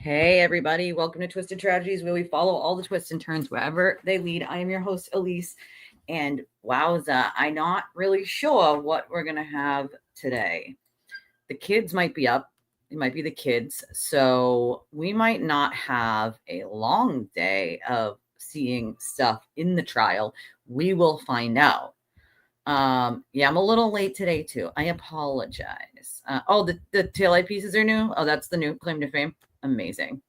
Hey, everybody. Welcome to Twisted Tragedies, where we follow all the twists and turns wherever they lead. I am your host, Elise. And wowza, I'm not really sure what we're going to have today. The kids might be up. It might be the kids. So we might not have a long day of seeing stuff in the trial. We will find out. Yeah, I'm a little late today, too. I apologize. The taillight pieces are new. Oh, that's the new claim to fame. Amazing.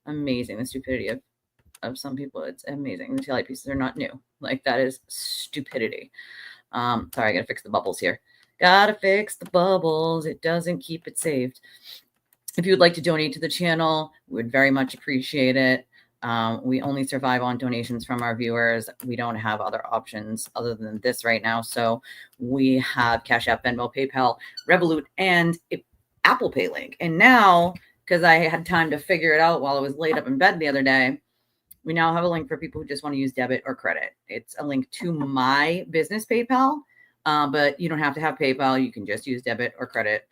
The stupidity of some people. It's amazing. The taillight pieces are not new. Like, that is stupidity. Sorry, I gotta fix the bubbles here. Gotta fix the bubbles. It doesn't keep it saved. If you would like to donate to the channel, we would very much appreciate it. We only survive on donations from our viewers. We don't have other options other than this right now. So we have Cash App, Venmo, PayPal, Revolut, and Apple Pay link. And now, because I had time to figure it out while I was laid up in bed the other day, we now have a link for people who just want to use debit or credit. It's a link to my business PayPal, but you don't have to have PayPal. You can just use debit or credit.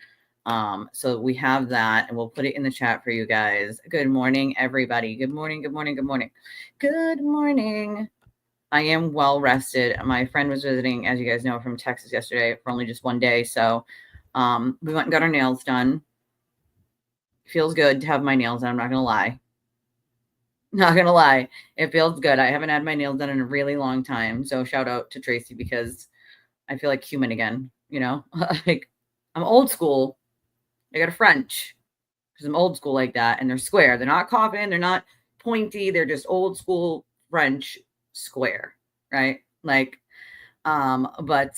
So we have that, and we'll put it in the chat for you guys. Good morning, everybody. Good morning. Good morning. Good morning. Good morning. I am well rested. My friend was visiting, as you guys know, from Texas yesterday for only just one day. So we went and got our nails done. Feels good to have my nails done. I'm not going to lie. Not going to lie. It feels good. I haven't had my nails done in a really long time. So shout out to Tracy, because I feel like human again, you know, like I'm old school. I got a French because I'm old school like that. And they're square. They're not coffin. They're not pointy. They're just old school French square. Right. Like, but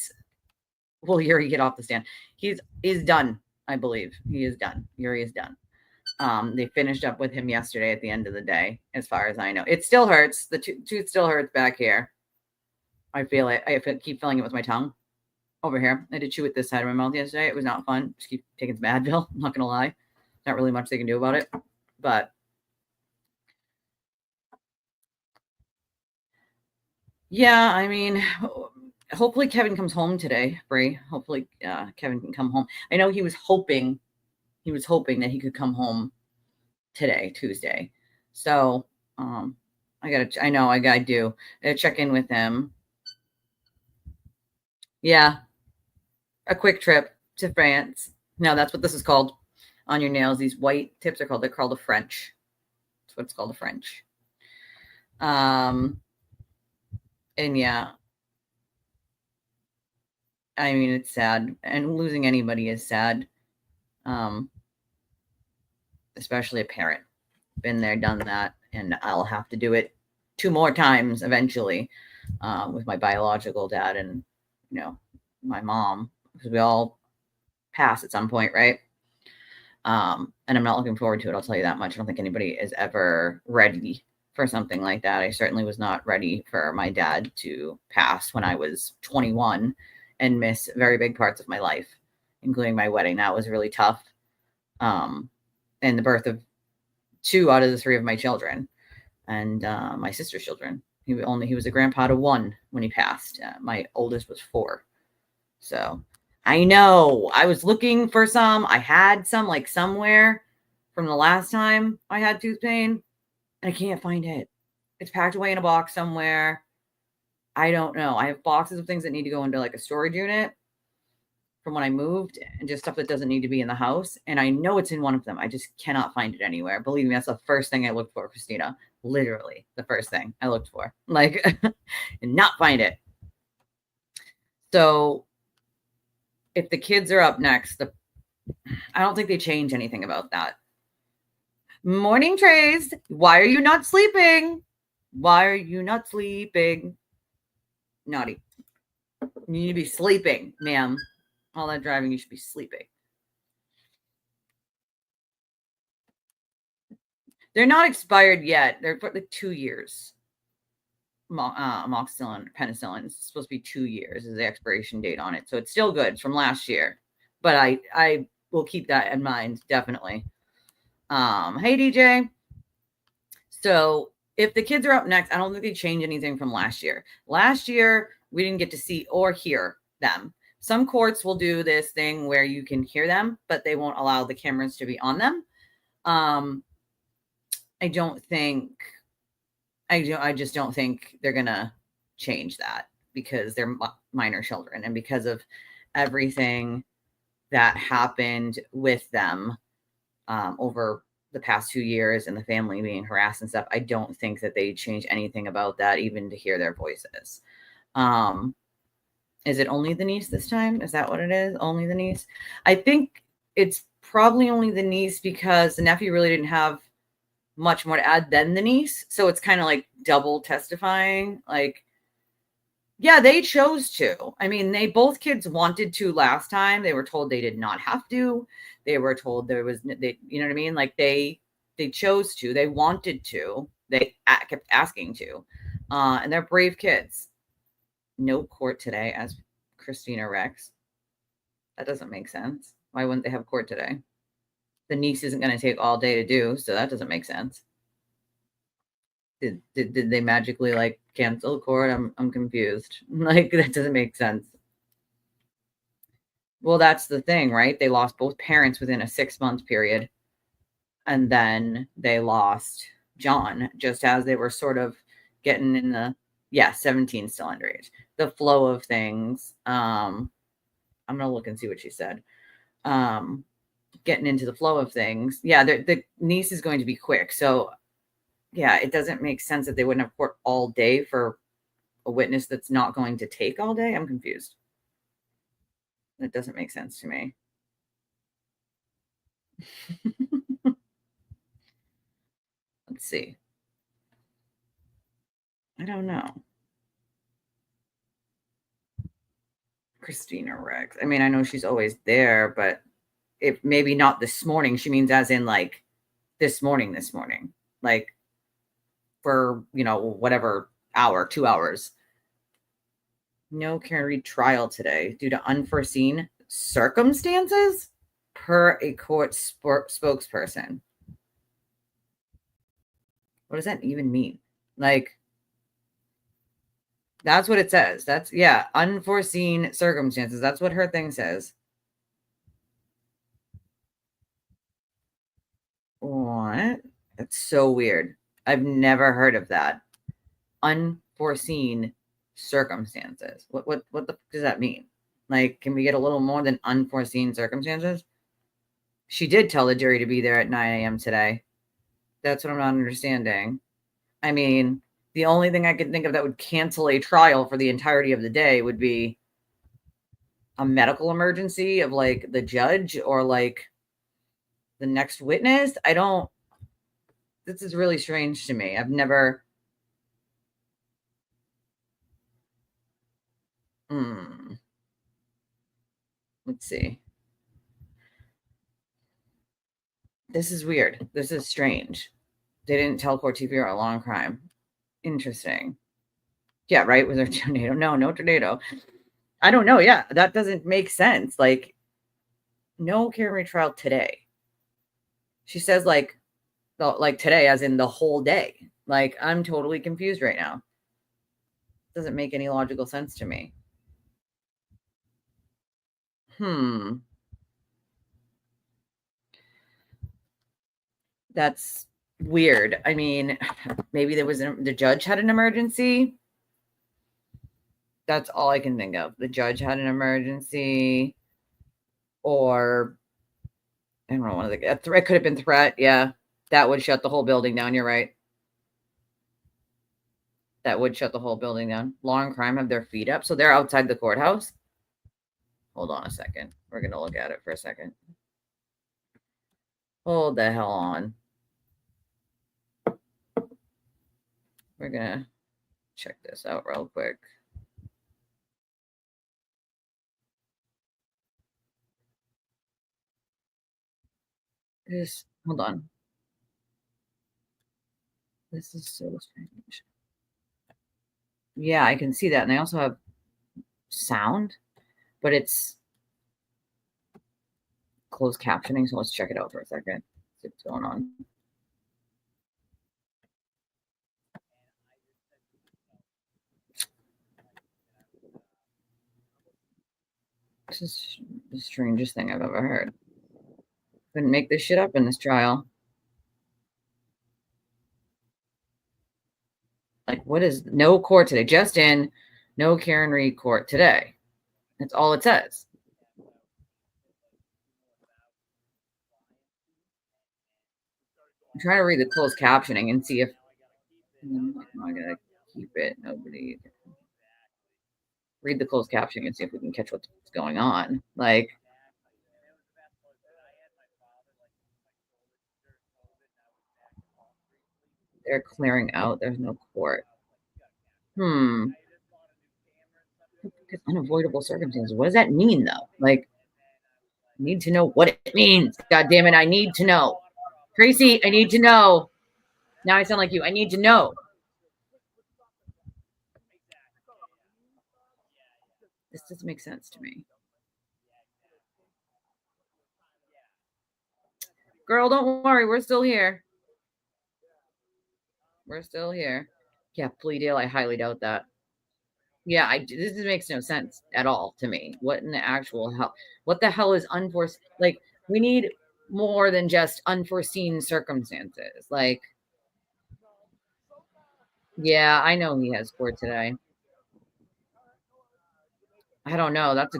well, Yuri, get off the stand. He's done. I believe he is done. Yuri is done. They finished up with him yesterday at the end of the day, as far as I know. It still hurts. The tooth still hurts back here. I feel it. I keep feeling it with my tongue over here. I did chew it this side of my mouth yesterday. It was not fun. Just keep taking some Advil. I'm not going to lie. Not really much they can do about it. But yeah, I mean, hopefully Kevin comes home today, Bree. Hopefully Kevin can come home. I know he was hoping that he could come home today, Tuesday. So I gotta check in with him. Yeah. A quick trip to France. No, that's what this is called on your nails. These white tips they're called a French. That's what it's called, a French. And yeah, I mean, it's sad, and losing anybody is sad. Especially a parent. Been there, done that, and I'll have to do it 2 more times eventually, with my biological dad and, you know, my mom, because we all pass at some point, right? And I'm not looking forward to it. I'll tell you that much. I don't think anybody is ever ready for something like that. I certainly was not ready for my dad to pass when I was 21 and miss very big parts of my life, including my wedding. That was really tough. And the birth of 2 out of the 3 of my children, and my sister's children. He was a grandpa to 1 when he passed. My oldest was 4. So I know I was looking for some. I had some like somewhere from the last time I had tooth pain. I can't find it. It's packed away in a box somewhere. I don't know. I have boxes of things that need to go into like a storage unit from when I moved, and just stuff that doesn't need to be in the house. And I know it's in one of them. I just cannot find it anywhere. Believe me, that's the first thing I looked for, Christina. Literally the first thing I looked for, like, and not find it. So if the kids are up next, I don't think they change anything about that. Morning, Trace. Why are you not sleeping? Why are you not sleeping? Naughty. You need to be sleeping, ma'am. All that driving, you should be sleeping. They're not expired yet. They're for like 2 years. Amoxicillin, penicillin, it's supposed to be 2 years is the expiration date on it. So it's still good. It's from last year. But I will keep that in mind, definitely. Hey, DJ. So if the kids are up next, I don't think they change anything from last year. Last year, we didn't get to see or hear them. Some courts will do this thing where you can hear them, but they won't allow the cameras to be on them. I just don't think they're gonna change that because they're minor children, and because of everything that happened with them over the past 2 years and the family being harassed and stuff. I don't think that they change anything about that, even to hear their voices. Is it only the niece this time? Is that what it is? Only the niece? I think it's probably only the niece because the nephew really didn't have much more to add than the niece. So it's kind of like double testifying. Like, yeah, they chose to. I mean, both kids wanted to last time. They were told they did not have to. They were told you know what I mean? Like they chose to. They wanted to. They kept asking to. And they're brave kids. No court today, as Christina Rex. That doesn't make sense. Why wouldn't they have court today? The niece isn't going to take all day to do, so that doesn't make sense. Did they magically like cancel court? I'm confused. Like that doesn't make sense. Well, that's the thing, right? They lost both parents within a 6-month period. And then they lost John just as they were sort of getting in the 17 still underage. The flow of things. I'm gonna look and see what she said. Getting into the flow of things. Yeah, the niece is going to be quick. So yeah, it doesn't make sense that they wouldn't have court all day for a witness that's not going to take all day. I'm confused. That doesn't make sense to me. Let's see. I don't know. Christina Rex. I mean, I know she's always there, but if maybe not this morning, she means as in like this morning, like for, whatever hour, 2 hours. No carried trial today due to unforeseen circumstances per a court spokesperson. What does that even mean? Like, that's what it says. That's, unforeseen circumstances. That's what her thing says. What? That's so weird. I've never heard of that. Unforeseen circumstances. What the does that mean? Like, can we get a little more than unforeseen circumstances? She did tell the jury to be there at 9 a.m. today. That's what I'm not understanding. I mean, the only thing I could think of that would cancel a trial for the entirety of the day would be a medical emergency of like the judge or like the next witness. This is really strange to me. I've never. Let's see. This is weird. This is strange. They didn't tell court TV or a long crime. Interesting. Yeah, right. Was there a tornado? No tornado. I don't know. Yeah, that doesn't make sense. Like, no carry trial today. She says like today, as in the whole day. Like, I'm totally confused right now. Doesn't make any logical sense to me. That's weird. I mean, maybe the judge had an emergency. That's all I can think of. The judge had an emergency, or I don't know. It could have been threat. Yeah, that would shut the whole building down. You're right. That would shut the whole building down. Law and crime have their feet up, so they're outside the courthouse. Hold on a second. We're gonna look at it for a second. Hold the hell on. We're gonna check this out real quick. Just hold on. This is so strange. Yeah, I can see that. And they also have sound, but it's closed captioning. So let's check it out for a second. See what's going on. This is the strangest thing I've ever heard. Couldn't make this shit up in this trial. Like, what is no court today? Just in, no Karen Reed court today. That's all it says. I'm trying to read the closed captioning and see if I'm gonna keep it. Nobody read the closed captioning and see if we can catch what's going on. Like, they're clearing out. There's no court. Unavoidable circumstances. What does that mean, though? Like, I need to know what it means. God damn it, I need to know. Tracy, I need to know. Now I sound like you. I need to know. This doesn't make sense to me. Girl, don't worry. We're still here. We're still here. Yeah, plea deal. I highly doubt that. Yeah, this makes no sense at all to me. What in the actual hell? What the hell is unforeseen? Like, we need more than just unforeseen circumstances. Like, yeah, I know he has court today. I don't know. That's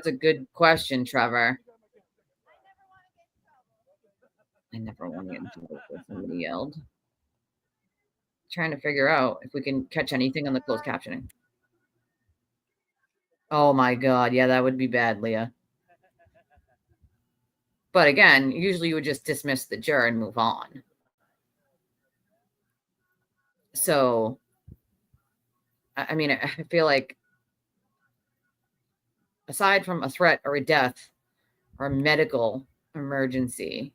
a good question, Trevor. I never want to get in trouble with somebody yelled. Trying to figure out if we can catch anything on the closed captioning. Oh my god, yeah, that would be bad, Leah. But again, usually you would just dismiss the juror and move on. So, I mean, I feel like aside from a threat or a death or a medical emergency,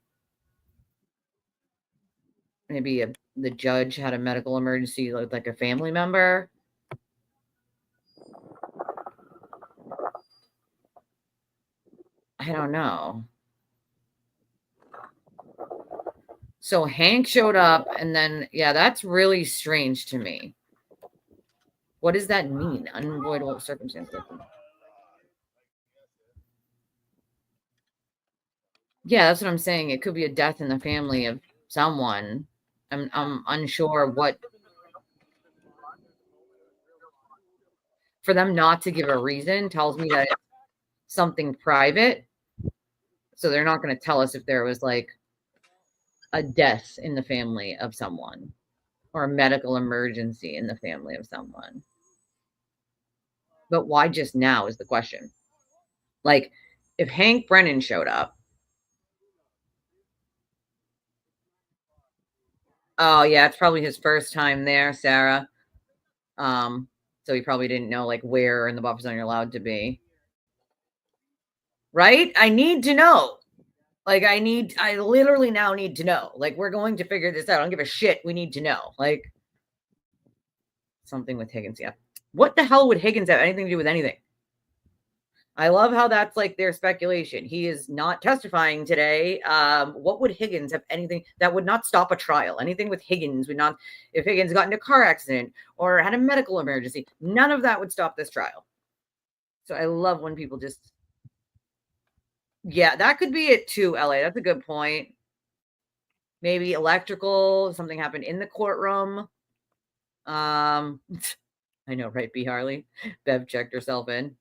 maybe the judge had a medical emergency with like a family member. I don't know. So Hank showed up, and then, yeah, that's really strange to me. What does that mean? Unavoidable circumstances. Yeah, that's what I'm saying. It could be a death in the family of someone. I'm unsure what. For them not to give a reason tells me that it's something private. So they're not going to tell us if there was like a death in the family of someone or a medical emergency in the family of someone. But why just now is the question. Like, if Hank Brennan showed up. Oh, yeah, it's probably his first time there, Sarah. So he probably didn't know like where in the buffer zone you're allowed to be. Right? I need to know. Like, I literally now need to know. Like, we're going to figure this out. I don't give a shit. We need to know. Like, something with Higgins. Yeah. What the hell would Higgins have anything to do with anything? I love how that's like their speculation. He is not testifying today. What would Higgins have anything that would not stop a trial? Anything with Higgins would not, if Higgins got into a car accident or had a medical emergency, none of that would stop this trial. So I love when people just, yeah, that could be it too, LA. That's a good point. Maybe electrical, something happened in the courtroom. I know, right, B. Harley? Bev checked herself in.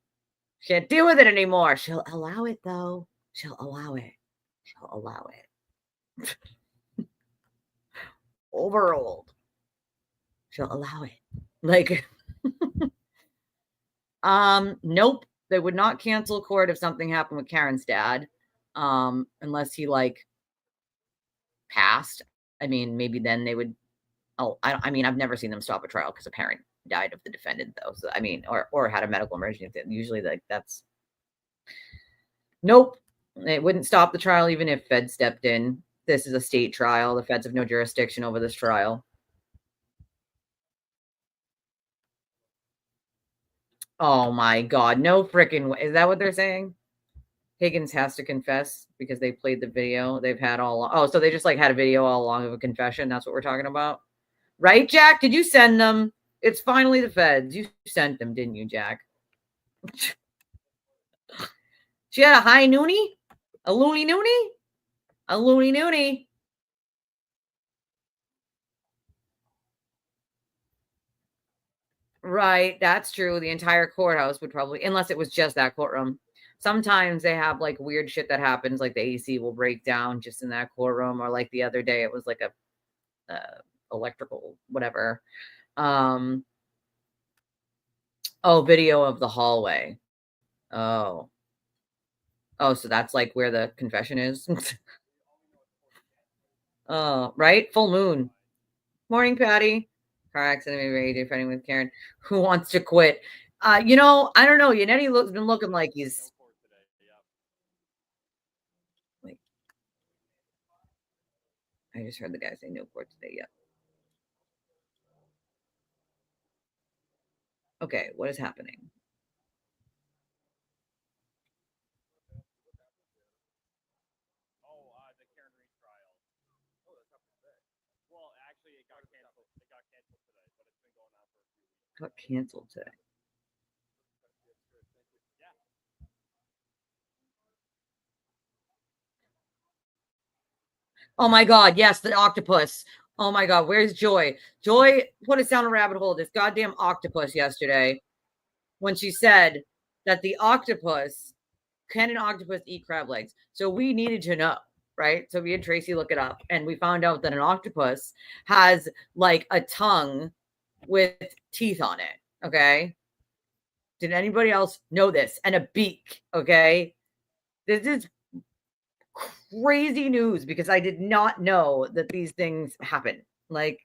Can't deal with it anymore. She'll allow it, though. She'll allow it. She'll allow it. Overruled. She'll allow it. Like, nope. They would not cancel court if something happened with Karen's dad. Unless he like passed. I mean, maybe then they would. Oh, I mean, I've never seen them stop a trial because a parent died of the defendant, though. So I mean, or had a medical emergency. Usually, like that's nope. It wouldn't stop the trial even if Fed stepped in. This is a state trial. The Feds have no jurisdiction over this trial. Oh my God, no freaking way. Is that what they're saying? Higgins has to confess because they played the video they've had all. Oh, so they just like had a video all along of a confession. That's what we're talking about. Right, Jack? Did you send them? It's finally the Feds. You sent them, didn't you, Jack? She had a high noonie? A loony noonie? A loony noonie. Right, that's true. The entire courthouse would probably, unless it was just that courtroom. Sometimes they have like weird shit that happens, like the AC will break down just in that courtroom, or like the other day it was like a electrical whatever. Um, oh, video of the hallway. Oh, oh, so that's like where the confession is. Oh, right, full moon. Morning, Patty. Car accident, maybe ready fighting with Karen. Who wants to quit? I don't know. Yannetti looks been looking like he's like. I just heard the guy say no court today. Yeah. Okay, what is happening? Got canceled today. Oh my God, yes, the octopus. Oh my God, where's Joy? Joy put us down a rabbit hole. This goddamn octopus yesterday when she said that the octopus, can an octopus eat crab legs? So we needed to know, right? So we had Tracy look it up, and we found out that an octopus has like a tongue with teeth on it. Okay. Did anybody else know this? And a beak. Okay. This is crazy news because I did not know that these things happen. Like,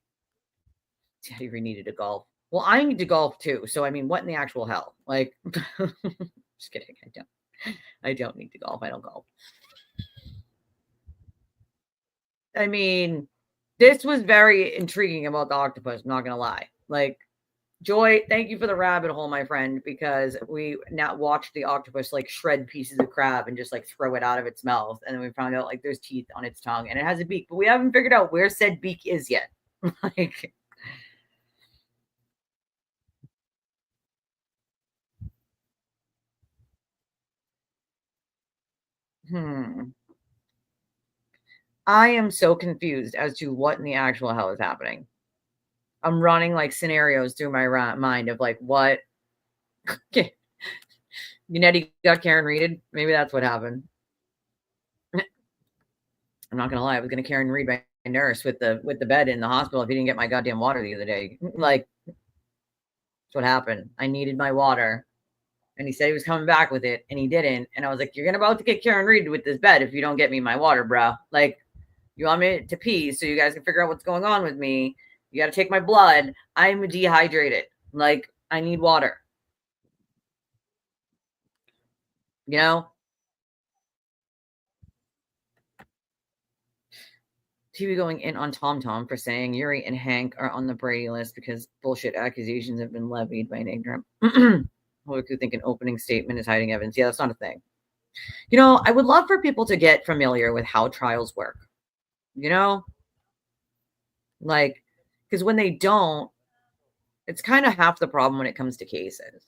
Teddy needed to golf. Well, I need to golf too. So I mean, what in the actual hell? Like, just kidding. I don't need to golf. I don't golf. I mean, this was very intriguing about the octopus. I'm not gonna lie. Like, Joy, thank you for the rabbit hole, my friend, because we now watched the octopus like shred pieces of crab and just like throw it out of its mouth. And then we found out like there's teeth on its tongue and it has a beak, but we haven't figured out where said beak is yet. Like, I am so confused as to what in the actual hell is happening. I'm running like scenarios through my mind of like what. Unetti got Karen Reeded. Maybe that's what happened. I'm not gonna lie, I was gonna Karen Reed my nurse with the bed in the hospital if he didn't get my goddamn water the other day. Like, that's what happened. I needed my water. And he said he was coming back with it, and he didn't. And I was like, "You're gonna about to get Karen Reed with this bed if you don't get me my water, bro. Like, you want me to pee so you guys can figure out what's going on with me. You got to take my blood. I'm dehydrated. Like, I need water. You know, TV going in on TomTom for saying Yuri and Hank are on the Brady list because bullshit accusations have been levied by an ignorant. What could think an opening statement is hiding evidence? Yeah, that's not a thing. I would love for people to get familiar with how trials work. You know, like, because when they don't, it's kind of half the problem when it comes to cases.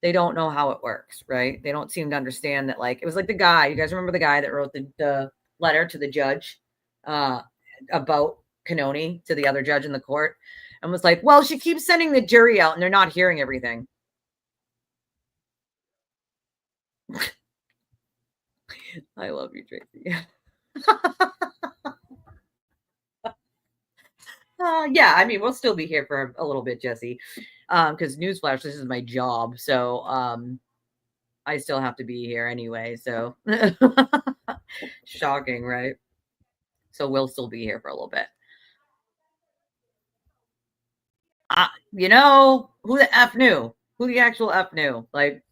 They don't know how it works, right? They don't seem to understand that, like, it was like the guy, you guys remember the guy that wrote the letter to the judge about Canoni to the other judge in the court and was like, well, she keeps sending the jury out and they're not hearing everything. I love you, Tracy. Yeah, I mean, we'll still be here for a little bit, Jesse, because newsflash, this is my job. So I still have to be here anyway. So shocking, right? So we'll still be here for a little bit. Who the F knew? Who the actual F knew? Like,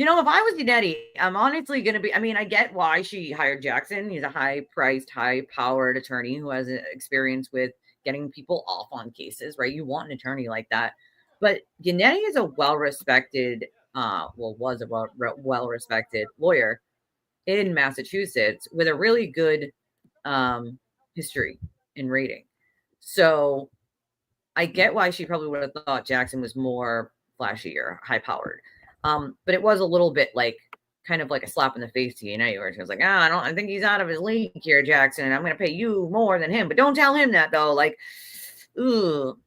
if I was Unetti, I'm honestly going to be, I mean, I get why she hired Jackson. He's a high priced, high powered attorney who has experience with getting people off on cases, right? You want an attorney like that. But Unetti is a well respected, was a well respected lawyer in Massachusetts with a really good history in rating. So I get why she probably would have thought Jackson was more flashy or high powered. But it was a little bit like kind of like a slap in the face to where she was like, I think he's out of his league here, Jackson. I'm going to pay you more than him, but don't tell him that though. Like, ooh,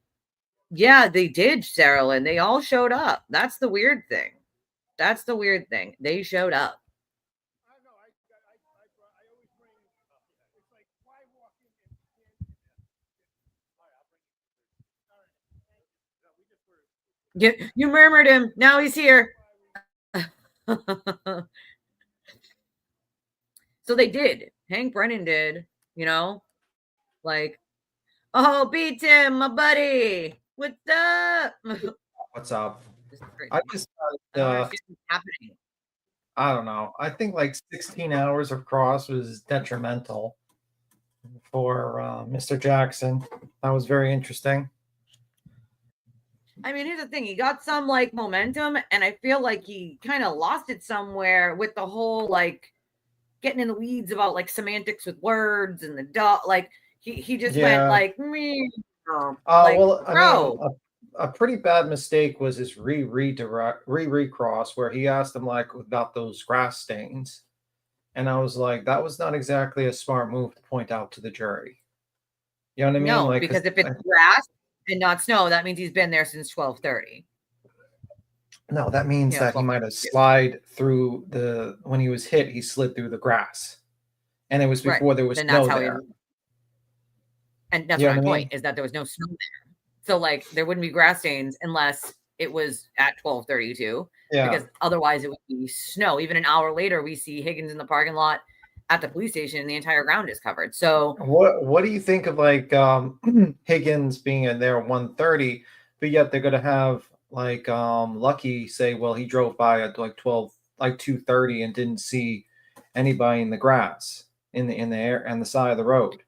Yeah, they did, Sarah Lynn. They all showed up. That's the weird thing. That's the weird thing. They showed up. You murmured him. Now he's here. So they did. Hank Brennan did, you know, like, oh, beat him, my buddy. What's up? What's up? This is crazy. I just I don't understand what's happening. I don't know. I think like 16 hours of cross was detrimental for Mr. Jackson. That was very interesting. I mean, here's the thing. He got some like momentum, and I feel like he kind of lost it somewhere with the whole like getting in the weeds about like semantics with words and the dot. Like he just went like me. Like, well, I bro. mean, a pretty bad mistake was his recross where he asked him like about those grass stains, and I was like, that was not exactly a smart move to point out to the jury. You know what I mean? No, like, because if it's grass and not snow, that means he's been there since 12:30. No, that means that he might have slid through when he was hit, he slid through the grass. And it was before there was snow there. And that's my point, is that there was no snow there. So like there wouldn't be grass stains unless it was at 12:32. Yeah. Because otherwise it would be snow. Even an hour later, we see Higgins in the parking lot at the police station and the entire ground is covered. So what do you think of like Higgins being in there at 1:30, but yet they're gonna have like Lucky say, well, he drove by at like 2:30 and didn't see anybody in the grass in the air and the side of the road.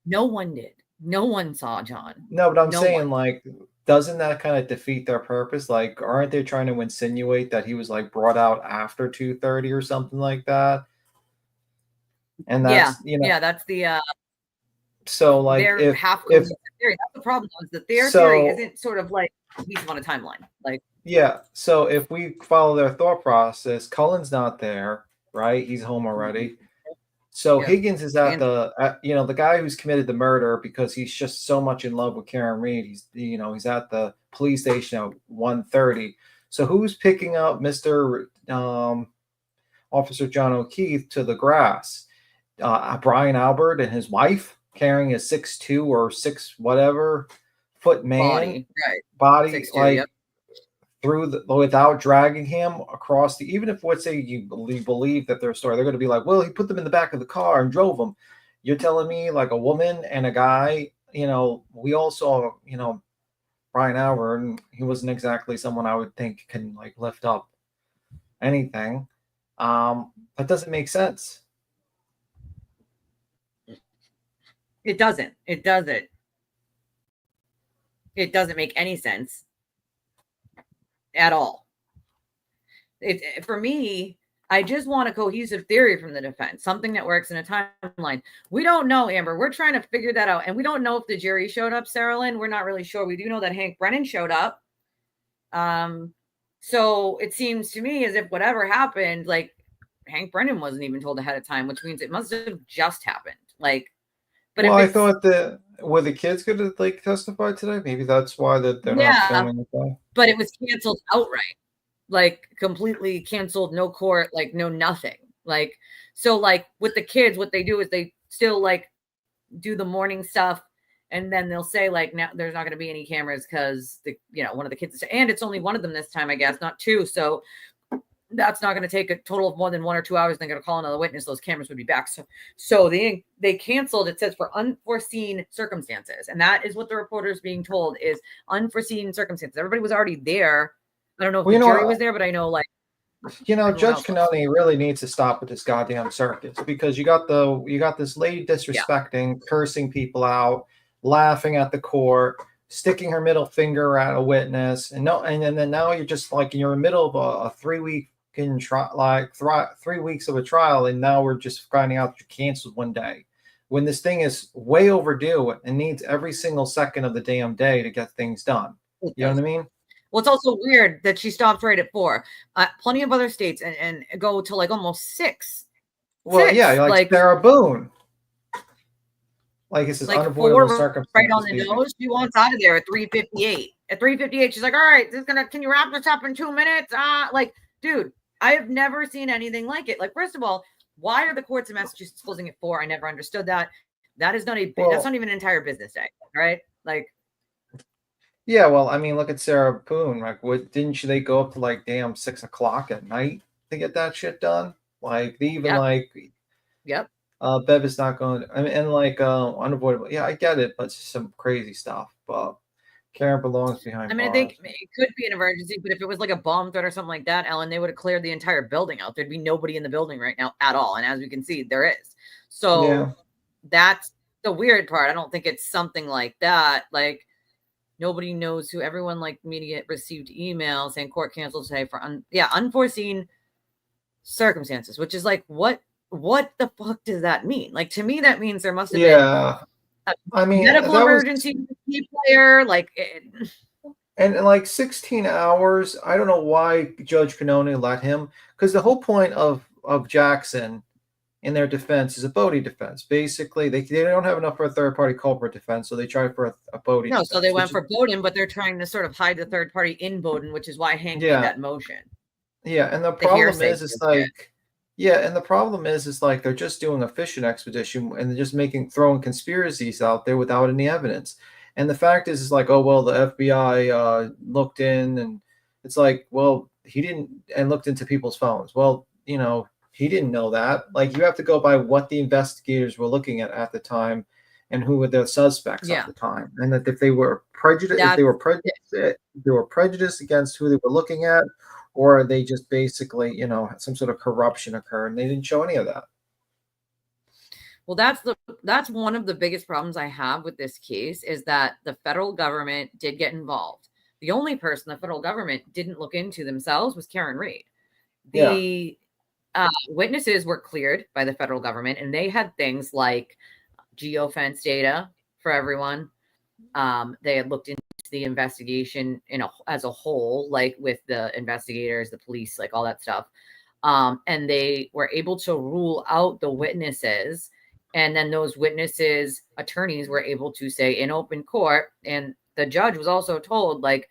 No one did. No one saw John. No, but I'm saying like, doesn't that kind of defeat their purpose? Like, aren't they trying to insinuate that he was like brought out after 2:30 or something like that? And that's that's the so like if theory. That's the problem, is that their theory isn't sort of like he's on a timeline. Like, yeah. So if we follow their thought process, Cullen's not there, right? He's home already. So Higgins is at the guy who's committed the murder because he's just so much in love with Karen Reed. He's at the police station at 1:30. So who's picking up Mr. Officer John O'Keefe to the grass? Brian Albert and his wife carrying a 6'2" or 6 whatever foot man body 6'2", like through without dragging him across even if let's say you believe that their story, they're going to be like, well, he put them in the back of the car and drove them. You're telling me like a woman and a guy, we all saw, Brian Albert, and he wasn't exactly someone I would think can like lift up anything. That doesn't make sense. It doesn't. It doesn't make any sense at all. For me, I just want a cohesive theory from the defense, something that works in a timeline. We don't know, Amber. We're trying to figure that out. And we don't know if the jury showed up, Sarah Lynn. We're not really sure. We do know that Hank Brennan showed up. So it seems to me as if whatever happened, like Hank Brennan wasn't even told ahead of time, which means it must have just happened. Like, but well, I thought that were the kids going to like testify today? Maybe that's why they're not filming it. But it was canceled outright, like completely canceled, no court, like no nothing. Like, so like with the kids, what they do is they still like do the morning stuff, and then they'll say like, now there's not going to be any cameras because one of the kids, and it's only one of them this time, I guess, not two. So that's not going to take a total of more than 1 or 2 hours. They're going to call another witness. Those cameras would be back. So they canceled. It says for unforeseen circumstances. And that is what the reporter is being told is unforeseen circumstances. Everybody was already there. I don't know if the jury was there, but I know like, Judge Cannoni really needs to stop with this goddamn circus, because you got this lady disrespecting, cursing people out, laughing at the court, sticking her middle finger at a witness, and then now you're just like you're in the middle of a 3-week trial, like 3 weeks of a trial, and now we're just finding out that you canceled one day when this thing is way overdue and needs every single second of the damn day to get things done. You know what I mean? Well, it's also weird that she stopped right at 4. Plenty of other states and go to like almost 6. Well, 6. Yeah, like Sarah Boone. Like it says, like unavoidable 4 right on circumstances. the nose. She wants out of there at 3:58. At 3:58, she's like, "All right, can you wrap this up in 2 minutes?" Like, dude, I have never seen anything like it. Like, first of all, why are the courts in Massachusetts closing at 4? I never understood that. That is not that's not even an entire business day, right? Like, yeah, well, I mean, look at Sarah Boone. Like, what didn't they go up to like damn 6 o'clock at night to get that shit done? Like, they even yep, like yep. Bev is not going. I mean, and like unavoidable. Yeah, I get it, but it's just some crazy stuff. But Karen belongs behind I mean, I bars. think it could be an emergency, but if it was like a bomb threat or something like that, Ellen, they would have cleared the entire building out. There'd be nobody in the building right now at all. And as we can see, there is. So Yeah. that's the weird part. I don't think it's something like that. Like, nobody knows who. Everyone like media received emails saying court canceled today for unforeseen circumstances, which is like, what the fuck does that mean? Like, to me, that means there must have been Yeah. a I mean, medical that was emergency with the key player. Like, and in like 16 hours. I don't know why Judge Canone let him, because the whole point of Jackson in their defense is a Bodie defense. Basically, they don't have enough for a third party culprit defense, so they tried for a Bodie no, defense. so they went for Bowden, but they're trying to sort of hide the third party in Bowden, which is why Hank made that motion. Yeah, and the The problem hearsay is, it's bullshit. like, yeah, and the problem is like they're just doing a fishing expedition and they're just throwing conspiracies out there without any evidence. And the fact is like, oh well, the FBI looked in, and it's like, well, he didn't, and looked into people's phones. Well, he didn't know that. Like, you have to go by what the investigators were looking at the time, and who were the suspects at Yeah. the time, and that if they were prejudiced, against who they were looking at, or they just basically, some sort of corruption occurred, and they didn't show any of that. Well, that's one of the biggest problems I have with this case, is that the federal government did get involved. The only person the federal government didn't look into themselves was Karen Reed. Yeah. The witnesses were cleared by the federal government, and they had things like geofence data for everyone. They had looked into the investigation as a whole, like with the investigators, the police, like all that stuff. And they were able to rule out the witnesses. And then those witnesses' attorneys were able to say in open court, and the judge was also told like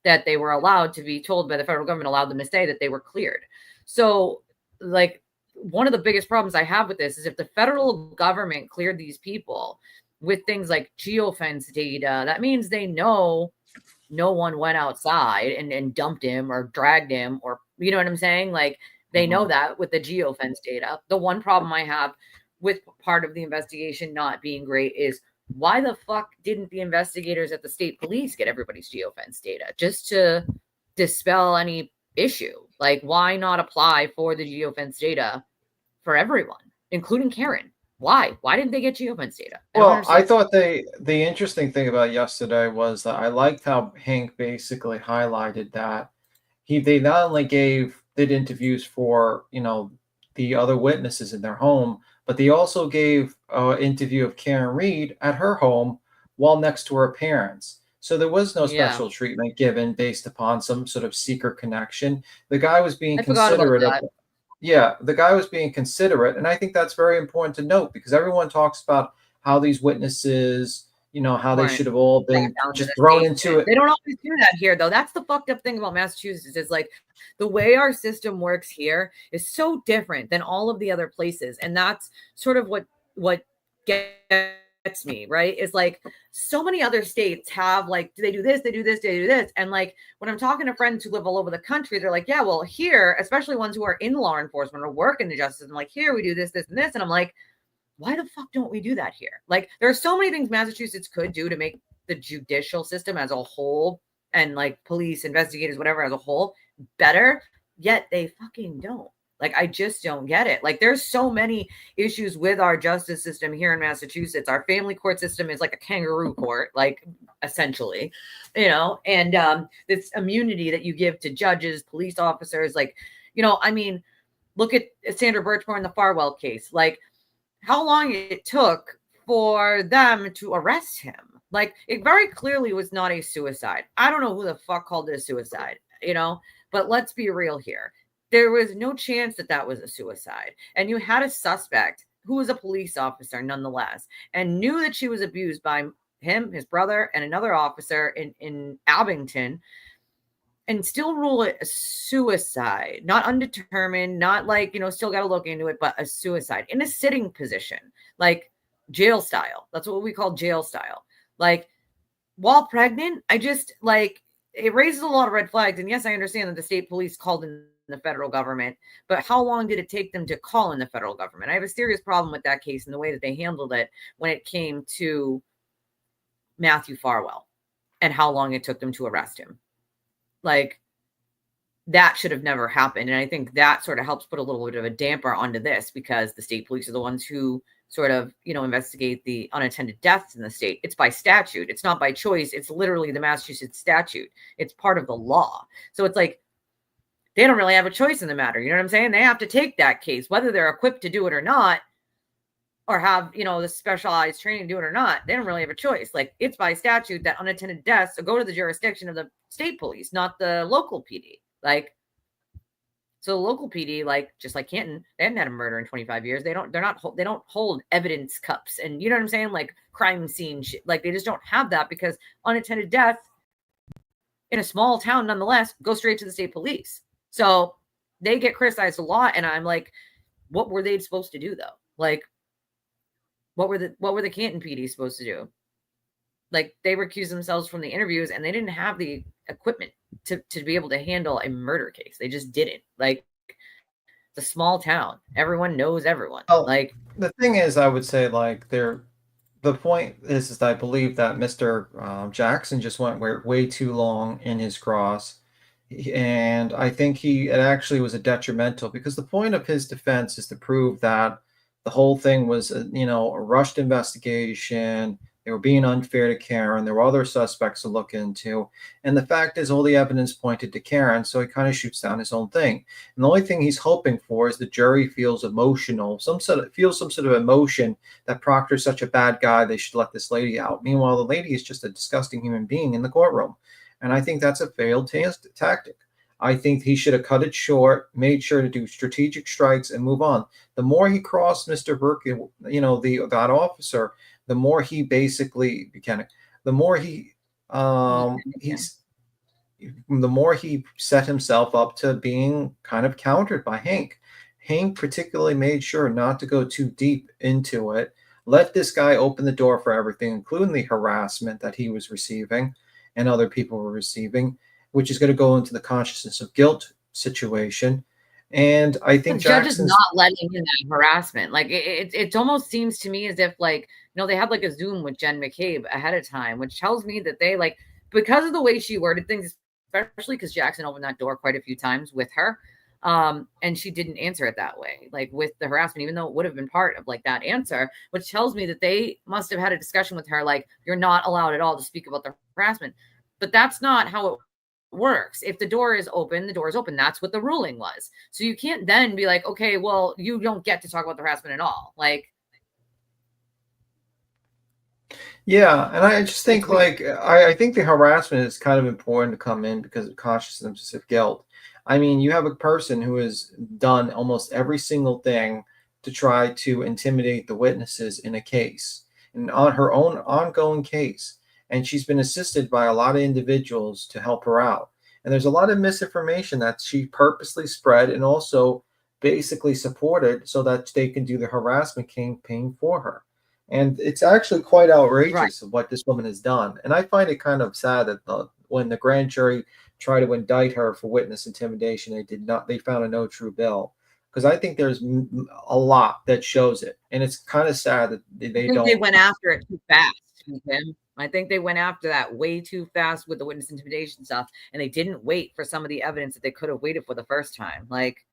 that they were allowed to be told by the federal government, allowed them to say that they were cleared. So like, one of the biggest problems I have with this is if the federal government cleared these people with things like geofence data, that means they know no one went outside and dumped him or dragged him, or, you know what I'm saying? Like, they know that with the geofence data. The one problem I have with part of the investigation not being great is, why the fuck didn't the investigators at the state police get everybody's geofence data just to dispel any issue? Like, why not apply for the geofence data for everyone, including Karen? Why didn't they get geofence data? Well, I thought the interesting thing about yesterday was that I liked how Hank basically highlighted that they not only did interviews for, the other witnesses in their home, but they also gave an interview of Karen Reed at her home while next to her parents. So there was no special treatment given based upon some sort of secret connection. The guy was being considerate of. Yeah, the guy was being considerate, and I think that's very important to note, because everyone talks about how these witnesses, how they should have all been just thrown into it. They don't always do that here, though. That's the fucked up thing about Massachusetts, is like, the way our system works here is so different than all of the other places, and that's sort of what gets me, right? Is like, so many other states have like, do they do this, they do this, they do this, and like, when I'm talking to friends who live all over the country, they're like, yeah, well, here, especially ones who are in law enforcement or work in the justice system, like, here we do this, this, and this, and I'm like, why the fuck don't we do that here? Like, there are so many things Massachusetts could do to make the judicial system as a whole, and like police, investigators, whatever, as a whole, better, yet they fucking don't. Like, I just don't get it. Like, there's so many issues with our justice system here in Massachusetts. Our family court system is like a kangaroo court, like, essentially, and this immunity that you give to judges, police officers, like, I mean, look at Sandra Birchmore in the Farwell case. Like, how long it took for them to arrest him. Like, it very clearly was not a suicide. I don't know who the fuck called it a suicide, but let's be real here. There was no chance that was a suicide. And you had a suspect who was a police officer nonetheless, and knew that she was abused by him, his brother, and another officer in Abington, and still rule it a suicide, not undetermined, not like, still got to look into it, but a suicide in a sitting position, like jail style. That's what we call jail style. Like, while pregnant, I just like, it raises a lot of red flags. And yes, I understand that the state police called in the federal government, but how long did it take them to call in the federal government? I have a serious problem with that case and the way that they handled it when it came to Matthew Farwell and how long it took them to arrest him. Like, that should have never happened. And I think that sort of helps put a little bit of a damper onto this, because the state police are the ones who sort of, investigate the unattended deaths in the state. It's by statute. It's not by choice. It's literally the Massachusetts statute. It's part of the law. So it's like, they don't really have a choice in the matter. You know what I'm saying? They have to take that case, whether they're equipped to do it or not, or have, the specialized training to do it or not. They don't really have a choice. Like, it's by statute that unattended deaths go to the jurisdiction of the state police, not the local PD. Like, so the local PD, like, just like Canton, they haven't had a murder in 25 years. They don't hold evidence cups and, you know what I'm saying? Like, crime scene shit. Like, they just don't have that, because unattended death in a small town, nonetheless, goes straight to the state police. So they get criticized a lot. And I'm like, what were they supposed to do though? Like, what were the Canton PD supposed to do? Like, they recused themselves from the interviews, and they didn't have the equipment to be able to handle a murder case. They just didn't. Like, it's a small town. Everyone knows everyone. Well, like, the thing is, I would say, like, the point is that I believe that Mr. Jackson just went way too long in his cross. And I think it actually was a detrimental, because the point of his defense is to prove that the whole thing was, a rushed investigation. They were being unfair to Karen. There were other suspects to look into. And the fact is, all the evidence pointed to Karen, so he kind of shoots down his own thing. And the only thing he's hoping for is the jury feels some sort of emotion that Proctor's such a bad guy, they should let this lady out. Meanwhile, the lady is just a disgusting human being in the courtroom. And I think that's a failed tactic. I think he should have cut it short, made sure to do strategic strikes, and move on. The more he crossed Mr. Burke, that officer, the more he basically Buckenick, the more he the more he set himself up to being kind of countered by Hank. Hank particularly made sure not to go too deep into it. Let this guy open the door for everything, including the harassment that he was receiving and other people were receiving, which is going to go into the consciousness of guilt situation. And I think the judge is not letting in that harassment. Like, it almost seems to me as if, like, they had like a Zoom with Jen McCabe ahead of time, which tells me that they, like, because of the way she worded things, especially because Jackson opened that door quite a few times with her, and she didn't answer it that way, like with the harassment, even though it would have been part of like that answer, which tells me that they must have had a discussion with her, like, you're not allowed at all to speak about the harassment. But that's not how it works. If the door is open, the door is open. That's what the ruling was. So you can't then be like, okay, well, you don't get to talk about the harassment at all. Like, yeah, and I just think, like, I think the harassment is kind of important to come in because of consciousness of guilt. I mean, you have a person who has done almost every single thing to try to intimidate the witnesses in a case, and on her own ongoing case, and she's been assisted by a lot of individuals to help her out. And there's a lot of misinformation that she purposely spread and also basically supported so that they can do the harassment campaign for her. And it's actually quite outrageous of what this woman has done. And I find it kind of sad that when the grand jury tried to indict her for witness intimidation, they found a no true bill. Because I think there's a lot that shows it. And it's kind of sad that they don't. They went after it too fast, Tim. I think they went after that way too fast with the witness intimidation stuff. And they didn't wait for some of the evidence that they could have waited for the first time. Like,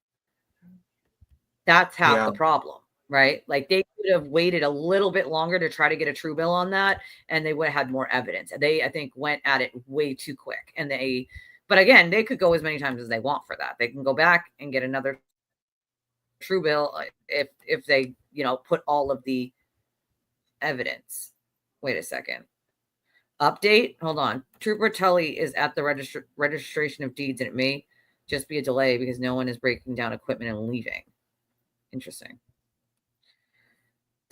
that's half the problem. Right? Like, they could have waited a little bit longer to try to get a true bill on that, and they would have had more evidence. They, I think, went at it way too quick. But again, they could go as many times as they want for that. They can go back and get another true bill if they, put all of the evidence. Wait a second. Update. Hold on. Trooper Tully is at the registration of deeds, and it may just be a delay because no one is breaking down equipment and leaving. Interesting.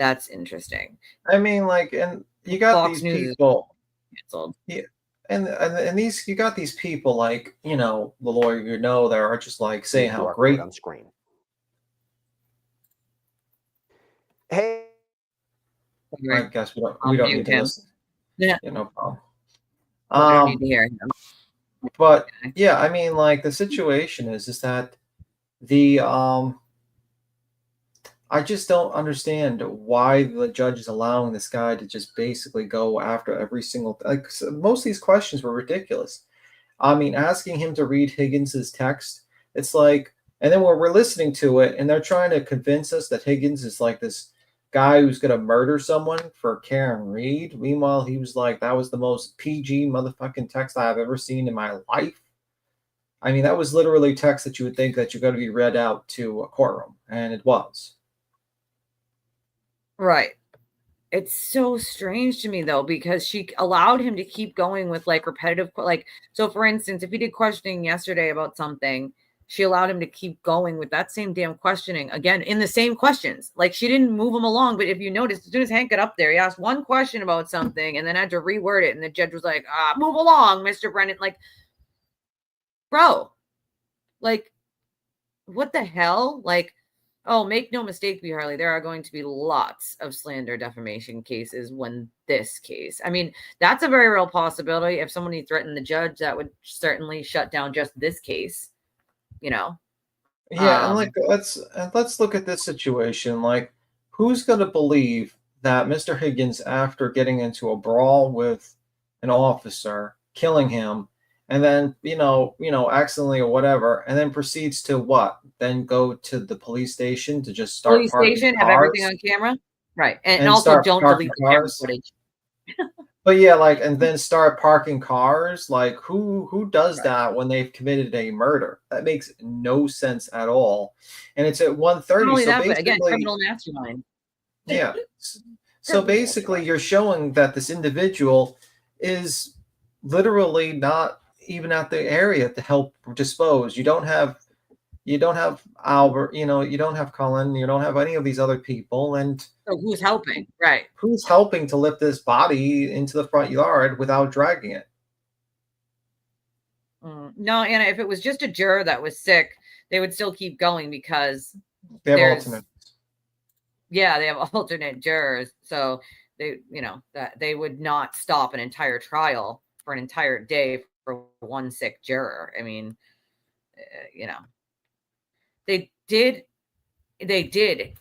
That's interesting. I mean, like, and you got Fox these News is people. canceled. Yeah, and these you got these people like the lawyer that are just like saying how QR great code on screen. Hey, I guess we I'll don't mute need to him. listen. Yeah, No problem. we don't need to hear him. But yeah, I mean, like the situation is that the I just don't understand why the judge is allowing this guy to just basically go after every single most of these questions were ridiculous. I mean, asking him to read Higgins's text, it's like, and then we're listening to it, and they're trying to convince us that Higgins is like this guy who's gonna murder someone for Karen Reed. Meanwhile, he was like, that was the most PG motherfucking text I've ever seen in my life. I mean, that was literally text that you would think that you're going to be read out to a courtroom, and it was. Right. It's so strange to me though, because she allowed him to keep going with like repetitive, like, so for instance, if he did questioning yesterday about something, she allowed him to keep going with that same damn questioning again in the same questions. Like she didn't move him along. But if you notice, as soon as Hank got up there, he asked one question about something and then had to reword it. And the judge was like, move along, Mr. Brennan. Like, bro, like, what the hell? Like, oh, make no mistake, B. Harley, there are going to be lots of slander defamation cases when this case. I mean, that's a very real possibility. If somebody threatened the judge, that would certainly shut down just this case, Yeah, and like let's look at this situation. Like, who's gonna believe that Mr. Higgins, after getting into a brawl with an officer, killing him, and then accidentally or whatever, and then proceeds to what? Then go to the police station to just start police parking station, have everything cars on camera. Right. And and also start don't parking delete the camera cars. footage. But yeah, like, and then start parking cars. Like, who does Right. that when they've committed a murder? That makes no sense at all. And it's at 1:30. Not only So that, but again, basically, criminal mastermind. yeah. So basically, you're showing that this individual is literally not even at the area to help dispose. You don't have Albert, you don't have Cullen, you don't have any of these other people, and So who's helping? Right. who's helping to lift this body into the front yard without dragging it? No, Anna, if it was just a juror that was sick, they would still keep going because They have alternate. Yeah, they have alternate jurors. So they, that they would not stop an entire trial for an entire day for one sick juror. I mean, they did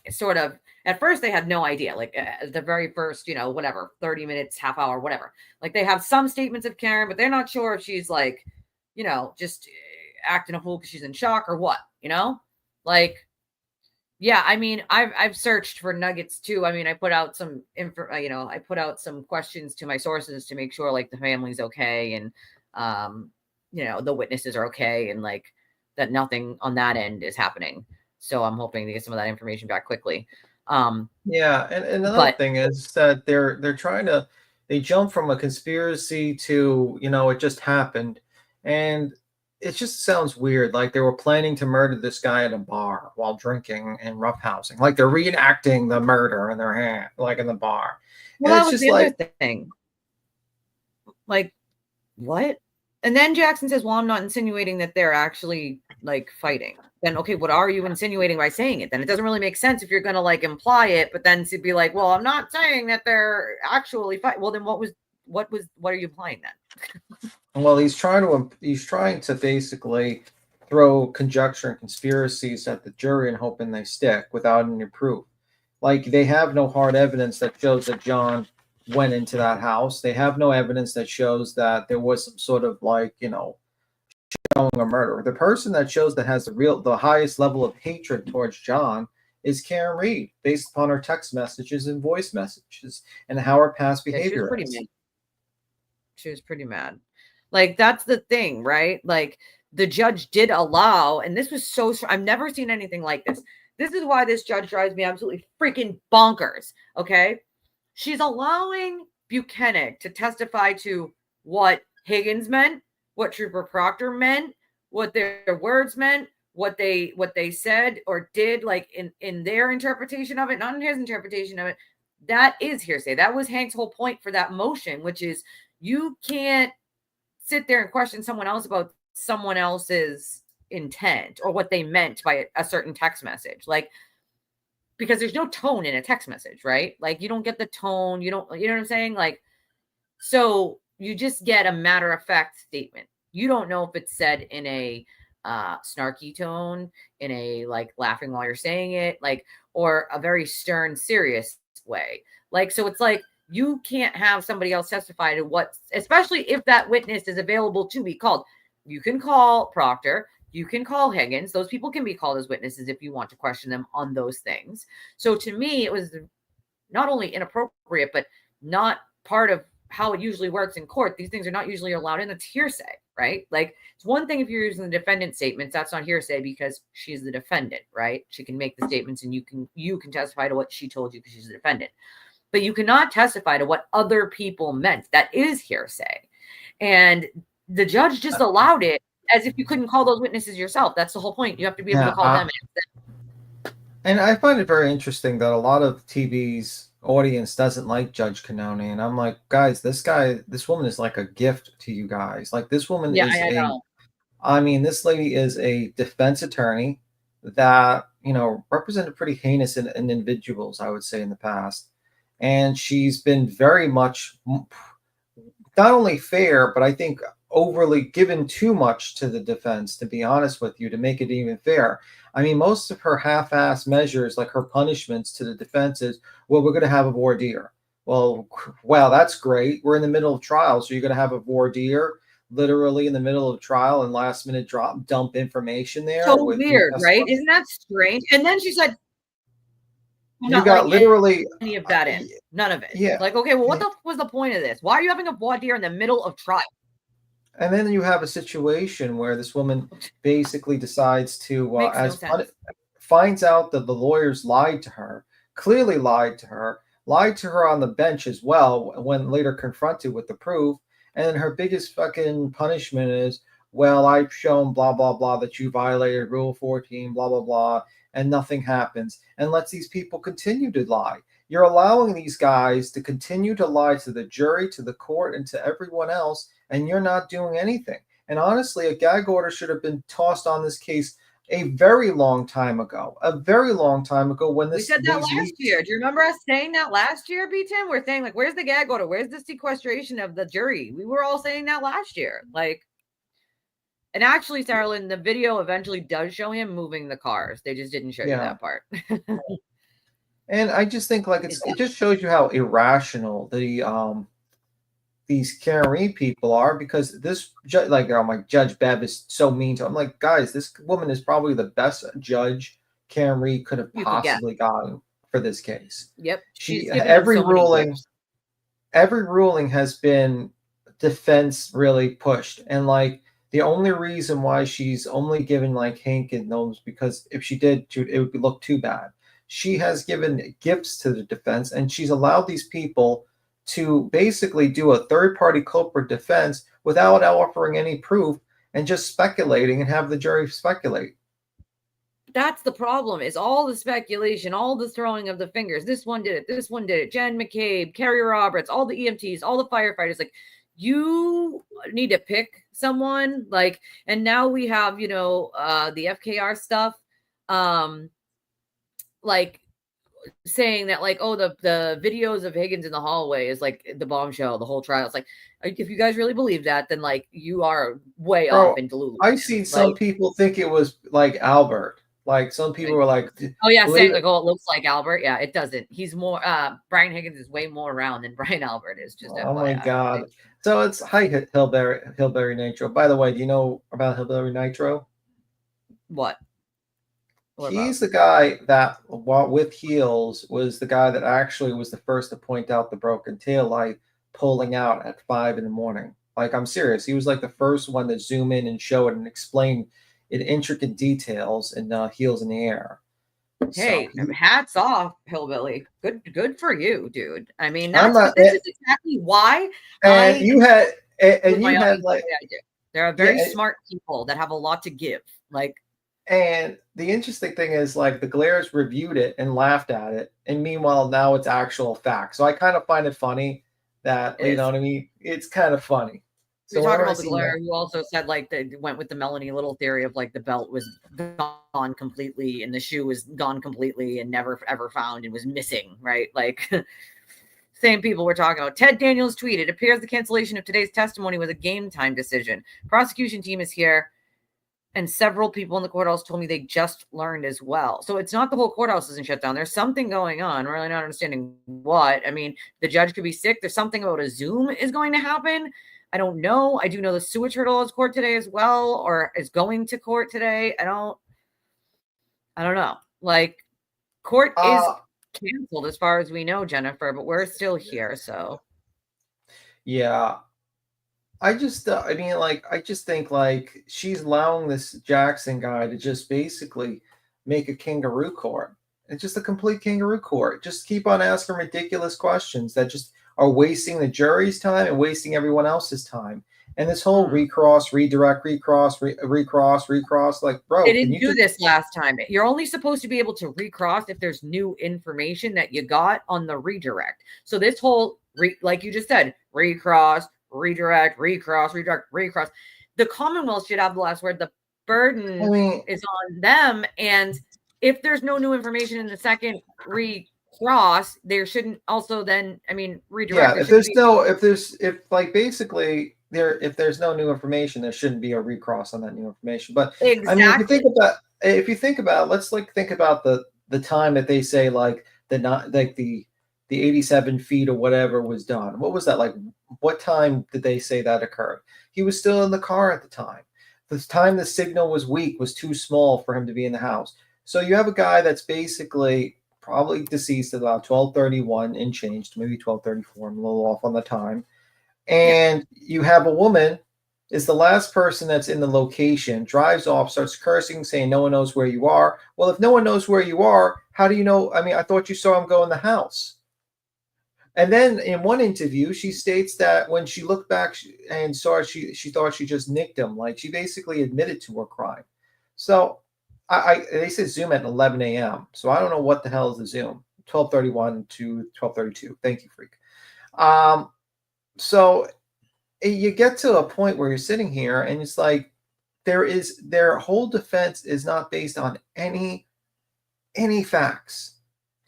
sort of, at first they had no idea, like the very first, whatever, 30 minutes, half hour, whatever. Like they have some statements of Karen, but they're not sure if she's like, just acting a fool because she's in shock or what, like, yeah, I mean, I've searched for nuggets too. I mean, I put out some I put out some questions to my sources to make sure like the family's okay and the witnesses are okay and like that nothing on that end is happening. So I'm hoping to get some of that information back quickly. Yeah, and another thing is that they're trying to jump from a conspiracy to, it just happened. And it just sounds weird. Like they were planning to murder this guy at a bar while drinking and roughhousing. Like they're reenacting the murder in their hand, like in the bar. Well, that was the other thing. Like, what? And then Jackson says, well, I'm not insinuating that they're actually like fighting. Then, okay, what are you insinuating by saying it? Then it doesn't really make sense if you're going to like imply it, but then to be like, well, I'm not saying that they're actually fighting. Well, then what are you implying then? Well, he's trying to basically throw conjecture and conspiracies at the jury and hoping they stick without any proof. Like they have no hard evidence that shows that John went into that house. They have no evidence that shows that there was some sort of like, showing a murder. The person that shows that has the highest level of hatred towards John is Karen Reed, based upon her text messages and voice messages and how her past behavior is. She was pretty mad. Like, that's the thing, right? Like, the judge did allow, and this was so, I've never seen anything like this. This is why this judge drives me absolutely freaking bonkers, okay? She's allowing Buckenick to testify to what Higgins meant, what Trooper Proctor meant, what their words meant, what they said or did, like in their interpretation of it, not in his interpretation of it, that is hearsay. That was Hank's whole point for that motion, which is you can't sit there and question someone else about someone else's intent or what they meant by a certain text message. Like, because there's no tone in a text message, right? Like, you don't get the tone. You know what I'm saying? Like, so you just get a matter of fact statement. You don't know if it's said in a snarky tone, in a like laughing while you're saying it, like, or a very stern, serious way. Like, so it's like, you can't have somebody else testify to what, especially if that witness is available to be called. You can call Proctor, you can call Higgins. Those people can be called as witnesses if you want to question them on those things. So to me, it was not only inappropriate, but not part of how it usually works in court. These things are not usually allowed in. It's hearsay, right? Like, it's one thing if you're using the defendant's statements, that's not hearsay because she's the defendant, right? She can make the statements and you can testify to what she told you because she's the defendant. But you cannot testify to what other people meant. That is hearsay. And the judge just allowed it as if you couldn't call those witnesses yourself. That's the whole point. You have to be able to call them. And I find it very interesting that a lot of TV's audience doesn't like Judge Cannone. And I'm like, guys, this woman is like a gift to you guys. Like, this woman this lady is a defense attorney that, represented pretty heinous individuals, I would say, in the past. And she's been very much not only fair, but I think overly given too much to the defense, to be honest with you, to make it even fair. I mean, most of her half-ass measures, like her punishments to the defense is, well, we're going to have a voir dire. Well, wow, that's great. We're in the middle of trial, so you're going to have a voir dire literally in the middle of trial and last minute dump information there. So weird, right? Isn't that strange? And then she said, you got literally any of that in. None of it. Yeah. Like, okay, well, what was the point of this? Why are you having a voir dire in the middle of trial? And then you have a situation where this woman basically decides to, finds out that the lawyers lied to her, clearly lied to her on the bench as well when later confronted with the proof. And then her biggest fucking punishment is, well, I've shown blah, blah, blah that you violated Rule 14, blah, blah, blah, and nothing happens, and lets these people continue to lie. You're allowing these guys to continue to lie to the jury, to the court, and to everyone else, and you're not doing anything. And honestly, a gag order should have been tossed on this case a very long time ago. When this, we said that last year. Do you remember us saying that last year, B10? We're saying, like, where's the gag order? Where's the sequestration of the jury? We were all saying that last year. Like, and actually, Sarah Lynn, the video eventually does show him moving the cars. They just didn't show you that part. And I just think, like, it just shows you how irrational these Karen Reed people are, because this judge, like, Judge Bev is so mean to him. I'm like, guys, this woman is probably the best judge Karen Reed could have possibly gotten for this case. Yep. Every ruling has been defense really pushed, and like, the only reason why she's only given like Hank and those, because if she did, it would look too bad. She has given gifts to the defense, and she's allowed these people to basically do a third-party culprit defense without offering any proof and just speculating and have the jury speculate. That's the problem, is all the speculation, all the throwing of the fingers. This one did it. This one did it. Jen McCabe, Kerry Roberts, all the EMTs, all the firefighters. Like, you need to pick someone. Like, and now we have, the FKR stuff, like, saying that, like, oh, the videos of Higgins in the hallway is like the bombshell, the whole trial. It's like, if you guys really believe that, then like, you are way off in Delulu. I've seen some people think it was like Albert. Like, some people were like, oh yeah, saying like, oh, it looks like Albert. Yeah, it doesn't. He's more Brian Higgins is way more around than Brian Albert is. Just oh my god. So it's Hillbilly Nitro. By the way, do you know about Hillbilly Nitro? What He's the guy that, with heels, was the guy that actually was the first to point out the broken tail light pulling out at 5 a.m. Like, I'm serious. He was like the first one to zoom in and show it and explain in intricate details and heels in the air. Hey, hats off, Hillbilly. Good for you, dude. I mean, this is exactly why. And you had there are very smart people that have a lot to give. Like, And the interesting thing is, like, the Glairs reviewed it and laughed at it, and meanwhile now it's actual fact. So I kind of find it funny that, you know what I mean? It's kind of funny. You're So talking whenever I about the see that, Glare, who also said like they went with the Melanie Little theory of like the belt was gone completely and the shoe was gone completely and never ever found and was missing, right? Like same people we're talking about. Ted Daniels tweeted, "It appears the cancellation of today's testimony was a game time decision. Prosecution team is here, and several people in the courthouse told me they just learned as well." So it's not the whole courthouse isn't shut down. There's something going on. We're really not understanding what. I mean, the judge could be sick. There's something about a Zoom is going to happen. I don't know. I do know the Sewer Turtle is court today as well, or is going to court today. I don't know. Like, court is canceled as far as we know, Jennifer, but we're still here. So yeah, I just, I mean, like, I just think like she's allowing this Jackson guy to just basically make a kangaroo court. It's just a complete kangaroo court. Just keep on asking ridiculous questions that just are wasting the jury's time and wasting everyone else's time. And this whole recross, redirect, recross, like, bro, they can didn't you do this last time. You're only supposed to be able to recross if there's new information that you got on the redirect. So this whole, like you just said, recross, redirect, recross, redirect, recross. The Commonwealth should have the last word. The burden is on them. And if there's no new information in the second recross, there shouldn't also then, I mean, redirect. Yeah, if there's no new information, there shouldn't be a recross on that new information. But exactly. I mean, if you think about, let's like think about the time that they say like the 87 feet or whatever was done. What was that like? What time did they say that occurred? He was still in the car at the time. The time the signal was weak, was too small for him to be in the house. So you have a guy that's basically probably deceased at about 12:31 and changed, maybe 12:34. I'm a little off on the time. And you have a woman is the last person that's in the location, drives off, starts cursing, saying no one knows where you are. Well, if no one knows where you are, how do you know? I mean, I thought you saw him go in the house. And then in one interview, she states that when she looked back and saw it, she thought she just nicked him. Like, she basically admitted to her crime. So they said Zoom at 11 a.m. So I don't know what the hell is the Zoom. 12:31 to 12:32. Thank you, freak. So you get to a point where you're sitting here and it's like their whole defense is not based on any facts.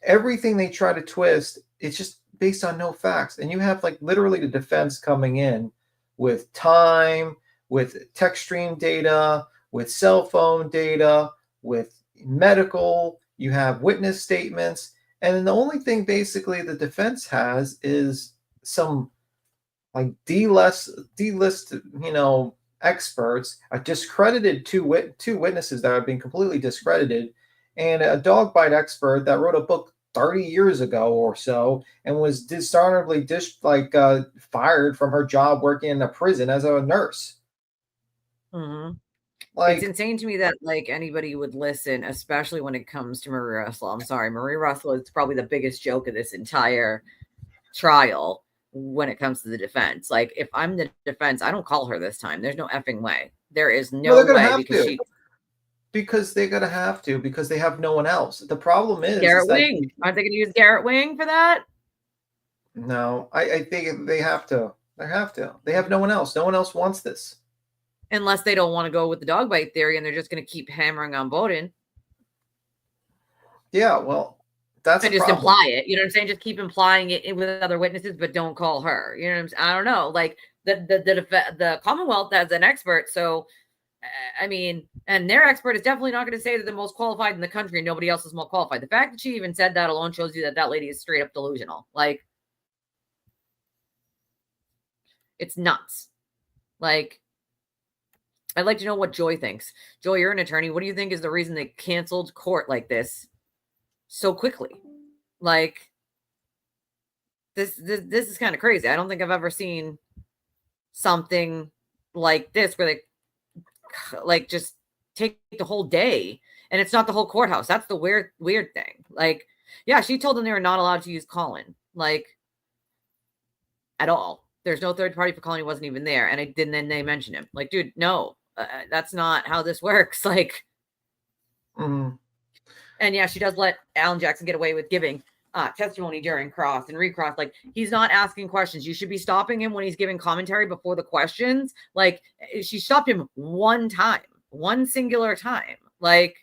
Everything they try to twist, it's just based on no facts. And you have like literally the defense coming in with time, with text stream data, with cell phone data, with medical, you have witness statements. And then the only thing basically the defense has is some like D-list, experts, a discredited two witnesses that have been completely discredited, and a dog bite expert that wrote a book 30 years ago or so and was dishonorably fired from her job working in a prison as a nurse. Like, it's insane to me that like anybody would listen, especially when it comes to Marie Russell. I'm sorry, Marie Russell is probably the biggest joke of this entire trial when it comes to the defense. Like, if I'm the defense, I don't call her this time. There's no effing way. There is no way because they're gonna have to because they have no one else. The problem is Garrett Wing. Aren't they gonna use Garrett Wing for that? No, I think they have to. They have to. They have no one else. No one else wants this. Unless they don't want to go with the dog bite theory and they're just going to keep hammering on Bowden. Yeah, well, that's and just imply it. You know what I'm saying? Just keep implying it with other witnesses, but don't call her. You know what I'm saying? I don't know. Like the Commonwealth as an expert. So, I mean, and their expert is definitely not going to say they're the most qualified in the country and nobody else is more qualified. The fact that she even said that alone shows you that that lady is straight up delusional. Like, it's nuts. Like, I'd like to know what Joy thinks. Joy, you're an attorney. What do you think is the reason they canceled court like this so quickly? Like, this is kind of crazy. I don't think I've ever seen something like this where they like just take the whole day and it's not the whole courthouse. That's the weird thing. Like, yeah, she told them they were not allowed to use Colin, like, at all. There's no third party for Colin. He wasn't even there. And then they mentioned him. Like, dude, no. That's not how this works. Like, Mm-hmm. And yeah, she does let Alan Jackson get away with giving testimony during cross and recross. Like, he's not asking questions. You should be stopping him when he's giving commentary before the questions. Like, she stopped him one time, one singular time. Like,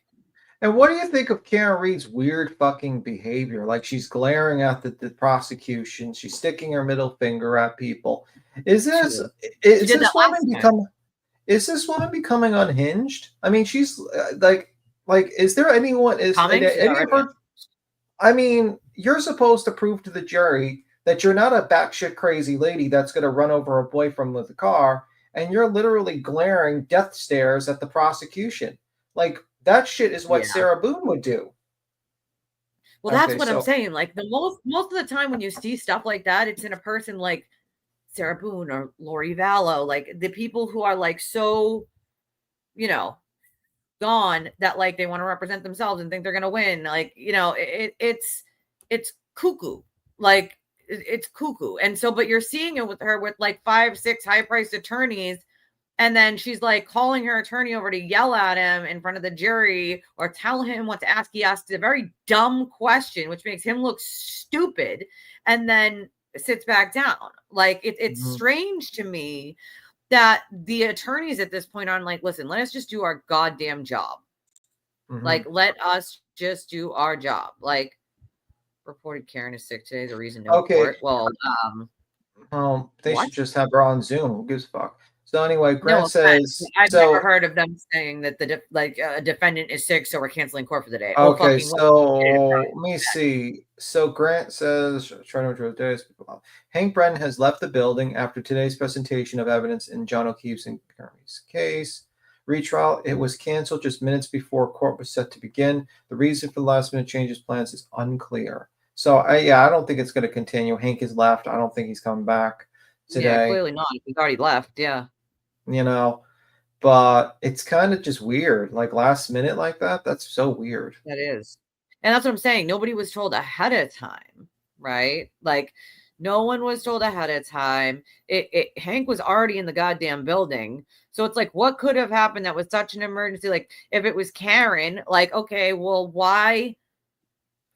and what do you think of Karen Reed's weird fucking behavior? Like, she's glaring at the prosecution. She's sticking her middle finger at people. Is this woman becoming unhinged? I mean, she's like, is there anyone any of her? I mean, you're supposed to prove to the jury that you're not a batshit crazy lady that's going to run over a boyfriend with a car, and you're literally glaring death stares at the prosecution. Like, that shit is what Sarah Boone would do. Well, that's what I'm saying. Like, the most of the time when you see stuff like that, it's in a person like Sarah Boone or Lori Vallow, like the people who are like so, gone that like they want to represent themselves and think they're going to win. Like, it's cuckoo. Like, it's cuckoo. And so, but you're seeing it with her with like 5-6 high-priced attorneys. And then she's like calling her attorney over to yell at him in front of the jury or tell him what to ask. He asked a very dumb question, which makes him look stupid, and then sits back down. Like, it's strange to me that the attorneys at this point are like, listen, let us just do our goddamn job. Like, let us just do our job. Like, reported Karen is sick today. The reason no report. Well, they should just have her on Zoom. Who gives a fuck? So anyway, Grant says, I've never heard of them saying that a defendant is sick, so we're canceling court for the day. Okay, so let me see. So Grant says, Hank Brennan has left the building after today's presentation of evidence in John O'Keefe's and Kearney's case. Retrial, it was canceled just minutes before court was set to begin. The reason for the last minute changes plans is unclear. So I don't think it's going to continue. Hank has left. I don't think he's coming back today. Yeah, clearly not. He's already left. Yeah. But it's kind of just weird. Like, last minute like that. That's so weird. That is. And that's what I'm saying. Nobody was told ahead of time, right? Like, no one was told ahead of time. Hank was already in the goddamn building. So it's like, what could have happened that was such an emergency? Like, if it was Karen, like, okay, well, why?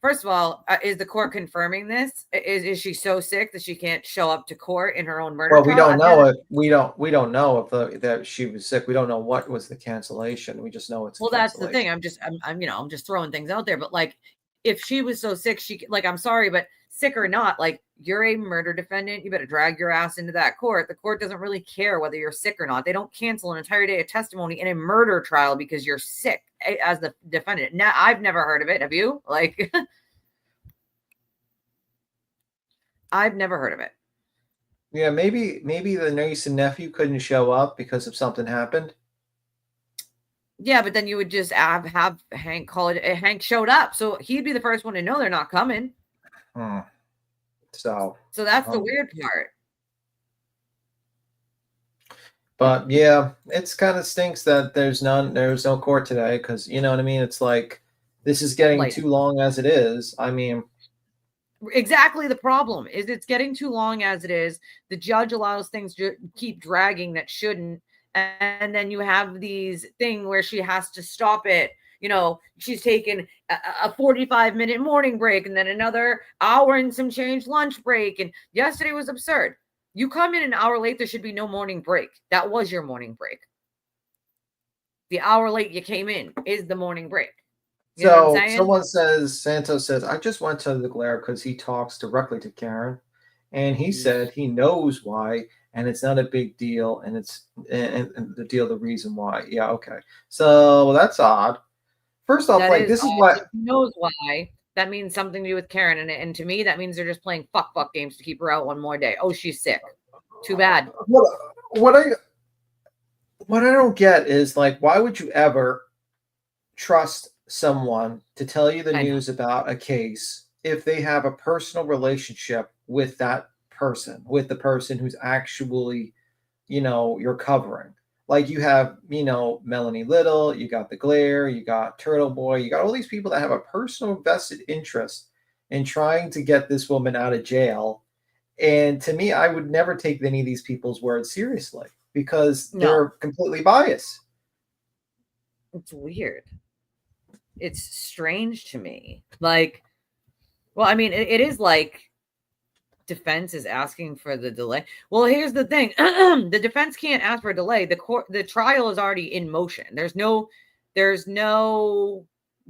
First of all, is the court confirming this? Is she so sick that she can't show up to court in her own murder trial? Well, we don't know if that she was sick. We don't know what was the cancellation. We just know it's that's the thing. I'm just throwing things out there. But like, if she was so sick, I'm sorry, but sick or not, like, you're a murder defendant. You better drag your ass into that court. The court doesn't really care whether you're sick or not. They don't cancel an entire day of testimony in a murder trial because you're sick as the defendant. Now, I've never heard of it. Have you? Like, I've never heard of it. Yeah, maybe the niece and nephew couldn't show up because of something happened. Yeah, but then you would just have Hank call it. Hank showed up, so he'd be the first one to know they're not coming. So that's the weird part. But yeah, it's kind of stinks that there's no court today, because you know what I mean. It's like, this is getting too long as it is. I mean, exactly, the problem is it's getting too long as it is. The judge allows things to keep dragging that shouldn't, and then you have these thing where she has to stop it. She's taken a 45-minute morning break and then another hour and some change lunch break. And yesterday was absurd. You come in an hour late, there should be no morning break. That was your morning break. The hour late you came in is the morning break. You know what I'm saying? Santos says, I just went to the glare because he talks directly to Karen. And he said he knows why, and it's not a big deal. And it's the reason why. Yeah, okay. So that's odd. First off, this is what he knows why. That means something to do with Karen, and to me, that means they're just playing fuck games to keep her out one more day. Oh, she's sick. Too bad. What I don't get is, like, why would you ever trust someone to tell you the news about a case if they have a personal relationship with that person, with the person who's actually, you're covering? Like, you have, Melanie Little, you got the Glare, you got Turtle Boy, you got all these people that have a personal vested interest in trying to get this woman out of jail. And to me, I would never take any of these people's words seriously because they're completely biased. It's weird. it's strange to me. Like, well, I mean, it is like defense is asking for the delay. Well, here's the thing. The defense can't ask for a delay. The trial is already in motion. There's no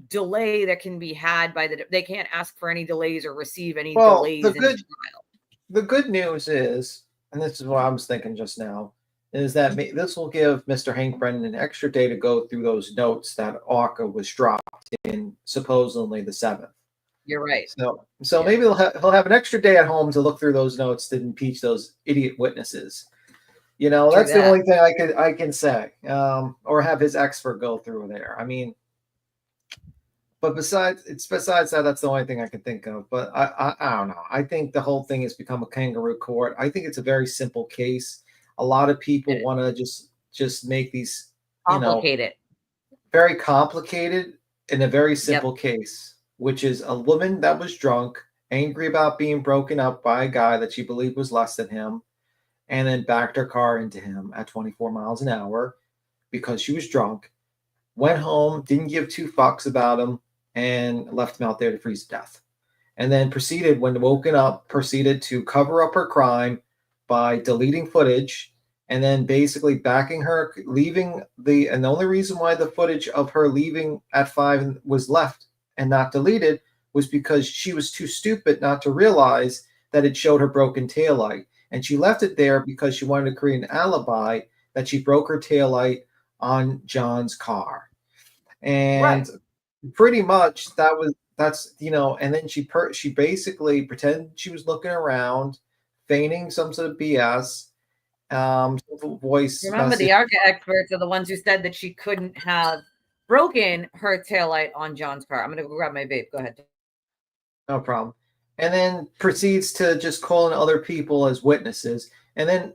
delay that can be had by they can't ask for any delays or receive any delays in the trial. The good news is, and this is what I was thinking just now, is that this will give Mr. Hank Brennan an extra day to go through those notes that ARCA was dropped in supposedly the 7th. You're right. So maybe he'll have an extra day at home to look through those notes to impeach those idiot witnesses. You know, that's the only thing I can say. Or have his expert go through there. I mean, but besides that, that's the only thing I can think of. But I don't know. I think the whole thing has become a kangaroo court. I think it's a very simple case. A lot of people want to just make these complicated, very complicated in a very simple case, which is a woman that was drunk, angry about being broken up by a guy that she believed was less than him, and then backed her car into him at 24 miles an hour because she was drunk, went home, didn't give two fucks about him, and left him out there to freeze to death. And then when woken up, proceeded to cover up her crime by deleting footage and then basically backing her, and the only reason why the footage of her leaving at 5 was left and not deleted was because she was too stupid not to realize that it showed her broken taillight. And she left it there because she wanted to create an alibi that she broke her taillight on John's car. And pretty much that's and then she basically pretended she was looking around, feigning some sort of BS. Voice. Remember, the ARCA experts are the ones who said that she couldn't have broken her taillight on John's car. I'm going to go grab my vape. Go ahead. No problem. And then proceeds to just call in other people as witnesses and then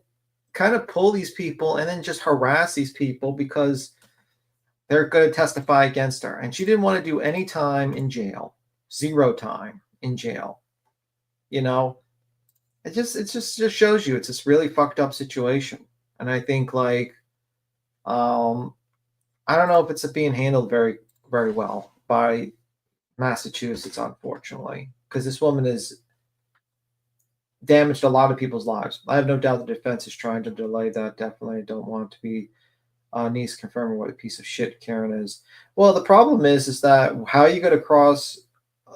kind of pull these people and then just harass these people because they're going to testify against her. And she didn't want to do any time in jail. 0 time in jail. You know, it just shows you it's this really fucked up situation. And I think I don't know if it's being handled very, very well by Massachusetts, unfortunately, because this woman has damaged a lot of people's lives. I have no doubt the defense is trying to delay that. Definitely, I don't want it to be Niece confirming what a piece of shit Karen is. Well, the problem is that how are you going to cross,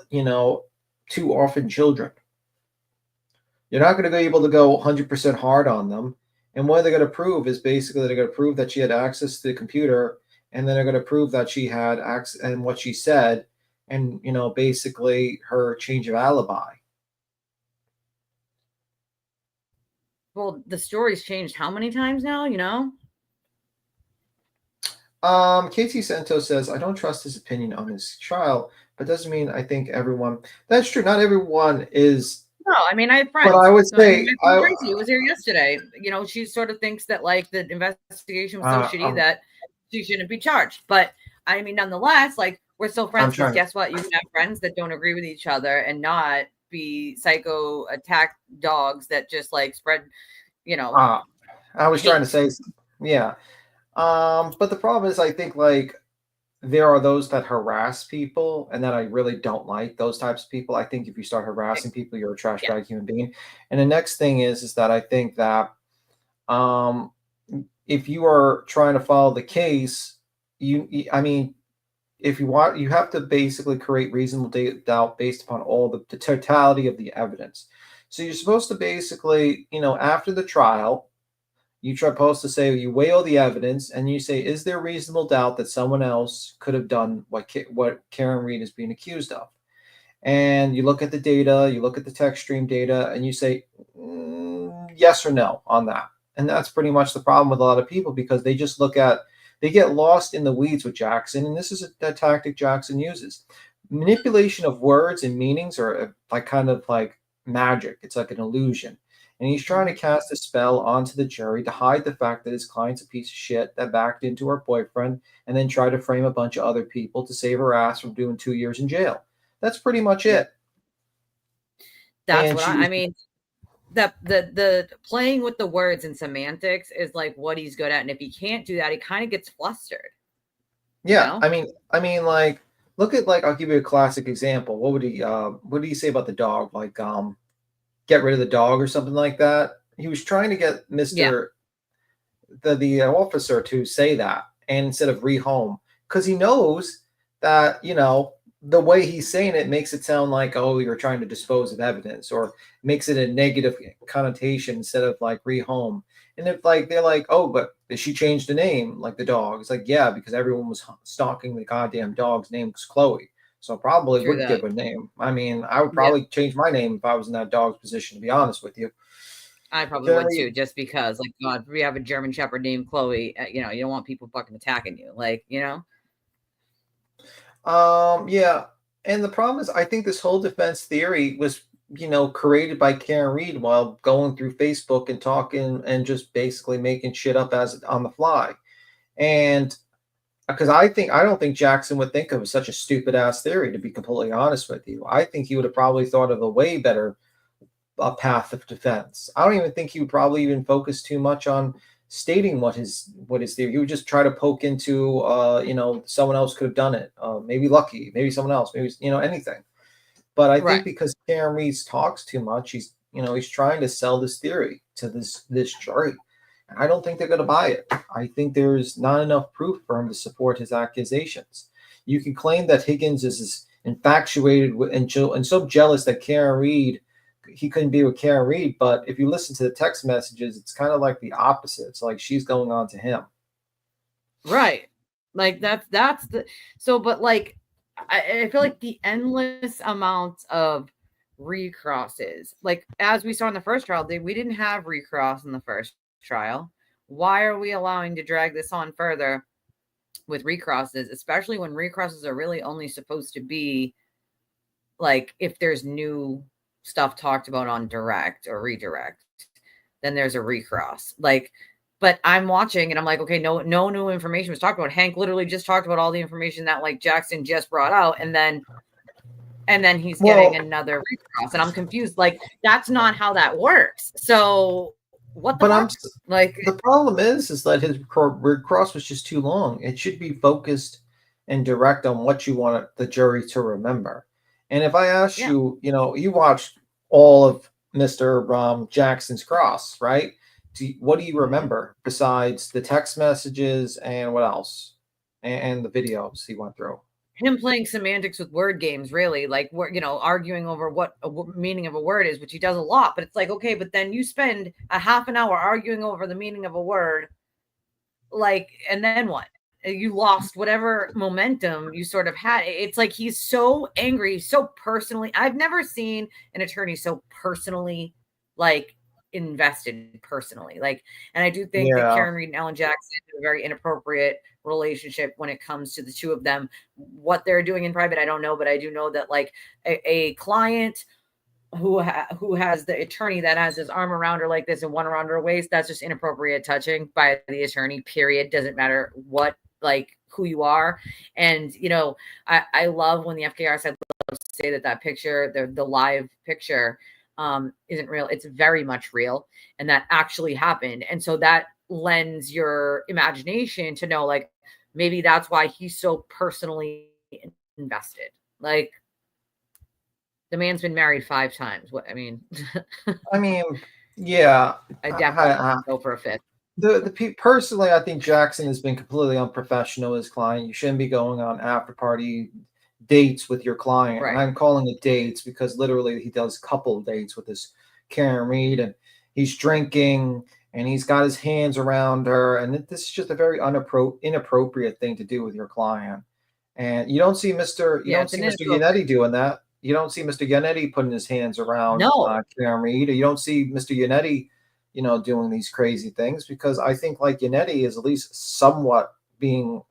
2 orphan children? You're not going to be able to go 100% hard on them. And what they're going to prove is basically they're going to prove that she had access to the computer, and then they're going to prove that she had access and what she said, and basically her change of alibi. Well, the story's changed how many times now? KT Santos says, I don't trust his opinion on his trial, but doesn't mean I think everyone. That's true. Not everyone is. No, I mean, I have friends. But I would say Tracy was here yesterday. She sort of thinks that the investigation was so shitty that she shouldn't be charged. But I mean, nonetheless, we're still friends. Because guess what? You can have friends that don't agree with each other and not be psycho attack dogs that just spread. I was trying to say, yeah. But the problem is, I think there are those that harass people, and that I really don't like those types of people. I think if you start harassing people, you're a trash bag human being. And the next thing is that I think that if you are trying to follow the case, if you want, you have to basically create reasonable doubt based upon all the totality of the evidence. So you're supposed to basically, after the trial, you're supposed to say, you weigh all the evidence and you say, is there reasonable doubt that someone else could have done what Karen Read is being accused of? And you look at the data, you look at the text stream data, and you say, yes or no on that. And that's pretty much the problem with a lot of people, because they just they get lost in the weeds with Jackson. And this is a tactic Jackson uses. Manipulation of words and meanings are kind of like magic. It's like an illusion. And he's trying to cast a spell onto the jury to hide the fact that his client's a piece of shit that backed into her boyfriend and then tried to frame a bunch of other people to save her ass from doing 2 years in jail. That's pretty much it. That's what I mean. The playing with the words and semantics is what he's good at. And if he can't do that, he kind of gets flustered. Yeah. I mean, Look at, like, I'll give you a classic example. What do you say about the dog? Like, get rid of the dog or something like that. He was trying to get Yeah. the officer to say that, and instead of rehome, because he knows that, the way he's saying it makes it sound like, oh, you're trying to dispose of evidence, or makes it a negative connotation instead of like rehome. And if, like, they're like, oh, but she changed the name, like the dog. It's like, yeah, because everyone was stalking the goddamn dog's name was Chloe. So probably True would that. give a name. I mean, I would Yeah. probably change my name if I was in that dog's position, to be honest with you. I probably would too, just because, like, God, we have a German Shepherd named Chloe. You don't want people fucking attacking you, Yeah. And the problem is, I think this whole defense theory was, created by Karen Reed while going through Facebook and talking and just basically making shit up as on the fly. And because I don't think Jackson would think of such a stupid ass theory, to be completely honest with you. I think he would have probably thought of a way better path of defense. I don't even think he would probably even focus too much on stating what his theory. He would just try to poke into, someone else could have done it. Maybe Lucky, maybe someone else, maybe anything. But I think because Karen Reed talks too much, he's trying to sell this theory to this jury. And I don't think they're going to buy it. I think there's not enough proof for him to support his accusations. You can claim that Higgins is infatuated with and so jealous that Karen Reed, he couldn't be with Karen Reed, but if you listen to the text messages, it's kind of like the opposite. It's like she's going on to him. Right. Like that's the but like I feel like the endless amount of recrosses, like as we saw in the first trial, we didn't have recross in the first trial. Why are we allowing to drag this on further with recrosses, especially when recrosses are really only supposed to be like if there's new stuff talked about on direct or redirect, then there's a recross. Like, but I'm watching and I'm like, okay, no new information was talked about. Hank literally just talked about all the information that like Jackson just brought out, and then he's getting another recross, and I'm confused. Like, that's not how that works. So what the fuck? Like, the problem is that his recross was just too long. It should be focused and direct on what you want the jury to remember. And if I ask you, you watched all of Mr. Jackson's cross, right? What do you remember besides the text messages and what else? And the videos he went through? Him playing semantics with word games, really, like, arguing over what a meaning of a word is, which he does a lot. But it's like, okay, but then you spend a half an hour arguing over the meaning of a word, like, and then what? You lost whatever momentum you sort of had. It's like he's so angry, so personally. I've never seen an attorney so personally, like, invested personally. Like, and I do think that Karen Reed and Ellen Jackson have a very inappropriate relationship when it comes to the two of them. What they're doing in private, I don't know, but I do know that like a client who has the attorney that has his arm around her like this and one around her waist, that's just inappropriate touching by the attorney, period. Doesn't matter what, like, who you are. And I love when the FKR said, let's say that picture, the live picture isn't real. It's very much real, and that actually happened. And so that lends your imagination to know, like, maybe that's why he's so personally invested. Like, the man's been married 5 times. What I mean, yeah, I definitely go for a fifth. Personally, I think Jackson has been completely unprofessional with his client. You shouldn't be going on after party dates with your client. Right. And I'm calling it dates because literally he does couple dates with this Karen Reed, and he's drinking and he's got his hands around her. And this is just a very inappropriate thing to do with your client. And you don't see Mr. Yannetti doing that. You don't see Mr. Yannetti putting his hands around Karen Reed, or you don't see Mr. Yannetti, doing these crazy things, because I think like Yannetti is at least somewhat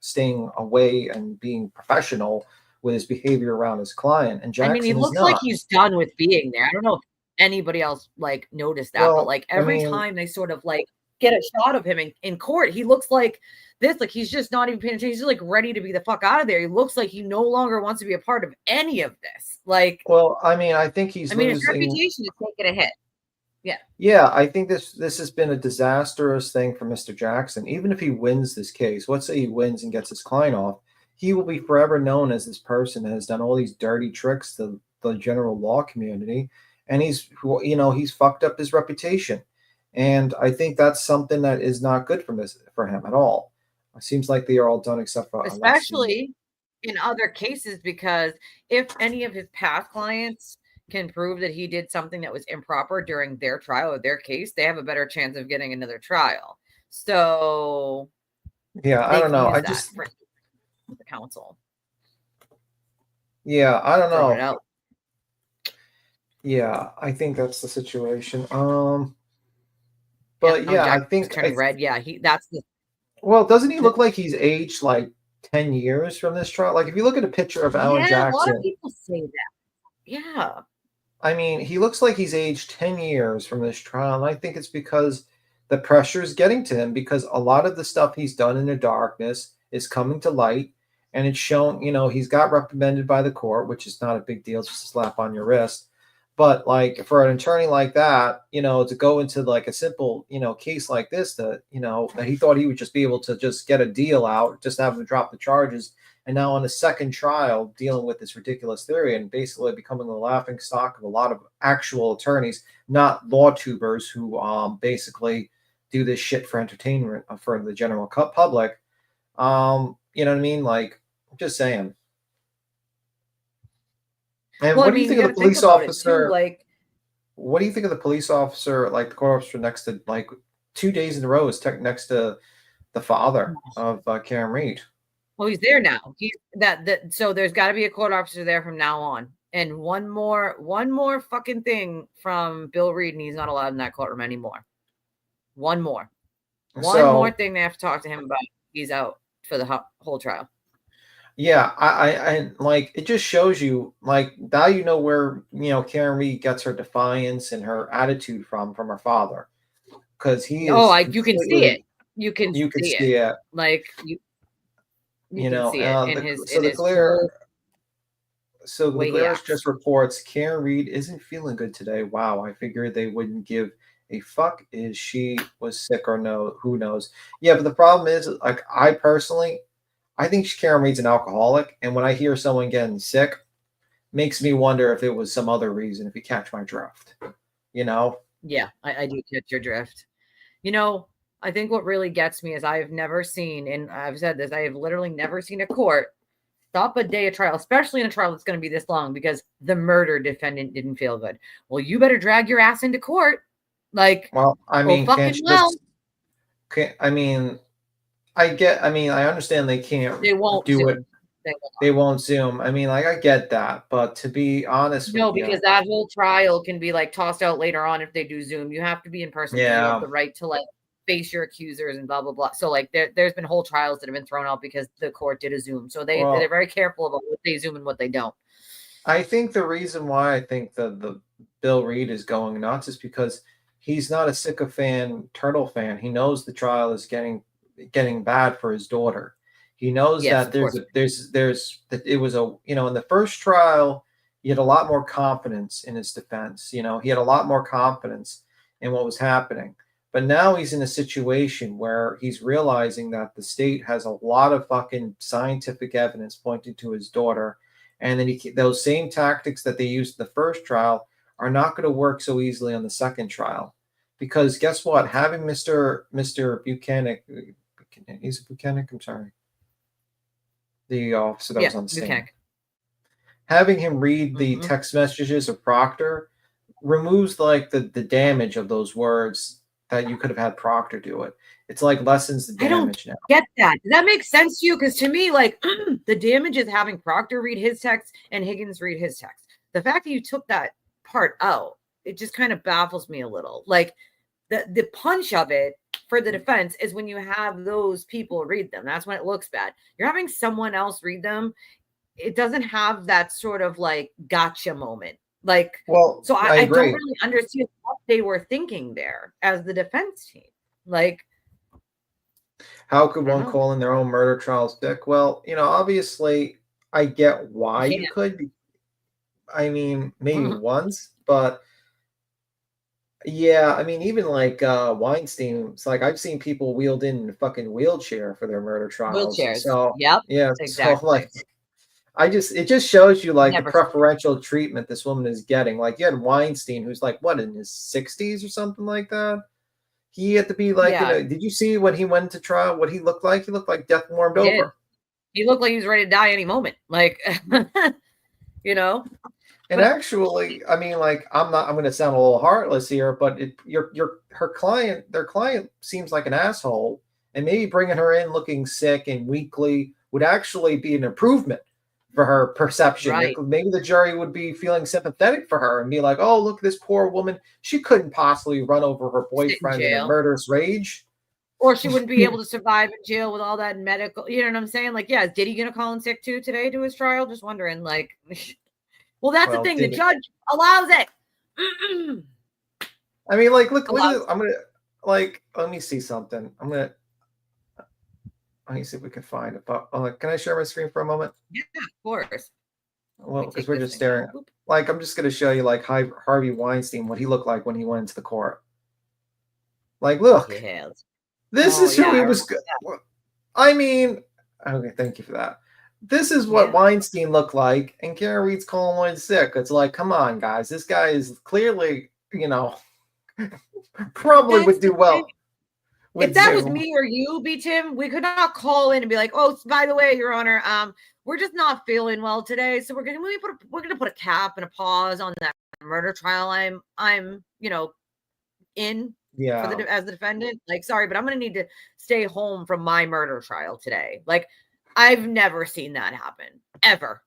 staying away and being professional with his behavior around his client. And Jackson, he looks like he's done with being there. I don't know if anybody else like noticed that, but like every time they sort of like get a shot of him in court, he looks like this, like he's just not even paying attention. He's like ready to be the fuck out of there. He looks like he no longer wants to be a part of any of this. Like, I think he's losing. His reputation is taking a hit. Yeah, I think this has been a disastrous thing for Mr. Jackson. Even if he wins this case, let's say he wins and gets his client off, he will be forever known as this person that has done all these dirty tricks to the general law community, and he's fucked up his reputation. And I think that's something that is not good for him at all. It seems like they are all done except for Alexi. Especially in other cases, because if any of his past clients can prove that he did something that was improper during their trial or their case, they have a better chance of getting another trial. So yeah, I don't know. I just for the council. Yeah, I don't Throwing it know. out. Yeah, I think that's the situation. But yeah, I Jack's think turning red. Yeah, that's the. Well, doesn't he look like he's aged like 10 years from this trial? Like if you look at a picture of Alan Yeah, Jackson, a lot of people say that. Yeah. I mean, he looks like he's aged 10 years from this trial. And I think it's because the pressure is getting to him, because a lot of the stuff he's done in the darkness is coming to light. And it's shown, he's got reprimanded by the court, which is not a big deal. It's just a slap on your wrist. But like for an attorney like that, to go into like a simple, case like this, that he thought he would just be able to just get a deal out, just have him drop the charges, and now on a second trial dealing with this ridiculous theory and basically becoming the laughing stock of a lot of actual attorneys, not law tubers who basically do this shit for entertainment for the general public. You know what I mean? Like, I'm just saying. And what do you think of the police officer? What do you think of the police officer, like the court officer next to, like 2 days in a row is next to the father of Karen Reed? Well, he's there now. He's so there's got to be a court officer there from now on. And one more fucking thing from Bill Reed, and he's not allowed in that courtroom anymore. One more thing they have to talk to him about. He's out for the whole trial. Yeah, I like, it just shows you, like, now where Karen Reed gets her defiance and her attitude from her father, because he is. You can see it. You can see it. Like you can see it in his. So the Glarus just reports Karen Reed isn't feeling good today. Wow, I figured they wouldn't give a fuck if she was sick or no. Who knows? Yeah, but the problem is, like, I think Karen Reed's an alcoholic, and when I hear someone getting sick, makes me wonder if it was some other reason, if you catch my drift, Yeah, I do catch your drift. I think what really gets me is I've never seen, and I've said this, I have literally never seen a court stop a day of trial, especially in a trial that's going to be this long, because the murder defendant didn't feel good. Well, you better drag your ass into court. Like, well, I mean, I understand they can't do it. They won't Zoom. I mean, like, I get that, but to be honest with you, because that whole trial can be like tossed out later on if they do Zoom. You have to be in person. Yeah. You have the right to like face your accusers and blah blah blah. So like there's been whole trials that have been thrown out because the court did a Zoom. So they're very careful about what they Zoom and what they don't. I think the reason why I think the Bill Reed is going nuts is because he's not a sycophant Turtle fan. He knows the trial is getting bad for his daughter. He knows that it was in the first trial, he had a lot more confidence in his defense. He had a lot more confidence in what was happening. But now he's in a situation where he's realizing that the state has a lot of fucking scientific evidence pointing to his daughter. And then those same tactics that they used in the first trial are not going to work so easily on the second trial. Because guess what? Having Mr. Buckenick, he's a Buckenick, I'm sorry. The officer that was on the stand. Buckenick. Having him read the text messages of Proctor removes like the damage of those words that you could have had Proctor do it. It's like lessens the damage now. Get that? Does that make sense to you? Because to me, like, the damage is having Proctor read his text and Higgins read his text. The fact that you took that part out, it just kind of baffles me a little. Like, the punch of it for the defense is when you have those people read them. That's when it looks bad. You're having someone else read them. It doesn't have that sort of like gotcha moment. Like, so I don't really understand what they were thinking there as the defense team. Like, how could one call in their own murder trial stick? Well, obviously I get why you could. I mean, maybe once, but Yeah, I mean, even like Weinstein, it's like I've seen people wheeled in a fucking wheelchair for their murder trials. Wheelchairs. So Yep. yeah, so Exactly. like it just shows you like the Never seen it. preferential treatment this woman is getting. Like you had Weinstein, who's like what in his 60s or something like that. He had to be like, Yeah, did you see when he went to trial what he looked like? He looked like death warmed he did. over. He looked like he was ready to die any moment. Like, you know. And But actually, I mean, like, I'm going to sound a little heartless here, but their client seems like an asshole, and maybe bringing her in looking sick and weakly would actually be an improvement for her perception. right, Maybe the jury would be feeling sympathetic for her and be like, oh, look, this poor woman, she couldn't possibly run over her sit in boyfriend in a jail. murderous rage. Or she wouldn't be able to survive in jail with all that medical. You know what I'm saying? Like, yeah, did he gonna call in sick too today to his trial? Just wondering. Like, well, that's the Well, thing. The judge allows it. I mean, like, look at Allows. it. I'm gonna like. Let me see something. Let me see if we can find it. Can I share my screen for a moment? Yeah, of course. Well, because we're just staring. Like, I'm just going to show you, like, Harvey Weinstein, what he looked like when he went into the court. Like, look, this is who he was. I mean, okay, thank you for that. This is what Weinstein looked like, and Karen Reed's calling him sick. It's like, come on, guys. This guy is clearly, probably would do well. If that was me or you, B. Tim, we could not call in and be like, "Oh, by the way, Your Honor, we're just not feeling well today, so we're gonna put a cap and a pause on that murder trial. I'm in as the defendant. Like, sorry, but I'm gonna need to stay home from my murder trial today. Like, I've never seen that happen ever.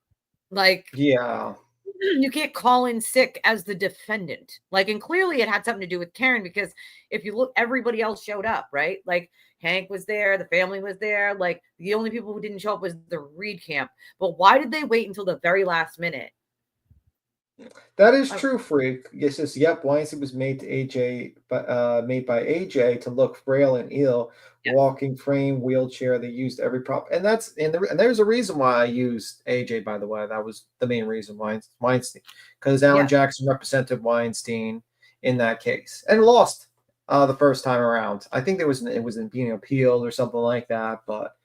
Like, yeah." You can't call in sick as the defendant. Like, and clearly it had something to do with Karen, because if you look, everybody else showed up, right? Like, Hank was there, the family was there. Like, the only people who didn't show up was the Reed camp. But why did they wait until the very last minute? That is true, Freak. Yes, says, yep, Weinstein was made to AJ, but made by AJ to look frail and ill. Yes. Walking frame, wheelchair. They used every prop, and there's a reason why I used AJ. By the way, that was the main reason Weinstein, because Alan Jackson represented Weinstein in that case and lost the first time around. I think it was being appealed or something like that, but.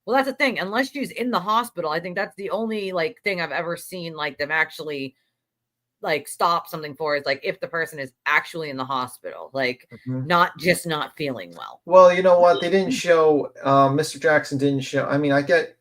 Well, that's the thing. Unless she's in the hospital, I think that's the only thing I've ever seen them actually stop something for, is if the person is actually in the hospital, not just not feeling well. Well, you know what? They didn't show, Mr. Jackson didn't show. I mean, I get,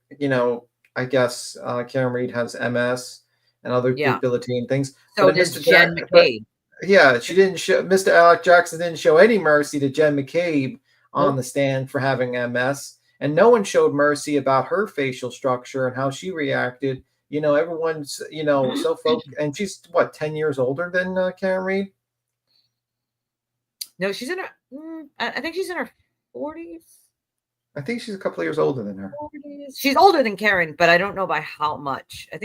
I guess Karen Reed has MS and other debilitating things. So does Jen McCabe. Yeah, she didn't show, Mr. Alec Jackson didn't show any mercy to Jen McCabe on the stand for having MS. And no one showed mercy about her facial structure and how she reacted. Everyone's, so focused. And she's, what, 10 years older than Karen Reed? No, she's in her, I think she's in her 40s. I think she's a couple of years older than her. 40s. She's older than Karen, but I don't know by how much. I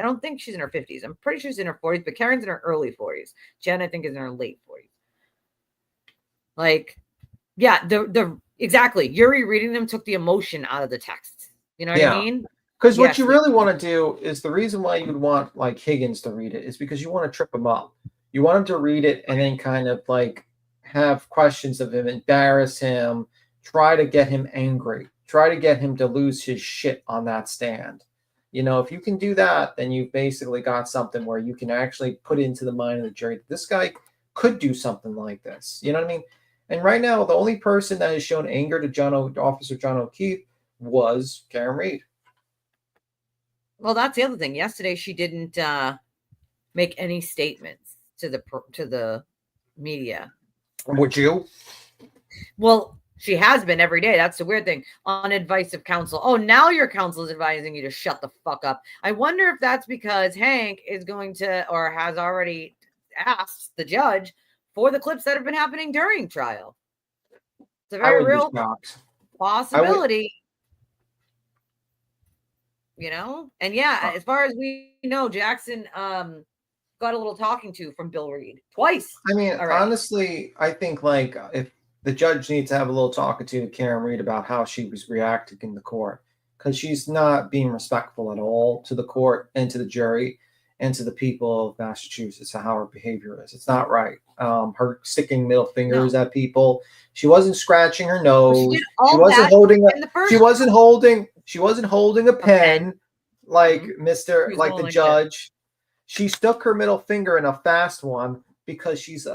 don't think she's in her 50s. I'm pretty sure she's in her 40s, but Karen's in her early 40s. Jen, I think, is in her late 40s. Exactly. Yuri reading them took the emotion out of the text. You know what I mean? Because what you really want to do is, the reason why you would want Higgins to read it is because you want to trip him up. You want him to read it and then kind of have questions of him, embarrass him, try to get him angry, try to get him to lose his shit on that stand. If you can do that, then you've basically got something where you can actually put into the mind of the jury that this guy could do something like this. You know what I mean? And right now, the only person that has shown anger to Officer John O'Keefe was Karen Reed. Well, that's the other thing. Yesterday, she didn't make any statements to the media. Would you? Well, she has been every day. That's the weird thing. On advice of counsel. Oh, now your counsel is advising you to shut the fuck up. I wonder if that's because Hank is going to, or has already asked the judge for the clips that have been happening during trial. It's a very real possibility. And as far as we know, Jackson got a little talking to from Bill Reed twice. I mean, honestly, I think if the judge needs to have a little talking to Karen Reed about how she was reacting in the court, because she's not being respectful at all to the court and to the jury. and to the people of Massachusetts how her behavior is. It's not right. Her sticking middle fingers at people. She wasn't scratching her nose. She wasn't holding a pen like the judge. She stuck her middle finger in a fast one because she's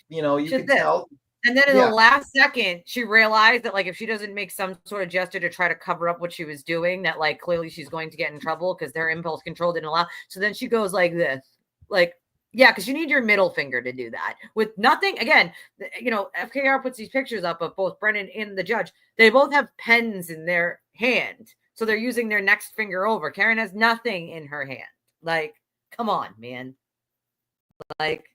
you can tell. And then in the last second, she realized that, like, if she doesn't make some sort of gesture to try to cover up what she was doing, that, like, clearly she's going to get in trouble because their impulse control didn't allow. So then she goes like this, like, yeah, because you need your middle finger to do that with nothing. Again, FKR puts these pictures up of both Brennan and the judge. They both have pens in their hand. So they're using their next finger over. Karen has nothing in her hand. Like, come on, man. Like,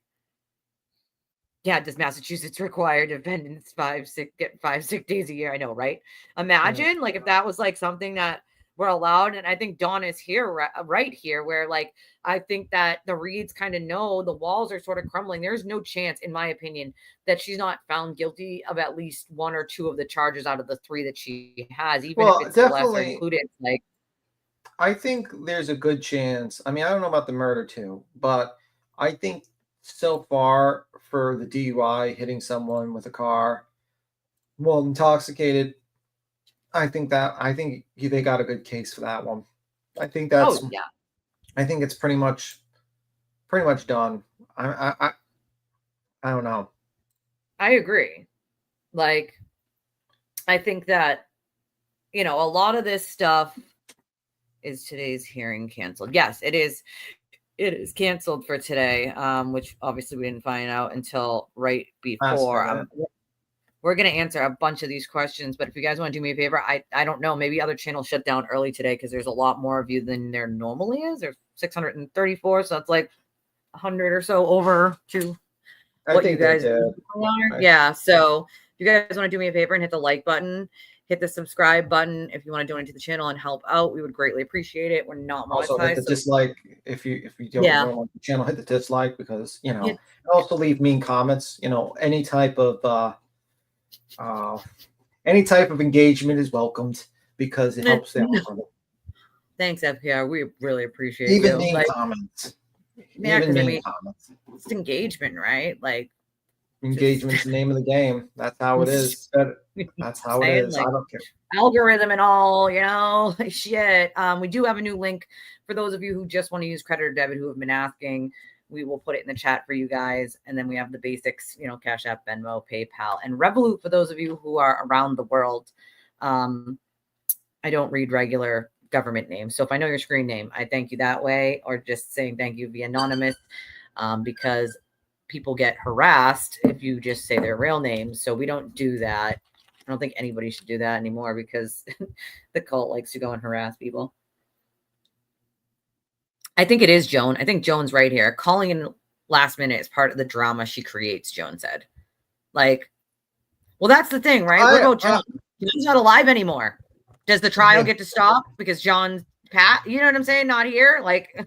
yeah, does Massachusetts require defendants get 5 sick days a year? I know, right? Imagine like if that was like something that we're allowed. And I think Dawn is here right here where, like, I think that the Reeds kind of know the walls are sort of crumbling. There's no chance, in my opinion, that she's not found guilty of at least 1 or 2 of the charges out of the 3 that she has, even if it's lesser included. Like, I think there's a good chance. I mean, I don't know about the murder too, but I think so far for the DUI, hitting someone with a car while intoxicated, I think they got a good case for that one. I think that's. Oh, yeah. I think it's pretty much done. I don't know. I agree. Like, I think that a lot of this stuff is today's hearing canceled. Yes, it is. It is canceled for today, which obviously we didn't find out until right before. We're going to answer a bunch of these questions, but if you guys want to do me a favor, I don't know, maybe other channels shut down early today because there's a lot more of you than there normally is. There's 634, so it's like 100 or so over to what you guys are. Yeah, so if you guys want to do me a favor and hit the like button, hit the subscribe button if you want to donate to the channel and help out. We would greatly appreciate it. We're not monetized. Also hit the dislike if you don't want the channel. Hit the dislike because also leave mean comments. Any type of engagement is welcomed because it helps them. Thanks, FPR. We really appreciate even mean comments. Yeah, because it's engagement, right? Like, engagement's the name of the game. That's how it is. That's how it is. Like, I don't care. Algorithm and all, shit. We do have a new link for those of you who just want to use credit or debit who have been asking. We will put it in the chat for you guys. And then we have the basics, Cash App, Venmo, PayPal, and Revolut for those of you who are around the world. I don't read regular government names. So if I know your screen name, I thank you that way, or just saying thank you via anonymous, because people get harassed if you just say their real names. So we don't do that. I don't think anybody should do that anymore because the cult likes to go and harass people. I think it is Joan. I think Joan's right here. Calling in last minute is part of the drama she creates, Joan said. Like, well, that's the thing, right? What about Joan? John's not alive anymore. Does the trial get to stop because John's you know what I'm saying? Not here? Like,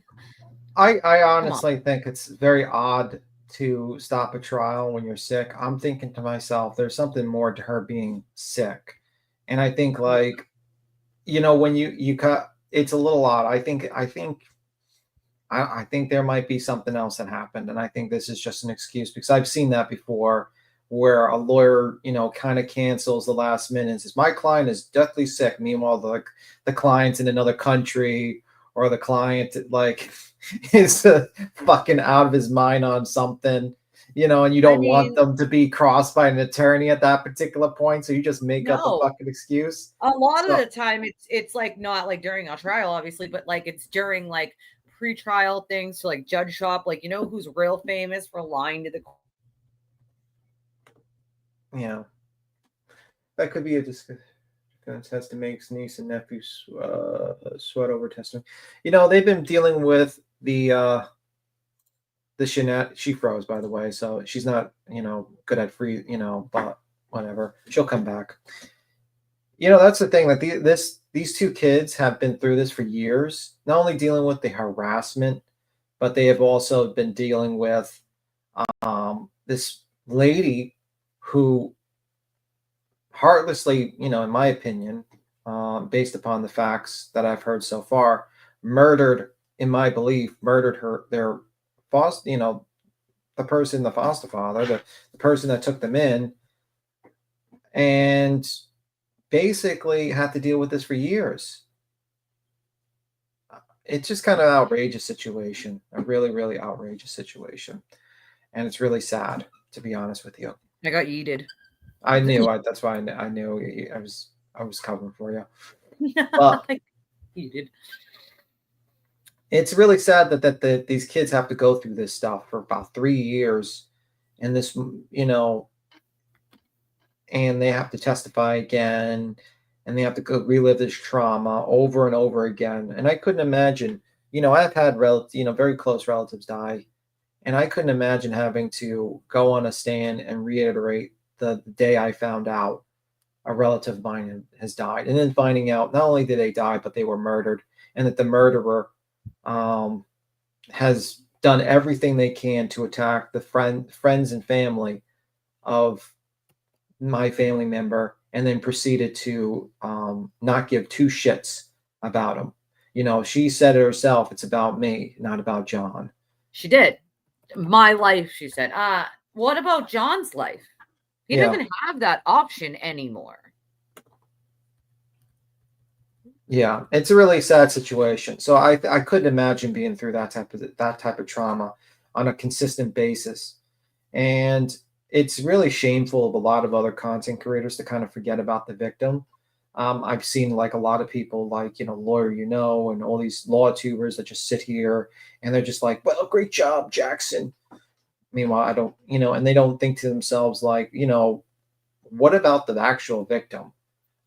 I honestly think it's very odd to stop a trial when you're sick. I'm thinking to myself, there's something more to her being sick. And I think, like, when you cut, it's a little odd. I think there might be something else that happened. And I think this is just an excuse because I've seen that before where a lawyer, kind of cancels the last minute and says, my client is deathly sick. Meanwhile, the client's in another country, or the client like is fucking out of his mind on something, and you don't want them to be crossed by an attorney at that particular point. So you just make up a fucking excuse. A lot of the time it's like not like during a trial, obviously, but like it's during like pre-trial things to like judge shop. Like, who's real famous for lying to the court? Yeah. That could be a test to make niece and nephew sweat over testimony. They've been dealing with the Shanette. She froze, by the way, so she's not, good at free, but whatever. She'll come back. That's the thing, that these 2 kids have been through this for years, not only dealing with the harassment, but they have also been dealing with this lady who heartlessly, in my opinion, based upon the facts that I've heard so far, murdered in my belief, murdered their foster, the person, the foster father, the person that took them in, and basically had to deal with this for years. It's just kind of an outrageous situation, a really, really outrageous situation. And it's really sad, to be honest with you. I got yeeted. I knew. That's why I knew I was covering for you. But yeeted. It's really sad that these kids have to go through this stuff for about 3 years, and this, and they have to testify again, and they have to go relive this trauma over and over again. And I couldn't imagine, I've had very close relatives die, and I couldn't imagine having to go on a stand and reiterate the day I found out a relative of mine has died, and then finding out not only did they die, but they were murdered, and that the murderer has done everything they can to attack the friends and family of my family member, and then proceeded to not give two shits about him. She said it herself, it's about me, not about John. She did. My life, she said. What about John's life? He doesn't have that option anymore. Yeah, it's a really sad situation. So I couldn't imagine being through that type of trauma on a consistent basis. And it's really shameful of a lot of other content creators to kind of forget about the victim. I've seen like a lot of people like, Lawyer, and all these law tubers that just sit here and they're just like, well, great job, Jackson. Meanwhile, I don't, and they don't think to themselves like, what about the actual victim?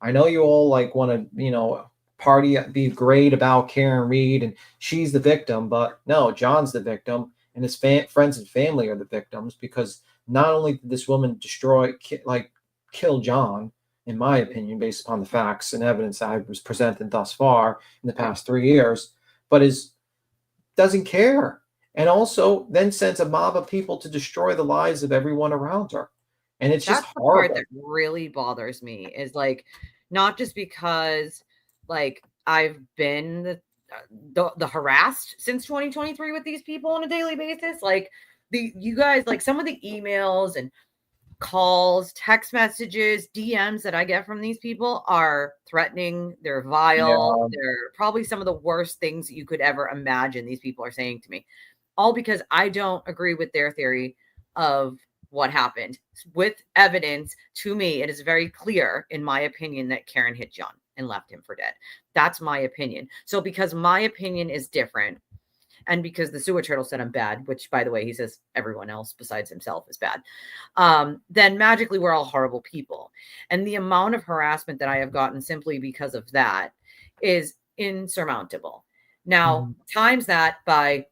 I know you all like want to, party, be great about Karen Reed and she's the victim, but no, John's the victim and his friends and family are the victims, because not only did this woman kill John, in my opinion, based upon the facts and evidence I was presented thus far in the past 3 years, but doesn't care. And also then sends a mob of people to destroy the lives of everyone around her. And it's just horrible. That's the part that really bothers me, is like, not just because like I've been the harassed since 2023 with these people on a daily basis. Like you guys, like some of the emails and calls, text messages, DMs that I get from these people are threatening. They're vile. Yeah. They're probably some of the worst things that you could ever imagine these people are saying to me, all because I don't agree with their theory of what happened. With evidence, to me, it is very clear, in my opinion, that Karen hit John and left him for dead. That's my opinion. So because my opinion is different, and because the sewer turtle said I'm bad, which, by the way, he says everyone else besides himself is bad, then magically we're all horrible people. And the amount of harassment that I have gotten simply because of that is insurmountable. Now, times that by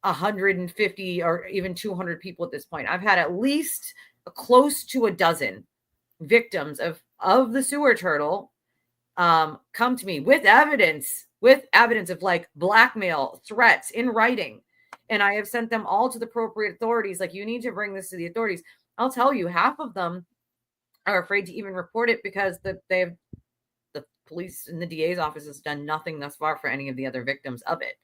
150 or even 200 people at this point. I've had at least close to a dozen victims of the sewer turtle come to me with evidence of like blackmail, threats in writing. And I have sent them all to the appropriate authorities. Like, you need to bring this to the authorities. I'll tell you, half of them are afraid to even report it because the police and the DA's office has done nothing thus far for any of the other victims of it.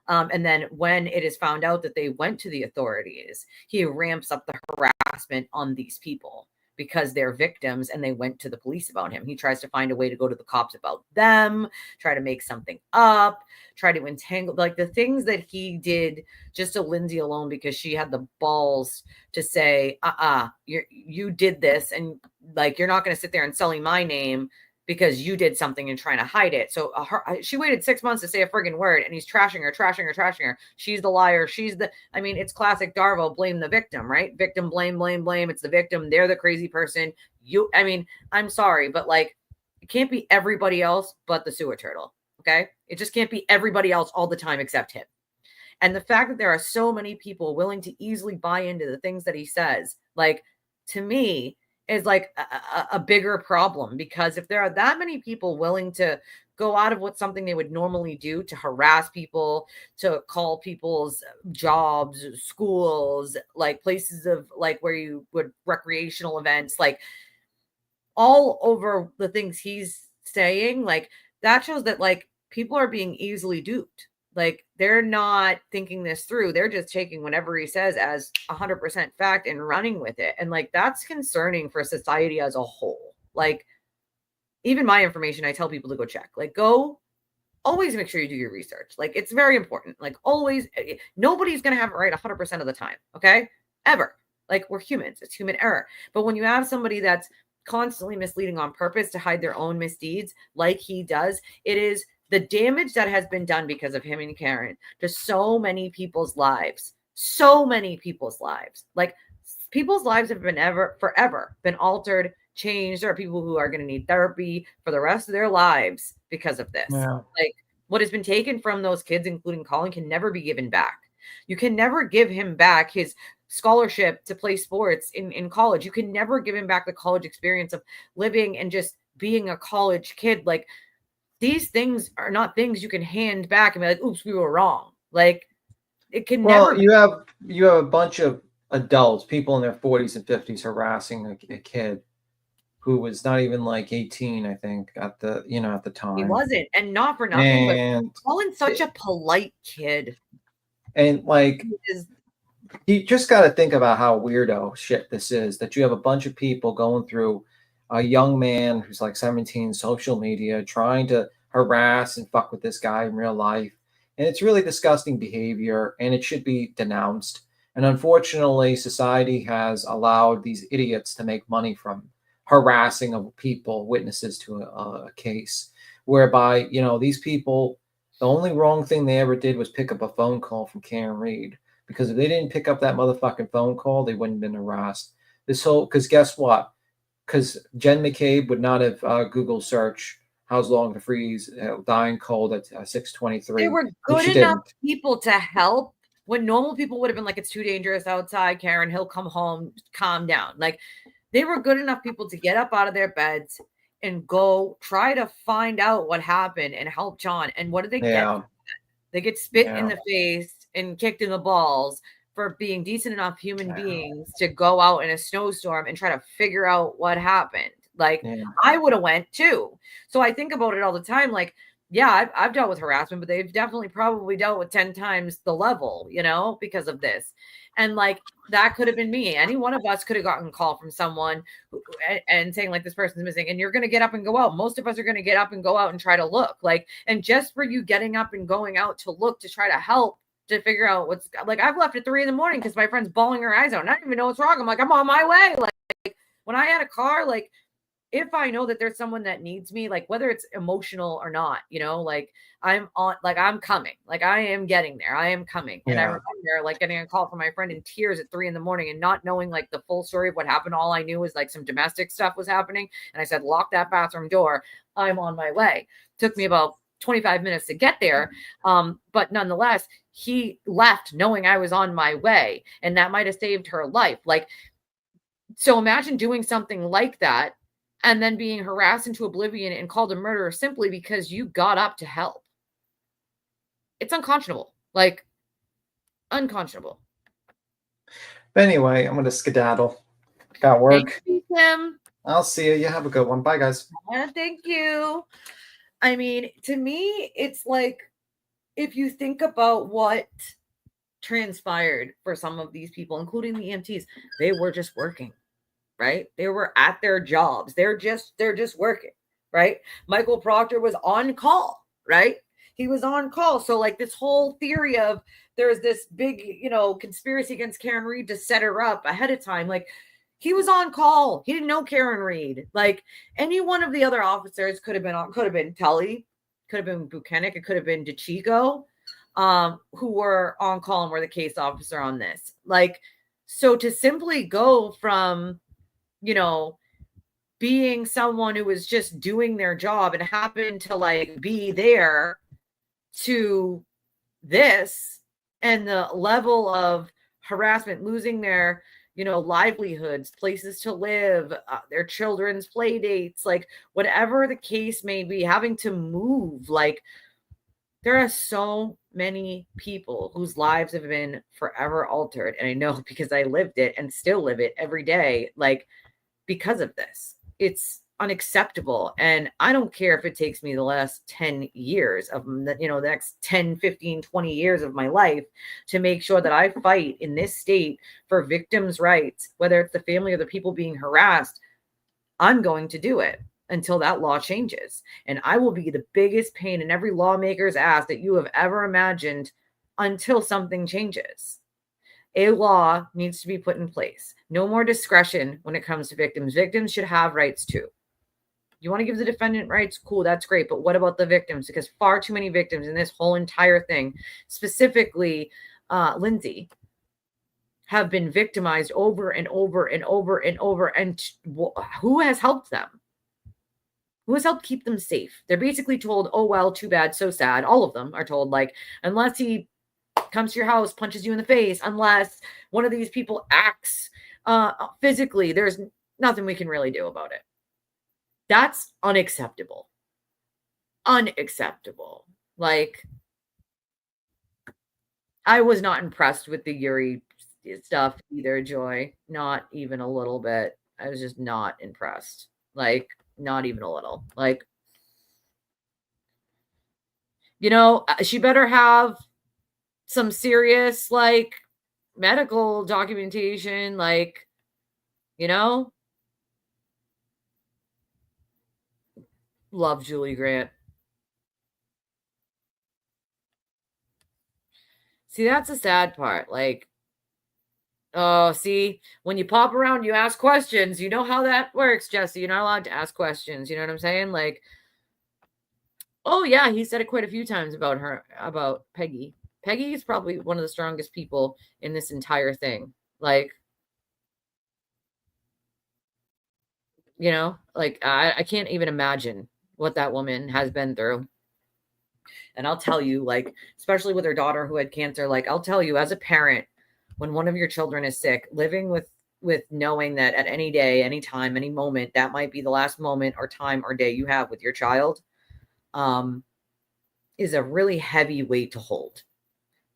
And then when it is found out that they went to the authorities, he ramps up the harassment on these people because they're victims and they went to the police about him. He tries to find a way to go to the cops about them, try to make something up, try to entangle, like the things that he did just to Lindsay alone, because she had the balls to say, you did this, and like, you're not going to sit there and sully my name because you did something and trying to hide it. So she waited 6 months to say a friggin' word, and he's trashing her. She's the liar. It's classic Darvo, blame the victim, right? Victim, blame. It's the victim. They're the crazy person. I'm sorry, but like, it can't be everybody else but the sewer turtle, okay? It just can't be everybody else all the time except him. And the fact that there are so many people willing to easily buy into the things that he says, like, to me, is like a bigger problem, because if there are that many people willing to go out of what something they would normally do to harass people, to call people's jobs, schools, like places of like where you would recreational events, like all over the things he's saying, like that shows that like people are being easily duped. Like, they're not thinking this through. They're just taking whatever he says as 100% fact and running with it. And like, that's concerning for society as a whole. Like, even my information, I tell people to go check. Like, go, always make sure you do your research. Like, it's very important. Like, always, nobody's going to have it right 100% of the time. Okay. Ever. Like, we're humans. It's human error. But when you have somebody that's constantly misleading on purpose to hide their own misdeeds, like he does, it is the damage that has been done because of him and Karen to so many people's lives. So many people's lives. Like, people's lives have been forever been altered, changed. There are people who are going to need therapy for the rest of their lives because of this. Yeah. Like, what has been taken from those kids, including Colin, can never be given back. You can never give him back his scholarship to play sports in college. You can never give him back the college experience of living and just being a college kid. Like, these things are not things you can hand back and be like, oops, we were wrong. Like, it can never be. You have a bunch of adults, people in their 40s and 50s harassing a kid who was not even like 18, I think, at the time. He wasn't, and not for nothing, and but Colin's such a polite kid. And like, you just got to think about how weirdo shit this is, that you have a bunch of people going through a young man who's like 17, social media, trying to harass and fuck with this guy in real life. And it's really disgusting behavior, and it should be denounced. And unfortunately, society has allowed these idiots to make money from harassing of people, witnesses to a case, whereby, these people, the only wrong thing they ever did was pick up a phone call from Karen Reed. Because if they didn't pick up that motherfucking phone call, they wouldn't have been harassed. Because guess what? Because Jen McCabe would not have Google search how's long to freeze dying cold at 6:23. They were good enough people to help when normal people would have been like, it's too dangerous outside, Karen, he'll come home, calm down. Like, they were good enough people to get up out of their beds and go try to find out what happened and help John. And what did they get? They get spit in the face and kicked in the balls for being decent enough human beings to go out in a snowstorm and try to figure out what happened. Like, I would have went too. So I think about it all the time. Like, yeah, I've dealt with harassment, but they've definitely probably dealt with 10 times the level, because of this. And like, that could have been me. Any one of us could have gotten a call from someone and saying like, this person's missing, and you're going to get up and go out. Most of us are going to get up and go out and try to look. Like, and just for you getting up and going out to look, to try to help, to figure out what's, like, I've left at 3 a.m. because my friend's bawling her eyes out and I don't even know what's wrong. I'm like, I'm on my way. Like, when I had a car, like, if I know that there's someone that needs me, like, whether it's emotional or not, like, I'm coming, like, I am getting there. I am coming. And I remember like getting a call from my friend in tears at 3 a.m. and not knowing like the full story of what happened. All I knew was like some domestic stuff was happening. And I said, lock that bathroom door. I'm on my way. Took me about 25 minutes to get there. But nonetheless, he left knowing I was on my way, and that might've saved her life. Like, so imagine doing something like that and then being harassed into oblivion and called a murderer simply because you got up to help. It's unconscionable. Like, unconscionable. But anyway, I'm going to skedaddle. Got work. Thank you, Tim. I'll see you. You have a good one. Bye, guys. Thank you. I mean, to me, it's like, if you think about what transpired for some of these people, including the EMTs, they were just working. Right? They were at their jobs. They're just working, right? Michael Proctor was on call, right? He was on call. So like, this whole theory of there's this big, conspiracy against Karen Reed to set her up ahead of time. Like, he was on call. He didn't know Karen Reed. Like, any one of the other officers could have been Tully, could have been Buckenick, it could have been DeChico, who were on call and were the case officer on this. Like, so to simply go from, being someone who was just doing their job and happened to like be there to this, and the level of harassment, losing their, livelihoods, places to live, their children's play dates, like whatever the case may be, having to move. Like, there are so many people whose lives have been forever altered. And I know because I lived it and still live it every day. Like, because of this, it's unacceptable. And I don't care if it takes me the last 10 years of, the next 10, 15, 20 years of my life to make sure that I fight in this state for victims' rights, whether it's the family or the people being harassed. I'm going to do it until that law changes. And I will be the biggest pain in every lawmaker's ass that you have ever imagined until something changes. A law needs to be put in place. No more discretion when it comes to victims. Victims should have rights too. You want to give the defendant rights? Cool, that's great. But what about the victims? Because far too many victims in this whole entire thing, specifically Lindsay, have been victimized over and over and over and over. And who has helped them? Who has helped keep them safe? They're basically told, oh, well, too bad, so sad. All of them are told, like, unless he comes to your house, punches you in the face, unless one of these people acts physically, there's nothing we can really do about it. That's unacceptable. Unacceptable. Like, I was not impressed with the Yuri stuff either, Joy. Not even a little bit. I was just not impressed. Like, not even a little. Like, she better have some serious, like, medical documentation, like, love Julie Grant. See, that's the sad part. Like, oh, see, when you pop around, you ask questions. You know how that works, Jesse. You're not allowed to ask questions. You know what I'm saying? Like, oh, yeah, he said it quite a few times about Peggy. Peggy is probably one of the strongest people in this entire thing. Like, I can't even imagine what that woman has been through. And I'll tell you, like, especially with her daughter who had cancer, like, I'll tell you as a parent, when one of your children is sick, living with knowing that at any day, any time, any moment, that might be the last moment or time or day you have with your child, is a really heavy weight to hold.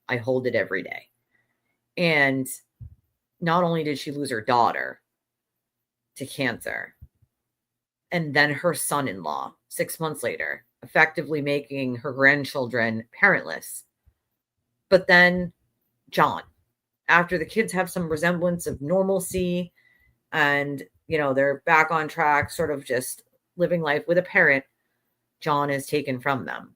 I hold it every day. And not only did she lose her daughter to cancer, and then her son-in-law 6 months later, effectively making her grandchildren parentless. But then John, after the kids have some resemblance of normalcy and, they're back on track, sort of just living life with a parent, John is taken from them.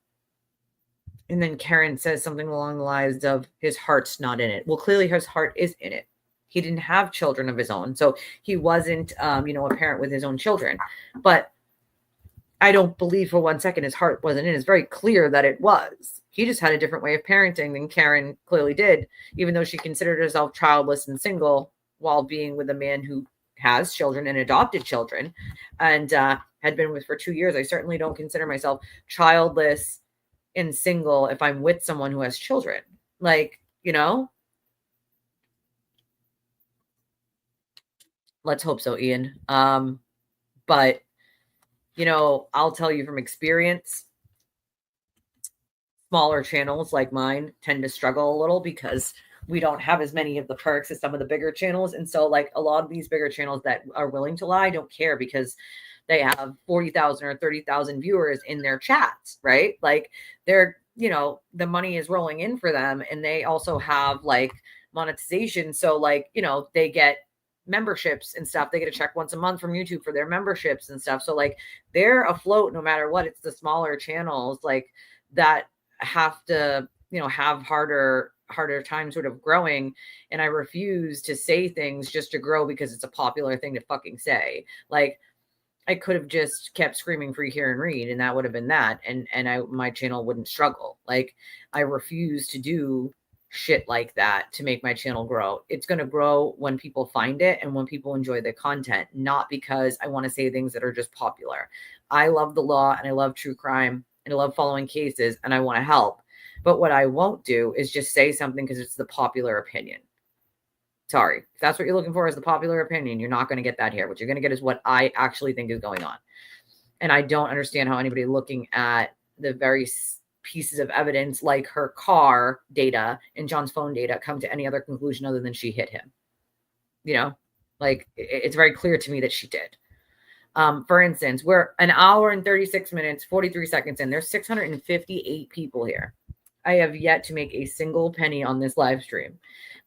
And then Karen says something along the lines of his heart's not in it. Well, clearly his heart is in it. He didn't have children of his own. So he wasn't, a parent with his own children. But I don't believe for 1 second his heart wasn't in. It's very clear that it was. He just had a different way of parenting than Karen clearly did, even though she considered herself childless and single while being with a man who has children and adopted children and had been with for 2 years. I certainly don't consider myself childless and single if I'm with someone who has children. Like, let's hope so, Ian. But I'll tell you from experience, smaller channels like mine tend to struggle a little because we don't have as many of the perks as some of the bigger channels. And so, like, a lot of these bigger channels that are willing to lie don't care because they have 40,000 or 30,000 viewers in their chats, right? Like, they're, the money is rolling in for them, and they also have, like, monetization. So, like, they get memberships and stuff. They get a check once a month from YouTube for their memberships and stuff. So, like, they're afloat no matter what. It's the smaller channels, like, that have to, have harder time sort of growing. And I refuse to say things just to grow because it's a popular thing to fucking say. Like, I could have just kept screaming free, hear, and read, and that would have been that. And my channel wouldn't struggle. Like, I refuse to do shit like that to make my channel grow. It's going to grow when people find it and when people enjoy the content, not because I want to say things that are just popular. I love the law and I love true crime and I love following cases and I want to help. But what I won't do is just say something because it's the popular opinion. Sorry. If that's what you're looking for is the popular opinion, you're not going to get that here. What you're going to get is what I actually think is going on. And I don't understand how anybody looking at the very pieces of evidence like her car data and John's phone data come to any other conclusion other than she hit him. Like, it's very clear to me that she did. For instance, we're an hour and 36 minutes, 43 seconds in. There's 658 people here. I have yet to make a single penny on this live stream.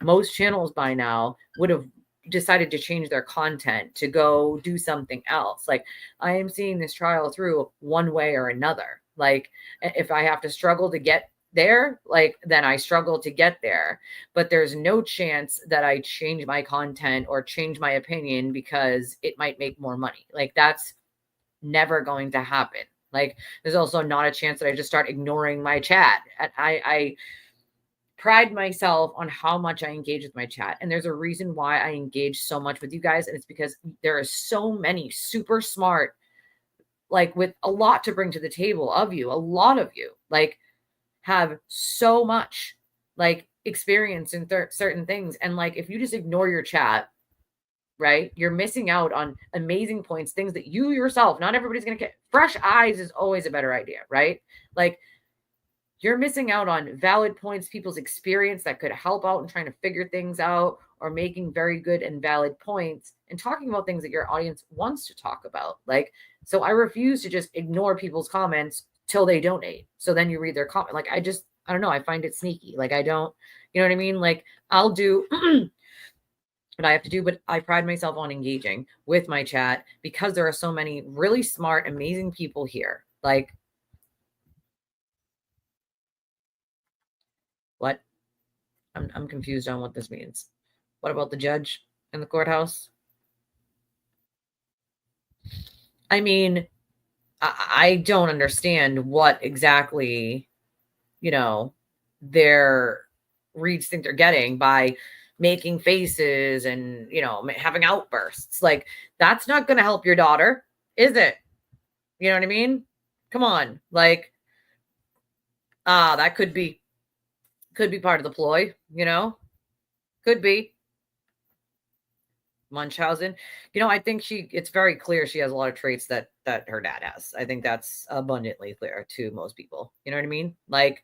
Most channels by now would have decided to change their content to go do something else. Like, I am seeing this trial through one way or another. Like, if I have to struggle to get there, like, then I struggle to get there. But there's no chance that I change my content or change my opinion because it might make more money. Like, that's never going to happen. Like, there's also not a chance that I just start ignoring my chat. I pride myself on how much I engage with my chat. And there's a reason why I engage so much with you guys. And it's because there are so many super smart, like, with a lot to bring to the table of you. A lot of you, like, have so much, like, experience in certain things. And, like, if you just ignore your chat, right, you're missing out on amazing points, things that you yourself, not everybody's going to get. Fresh eyes is always a better idea, right? Like, you're missing out on valid points, people's experience that could help out in trying to figure things out, or making very good and valid points and talking about things that your audience wants to talk about. Like, so I refuse to just ignore people's comments till they donate. So then you read their comment. Like, I don't know. I find it sneaky. Like, I don't, you know what I mean? Like, I'll do what I have to do, but I pride myself on engaging with my chat because there are so many really smart, amazing people here. Like, what? I'm confused on what this means. What about the judge in the courthouse? I mean, I don't understand what exactly, their reads think they're getting by making faces and, having outbursts. Like, that's not going to help your daughter, is it? You know what I mean? Come on. Like, that could be part of the ploy, could be. Munchausen, I think it's very clear she has a lot of traits that her dad has. I think that's abundantly clear to most people. You know what I mean? Like,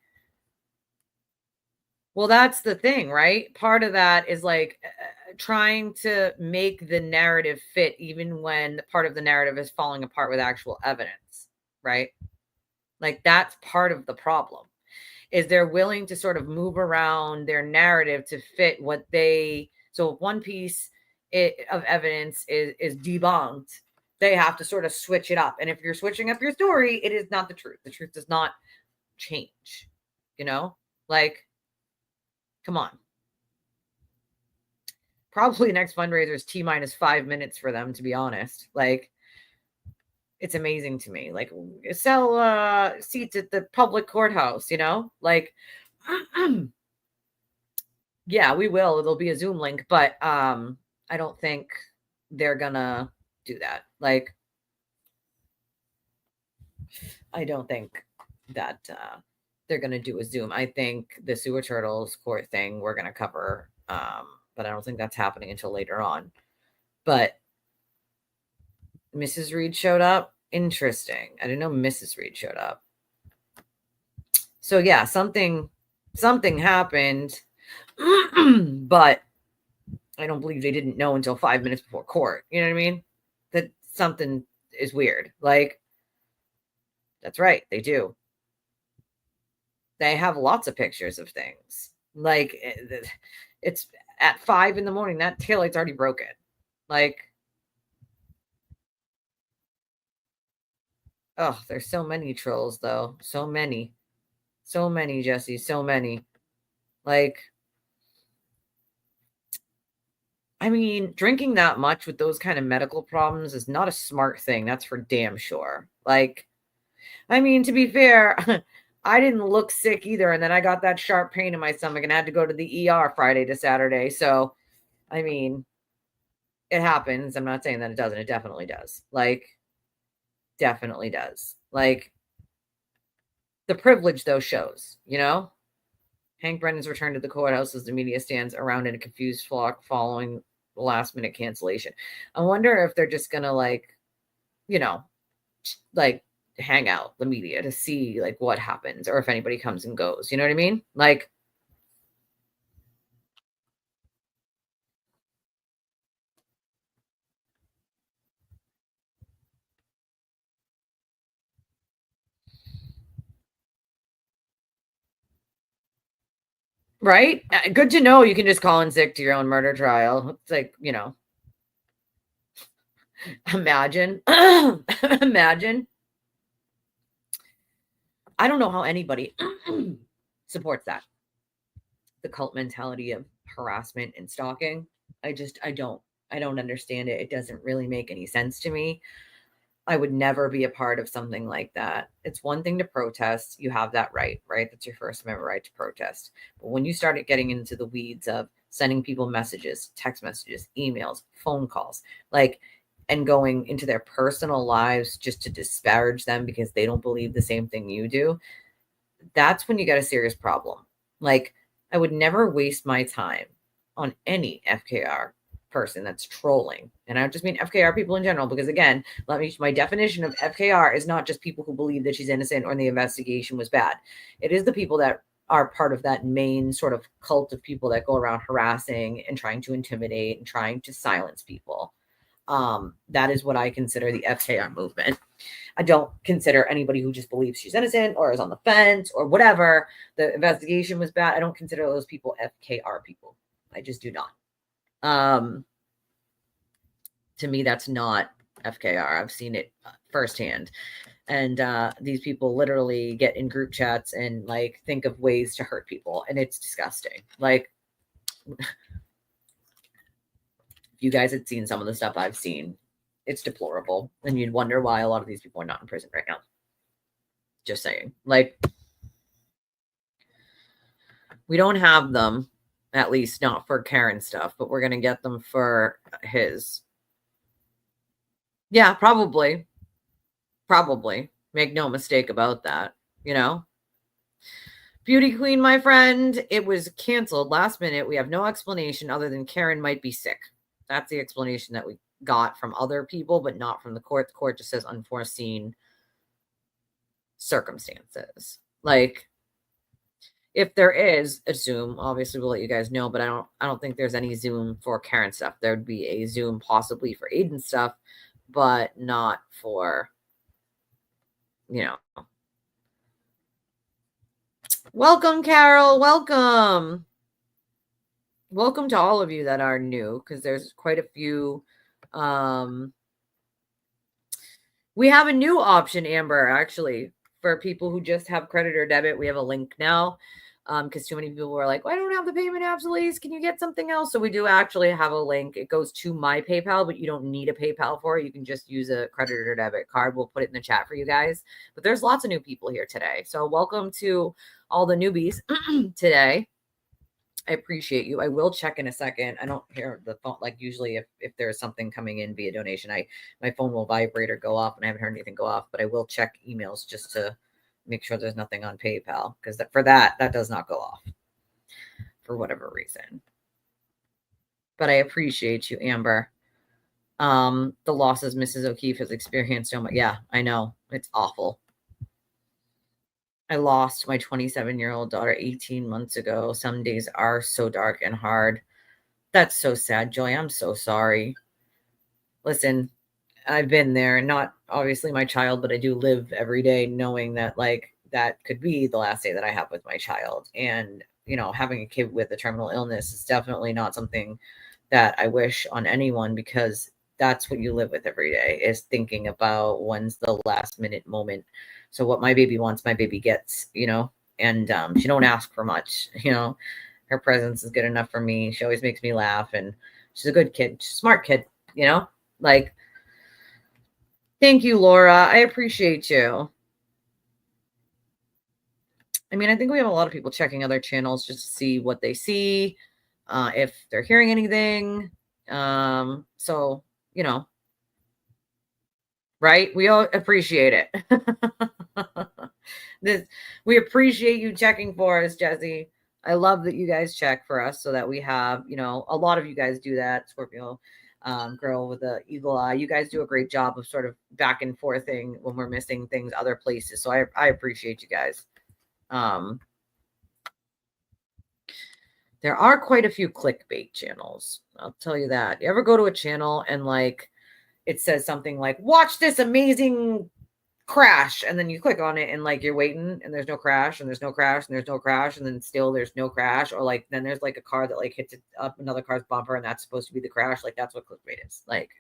well, that's the thing, right? Part of that is like trying to make the narrative fit, even when part of the narrative is falling apart with actual evidence, right? Like, that's part of the problem, is they're willing to sort of move around their narrative to fit what they. So if one piece of evidence is debunked, they have to sort of switch it up. And if you're switching up your story, it is not the truth. The truth does not change, like, come on. Probably next fundraiser is T-5 minutes for them, to be honest. Like, it's amazing to me. Like, sell seats at the public courthouse, like, yeah, we will. It'll be a Zoom link, but I don't think they're gonna do that. Like, I don't think that they're gonna do a Zoom. I think the sewer turtles court thing we're gonna cover, but I don't think that's happening until later on. But Mrs. Reed showed up. Interesting. I didn't know Mrs. Reed showed up. So yeah, something happened, but I don't believe they didn't know until 5 minutes before court. You know what I mean? That something is weird. Like, that's right. They do. They have lots of pictures of things. Like, it's at 5 a.m. That taillight's already broken. Like, oh, there's so many trolls, though. So many, Jesse. So many. Like, I mean, drinking that much with those kind of medical problems is not a smart thing. That's for damn sure. Like, I mean, to be fair, I didn't look sick either. And then I got that sharp pain in my stomach and had to go to the ER Friday to Saturday. So, I mean, it happens. I'm not saying that it doesn't. It definitely does. Like, definitely does. Like, the privilege, though, shows, Hank Brennan's return to the courthouse as the media stands around in a confused flock following the last minute cancellation. I wonder if they're just going to, like, hang out, the media, to see, like, what happens, or if anybody comes and goes. You know what I mean? Like, Right? Good to know you can just call in sick to your own murder trial. It's like, you know, imagine. Imagine. I don't know how anybody supports that. The cult mentality of harassment and stalking. I don't understand it. It doesn't really make any sense to me. I would never be a part of something like that. It's one thing to protest. You have that right? That's your First Amendment right to protest. But when you started getting into the weeds of sending people messages, text messages, emails, phone calls, and going into their personal lives just to disparage them because they don't believe the same thing you do, that's when you got a serious problem. I would never waste my time on any FKR person that's trolling. And I don't just mean FKR people in general, because again, my definition of FKR is not just people who believe that she's innocent or the investigation was bad. It is the people that are part of that main sort of cult of people that go around harassing and trying to intimidate and trying to silence people. That is what I consider the FKR movement. I don't consider anybody who just believes she's innocent or is on the fence or whatever, the investigation was bad. I don't consider those people FKR people. I just do not. To me, that's not FKR. I've seen it firsthand. And these people literally get in group chats and think of ways to hurt people. And it's disgusting. If you guys had seen some of the stuff I've seen, it's deplorable. And you'd wonder why a lot of these people are not in prison right now. Just saying. We don't have them, at least not for Karen stuff, but we're going to get them for his. Yeah, probably. Probably. Make no mistake about that, Beauty Queen, my friend, it was canceled last minute. We have no explanation other than Karen might be sick. That's the explanation that we got from other people, but not from the court. The court just says unforeseen circumstances. If there is a Zoom, obviously we'll let you guys know, but I don't think there's any Zoom for Karen stuff. There would be a Zoom possibly for Aiden stuff, but not for, Welcome, Carol. Welcome. Welcome to all of you that are new, because there's quite a few. We have a new option, Amber, actually, for people who just have credit or debit. We have a link now, because too many people were like, I don't have the payment apps, Elise. Can you get something else? So we do actually have a link. It goes to my PayPal, but you don't need a PayPal for it. You can just use a credit or debit card. We'll put it in the chat for you guys. But there's lots of new people here today. So welcome to all the newbies today. I appreciate you. I will check in a second. I don't hear the phone. Usually if there's something coming in via donation, my phone will vibrate or go off, and I haven't heard anything go off, but I will check emails just to make sure there's nothing on PayPal, because that does not go off for whatever reason. But I appreciate you, Amber. The losses Mrs. O'Keefe has experienced so much. Yeah, I know. It's awful. I lost my 27-year-old daughter 18 months ago. Some days are so dark and hard. That's so sad, Joy. I'm so sorry. Listen, I've been there, not obviously my child, but I do live every day knowing that that could be the last day that I have with my child. And, having a kid with a terminal illness is definitely not something that I wish on anyone, because that's what you live with every day, is thinking about when's the last minute moment. So what my baby wants, my baby gets, and she don't ask for much, her presence is good enough for me. She always makes me laugh, and she's a good kid, she's a smart kid, thank you, Laura. I appreciate you. I mean, I think we have a lot of people checking other channels just to see what they see, if they're hearing anything. So, right? We all appreciate it. We appreciate you checking for us, Jesse. I love that you guys check for us so that we have, a lot of you guys do that. Scorpio girl with the eagle eye. You guys do a great job of sort of back and forthing when we're missing things other places. So I appreciate you guys. There are quite a few clickbait channels. I'll tell you that. You ever go to a channel and it says something like, watch this amazing crash, and then you click on it and like you're waiting and there's no crash and there's no crash and there's no crash and then still there's no crash, or like then there's like a car that like hits it up another car's bumper and that's supposed to be the crash. Like that's what clickbait is. Like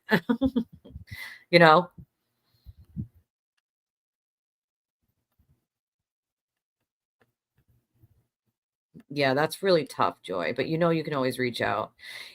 you know. Yeah, that's really tough, Joy, but you know you can always reach out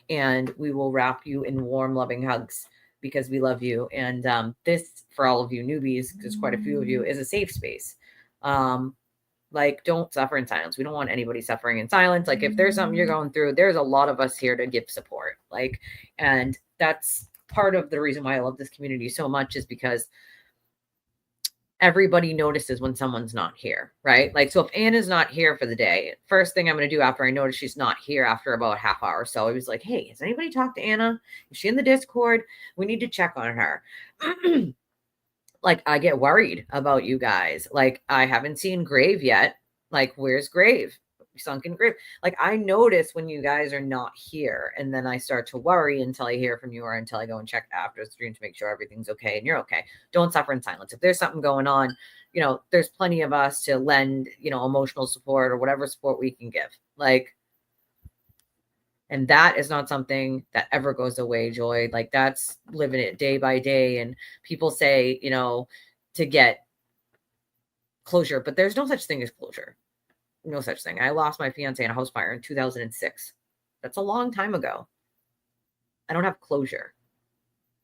and we will wrap you in warm loving hugs because we love you. And this, for all of you newbies, there's quite a few of you, is a safe space. Like, don't suffer in silence. We don't want anybody suffering in silence. Like, if there's something you're going through, there's a lot of us here to give support. Like, and that's part of the reason why I love this community so much, is because everybody notices when someone's not here, right? Like, so if Anna's not here for the day, first thing I'm going to do after I notice she's not here after about a half hour or so, I was like, hey, has anybody talked to Anna? Is she in the Discord? We need to check on her. Like, I get worried about you guys. Like, I haven't seen Grave yet. Like, where's Grave? Sunken grave. Like, I notice when you guys are not here, and then I start to worry until I hear from you or until I go and check after the stream to make sure everything's okay and you're okay. Don't suffer in silence. If there's something going on, you know, there's plenty of us to lend, you know, emotional support or whatever support we can give. Like, and that is not something that ever goes away, Joy. Like, that's living it day by day. And people say, you know, to get closure, but there's no such thing as closure. No such thing. I lost my fiance in a house fire in 2006. That's a long time ago. I don't have closure,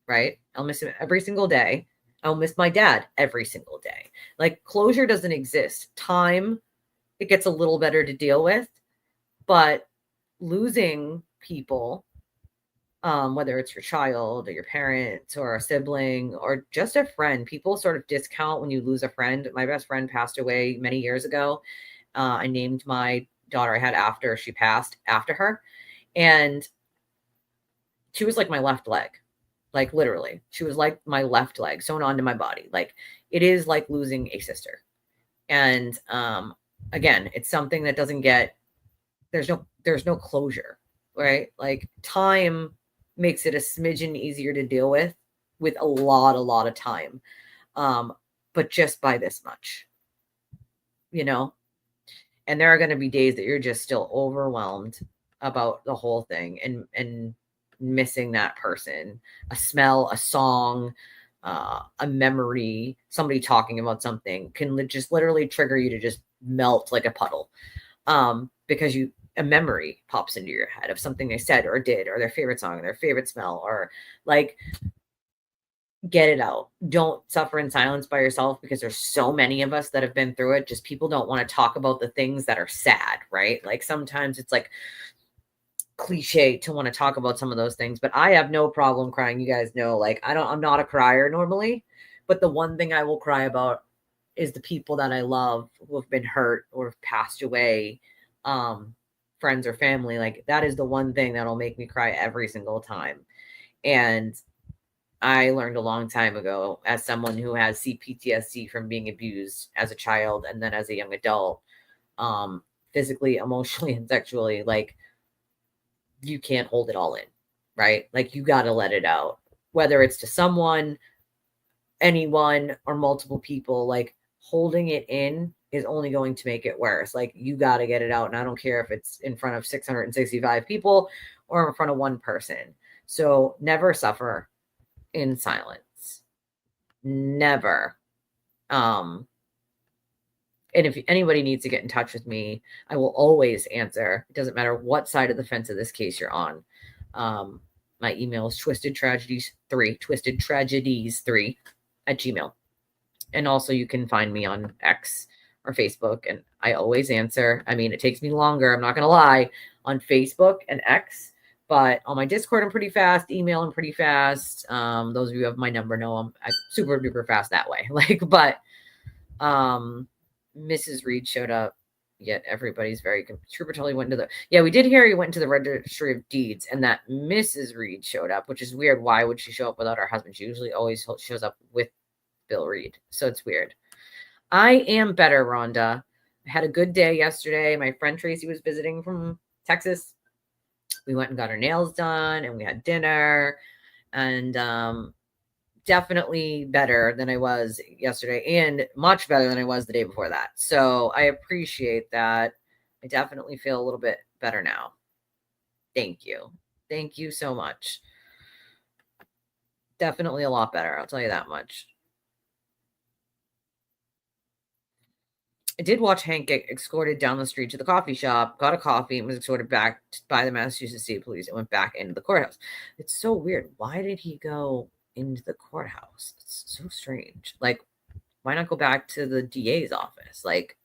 right? I'll miss him every single day. I'll miss my dad every single day. Like, closure doesn't exist. Time, it gets a little better to deal with, but losing people, whether it's your child or your parents or a sibling or just a friend, people sort of discount when you lose a friend. My best friend passed away many years ago. I named my daughter I had after she passed after her. And she was like my left leg. Like, literally, she was like my left leg sewn onto my body. Like, it is like losing a sister. And again, it's something that doesn't get, there's no closure, right? Like, time makes it a smidgen easier to deal with a lot of time. But just by this much, you know. And there are going to be days that you're just still overwhelmed about the whole thing and missing that person, a smell, a song, a memory, somebody talking about something can just literally trigger you to just melt like a puddle. Because a memory pops into your head of something they said or did, or their favorite song, or their favorite smell, or like, get it out. Don't suffer in silence by yourself, because there's so many of us that have been through it. Just people don't want to talk about the things that are sad, right? Like, sometimes it's like cliche to want to talk about some of those things, but I have no problem crying. You guys know, like, I'm not a crier normally, but the one thing I will cry about is the people that I love who have been hurt or have passed away, friends or family. Like, that is the one thing that'll make me cry every single time. And I learned a long time ago, as someone who has CPTSD from being abused as a child and then as a young adult, physically, emotionally, and sexually, like, you can't hold it all in, right? Like, you got to let it out, whether it's to someone, anyone, or multiple people. Like, holding it in is only going to make it worse. Like, you got to get it out. And I don't care if it's in front of 665 people or in front of one person. So never suffer in silence. Never. And if anybody needs to get in touch with me, I will always answer. It doesn't matter what side of the fence of this case you're on. My email is twistedtragedies3 at Gmail. And also, you can find me on X or Facebook, and I always answer. I mean, it takes me longer, I'm not going to lie, on Facebook and X, but on my Discord, I'm pretty fast. Email, I'm pretty fast. Those of you who have my number know I'm super duper fast that way. Like, but Mrs. Reed showed up. Yet everybody's very Trooper totally went into we did hear he went to the registry of deeds, and that Mrs. Reed showed up, which is weird. Why would she show up without her husband? She usually always shows up with Bill Reed. So it's weird. I am better, Rhonda. I had a good day yesterday. My friend Tracy was visiting from Texas. We went and got our nails done, and we had dinner, and definitely better than I was yesterday and much better than I was the day before that. So I appreciate that. I definitely feel a little bit better now. Thank you. Thank you so much. Definitely a lot better. I'll tell you that much. I did watch Hank get escorted down the street to the coffee shop, got a coffee, and was escorted back by the Massachusetts State Police and went back into the courthouse. It's so weird. Why did he go into the courthouse? It's so strange. Like, why not go back to the DA's office? Like,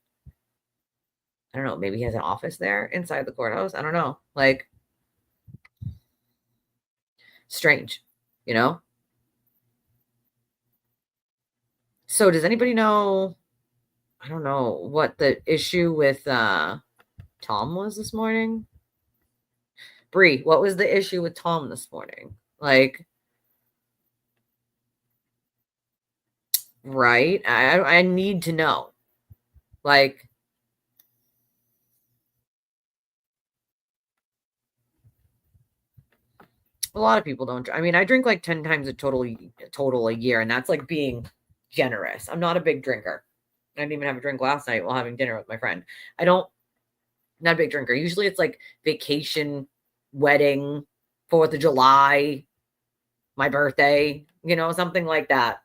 I don't know. Maybe he has an office there inside the courthouse. I don't know. Like, strange, you know? So does anybody know, I don't know, what the issue with Tom was this morning? Bree, what was the issue with Tom this morning? Like, right? I need to know. Like, a lot of people don't. I mean, I drink like 10 times a total a year, and that's like being generous. I'm not a big drinker. I didn't even have a drink last night while having dinner with my friend. Not a big drinker. Usually it's like vacation, wedding, 4th of July, my birthday, you know, something like that.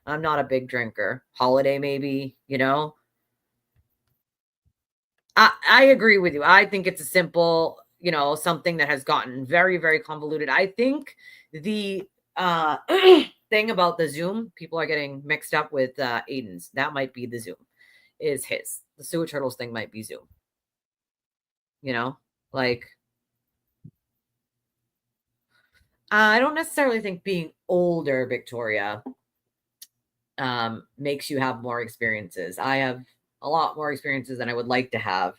I'm not a big drinker. Holiday, maybe, you know. I agree with you. I think it's a simple, you know, something that has gotten very, very convoluted. I think the thing about the Zoom, people are getting mixed up with Aiden's. That might be the Zoom, is his. The Sewer Turtles thing might be Zoom. You know, like, I don't necessarily think being older, Victoria, makes you have more experiences. I have a lot more experiences than I would like to have.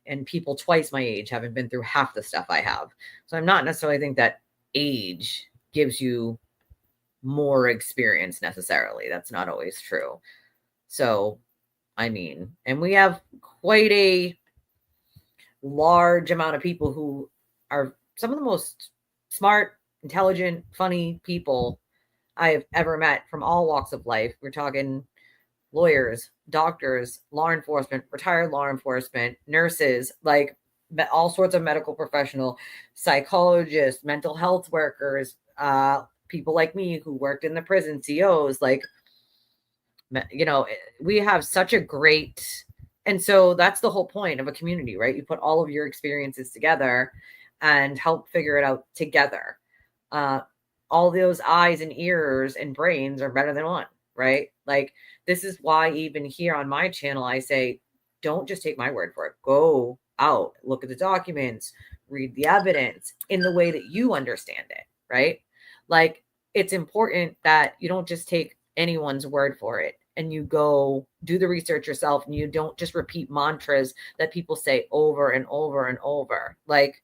And people twice my age haven't been through half the stuff I have. So I'm not necessarily think that age gives you more experience necessarily. That's not always true. So, I mean, and we have quite a large amount of people who are some of the most smart, intelligent, funny people I have ever met from all walks of life. We're talking lawyers, doctors, law enforcement, retired law enforcement, nurses, like all sorts of medical professional, psychologists, mental health workers, people like me who worked in the prison, COs, like, you know, we have such a great, and so that's the whole point of a community, right? You put all of your experiences together and help figure it out together. All those eyes and ears and brains are better than one, right? Like, this is why even here on my channel, I say, don't just take my word for it. Go out, look at the documents, read the evidence in the way that you understand it, right? Like, it's important that you don't just take anyone's word for it and you go do the research yourself and you don't just repeat mantras that people say over and over and over. Like,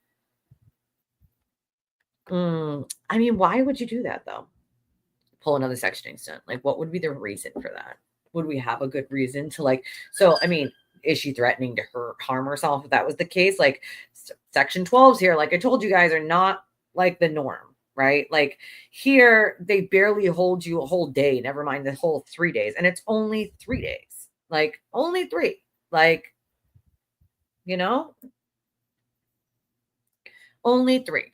I mean, why would you do that though? Pull another sectioning stunt. Like, what would be the reason for that? Would we have a good reason to, like, so, I mean, is she threatening to harm herself if that was the case? Like, section 12s here, like I told you guys, are not like the norm, right? Like, here, they barely hold you a whole day, never mind the whole 3 days. And it's only 3 days, like, only 3. Like, you know, only 3.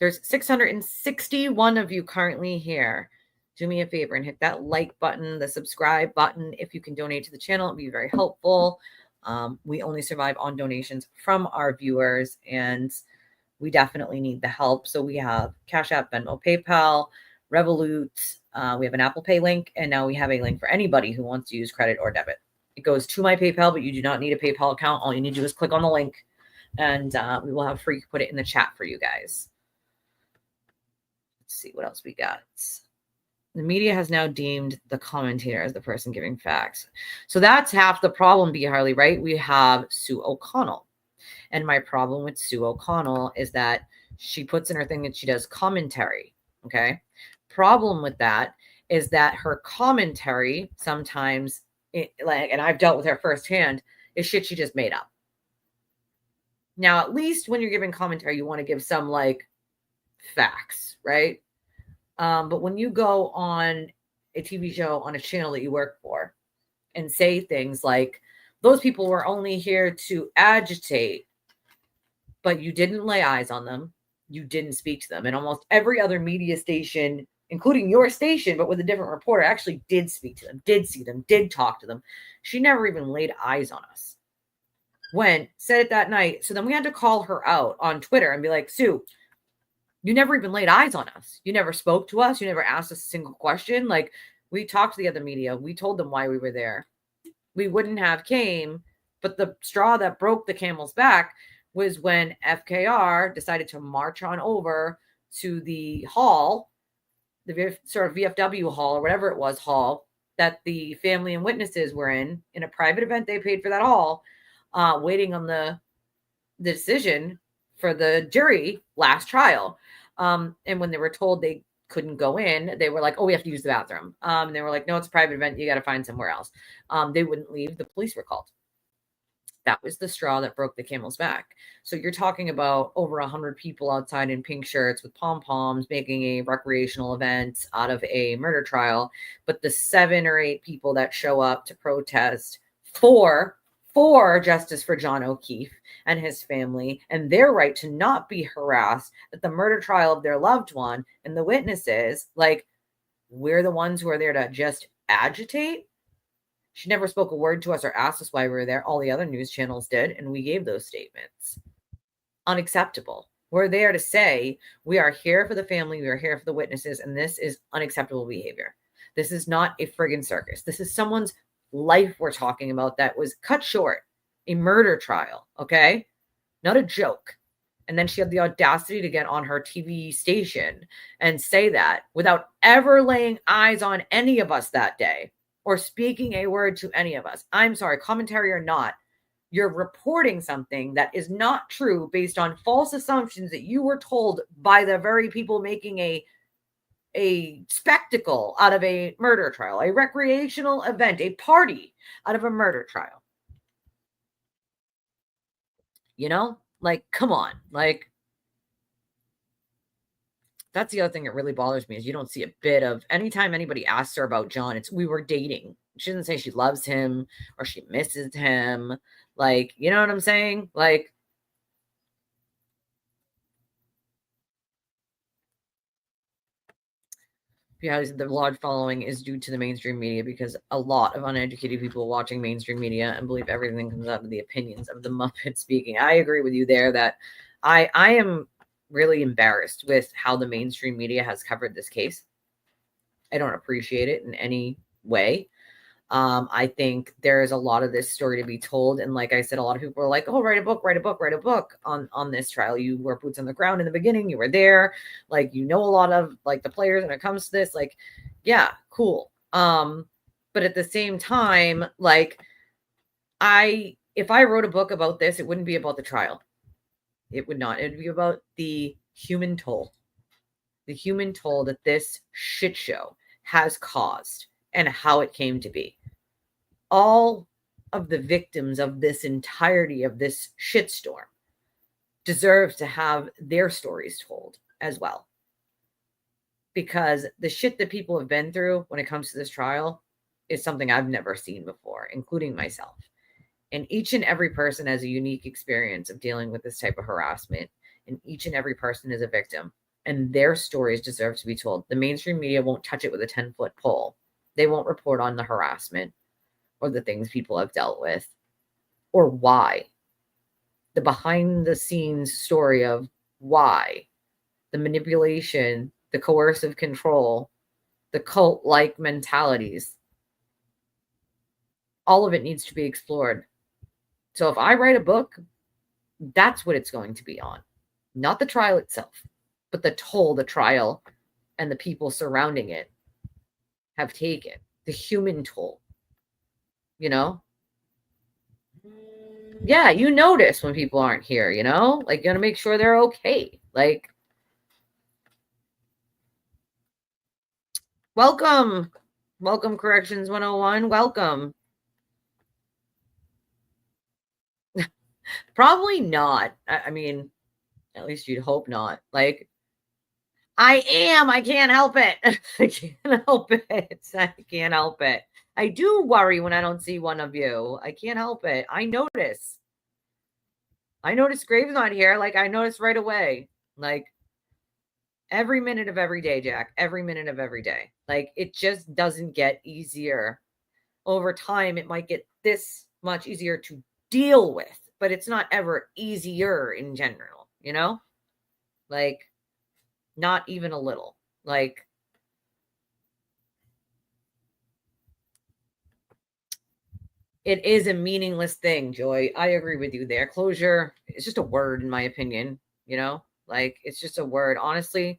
There's 661 of you currently here. Do me a favor and hit that like button, the subscribe button. If you can donate to the channel, it'd be very helpful. We only survive on donations from our viewers, and we definitely need the help. So we have Cash App, Venmo, PayPal, Revolut. We have an Apple Pay link, and now we have a link for anybody who wants to use credit or debit. It goes to my PayPal, but you do not need a PayPal account. All you need to do is click on the link, and we will have free put it in the chat for you guys. Let's see what else we got. The media has now deemed the commentator as the person giving facts. So that's half the problem, B. Harley, right? We have Sue O'Connell. And my problem with Sue O'Connell is that she puts in her thing that she does commentary. Okay. Problem with that is that her commentary sometimes, and I've dealt with her firsthand, is shit she just made up. Now, at least when you're giving commentary, you want to give some like facts, right? But when you go on a TV show on a channel that you work for and say things like, those people were only here to agitate, but you didn't lay eyes on them, you didn't speak to them. And almost every other media station, including your station, but with a different reporter, actually did speak to them, did see them, did talk to them. She never even laid eyes on us. Said it that night. So then we had to call her out on Twitter and be like, Sue, you never even laid eyes on us. You never spoke to us. You never asked us a single question. Like, we talked to the other media. We told them why we were there. We wouldn't have came, but the straw that broke the camel's back was when FKR decided to march on over to the hall, the sort of VFW hall or whatever it was, hall that the family and witnesses were in a private event. They paid for that hall, waiting on the decision for the jury last trial. And when they were told they couldn't go in, they were like, oh, we have to use the bathroom. And they were like, no, it's a private event. You got to find somewhere else. They wouldn't leave. The police were called. That was the straw that broke the camel's back. So you're talking about over 100 people outside in pink shirts with pom-poms making a recreational event out of a murder trial. But the 7 or 8 people that show up to protest for justice for John O'Keefe and his family and their right to not be harassed at the murder trial of their loved one, and the witnesses, like, we're the ones who are there to just agitate. She never spoke a word to us or asked us why we were there. All the other news channels did, and we gave those statements. Unacceptable. We're there to say we are here for the family, we are here for the witnesses, and this is unacceptable behavior. This is not a friggin' circus. This is someone's life we're talking about that was cut short. A murder trial, okay? Not a joke. And then she had the audacity to get on her TV station and say that without ever laying eyes on any of us that day or speaking a word to any of us. I'm sorry, commentary or not, you're reporting something that is not true based on false assumptions that you were told by the very people making a spectacle out of a murder trial, a recreational event, a party out of a murder trial. You know, like, come on. Like, that's the other thing that really bothers me is you don't see a bit of, anytime anybody asks her about John, it's we were dating. She doesn't say she loves him or she misses him. Like, you know what I'm saying? Like, yeah, the large following is due to the mainstream media because a lot of uneducated people watching mainstream media and believe everything comes out of the opinions of the Muppet speaking. I agree with you there that I am really embarrassed with how the mainstream media has covered this case. I don't appreciate it in any way. I think there's a lot of this story to be told. And like I said, a lot of people are like, oh, write a book on this trial. You were boots on the ground in the beginning. You were there. Like, you know, a lot of like the players when it comes to this, like, yeah, cool. But at the same time, like, if I wrote a book about this, it wouldn't be about the trial. It would not. It would be about the human toll that this shit show has caused and how it came to be. All of the victims of this entirety of this shitstorm deserve to have their stories told as well. Because the shit that people have been through when it comes to this trial is something I've never seen before, including myself. And each and every person has a unique experience of dealing with this type of harassment. And each and every person is a victim. And their stories deserve to be told. The mainstream media won't touch it with a 10-foot pole. They won't report on the harassment or the things people have dealt with or why. The behind the scenes story of why. The manipulation, the coercive control, the cult-like mentalities. All of it needs to be explored. So if I write a book, that's what it's going to be on. Not the trial itself, but the toll the trial and the people surrounding it have taken. The human toll. You know? Yeah, you notice when people aren't here, you know? Like, you gotta make sure they're okay. Like, welcome. Welcome, Corrections 101. Welcome. Probably not. I mean, at least you'd hope not. Like, I am. I can't help it. I can't help it. I can't help it. I do worry when I don't see one of you. I can't help it. I notice. Grave's not here. Like, I noticed right away. Like, every minute of every day, Jack. Every minute of every day. Like, it just doesn't get easier. Over time, it might get this much easier to deal with, but it's not ever easier in general, you know? Like, not even a little. Like, it is a meaningless thing, Joy. I agree with you there. Closure is just a word, in my opinion, you know? Like, it's just a word. Honestly,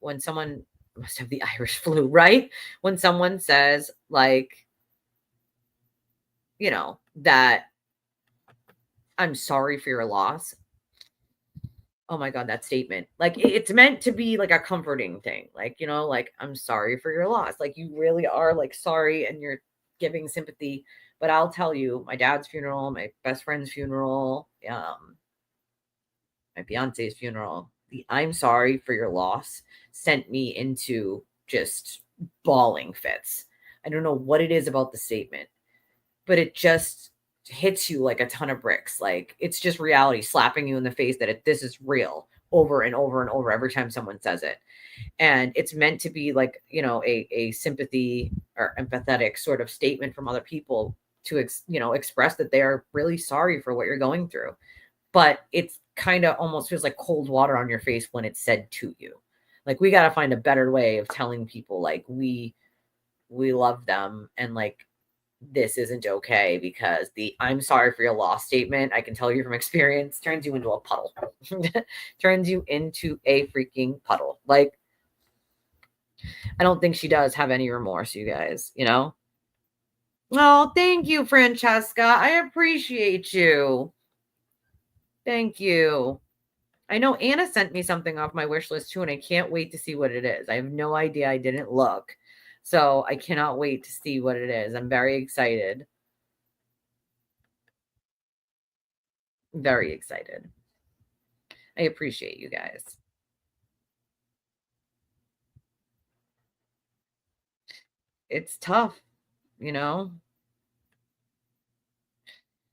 when someone must have the Irish flu, right? When someone says, like, you know, that I'm sorry for your loss. Oh my God, that statement. Like, it's meant to be like a comforting thing. Like, you know, like, I'm sorry for your loss. Like, you really are like sorry and you're giving sympathy. But I'll tell you, my dad's funeral, my best friend's funeral, my fiance's funeral, the I'm sorry for your loss sent me into just bawling fits. I don't know what it is about the statement, but it just hits you like a ton of bricks. Like, it's just reality slapping you in the face that this is real over and over and over every time someone says it. And it's meant to be like, you know, a sympathy or empathetic sort of statement from other people to, express that they are really sorry for what you're going through. But it's kind of almost feels like cold water on your face when it's said to you. Like, we got to find a better way of telling people, like, we love them and, like, this isn't okay, because the I'm sorry for your loss statement, I can tell you from experience, turns you into a puddle. Turns you into a freaking puddle. Like, I don't think she does have any remorse, you guys, you know? Oh, thank you, Francesca. I appreciate you. Thank you. I know Anna sent me something off my wish list too, and I can't wait to see what it is. I have no idea. I didn't look. So I cannot wait to see what it is. I'm very excited. Very excited. I appreciate you guys. It's tough, you know?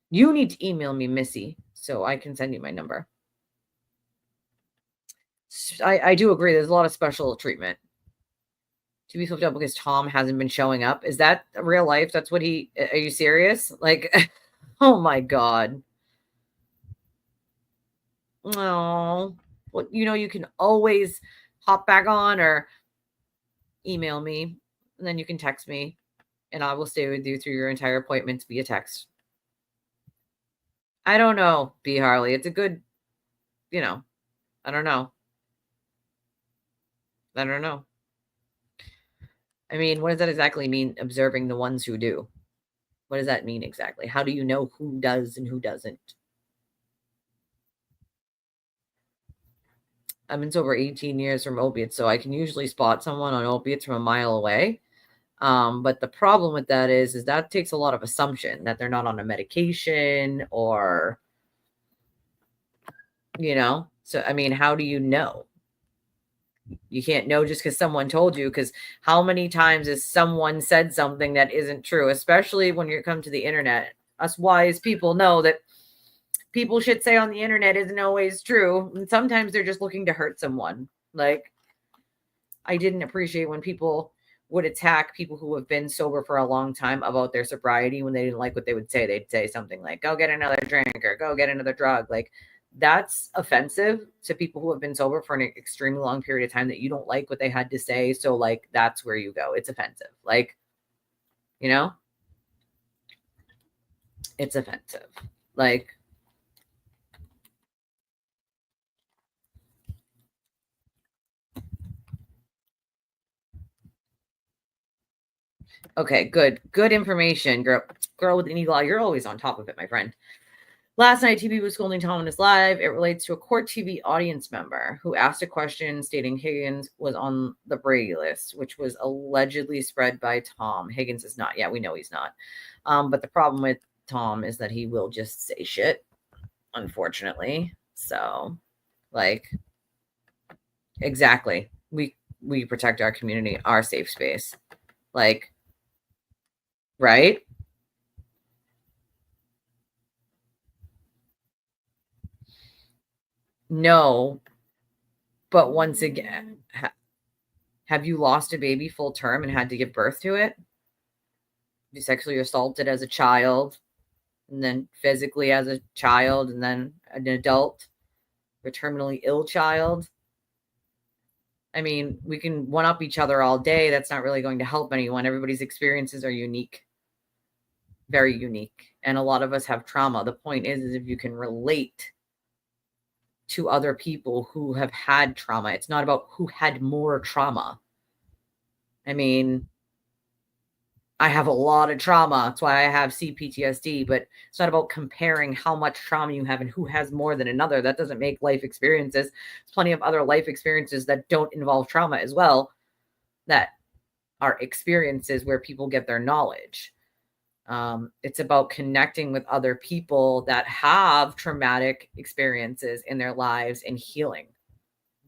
You need to email me, Missy, so I can send you my number. I do agree. There's a lot of special treatment to be flipped up because Tom hasn't been showing up. Is that real life? That's what are you serious? Like, oh my God. Oh, well, you know, you can always hop back on or email me, and then you can text me, and I will stay with you through your entire appointment via text. I don't know, B. Harley. It's a good, I don't know. I don't know. I mean, what does that exactly mean, observing the ones who do? What does that mean exactly? How do you know who does and who doesn't? I've been sober 18 years from opiates, so I can usually spot someone on opiates from a mile away. But the problem with that is that takes a lot of assumption that they're not on a medication or, so, I mean, how do you know? You can't know just because someone told you, because how many times has someone said something that isn't true, especially when you come to the internet. Us wise people know that people should say on the internet isn't always true. And sometimes they're just looking to hurt someone. Like, I didn't appreciate when people would attack people who have been sober for a long time about their sobriety when they didn't like what they would say. They'd say something like, go get another drink or go get another drug. Like, that's offensive to people who have been sober for an extremely long period of time, that you don't like what they had to say. So, like, that's where you go. It's offensive. Like, it's offensive. Like, okay, good information, girl with an eagle eye. You're always on top of it, my friend. Last night, TV was scolding Tom on his live. It relates to a Court TV audience member who asked a question stating Higgins was on the Brady list, which was allegedly spread by Tom. Higgins is not. Yeah, we know he's not. But the problem with Tom is that he will just say shit, unfortunately. So, like, Exactly. We protect our community, our safe space. Like, right? No, but once again, have you lost a baby full term and had to give birth to it? You sexually assaulted as a child, and then physically as a child, and then an adult, a terminally ill child. I mean, we can one up each other all day. That's not really going to help anyone. Everybody's experiences are unique, very unique. And a lot of us have trauma. The point is if you can relate to other people who have had trauma, it's not about who had more trauma. I mean, I have a lot of trauma. That's why I have CPTSD, but it's not about comparing how much trauma you have and who has more than another. That doesn't make life experiences. There's plenty of other life experiences that don't involve trauma as well, that are experiences where people get their knowledge. It's about connecting with other people that have traumatic experiences in their lives and healing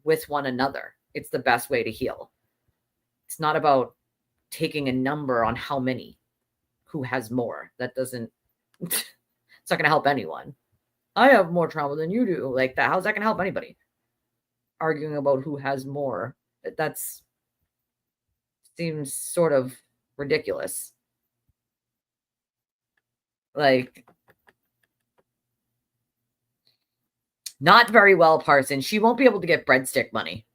with one another. It's the best way to heal. It's not about taking a number on how many, who has more. That doesn't, it's not going to help anyone. I have more trauma than you do. Like that. How's that going to help anybody? Arguing about who has more. That's seems sort of ridiculous. Like, not very well, Parson. She won't be able to get breadstick money.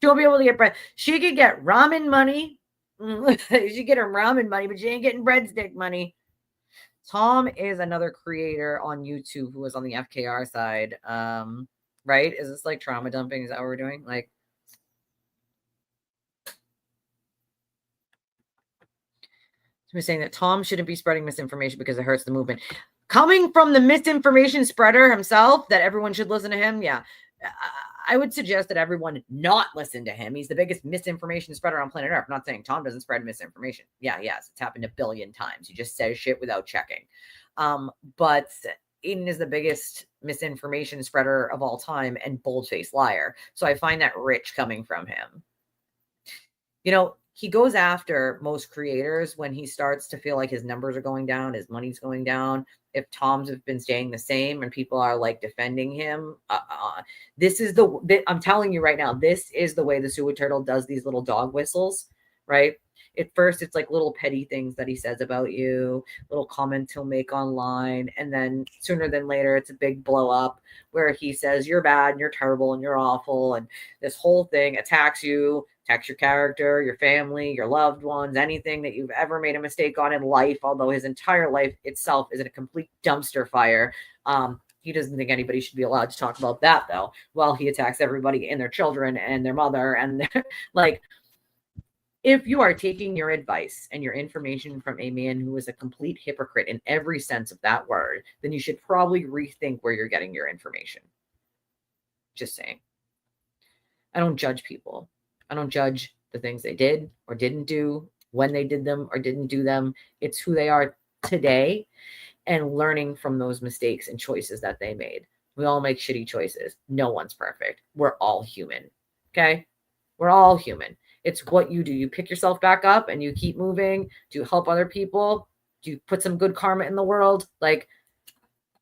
She won't be able to get bread. She could get ramen money. She get her ramen money, but she ain't getting breadstick money. Tom is another creator on YouTube who was on the FKR side. Right? Is this like trauma dumping? Is that what we're doing? Like, we're saying that Tom shouldn't be spreading misinformation because it hurts the movement. Coming from the misinformation spreader himself, that everyone should listen to him. Yeah. I would suggest that everyone not listen to him. He's the biggest misinformation spreader on planet Earth. I'm not saying Tom doesn't spread misinformation. Yeah, yes, it's happened a billion times. He just says shit without checking. But Eden is the biggest misinformation spreader of all time and bold-faced liar. So I find that rich coming from him. You know, he goes after most creators when he starts to feel like his numbers are going down, his money's going down. If Tom's have been staying the same and people are like defending him, this is I'm telling you right now, this is the way the Sewer Turtle does these little dog whistles, right? At first, it's like little petty things that he says about you, little comments he'll make online. And then sooner than later, it's a big blow up where he says, you're bad and you're terrible and you're awful. And this whole thing attacks you, attacks your character, your family, your loved ones, anything that you've ever made a mistake on in life, although his entire life itself is a complete dumpster fire. He doesn't think anybody should be allowed to talk about that, though, while he attacks everybody and their children and their mother. And like, if you are taking your advice and your information from a man who is a complete hypocrite in every sense of that word, then you should probably rethink where you're getting your information. Just saying. I don't judge people. I don't judge the things they did or didn't do, when they did them or didn't do them. It's who they are today and learning from those mistakes and choices that they made. We all make shitty choices. No one's perfect. We're all human. Okay? We're all human. It's what you do. You pick yourself back up and you keep moving. Do you help other people? Do you put some good karma in the world? Like,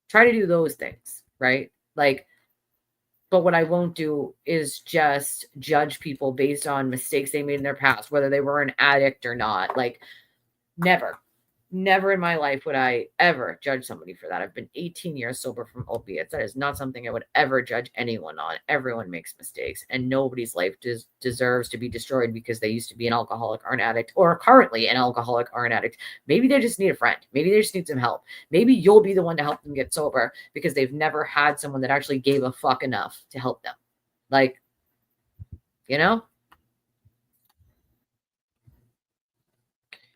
try to do those things, right? Like, but what I won't do is just judge people based on mistakes they made in their past, whether they were an addict or not. Like, never in my life would I ever judge somebody for that. I've been 18 years sober from opiates. That is not something I would ever judge anyone on. Everyone makes mistakes, and nobody's life deserves to be destroyed because they used to be an alcoholic or an addict, or are currently an alcoholic or an addict. Maybe they just need a friend. Maybe they just need some help. Maybe you'll be the one to help them get sober because they've never had someone that actually gave a fuck enough to help them. Like, you know?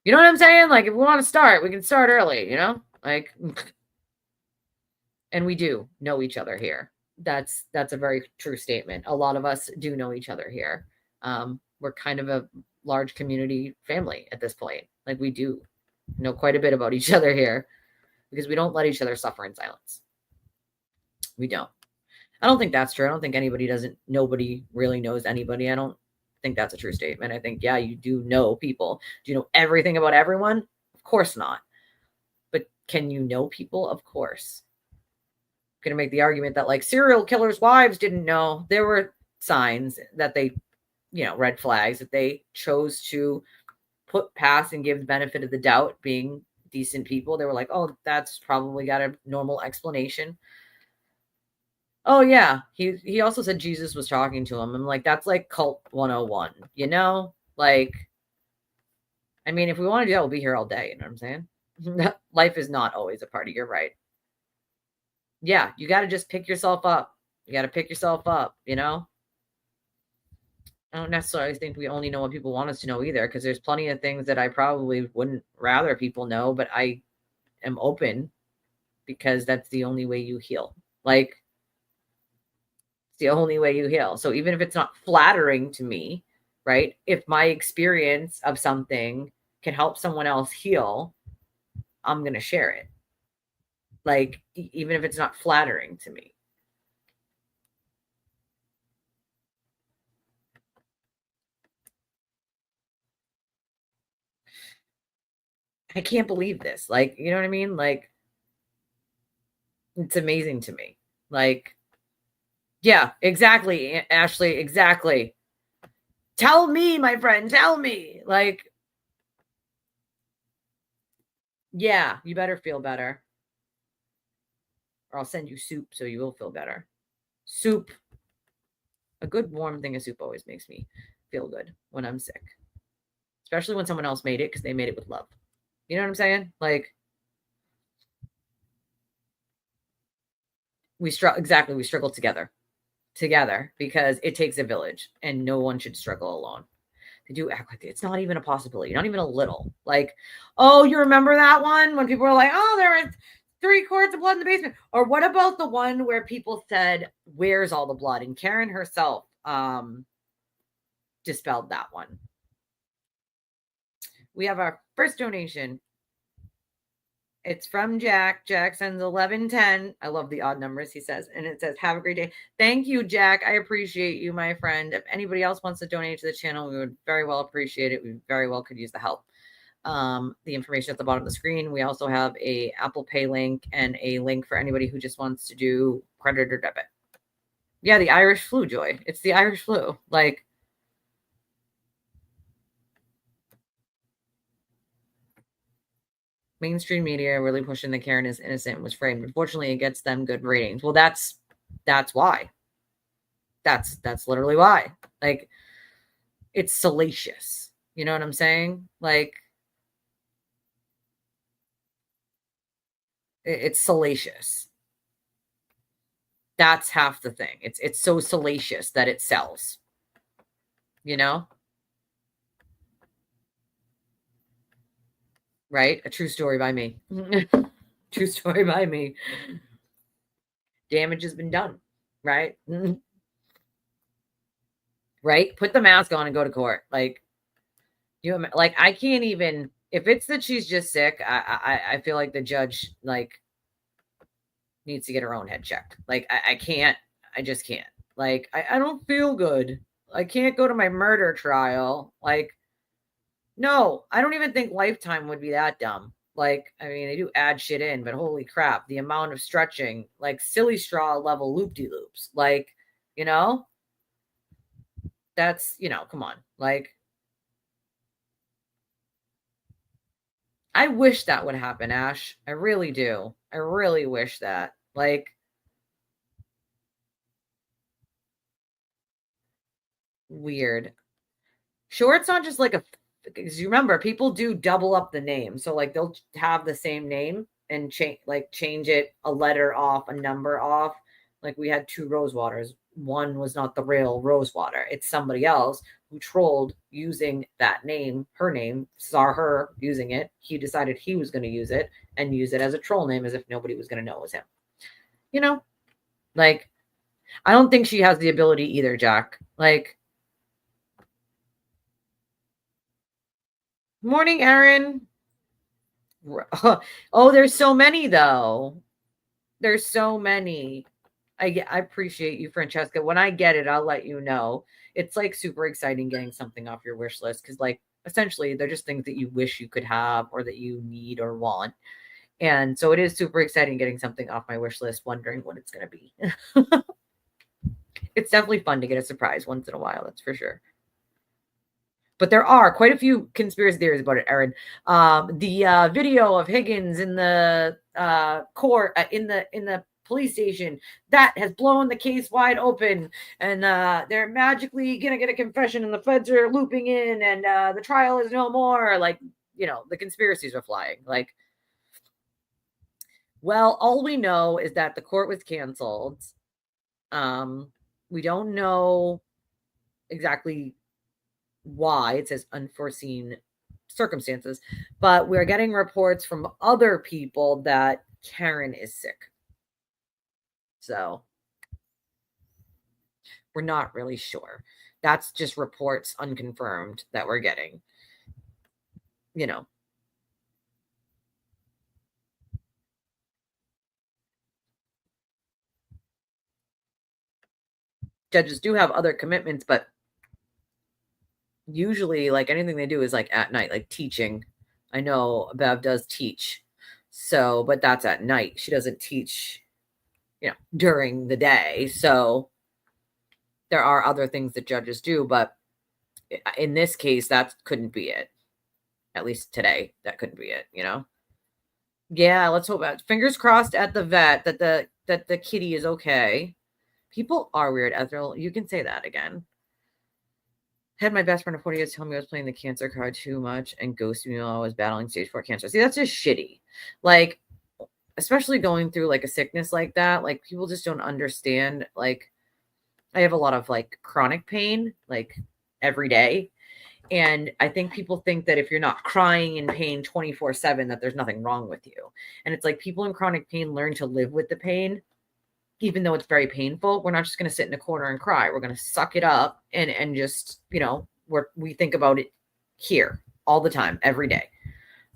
You know what I'm saying? Like, if we want to start, we can start early, you know? Like, and we do know each other here. That's a very true statement. A lot of us do know each other here. We're kind of a large community family at this point. Like, we do know quite a bit about each other here because we don't let each other suffer in silence. We don't. I don't think that's true. I don't think nobody really knows anybody. I don't think that's a true statement. I think, yeah, you do know people. Do you know everything about everyone? Of course not. But can you know people? Of course. I'm going to make the argument that like serial killers' wives didn't know. There were signs that they, red flags that they chose to put past and give the benefit of the doubt, being decent people. They were like, oh, that's probably got a normal explanation. Oh yeah, he also said Jesus was talking to him. I'm like, that's like cult 101, Like, I mean, if we want to do that, we'll be here all day, you know what I'm saying? Life is not always a party, you're right. Yeah, you got to just pick yourself up. You got to pick yourself up, I don't necessarily think we only know what people want us to know either, because there's plenty of things that I probably wouldn't rather people know, but I am open because that's the only way you heal. Like, it's the only way you heal. So even if it's not flattering to me, right? If my experience of something can help someone else heal, I'm going to share it. Like, even if it's not flattering to me. I can't believe this. Like, you know what I mean? Like, it's amazing to me. Like, yeah, exactly, Ashley, exactly. Tell me, my friend, tell me. Like, yeah, you better feel better. Or I'll send you soup so you will feel better. Soup. A good warm thing of soup always makes me feel good when I'm sick. Especially when someone else made it, because they made it with love. You know what I'm saying? Like, we struggle together because it takes a village and no one should struggle alone. They do act like it's not even a possibility, not even a little. Like, oh, you remember that one when people were like, oh, there were 3 quarts of blood in the basement? Or what about the one where people said, where's all the blood? And Karen herself dispelled that one. We have our first donation. It's from Jack. Jack sends 1110. I love the odd numbers, he says. And it says, have a great day. Thank you, Jack. I appreciate you, my friend. If anybody else wants to donate to the channel, we would very well appreciate it. We very well could use the help. The information at the bottom of the screen. We also have a Apple Pay link and a link for anybody who just wants to do credit or debit. Yeah, the Irish flu, Joy. It's the Irish flu. Like, mainstream media really pushing that Karen is innocent and was framed. Unfortunately, it gets them good ratings. Well, that's why. That's literally why. Like, it's salacious. You know what I'm saying? Like, it's salacious. That's half the thing. It's so salacious that it sells. You know? Right? A true story by me. True story by me. Damage has been done. Right? Right? Put the mask on and go to court. Like, I can't even, if it's that she's just sick, I feel like the judge needs to get her own head checked. Like, I just can't. Like, I don't feel good. I can't go to my murder trial. Like, no, I don't even think Lifetime would be that dumb. Like, I mean, they do add shit in, but holy crap, the amount of stretching, like silly straw level loop-de-loops. Like, that's, come on. Like, I wish that would happen, Ash. I really do. I really wish that. Like, weird. Sure, it's not just like because you remember, people do double up the name. So, like, they'll have the same name and change it a letter off, a number off. Like, we had 2 Rosewaters. One was not the real Rosewater. It's somebody else who trolled using that name, her name, saw her using it. He decided he was going to use it and use it as a troll name as if nobody was going to know it was him. Like, I don't think she has the ability either, Jack. Like, morning, Erin. Oh, there's so many, though. There's so many. I appreciate you, Francesca. When I get it, I'll let you know. It's like super exciting getting something off your wish list because, like, essentially, they're just things that you wish you could have or that you need or want. And so it is super exciting getting something off my wish list, wondering what it's going to be. It's definitely fun to get a surprise once in a while, that's for sure. But there are quite a few conspiracy theories about it, Erin. The video of Higgins in the court in the police station that has blown the case wide open, and they're magically gonna get a confession, and the feds are looping in, and the trial is no more. Like, you know, the conspiracies are flying. Like, well, all we know is that the court was canceled. We don't know exactly why. It says unforeseen circumstances, but we're getting reports from other people that Karen is sick. So we're not really sure. That's just reports unconfirmed that we're getting. You know. Judges do have other commitments, but usually, like, anything they do is like at night, like teaching. I know Bev does teach. So, but that's at night. She doesn't teach, you know, during the day. So there are other things that judges do, but in this case, that couldn't be it. At least today, that couldn't be it, you know? Yeah, let's hope that. Fingers crossed at the vet that the kitty is okay. People are weird, Ethel. You can say that again. Had my best friend of 40 years tell me I was playing the cancer card too much and ghosted me while I was battling stage 4 cancer. See, that's just shitty. Like, especially going through like a sickness like that, like people just don't understand. Like, I have a lot of like chronic pain, like every day. And I think people think that if you're not crying in pain 24/7, that there's nothing wrong with you. And it's like people in chronic pain learn to live with the pain, even though it's very painful. We're not just going to sit in a corner and cry. We're going to suck it up and just, you know, we think about it here all the time, every day.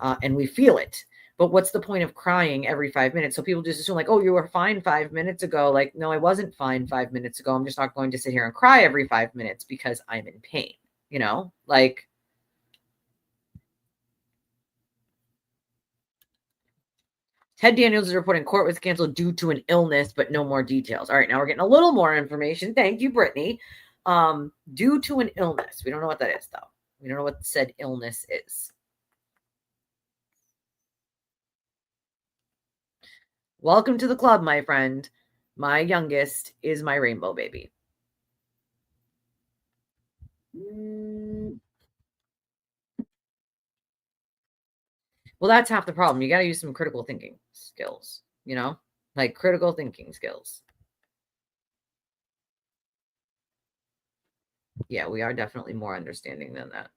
And we feel it. But what's the point of crying every 5 minutes? So people just assume like, oh, you were fine 5 minutes ago. Like, no, I wasn't fine 5 minutes ago. I'm just not going to sit here and cry every 5 minutes because I'm in pain, you know, like. Ted Daniels is reporting court was canceled due to an illness, but no more details. All right, now we're getting a little more information. Thank you, Brittany. Due to an illness. We don't know what that is, though. We don't know what said illness is. Welcome to the club, my friend. My youngest is my rainbow baby. Well, that's half the problem. You got to use some critical thinking skills, you know, like critical thinking skills. Yeah, we are definitely more understanding than that.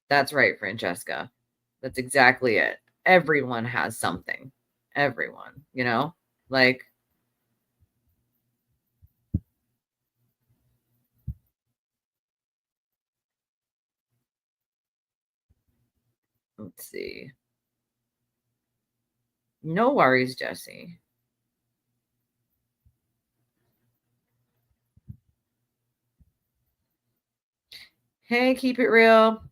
That's right, Francesca. That's exactly it. Everyone has something. Everyone, you know, like. Let's see. No worries, Jesse. Hey, keep it real.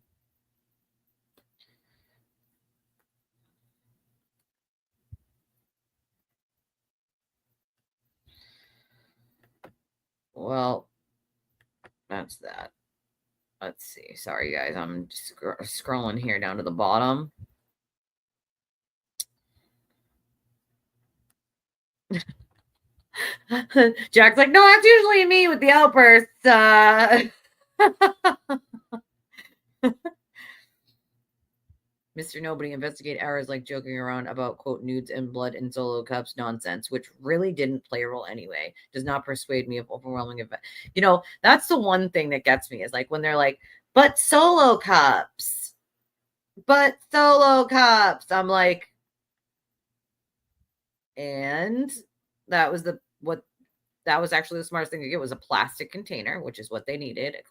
Well, that's that. Let's see. Sorry, guys. I'm just scrolling here down to the bottom. Jack's like, no, that's usually me with the outbursts. Mr. Nobody investigate errors like joking around about, quote, nudes and blood in solo cups nonsense, which really didn't play a role anyway. Does not persuade me of overwhelming event. You know, that's the one thing that gets me is like when they're like, but solo cups. But solo cups. I'm like, and that was that was actually the smartest thing to get was a plastic container, which is what they needed, a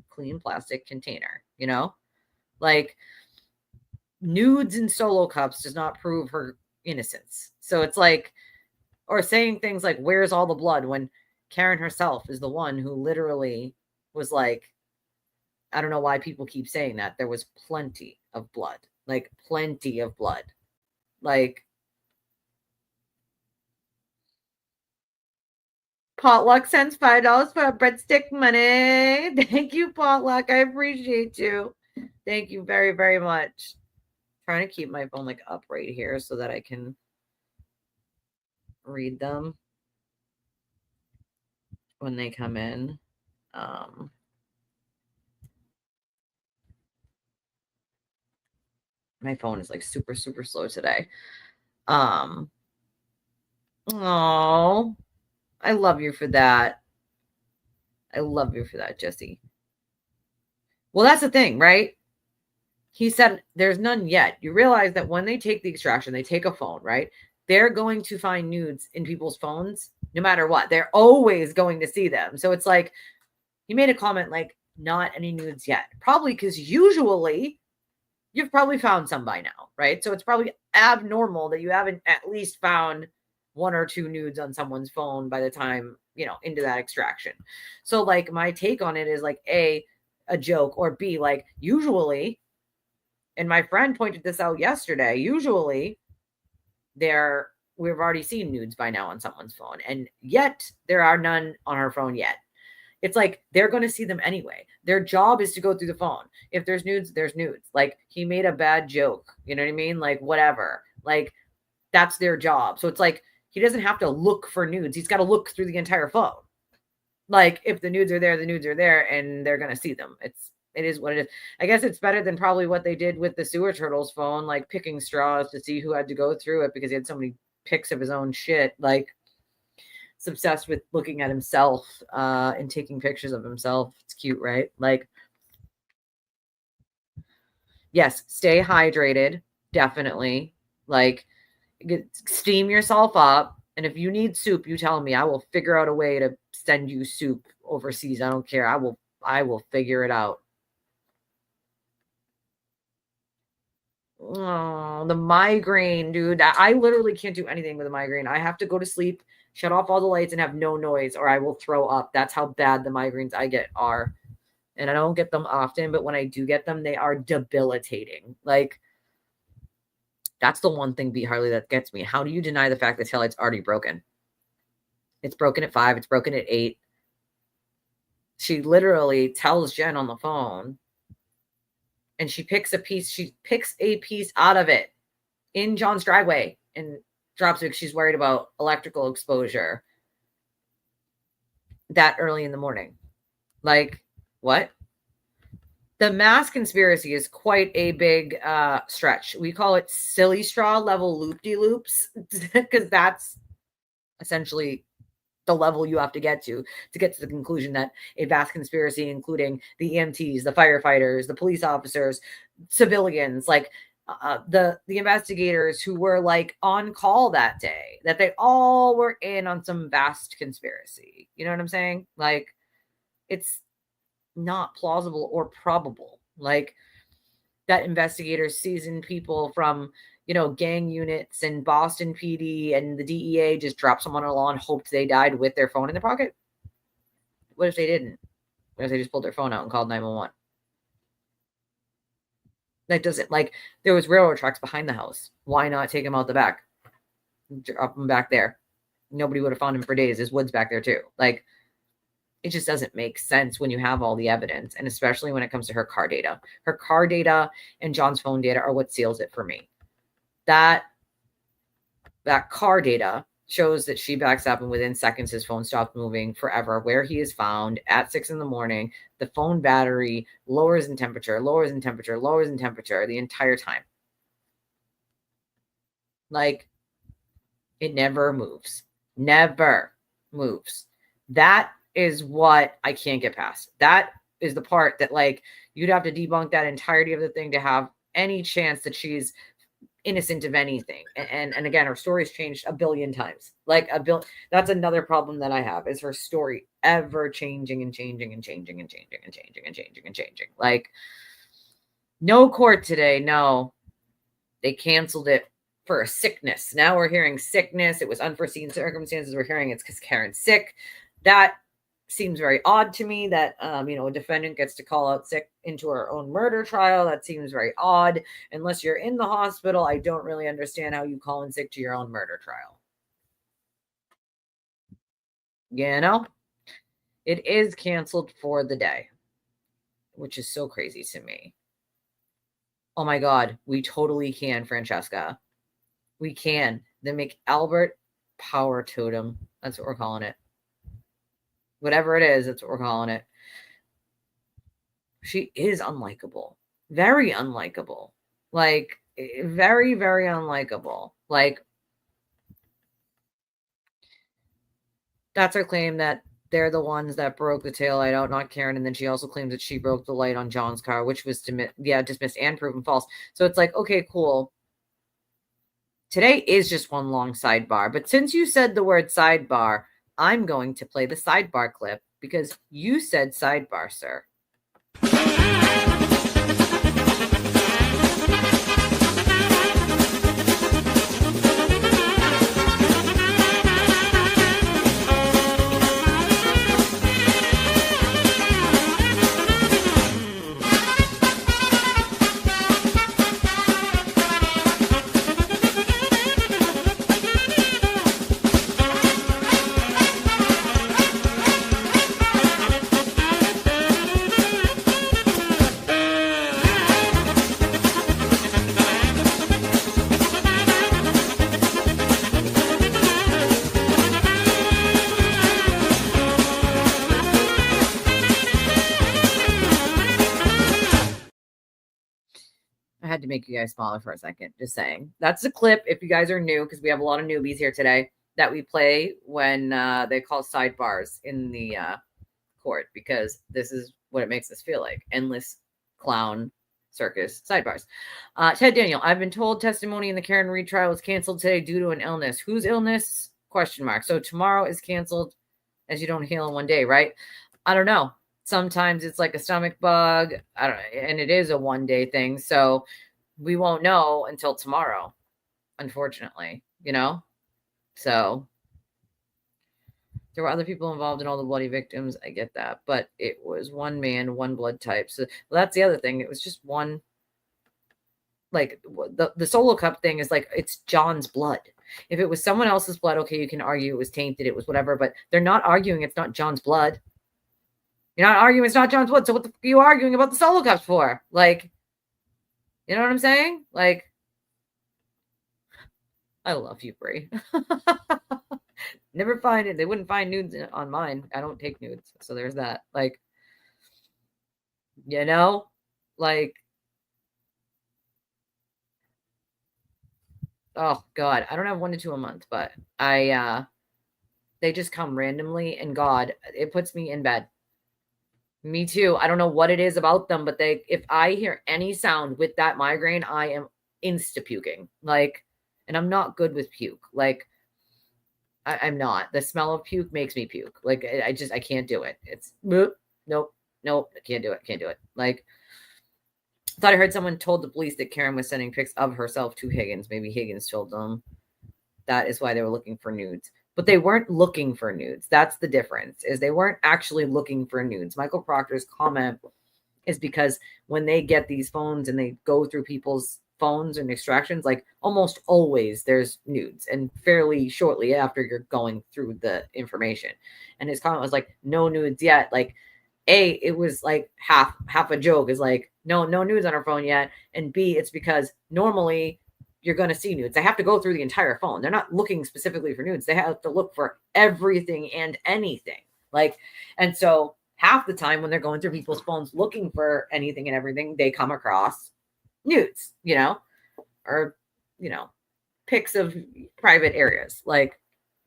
clean plastic container, you know? Like, nudes and solo cups does not prove her innocence. So it's like, or saying things like, where's all the blood, when Karen herself is the one who literally was like, I don't know why people keep saying that. There was plenty of blood, like plenty of blood. Like, Potluck sends $5 for breadstick money. Thank you, Potluck. I appreciate you. Thank you very, very much. Trying to keep my phone like up right here so that I can read them when they come in. My phone is like super, super slow today. Oh, I love you for that. I love you for that, Jesse. Well, that's the thing, right? He said there's none yet. You realize that when they take the extraction, they take a phone, right? They're going to find nudes in people's phones no matter what. They're always going to see them. So it's like, he made a comment like, not any nudes yet. Probably because usually you've probably found some by now, right? So it's probably abnormal that you haven't at least found 1 or 2 nudes on someone's phone by the time, into that extraction. So like my take on it is like a joke, or B, like usually, and my friend pointed this out yesterday, usually we've already seen nudes by now on someone's phone, and yet there are none on her phone yet. It's like they're going to see them anyway. Their job is to go through the phone. If there's nudes, there's nudes. Like, he made a bad joke. You know what I mean? Like, whatever. Like, that's their job. So it's like, he doesn't have to look for nudes. He's got to look through the entire phone. Like, if the nudes are there, the nudes are there, and they're going to see them. It is what it is. I guess it's better than probably what they did with the sewer turtle's phone, like picking straws to see who had to go through it because he had so many pics of his own shit. Like, obsessed with looking at himself and taking pictures of himself. It's cute, right? Like, yes, stay hydrated, definitely. Like, steam yourself up, and if you need soup, you tell me. I will figure out a way to send you soup overseas. I don't care. I will figure it out. Oh, the migraine, dude. I literally can't do anything with a migraine. I have to go to sleep, shut off all the lights, and have no noise, or I will throw up. That's how bad the migraines I get are. And I don't get them often, but when I do get them, they are debilitating. Like, that's the one thing, B. Harley, that gets me. How do you deny the fact that taillight's already broken? It's broken at 5. It's broken at 8. She literally tells Jen on the phone, and she picks a piece out of it in John's driveway and drops it because she's worried about electrical exposure that early in the morning. Like, what? The mass conspiracy is quite a big stretch. We call it silly straw level loop-de-loops because that's essentially the level you have to get to the conclusion that a vast conspiracy, including the EMTs, the firefighters, the police officers, civilians, like the investigators who were like on call that day, that they all were in on some vast conspiracy. You know what I'm saying? Like, it's not plausible or probable. Like, that investigators seasoned people from, gang units and Boston PD and the DEA just dropped someone on a lawn, hoped they died with their phone in their pocket. What if they didn't? What if they just pulled their phone out and called 911? That doesn't, like, there was railroad tracks behind the house. Why not take him out the back? Drop him back there. Nobody would have found him for days. There's woods back there too. Like, it just doesn't make sense when you have all the evidence, and especially when it comes to her car data. Her car data and John's phone data are what seals it for me. That car data shows that she backs up, and within seconds his phone stops moving forever. Where he is found at 6 a.m, the phone battery lowers in temperature the entire time. Like, it never moves. That is what I can't get past. That is the part that, like, you'd have to debunk that entirety of the thing to have any chance that she's innocent of anything. And again, her story's changed a billion times. Like, that's another problem that I have, is her story ever changing and changing and changing and changing and changing and changing and changing. Like, no court today. No. They canceled it for a sickness. Now we're hearing sickness. It was unforeseen circumstances. We're hearing it's because Karen's sick. That seems very odd to me that, a defendant gets to call out sick into her own murder trial. That seems very odd. Unless you're in the hospital, I don't really understand how you call in sick to your own murder trial. It is canceled for the day, which is so crazy to me. Oh my God, we totally can, Francesca. We can. The McAlbert Power Totem. That's what we're calling it. Whatever it is, that's what we're calling it. She is unlikable. Very unlikable. Like, very, very unlikable. Like, that's her claim that they're the ones that broke the taillight out, not Karen. And then she also claims that she broke the light on John's car, which was dismissed and proven false. So it's like, okay, cool. Today is just one long sidebar. But since you said the word sidebar, I'm going to play the sidebar clip because you said sidebar, sir. To make you guys smaller for a second, just saying. That's the clip if you guys are new, because we have a lot of newbies here today, that we play when they call sidebars in the court, because this is what it makes us feel like. Endless clown circus sidebars. Ted Daniel, I've been told testimony in the Karen Reed trial was canceled today due to an illness. Whose illness? ? So tomorrow is canceled as you don't heal in one day, right? I don't know. Sometimes it's like a stomach bug. I don't know, and it is a one-day thing. So we won't know until tomorrow, unfortunately, So there were other people involved in all the bloody victims. I get that. But it was one man, one blood type. So that's the other thing. It was just one. Like the solo cup thing is like, it's John's blood. If it was someone else's blood, okay, you can argue it was tainted, it was whatever. But they're not arguing it's not John's blood. You're not arguing it's not John's blood. So what the fuck are you arguing about the solo cups for? Like, you know what I'm saying? Like, I love you, Brie. Never find it. They wouldn't find nudes on mine. I don't take nudes. So there's that. Like, like, oh God, I don't have 1 to 2 a month, but they just come randomly, and God, it puts me in bed. Me too. I don't know what it is about them, but if I hear any sound with that migraine, I am insta-puking. Like, and I'm not good with puke. Like, I'm not. The smell of puke makes me puke. Like, I can't do it. It's nope, I can't do it. Like, I thought I heard someone told the police that Karen was sending pics of herself to Higgins. Maybe Higgins told them that is why they were looking for nudes. But they weren't looking for nudes. That's the difference, is they weren't actually looking for nudes. Michael Proctor's comment is because when they get these phones and they go through people's phones and extractions, like almost always there's nudes, and fairly shortly after you're going through the information. And his comment was like, no nudes yet. Like, A, it was like half a joke, is like, no nudes on her phone yet. And B, it's because normally you're going to see nudes. They have to go through the entire phone. They're not looking specifically for nudes. They have to look for everything and anything. Like, and so half the time when they're going through people's phones looking for anything and everything, they come across nudes, or, pics of private areas. Like,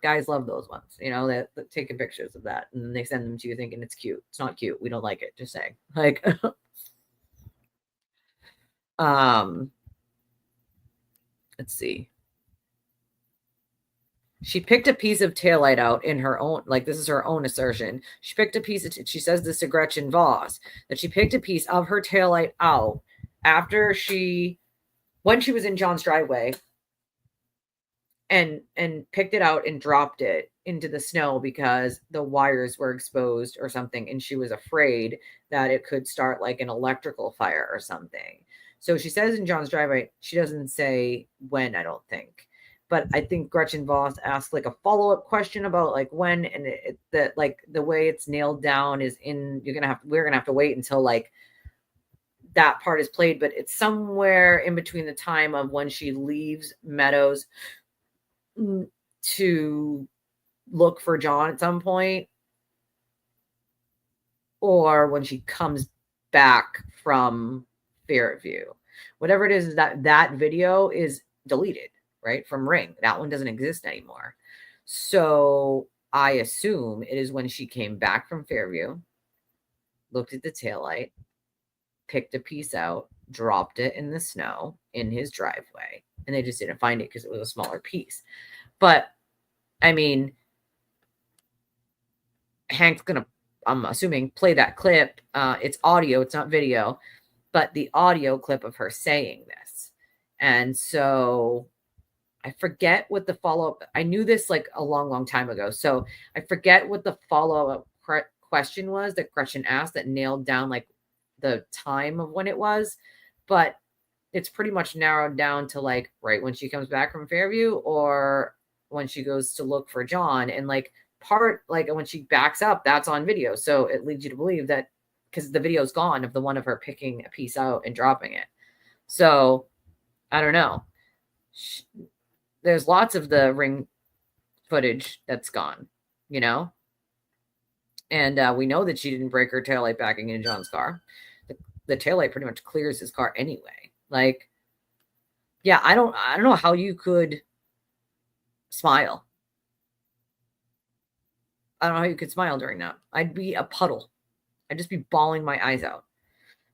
guys love those ones, that taking pictures of that, and then they send them to you thinking it's cute. It's not cute. We don't like it. Just saying. Like, let's see. She picked a piece of taillight out in her own, like, this is her own assertion. She picked a piece of, she says this to Gretchen Voss, that she picked a piece of her taillight out after she when she was in John's driveway and picked it out and dropped it into the snow because the wires were exposed or something, and she was afraid that it could start like an electrical fire or something. So she says in John's driveway. She doesn't say when, I don't think. But I think Gretchen Voss asked like a follow-up question about like when, and that like the way it's nailed down is we're gonna have to wait until like that part is played, but it's somewhere in between the time of when she leaves Meadows to look for John at some point, or when she comes back from Fairview. Whatever it is that video is deleted, right, from Ring. That one doesn't exist anymore. So I assume it is when she came back from Fairview, looked at the taillight, picked a piece out, dropped it in the snow in his driveway, and they just didn't find it because it was a smaller piece. But I mean, Hank's gonna, I'm assuming, play that clip. It's audio, it's not video, but the audio clip of her saying this. And so I forget what the follow-up, I knew this like a long, long time ago. So I forget what the follow-up question was that Gretchen asked that nailed down like the time of when it was, but it's pretty much narrowed down to like right when she comes back from Fairview or when she goes to look for John. And like part, like when she backs up, that's on video. So it leads you to believe that because the video's gone of the one of her picking a piece out and dropping it. So I don't know. There's lots of the Ring footage that's gone, you know? And we know that she didn't break her taillight backing into John's car. The taillight pretty much clears his car anyway. Like, yeah, I don't know how you could smile. I don't know how you could smile during that. I'd be a puddle. I'd just be bawling my eyes out.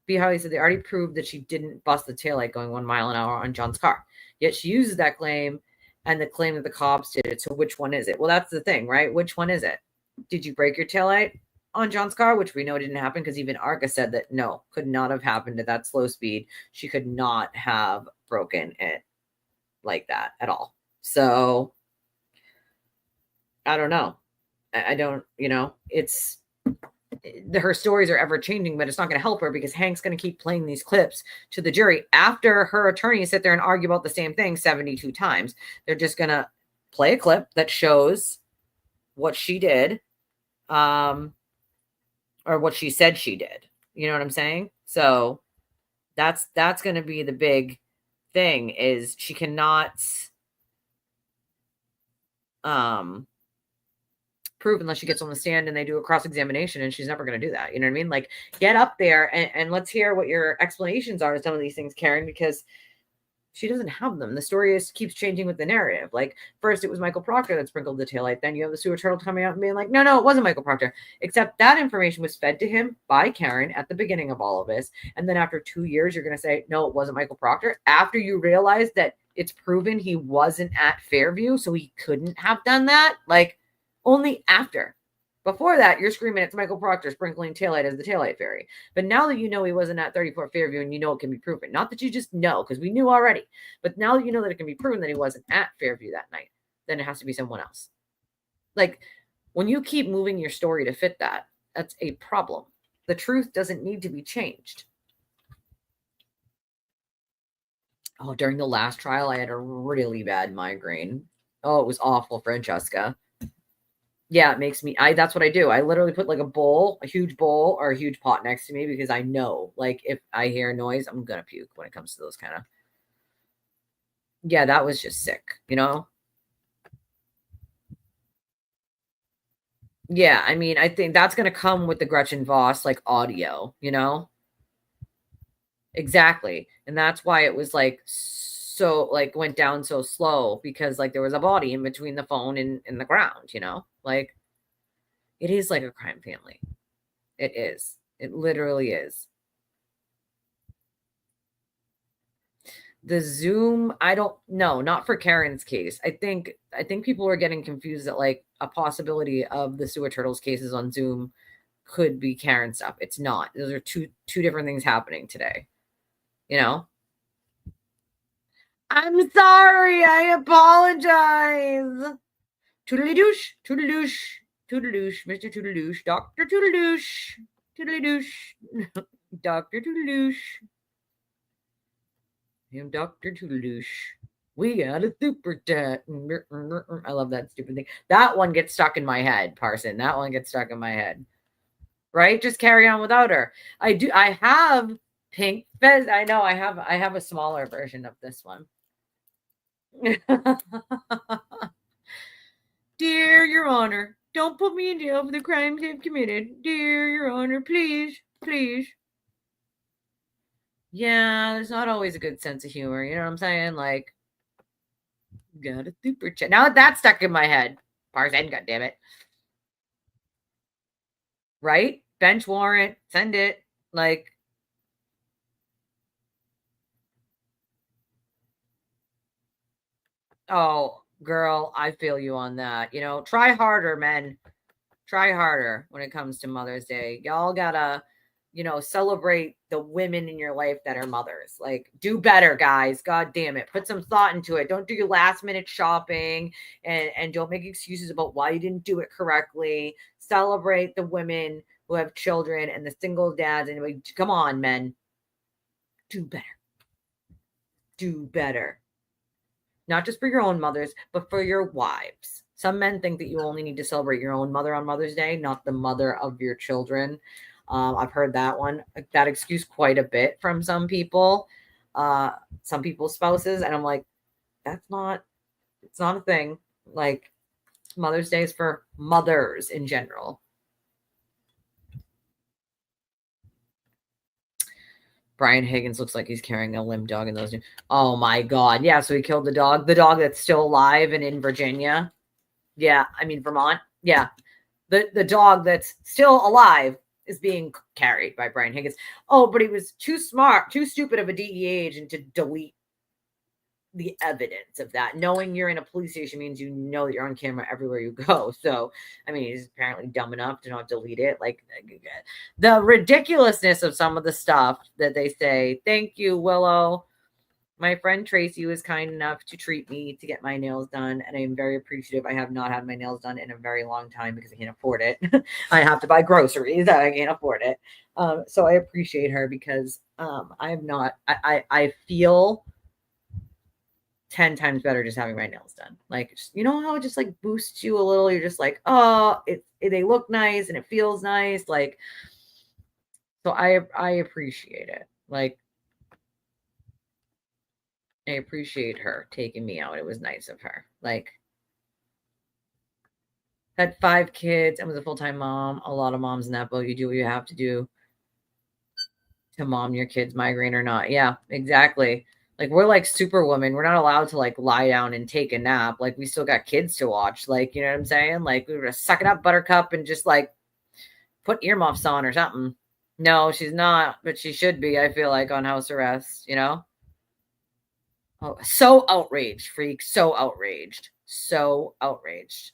B. Harley said they already proved that she didn't bust the taillight going 1 mile an hour on John's car. Yet she uses that claim and the claim that the cops did it. So which one is it? Well, that's the thing, right? Which one is it? Did you break your taillight on John's car? Which we know didn't happen because even Arca said that no, could not have happened at that slow speed. She could not have broken it like that at all. So I don't know. I don't, it's her stories are ever changing, but it's not going to help her because Hank's going to keep playing these clips to the jury after her attorneys sit there and argue about the same thing 72 times. They're just going to play a clip that shows what she did, or what she said she did. You know what I'm saying? So that's going to be the big thing is she cannot, prove unless she gets on the stand and they do a cross-examination, and she's never going to do that. You know what I mean? Like, get up there and let's hear what your explanations are to some of these things, Karen, because she doesn't have them. The story keeps changing with the narrative. Like, first it was Michael Proctor that sprinkled the taillight. Then you have the sewer turtle coming out and being like, no, it wasn't Michael Proctor. Except that information was fed to him by Karen at the beginning of all of this. And then after 2 years, you're going to say, no, it wasn't Michael Proctor. After you realize that it's proven he wasn't at Fairview, so he couldn't have done that. Like, only after. Before that, you're screaming it's Michael Proctor sprinkling taillight as the taillight fairy. But now that you know he wasn't at 34 Fairview and you know it can be proven, not that you just know, because we knew already, but now that you know that it can be proven that he wasn't at Fairview that night, then it has to be someone else. Like, when you keep moving your story to fit that, that's a problem. The truth doesn't need to be changed. Oh, during the last trial, I had a really bad migraine. Oh, it was awful, Francesca. Yeah, it makes me, that's what I do. I literally put like a huge bowl or a huge pot next to me because I know, like, if I hear a noise, I'm going to puke when it comes to those kind of, yeah, that was just sick, Yeah, I mean, I think that's going to come with the Gretchen Voss, like, audio, Exactly. And that's why it was like, so like went down so slow because like there was a body in between the phone and the ground, like it is like a crime family. It is. It literally is. The Zoom, I don't know, not for Karen's case. I think people are getting confused that like a possibility of the Sewer Turtles cases on Zoom could be Karen stuff. It's not. Those are two different things happening today. I'm sorry. I apologize. Toodly-douche, toodle-douche, toodle-douche, Mr. Toodle-douche, Dr. Toodle-douche, toodly-douche, Dr. Toodle-douche. I'm Dr. Toodle-douche. We got a super chat. I love that stupid thing. That one gets stuck in my head, Parson. That one gets stuck in my head. Right? Just carry on without her. I have pink fez. I know I have a smaller version of this one. Dear Your Honor, don't put me in jail for the crimes I've committed. Dear Your Honor, please, please. Yeah, there's not always a good sense of humor. You know what I'm saying? Like, got a super chat. Now that's stuck in my head. Parson, goddammit. Right? Bench warrant, send it. Like, oh, girl, I feel you on that. You know, try harder, men. Try harder when it comes to Mother's Day. Y'all gotta, celebrate the women in your life that are mothers. Like, do better, guys. God damn it. Put some thought into it. Don't do your last minute shopping and don't make excuses about why you didn't do it correctly. Celebrate the women who have children and the single dads. And like, come on, men. Do better. Do better. Not just for your own mothers, but for your wives. Some men think that you only need to celebrate your own mother on Mother's Day, not the mother of your children. I've heard that excuse quite a bit from some people's spouses. And I'm like, it's not a thing. Like, Mother's Day is for mothers in general. Brian Higgins looks like he's carrying a limp dog in those. Oh my God. Yeah. So he killed the dog that's still alive and in Virginia. Yeah. I mean, Vermont. Yeah. The dog that's still alive is being carried by Brian Higgins. Oh, but he was too stupid of a DEA agent to delete the evidence of that. Knowing you're in a police station means you know that you're on camera everywhere you go. So, I mean, he's apparently dumb enough to not delete it. Like, the ridiculousness of some of the stuff that they say. Thank you, Willow. My friend Tracy was kind enough to treat me to get my nails done, and I'm very appreciative. I have not had my nails done in a very long time because I can't afford it. I have to buy groceries. I can't afford it. So I appreciate her because I feel 10 times better just having my nails done. Like, you know how it just like boosts you a little? You're just like, oh, they look nice and it feels nice. Like, so I appreciate it. Like, I appreciate her taking me out. It was nice of her. Like, had 5 kids and was a full-time mom. A lot of moms in that boat. You do what you have to do to mom your kids, migraine or not. Yeah, exactly. Like, we're like Superwoman. We're not allowed to like lie down and take a nap. Like, we still got kids to watch. Like, you know what I'm saying? Like, we were to suck it up, Buttercup, and just like put earmuffs on or something. No, she's not, but she should be, I feel like, on house arrest, you know? Oh, so outraged, freak. So outraged. So outraged.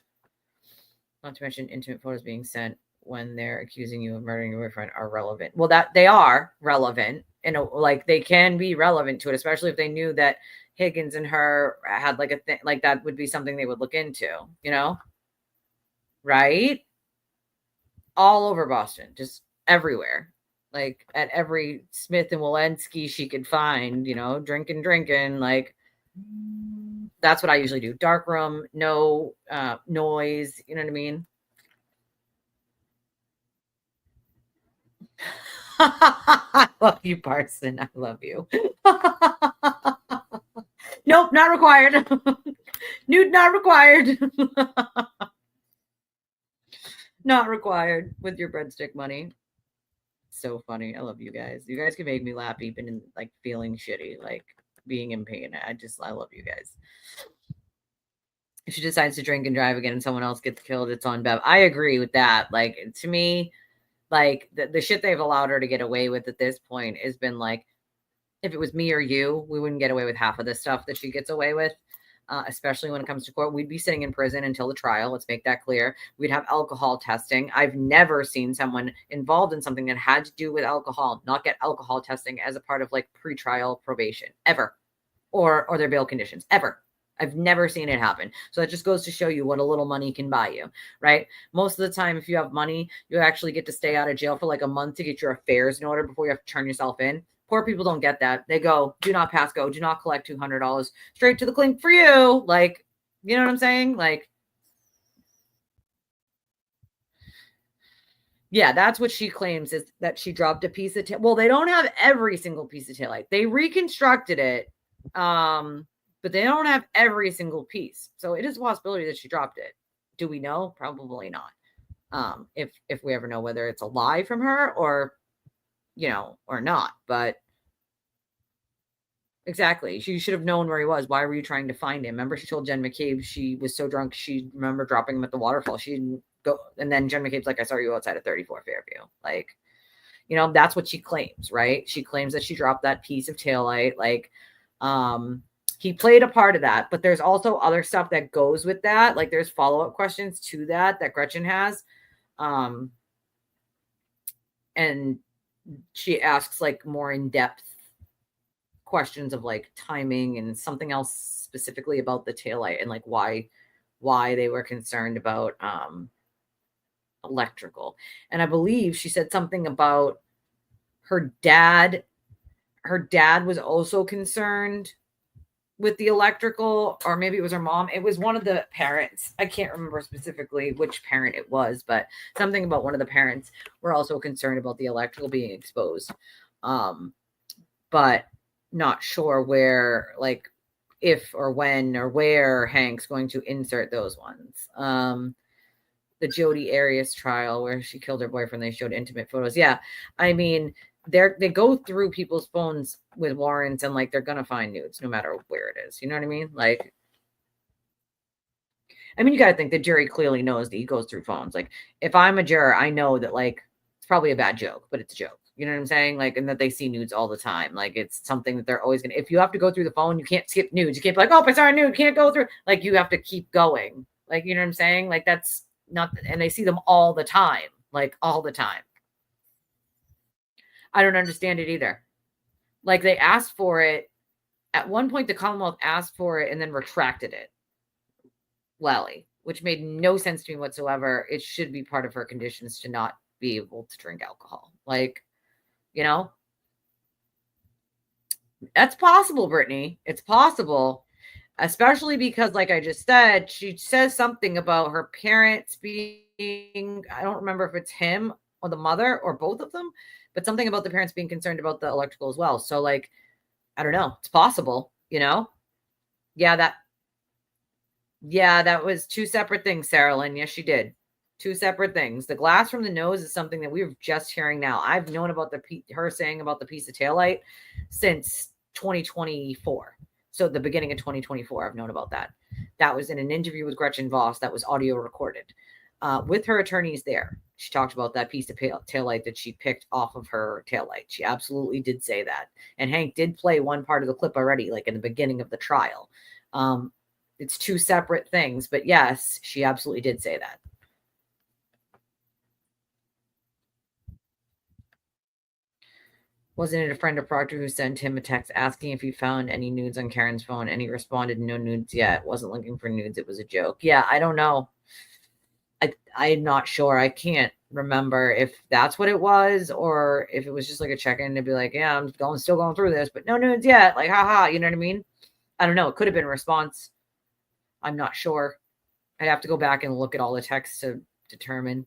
Not to mention intimate photos being sent when they're accusing you of murdering your boyfriend are relevant. Well, that they are relevant. Like, they can be relevant to it, especially if they knew that Higgins and her had like a thing, like that would be something they would look into, you know? Right? All over Boston, just everywhere. Like, at every Smith and Walensky she could find, you know, drinking. Like, that's what I usually do. Dark room, no noise, you know what I mean? I love you, Parson. I love you. Nope, not required. Nude not required. Not required with your breadstick money. So funny. I love you guys. You guys can make me laugh even in like feeling shitty, like being in pain. I love you guys. If she decides to drink and drive again and someone else gets killed, it's on Bev. I agree with that. Like, to me, like the shit they've allowed her to get away with at this point has been like, if it was me or you, we wouldn't get away with half of the stuff that she gets away with. Especially when it comes to court. We'd be sitting in prison until the trial. Let's make that clear. We'd have alcohol testing. I've never seen someone involved in something that had to do with alcohol not get alcohol testing as a part of like pretrial probation, ever. or their bail conditions ever. I've never seen it happen. So that just goes to show you what a little money can buy you, right? Most of the time, if you have money, you actually get to stay out of jail for like a month to get your affairs in order before you have to turn yourself in. Poor people don't get that. They go, do not pass go, do not collect $200 straight to the clink for you. Like, you know what I'm saying? Like, yeah, that's what she claims, is that she dropped a piece of tail. Well, they don't have every single piece of taillight. They reconstructed it. But they don't have every single piece. So it is a possibility that she dropped it. Do we know? Probably not. If we ever know whether it's a lie from her or, or not. But exactly. She should have known where he was. Why were you trying to find him? Remember, she told Jen McCabe she was so drunk she remembered dropping him at the waterfall. She didn't go. And then Jen McCabe's like, I saw you outside of 34 Fairview. Like, that's what she claims, right? She claims that she dropped that piece of taillight. Like, he played a part of that, but there's also other stuff that goes with that. Like there's follow-up questions to that Gretchen has. And she asks like more in-depth questions of like timing and something else specifically about the taillight and like why they were concerned about electrical. And I believe she said something about her dad was also concerned with the electrical, or maybe it was her mom. It was one of the parents. I can't remember specifically which parent it was, but something about one of the parents were also concerned about the electrical being exposed. But not sure where, like, if or when or where Hank's going to insert those ones. The Jodi Arias trial where she killed her boyfriend, they showed intimate photos. Yeah. I mean, they go through people's phones with warrants and like they're gonna find nudes no matter where it is. You know what I mean? Like, I mean, you gotta think the jury clearly knows that he goes through phones. Like, if I'm a juror, I know that like it's probably a bad joke, but it's a joke. You know what I'm saying? Like, and that they see nudes all the time. Like, it's something that they're always gonna. If you have to go through the phone, you can't skip nudes. You can't be like, oh, if I saw a nude, can't go through. Like, you have to keep going. Like, you know what I'm saying? Like, that's not. And they see them all the time. Like, all the time. I don't understand it either. Like they asked for it. At one point, the Commonwealth asked for it and then retracted it. Lally, which made no sense to me whatsoever. It should be part of her conditions to not be able to drink alcohol. Like, that's possible, Brittany. It's possible, especially because, like I just said, she says something about her parents being, I don't remember if it's him or the mother or both of them, but something about the parents being concerned about the electrical as well. So like, I don't know. It's possible, Yeah, that was two separate things, Sarah Lynn. Yes, she did. Two separate things. The glass from the nose is something that we were just hearing now. I've known about her saying about the piece of taillight since 2024. So the beginning of 2024, I've known about that. That was in an interview with Gretchen Voss that was audio recorded with her attorneys there. She talked about that piece of taillight that she picked off of her taillight. She absolutely did say that. And Hank did play one part of the clip already, like in the beginning of the trial. It's two separate things, but yes, she absolutely did say that. Wasn't it a friend of Proctor who sent him a text asking if he found any nudes on Karen's phone? And he responded, no nudes yet. Wasn't looking for nudes. It was a joke. Yeah, I don't know. I'm not sure. I can't remember if that's what it was or if it was just like a check-in to be like, yeah, I'm still going through this, but no nudes yet. Like, haha, you know what I mean? I don't know. It could have been a response. I'm not sure. I'd have to go back and look at all the texts to determine.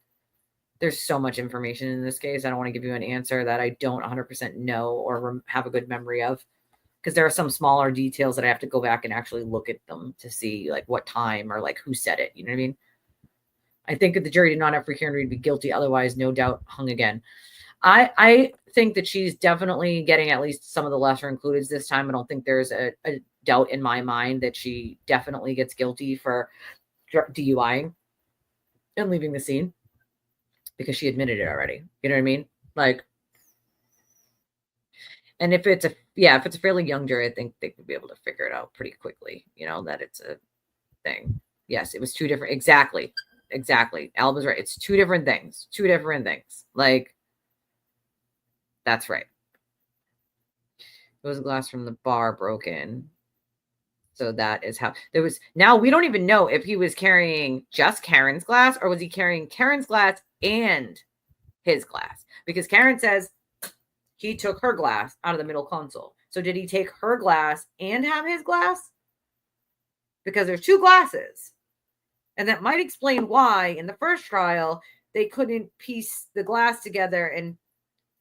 There's so much information in this case. I don't want to give you an answer that I don't 100% know or have a good memory of, because there are some smaller details that I have to go back and actually look at them to see like what time or like who said it. You know what I mean? I think if the jury did not have for Karen Read to be guilty, otherwise no doubt hung again. I think that she's definitely getting at least some of the lesser included this time. I don't think there's a doubt in my mind that she definitely gets guilty for DUIing and leaving the scene because she admitted it already. You know what I mean? Like, and if it's a fairly young jury, I think they could be able to figure it out pretty quickly, that it's a thing. Yes, it was two different. Exactly. Alba's right. It's two different things. Like, that's right. It was a glass from the bar broken. So that is how there was. Now we don't even know if he was carrying just Karen's glass or was he carrying Karen's glass and his glass, because Karen says he took her glass out of the middle console. So did he take her glass and have his glass? Because there's two glasses. And that might explain why in the first trial, they couldn't piece the glass together and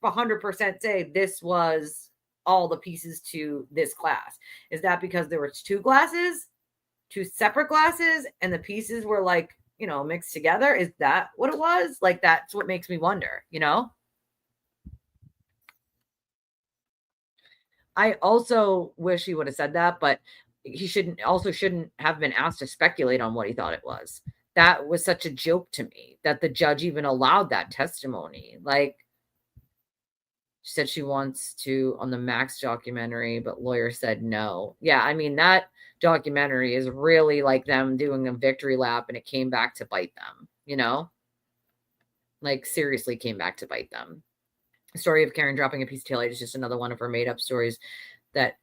100% say this was all the pieces to this glass. Is that because there were two glasses, two separate glasses, and the pieces were like, mixed together? Is that what it was? Like, that's what makes me wonder, I also wish he would have said that, but he shouldn't have been asked to speculate on what he thought it was. That was such a joke to me that the judge even allowed that testimony. Like, she said she wants to on the Max documentary, but lawyer said no. Yeah, I mean, that documentary is really like them doing a victory lap, and it came back to bite them, Like, seriously came back to bite them. The story of Karen dropping a piece of taillight is just another one of her made-up stories that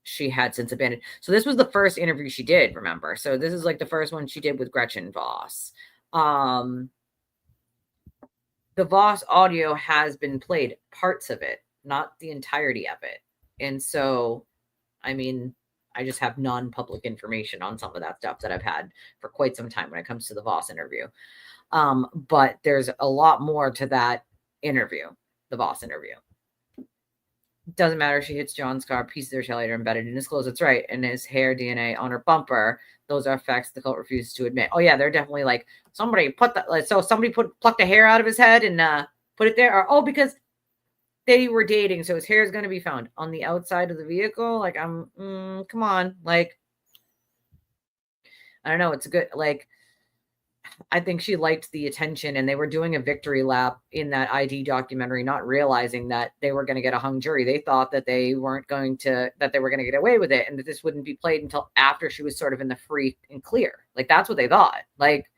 she had since abandoned. So this was the first interview she did, remember? So this is like the first one she did with Gretchen Voss. The Voss audio has been played, parts of it, not the entirety of it. And so, I mean, I just have non-public information on some of that stuff that I've had for quite some time when it comes to the Voss interview. But there's a lot more to that interview, the Voss interview. Doesn't matter. She hits John's car, pieces of their taillight are embedded in his clothes. That's right. And his hair DNA on her bumper. Those are facts the cult refuses to admit. Oh yeah, they're definitely like, somebody plucked the hair out of his head and put it there. Or because they were dating, so his hair is going to be found on the outside of the vehicle. Like, come on. Like, I don't know. It's a good, like, I think she liked the attention, and they were doing a victory lap in that ID documentary, not realizing that they were going to get a hung jury. They thought that they were going to get away with it, and that this wouldn't be played until after she was sort of in the free and clear. Like, that's what they thought. Like,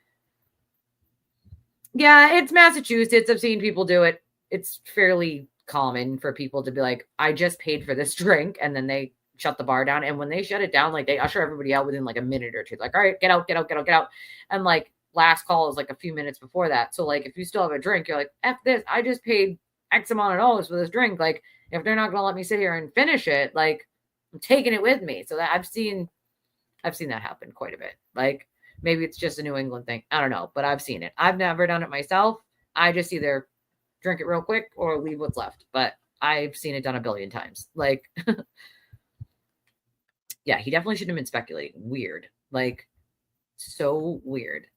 yeah, it's Massachusetts. I've seen people do it. It's fairly common for people to be like, I just paid for this drink, and then they shut the bar down. And when they shut it down, like, they usher everybody out within like a minute or two. Like, all right, get out. And like, last call is like a few minutes before that. So like, if you still have a drink, you're like, F this, I just paid X amount of dollars for this drink. Like, if they're not going to let me sit here and finish it, like, I'm taking it with me. So that I've seen that happen quite a bit. Like, maybe it's just a New England thing. I don't know, but I've seen it. I've never done it myself. I just either drink it real quick or leave what's left, but I've seen it done a billion times. Like, yeah, he definitely shouldn't have been speculating. Weird. Like, so weird.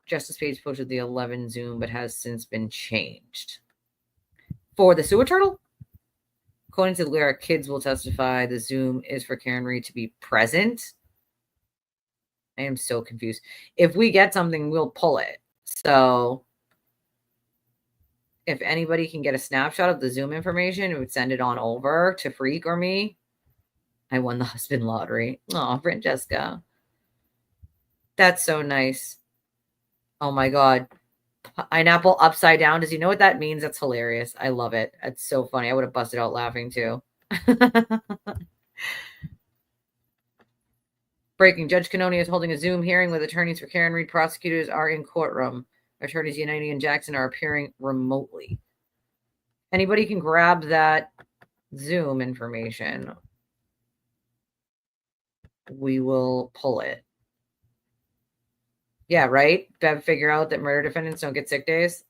Justice page posted the 11 Zoom, but has since been changed. For the sewer turtle? According to the lyric, kids will testify the Zoom is for Karen Reed to be present. I am so confused. If we get something, we'll pull it. So if anybody can get a snapshot of the Zoom information, it would send it on over to Freak or me. I won the husband lottery. Oh, Francesca. That's so nice. Oh my God. Pineapple upside down. Does he know what that means? That's hilarious. I love it. It's so funny. I would have busted out laughing too. Breaking. Judge Cannoni is holding a Zoom hearing with attorneys for Karen Reed. Prosecutors are in courtroom. Attorneys United and Jackson are appearing remotely. Anybody can grab that Zoom information. We will pull it. Yeah, right? Bev, figure out that murder defendants don't get sick days.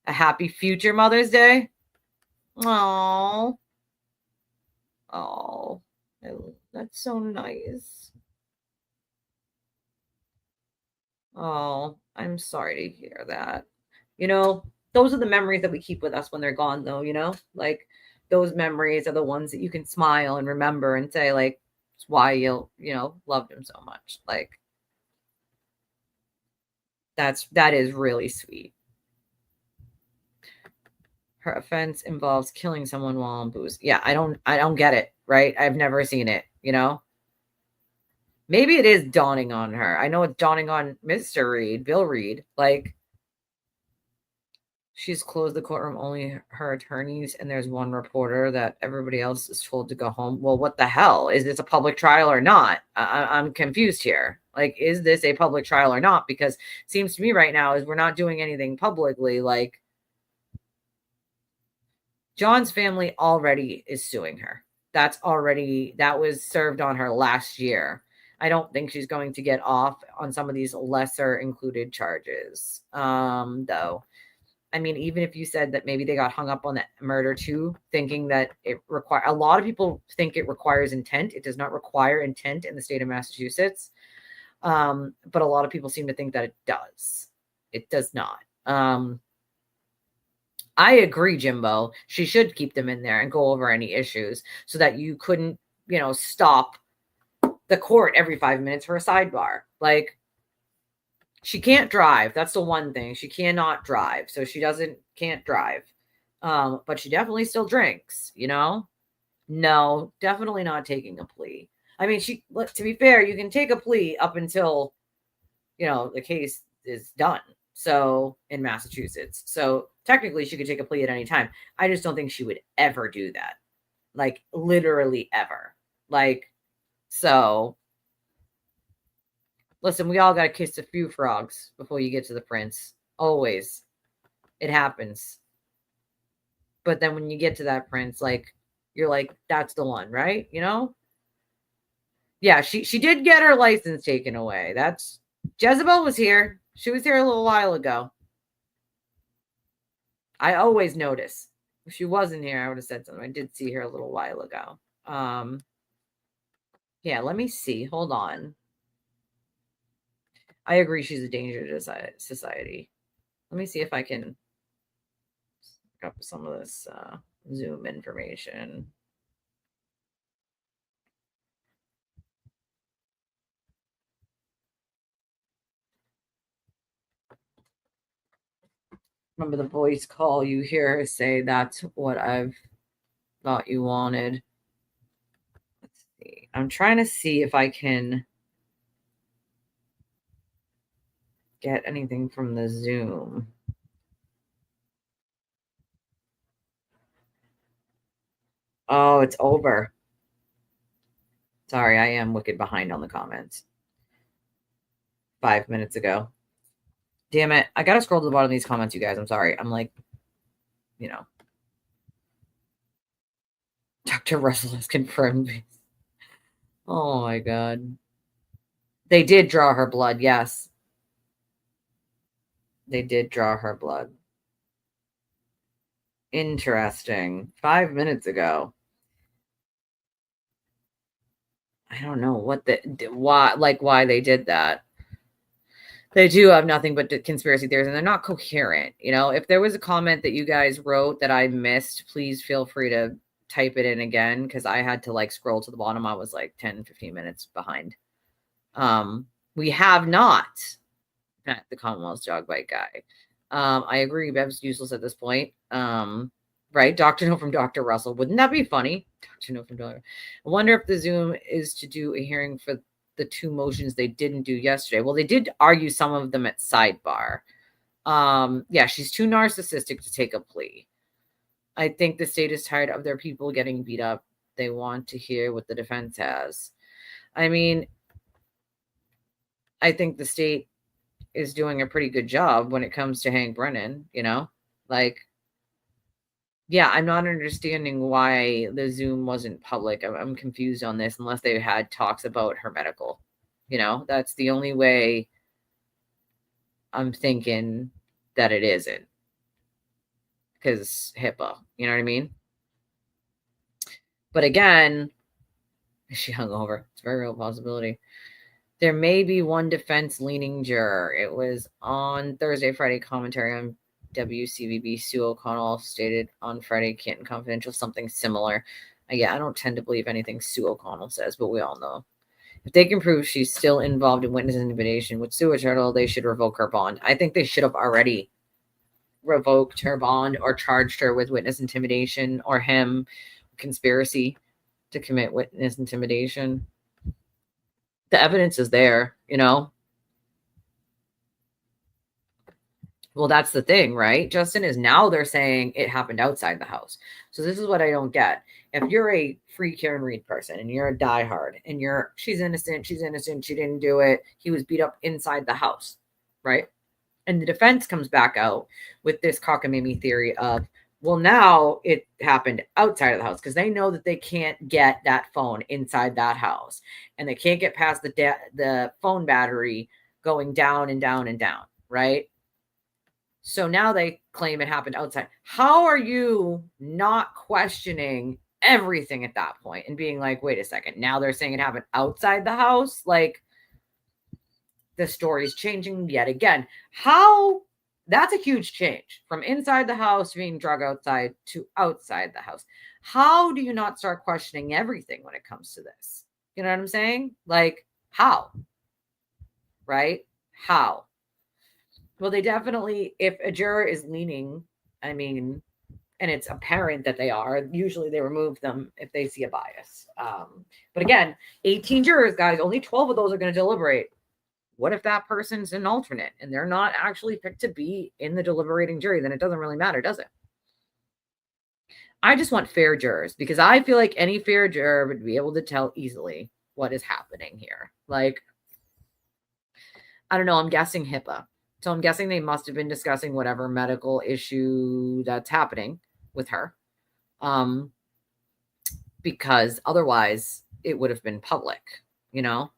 A happy future Mother's Day. Oh, that's so nice. Oh, I'm sorry to hear that. Those are the memories that we keep with us when they're gone, though, like, those memories are the ones that you can smile and remember and say, like, it's why you loved him so much. Like, that is really sweet. Her offense involves killing someone while on booze. Yeah, I don't get it, right? I've never seen it, Maybe it is dawning on her. I know it's dawning on Mr. Reed, Bill Reed. Like, She's closed the courtroom, only her attorneys, and there's one reporter that everybody else is told to go home. Well, what the hell? Is this a public trial or not? I'm confused here. Like, is this a public trial or not? Because it seems to me right now is we're not doing anything publicly. Like, John's family already is suing her. That was served on her last year. I don't think she's going to get off on some of these lesser included charges. Though. I mean, even if you said that maybe they got hung up on that murder too, thinking that a lot of people think it requires intent. It does not require intent in the state of Massachusetts. But a lot of people seem to think that it does. It does not. I agree, Jimbo. She should keep them in there and go over any issues so that you couldn't, stop the court every 5 minutes for a sidebar. Like, she can't drive. That's the one thing. She cannot drive. So she can't drive. But she definitely still drinks, No, definitely not taking a plea. I mean, to be fair, you can take a plea up until, the case is done. So in Massachusetts. So technically she could take a plea at any time. I just don't think she would ever do that. Like, literally ever. Like, so listen, we all got to kiss a few frogs before you get to the prince. Always. It happens. But then when you get to that prince, like, you're like, that's the one, right? Yeah, she did get her license taken away. Jezebel was here. She was here a little while ago. I always notice. If she wasn't here, I would have said something. I did see her a little while ago. Yeah, let me see. Hold on. I agree she's a danger to society. Let me see if I can look up some of this Zoom information. Remember the voice call, you hear her say, that's what I've thought you wanted. Let's see. I'm trying to see if I can get anything from the Zoom. Oh, it's over. Sorry, I am wicked behind on the comments. 5 minutes ago. Damn it. I got to scroll to the bottom of these comments, you guys. I'm sorry. I'm like, Dr. Russell has confirmed. Oh my God. They did draw her blood. Yes. They did draw her blood. Interesting. 5 minutes ago. I don't know why they did that. They do have nothing but conspiracy theories, and they're not coherent. If there was a comment that you guys wrote that I missed, please feel free to type it in again, because I had to scroll to the bottom. I was 10, 15 minutes behind. We have not met the Commonwealth's dog bite guy. I agree. Bev's useless at this point. Right? Dr. No from Dr. Russell. Wouldn't that be funny? Dr. No from Dr. I wonder if the Zoom is to do a hearing for the two motions they didn't do yesterday. Well, they did argue some of them at sidebar. Yeah, she's too narcissistic to take a plea. I think the state is tired of their people getting beat up. They want to hear what the defense has. I mean, I think the state is doing a pretty good job when it comes to Hank Brennan, yeah, I'm not understanding why the Zoom wasn't public. I'm confused on this, unless they had talks about her medical. That's the only way I'm thinking that it isn't. Because HIPAA, you know what I mean? But again, she hung over. It's a very real possibility. There may be one defense-leaning juror. It was on Thursday, Friday commentary on WCVB. Sue O'Connell stated on Friday, Canton Confidential, something similar. Yeah, I don't tend to believe anything Sue O'Connell says, but we all know. If they can prove she's still involved in witness intimidation with Sue Turtle, they should revoke her bond. I think they should have already revoked her bond or charged her with witness intimidation, or him conspiracy to commit witness intimidation. The evidence is there, Well, that's the thing, right? Justin, is now they're saying it happened outside the house. So this is what I don't get. If you're a free Karen Reed person and you're a diehard and she's innocent, she didn't do it. He was beat up inside the house, right? And the defense comes back out with this cockamamie theory of, well, now it happened outside of the house because they know that they can't get that phone inside that house and they can't get past the phone battery going down and down and down, right? So now they claim it happened outside. How are you not questioning everything at that point and being like, wait a second, now they're saying it happened outside the house? Like, the story's changing yet again. How? That's a huge change from inside the house being drug outside to outside the house. How do you not start questioning everything when it comes to this? You know what I'm saying? Like, how? Right? How? Well, they definitely, if a juror is leaning, I mean, and it's apparent that they are, usually they remove them if they see a bias. But again, 18 jurors, guys, only 12 of those are going to deliberate. What if that person's an alternate and they're not actually picked to be in the deliberating jury? Then it doesn't really matter, does it? I just want fair jurors because I feel like any fair juror would be able to tell easily what is happening here. Like, I don't know, I'm guessing HIPAA. So I'm guessing they must have been discussing whatever medical issue that's happening with her. Because otherwise it would have been public, you know?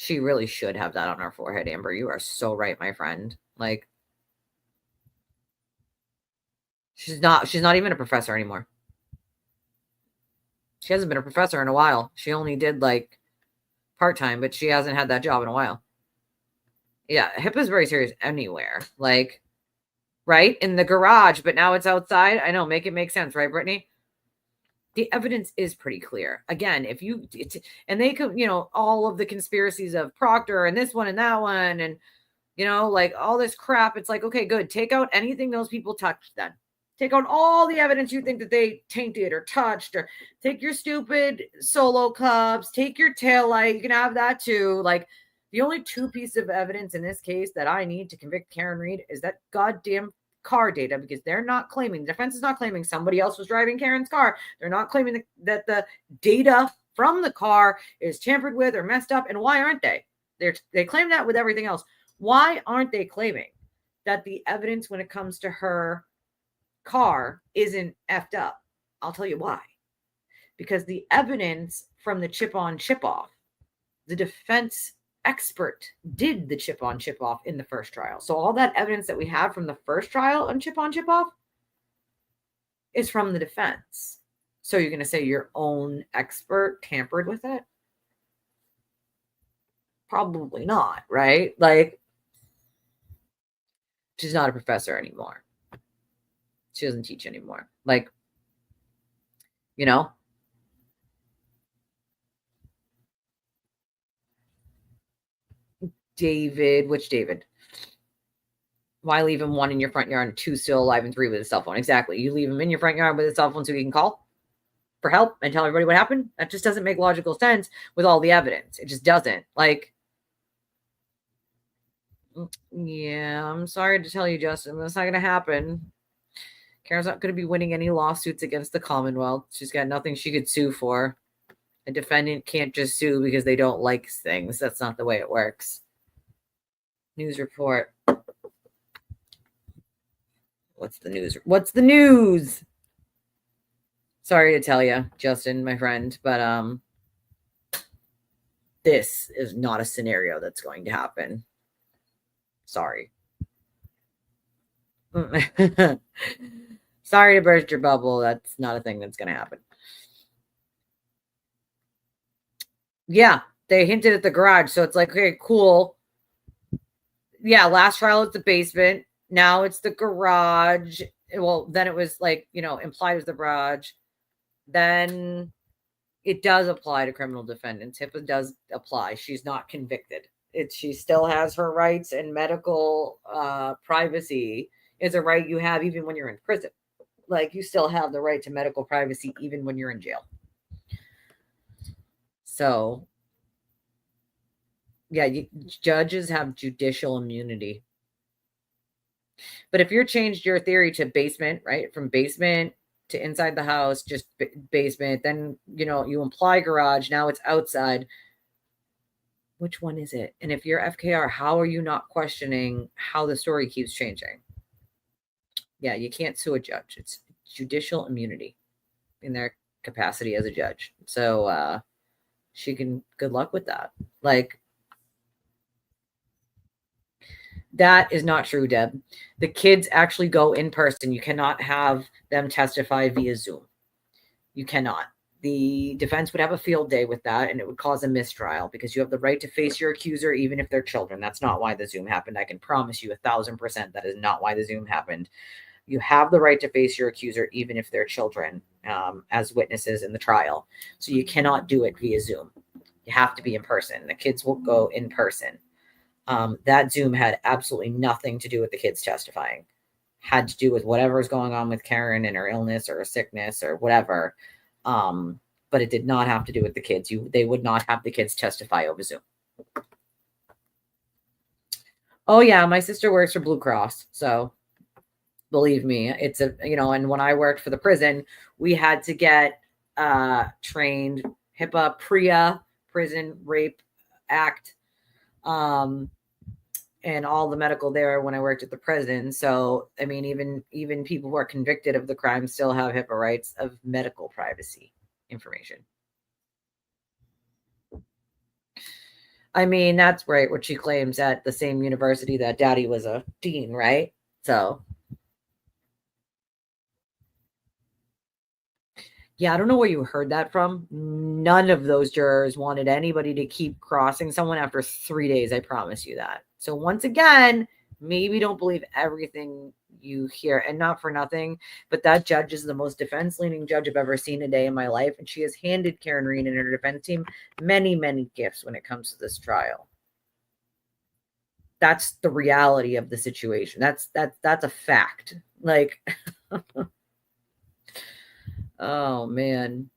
She really should have that on her forehead, Amber. You are so right, my friend. Like, she's not even a professor anymore. She hasn't been a professor in a while. She only did like part-time, but she hasn't had that job in a while. Yeah, HIPAA is very serious anywhere. Like, right? In the garage, but now it's outside. I know, make it make sense, right, Brittany? The evidence is pretty clear. Again, if you, and they could, you know, all of the conspiracies of Proctor and this one and that one, and, you know, like all this crap. It's like, okay, good. Take out anything those people touched then. Take out all the evidence you think that they tainted or touched, or take your stupid solo cups, take your taillight. You can have that too. Like, the only two pieces of evidence in this case that I need to convict Karen Reed is that goddamn car data, because they're not claiming, the defense is not claiming somebody else was driving Karen's car. They're not claiming that the data from the car is tampered with or messed up. And why aren't they? They claim that with everything else. Why aren't they claiming that the evidence when it comes to her car isn't effed up? I'll tell you why. Because the evidence from the chip on, chip off, the defense expert did the chip on, chip off in the first trial. So all that evidence that we have from the first trial on, chip off is from the defense. So you're going to say your own expert tampered with it? Probably not, right? Like, she's not a professor anymore. She doesn't teach anymore. Like, you know, David, which David? Why leave him one in your front yard and two still alive and three with a cell phone? Exactly. You leave him in your front yard with a cell phone so he can call for help and tell everybody what happened? That just doesn't make logical sense with all the evidence. It just doesn't. Like, yeah, I'm sorry to tell you, Justin, that's not going to happen. Karen's not going to be winning any lawsuits against the Commonwealth. She's got nothing she could sue for. A defendant can't just sue because they don't like things. That's not the way it works. News report. What's the news? What's the news? Sorry to tell you, Justin, my friend, but this is not a scenario that's going to happen. Sorry. Sorry to burst your bubble. That's not a thing that's going to happen. Yeah, they hinted at the garage. So it's like, okay, cool. Yeah, last trial it's the basement. Now it's the garage. Well, then it was like, you know, implied as the garage. Then it does apply to criminal defendants. HIPAA does apply. She's not convicted. She still has her rights, and medical privacy is a right you have even when you're in prison. Like, you still have the right to medical privacy even when you're in jail. So, yeah, judges have judicial immunity. But if you're changed your theory to basement, right, from basement to inside the house, just basement, then, you imply garage. Now it's outside. Which one is it? And if you're FKR, how are you not questioning how the story keeps changing? Yeah, you can't sue a judge. It's judicial immunity in their capacity as a judge. So she can, good luck with that. Like, that is not true, Deb. The kids actually go in person. You cannot have them testify via Zoom. You cannot. The defense would have a field day with that, and it would cause a mistrial because you have the right to face your accuser even if they're children. That's not why the Zoom happened. I can promise you 1,000% that is not why the Zoom happened. You have the right to face your accuser even if they're children as witnesses in the trial. So you cannot do it via Zoom. You have to be in person. The kids will go in person. That Zoom had absolutely nothing to do with the kids testifying. Had to do with whatever is going on with Karen and her illness or her sickness or whatever. But it did not have to do with the kids. They would not have the kids testify over Zoom. Oh yeah, my sister works for Blue Cross, so believe me, it's and when I worked for the prison, we had to get trained HIPAA, PREA, Prison Rape Act, and all the medical there when I worked at the prison. So, I mean, even people who are convicted of the crime still have HIPAA rights of medical privacy information. I mean, that's right, what she claims at the same university that daddy was a dean, right? So, yeah, I don't know where you heard that from. None of those jurors wanted anybody to keep crossing someone after 3 days. I promise you that. So once again, maybe don't believe everything you hear, and not for nothing, but that judge is the most defense-leaning judge I've ever seen a day in my life. And she has handed Karen Rean and her defense team many, many gifts when it comes to this trial. That's the reality of the situation. That's a fact. Like, oh man.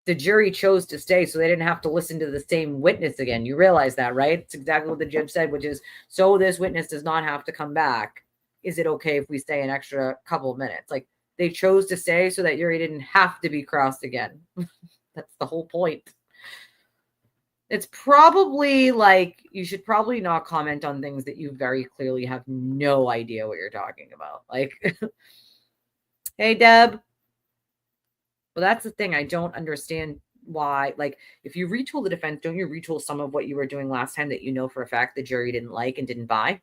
The jury chose to stay so they didn't have to listen to the same witness again. You realize that, right? It's exactly what the judge said, which is, so this witness does not have to come back. Is it okay if we stay an extra couple of minutes? Like, they chose to stay so that Yuri didn't have to be crossed again. That's the whole point. It's probably like, you should probably not comment on things that you very clearly have no idea what you're talking about. Like, hey, Deb. Well, that's the thing. I don't understand why. Like, if you retool the defense, don't you retool some of what you were doing last time that you know for a fact the jury didn't like and didn't buy?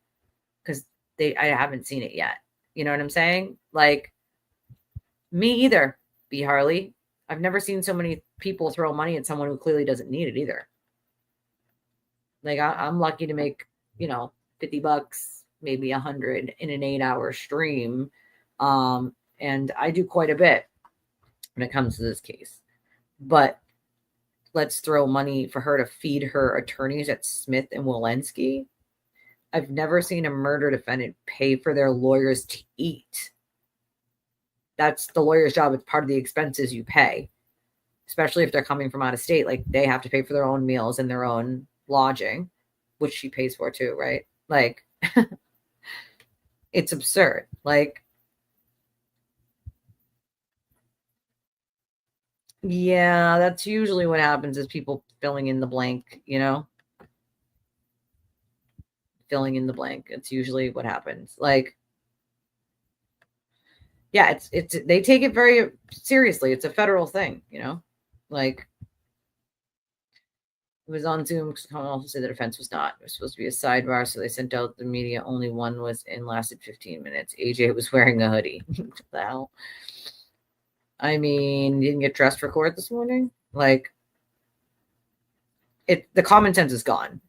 Because I haven't seen it yet. You know what I'm saying? Like, me either, B. Harley. I've never seen so many people throw money at someone who clearly doesn't need it either. Like, I'm lucky to make, $50, maybe 100 in an 8-hour stream. And I do quite a bit when it comes to this case. But let's throw money for her to feed her attorneys at Smith and Walensky. I've never seen a murder defendant pay for their lawyers to eat. That's the lawyer's job. It's part of the expenses you pay, especially if they're coming from out of state. Like, they have to pay for their own meals and their own lodging, which she pays for too, right? Like, it's absurd. Like, yeah, that's usually what happens, is people filling in the blank, filling in the blank. It's usually what happens. Like, yeah, it's they take it very seriously. It's a federal thing, like, it was on Zoom. Someone also said the defense was not. It was supposed to be a sidebar, so they sent out the media. Only one was in, lasted 15 minutes. AJ was wearing a hoodie. What the hell? I mean, you didn't get dressed for court this morning? Like, the common sense is gone.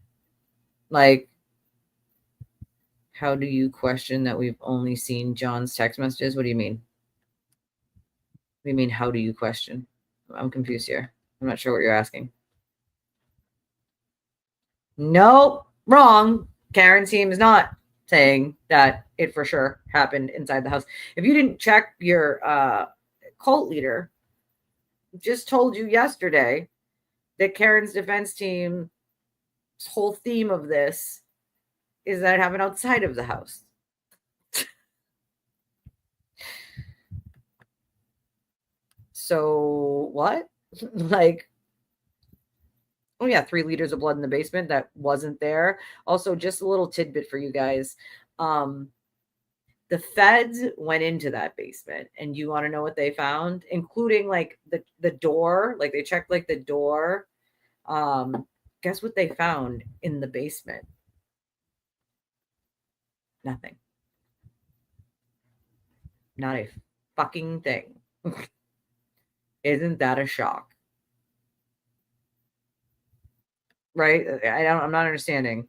Like, how do you question that we've only seen John's text messages? What do you mean? What do you mean, how do you question? I'm confused here. I'm not sure what you're asking. Nope, wrong. Karen's team is not saying that it for sure happened inside the house. If you didn't check, your cult leader just told you yesterday that Karen's defense team's whole theme of this is that it happened outside of the house. So what? Like, oh yeah, 3 liters of blood in the basement that wasn't there. Also, just a little tidbit for you guys. The feds went into that basement, and you want to know what they found, including like the door. Like they checked like the door. Guess what they found in the basement? Nothing. Not a fucking thing. Isn't that a shock? Right? I'm not understanding.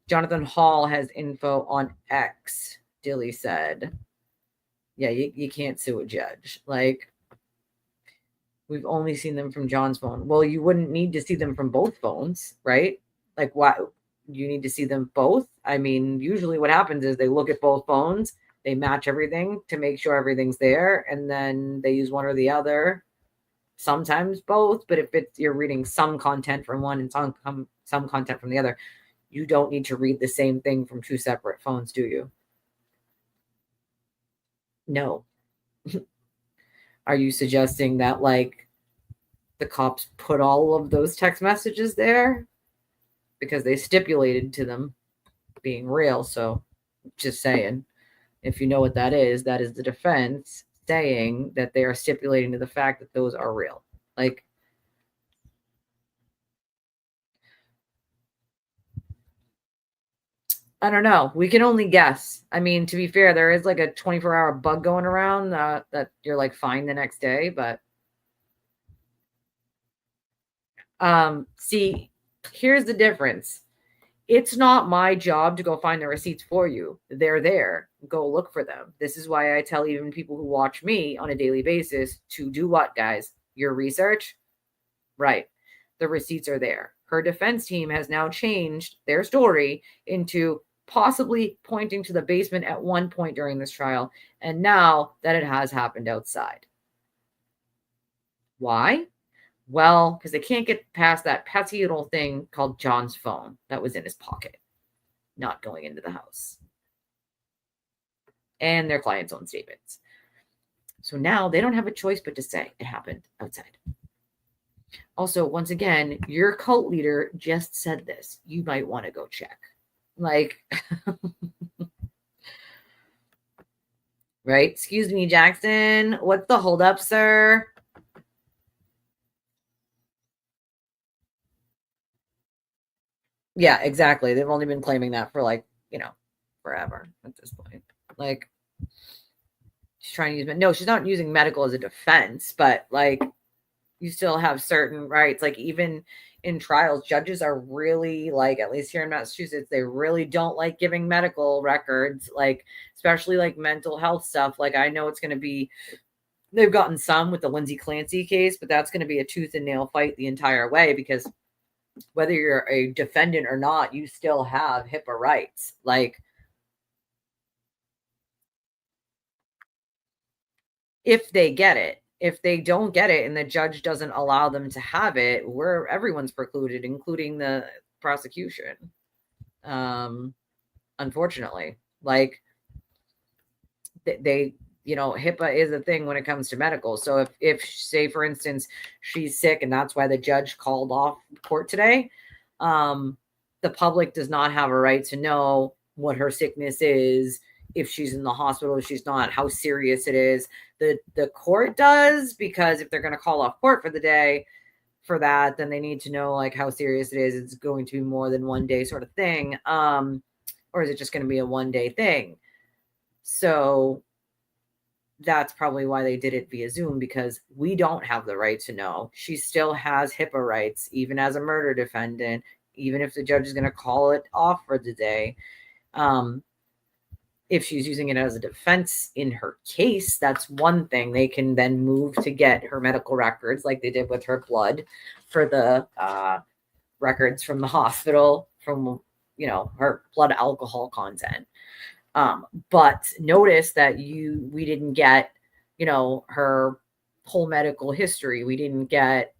Jonathan Hall has info on X, Dilly said. Yeah, you can't sue a judge. Like, we've only seen them from John's phone. Well, you wouldn't need to see them from both phones, right? Like, why? You need to see them both? I mean, usually what happens is they look at both phones, they match everything to make sure everything's there, and then they use one or the other. Sometimes both, but if you're reading some content from one and some content from the other, you don't need to read the same thing from 2 separate phones, do you? No. Are you suggesting that like the cops put all of those text messages there because they stipulated to them being real? So just saying, if you know what that is the defense saying that they are stipulating to the fact that those are real. Like, I don't know. We can only guess. I mean, to be fair, there is like a 24-hour bug going around that you're like fine the next day. But see, here's the difference. It's not my job to go find the receipts for you. They're there. Go look for them. This is why I tell even people who watch me on a daily basis to do what, guys? Your research? Right. The receipts are there. Her defense team has now changed their story into possibly pointing to the basement at one point during this trial, and now that it has happened outside. Why? Well, because they can't get past that pesky little thing called John's phone that was in his pocket, not going into the house. And their client's own statements. So now they don't have a choice but to say it happened outside. Also, once again, your cult leader just said this. You might want to go check. Like, right? Excuse me, Jackson. What's the holdup, sir? Yeah, exactly. They've only been claiming that for like, forever at this point. Like, she's trying to use, no, she's not using medical as a defense, but like, you still have certain rights. Like, even in trials, judges are really like, at least here in Massachusetts, they really don't like giving medical records, like, especially like mental health stuff. Like, I know it's going to be, they've gotten some with the Lindsay Clancy case, but that's going to be a tooth and nail fight the entire way, because whether you're a defendant or not, you still have HIPAA rights. Like, if they get it. If they don't get it and the judge doesn't allow them to have it, everyone's precluded, including the prosecution. Unfortunately, like they HIPAA is a thing when it comes to medical. So if say, for instance, she's sick and that's why the judge called off court today, the public does not have a right to know what her sickness is, if she's in the hospital, if she's not, how serious it is. The court does, because if they're going to call off court for the day for that, then they need to know like how serious it is. It's going to be more than one day sort of thing. Or is it just going to be a one-day thing? So that's probably why they did it via Zoom, because we don't have the right to know. She still has HIPAA rights, even as a murder defendant, even if the judge is going to call it off for the day. If she's using it as a defense in her case, that's one thing. They can then move to get her medical records, like they did with her blood, for the records from the hospital, from her blood alcohol content. But notice that we didn't get, her whole medical history. We didn't get,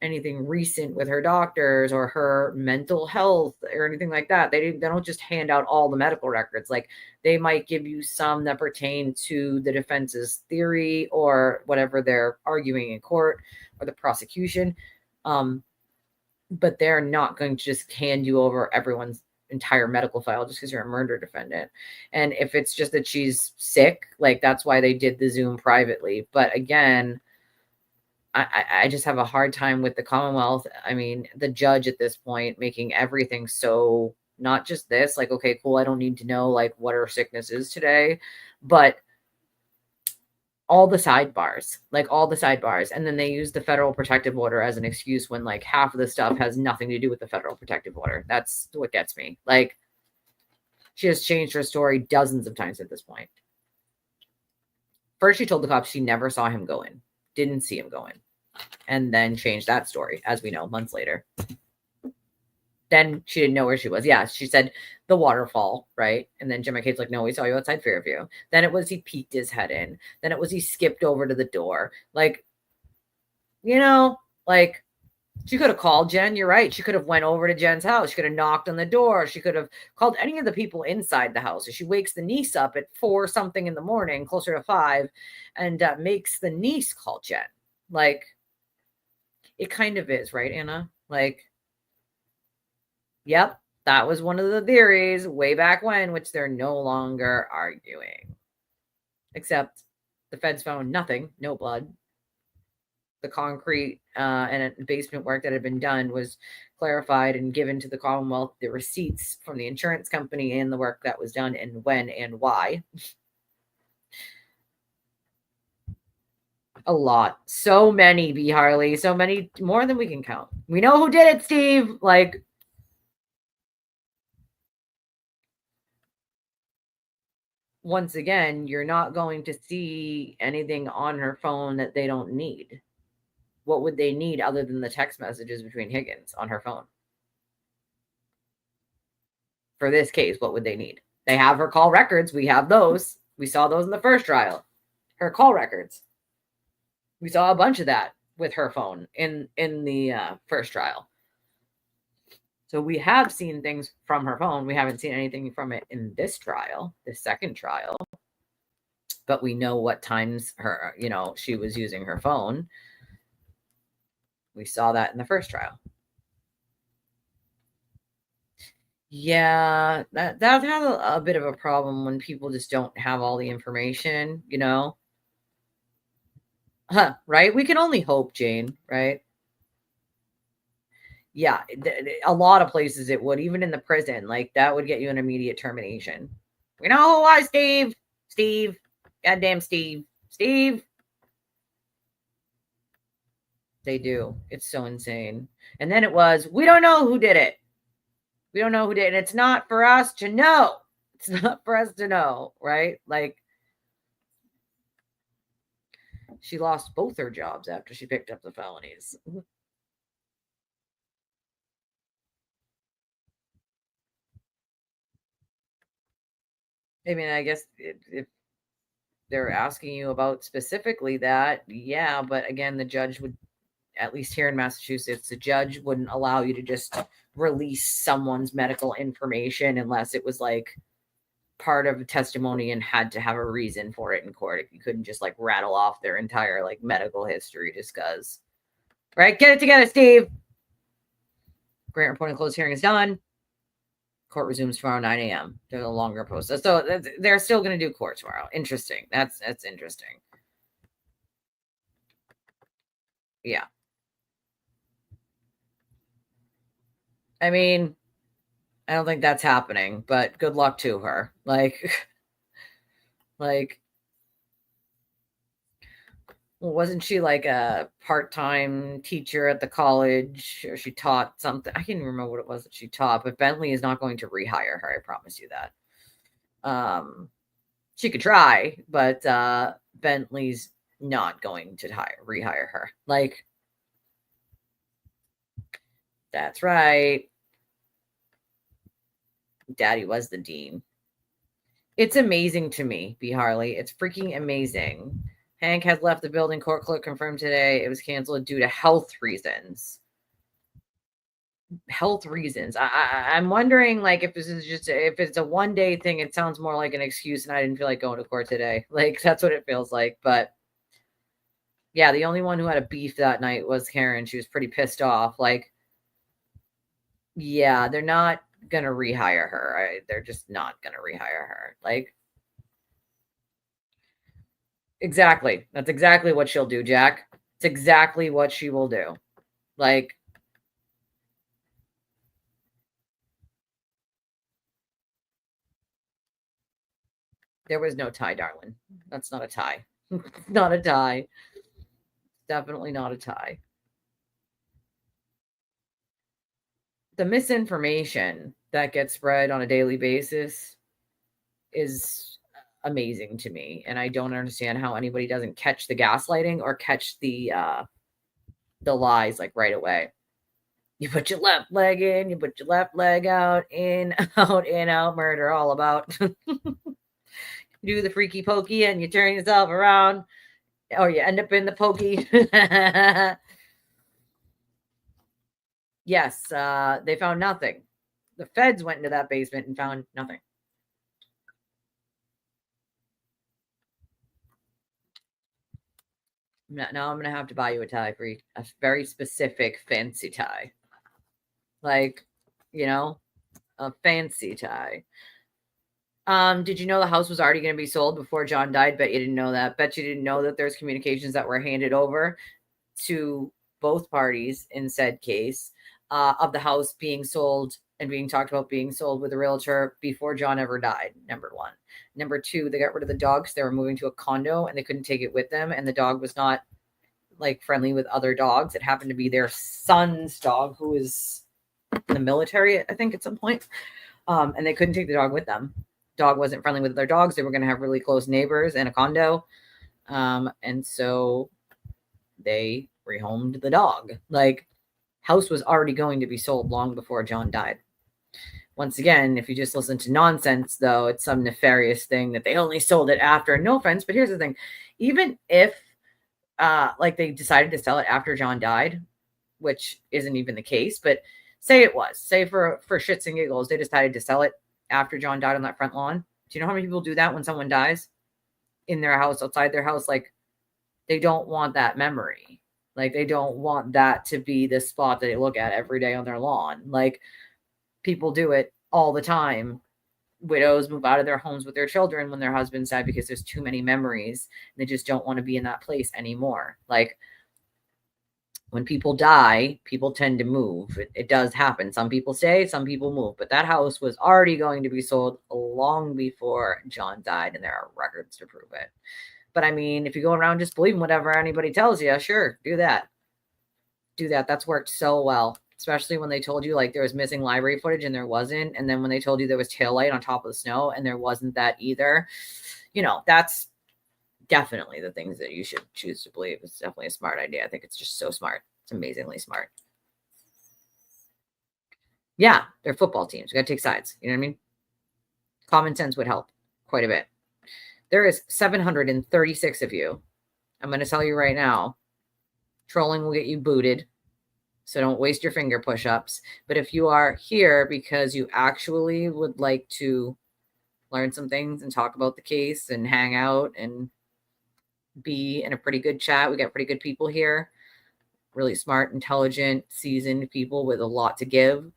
anything recent with her doctors or her mental health or anything like that. They don't just hand out all the medical records. Like, they might give you some that pertain to the defense's theory or whatever they're arguing in court or the prosecution. But they're not going to just hand you over everyone's entire medical file just because you're a murder defendant. And if it's just that she's sick, like, that's why they did the Zoom privately. But again, I just have a hard time with the Commonwealth. I mean, the judge at this point making everything so, not just this, like, okay, cool, I don't need to know like what her sickness is today, but all the sidebars. And then they use the federal protective order as an excuse when like half of the stuff has nothing to do with the federal protective order. That's what gets me. Like, she has changed her story dozens of times at this point. First, she told the cops she never saw him go in, didn't see him go in, and then changed that story, as we know, months later. Then she didn't know where she was. Yeah, she said the waterfall, right? And then Jim McCabe's like, no, we saw you outside Fairview. Then it was he peeked his head in. Then it was he skipped over to the door. Like, you know, like, she could have called Jen. You're right. She could have went over to Jen's house. She could have knocked on the door. She could have called any of the people inside the house. If she wakes the niece up at 4 something in the morning, closer to 5, and makes the niece call Jen. Like, it kind of is, right, Anna? Like, yep, that was one of the theories way back when, which they're no longer arguing. Except the feds found nothing, no blood. The concrete and basement work that had been done was clarified and given to the Commonwealth, the receipts from the insurance company and the work that was done and when and why. A lot. So many, B. Harley. So many, more than we can count. We know who did it, Steve. Like, once again, you're not going to see anything on her phone that they don't need. What would they need other than the text messages between Higgins on her phone? For this case, what would they need? They have her call records. We have those. We saw those in the first trial. Her call records. We saw a bunch of that with her phone in the first trial. So we have seen things from her phone. We haven't seen anything from it in this trial, this second trial. But we know what times her, she was using her phone. We saw that in the first trial. Yeah, that has a bit of a problem when people just don't have all the information, right? We can only hope, Jane, right? Yeah, a lot of places it would, even in the prison, like that would get you an immediate termination. We know who was Steve, goddamn Steve. They do. It's so insane. And then it was, we don't know who did it. We don't know who did it. And it's not for us to know. It's not for us to know, right? Like, she lost both her jobs after she picked up the felonies. I mean, I guess if they're asking you about specifically that, yeah, but again, the judge would, at least here in Massachusetts, the judge wouldn't allow you to just release someone's medical information unless it was like part of a testimony and had to have a reason for it in court. You couldn't just like rattle off their entire like medical history just because. Right? Get it together, Steve. Grant reporting closed hearing is done. Court resumes tomorrow, 9 a.m. They're no longer posted. So they're still going to do court tomorrow. Interesting. That's interesting. Yeah. I mean, I don't think that's happening, but good luck to her. Like, wasn't she like a part-time teacher at the college, or she taught something? I can't even remember what it was that she taught, but Bentley is not going to rehire her. I promise you that. She could try, but Bentley's not going to rehire her. Like, that's right. Daddy was the dean. It's amazing to me, B. Harley. It's freaking amazing Hank has left the building. Court clerk confirmed today it was canceled due to health reasons. Health reasons. I'm wondering, like, if this is just if it's a one-day thing, it sounds more like an excuse, and I didn't feel like going to court today. Like, that's what it feels like. But yeah, the only one who had a beef that night was Karen. She was pretty pissed off. Like, yeah, they're not gonna rehire her. They're just not gonna rehire her. Like, exactly. That's exactly what she'll do, Jack. It's exactly what she will do. Like, there was no tie, darling. That's not a tie. Not a tie. Definitely not a tie. The misinformation that gets spread on a daily basis is amazing to me. And I don't understand how anybody doesn't catch the gaslighting or catch the lies like right away. You put your left leg in, you put your left leg out, in, out, murder, all about. You do the freaky pokey and you turn yourself around, or you end up in the pokey. Yes, they found nothing. The feds went into that basement and found nothing. Now I'm going to have to buy you a tie for a very specific fancy tie. Like, you know, a fancy tie. Did you know the house was already going to be sold before John died? Bet you didn't know that. Bet you didn't know that there's communications that were handed over to both parties in said case of the house being sold and being talked about being sold with a realtor before John ever died, number one. Number two, they got rid of the dog because they were moving to a condo and they couldn't take it with them. And the dog was not like friendly with other dogs. It happened to be their son's dog, who is in the military, I think, at some point. And they couldn't take the dog with them. Dog wasn't friendly with their dogs. They were going to have really close neighbors in a condo. And so they rehomed the dog. Like, house was already going to be sold long before John died. Once again, if you just listen to nonsense, though, it's some nefarious thing that they only sold it after. No offense, but here's the thing. Even if like they decided to sell it after John died, which isn't even the case, but say it was, say for shits and giggles, they decided to sell it after John died on that front lawn. Do you know how many people do that when someone dies in their house, outside their house? Like, they don't want that memory. Like, they don't want that to be the spot that they look at every day on their lawn. Like, people do it all the time. Widows move out of their homes with their children when their husband's died because there's too many memories. And they just don't want to be in that place anymore. Like, when people die, people tend to move. It does happen. Some people stay, some people move. But that house was already going to be sold long before John died, and there are records to prove it. But I mean, if you go around just believing whatever anybody tells you, sure, do that. Do that. That's worked so well, especially when they told you like there was missing library footage and there wasn't. And then when they told you there was taillight on top of the snow and there wasn't that either, you know, that's definitely the things that you should choose to believe. It's definitely a smart idea. I think it's just so smart. It's amazingly smart. Yeah, they're football teams. You got to take sides. You know what I mean? Common sense would help quite a bit. There is 736 of you. I'm going to tell you right now, trolling will get you booted. So don't waste your finger push-ups. But if you are here because you actually would like to learn some things and talk about the case and hang out and be in a pretty good chat, we got pretty good people here. Really smart, intelligent, seasoned people with a lot to give.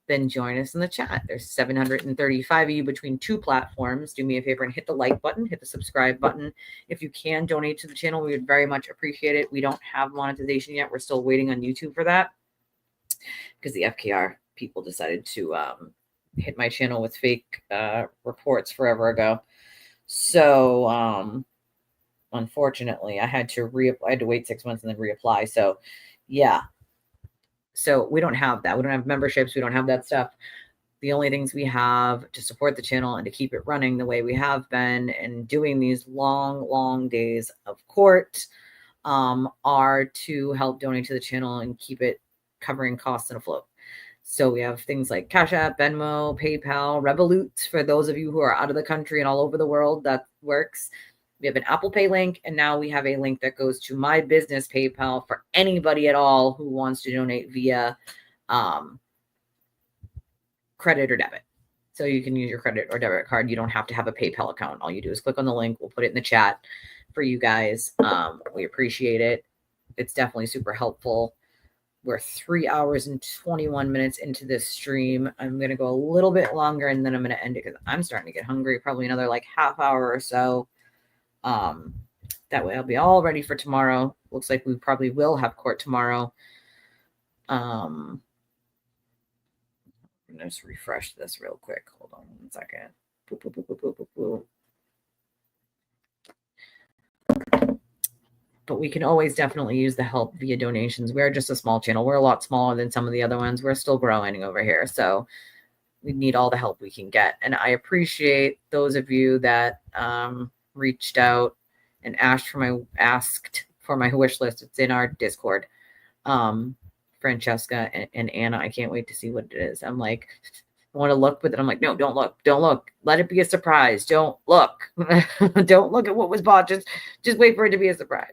Then join us in the chat. There's 735 of you between two platforms. Do me a favor and hit the like button, hit the subscribe button. If you can donate to the channel, we would very much appreciate it. We don't have monetization yet. We're still waiting on YouTube for that because the FKR people decided to hit my channel with fake reports forever ago. So unfortunately, I had to wait 6 months and then reapply. So yeah. So we don't have that. We don't have memberships. We don't have that stuff. The only things we have to support the channel and to keep it running the way we have been and doing these long, long days of court are to help donate to the channel and keep it covering costs and afloat. So we have things like Cash App, Venmo, PayPal, Revolut for those of you who are out of the country and all over the world. That works. We have an Apple Pay link, and now we have a link that goes to my business PayPal for anybody at all who wants to donate via credit or debit. So you can use your credit or debit card. You don't have to have a PayPal account. All you do is click on the link. We'll put it in the chat for you guys. We appreciate it. It's definitely super helpful. We're 3 hours and 21 minutes into this stream. I'm going to go a little bit longer, and then I'm going to end it because I'm starting to get hungry. Probably another like half hour or so. That way I'll be all ready for tomorrow. Looks like we probably will have court tomorrow. Just refresh this real quick. Hold on 1 second. Boop, boop, boop, boop, boop, boop, boop. But we can always definitely use the help via donations. We're just a small channel. We're a lot smaller than some of the other ones. We're still growing over here. So we need all the help we can get. And I appreciate those of you that reached out and asked for my wish list. It's in our Discord. Francesca and Anna, I can't wait to see what it is. I'm like, I want to look, but then I'm like, no, don't look. Let it be a surprise. Don't look. Don't look at what was bought. Just wait for it to be a surprise.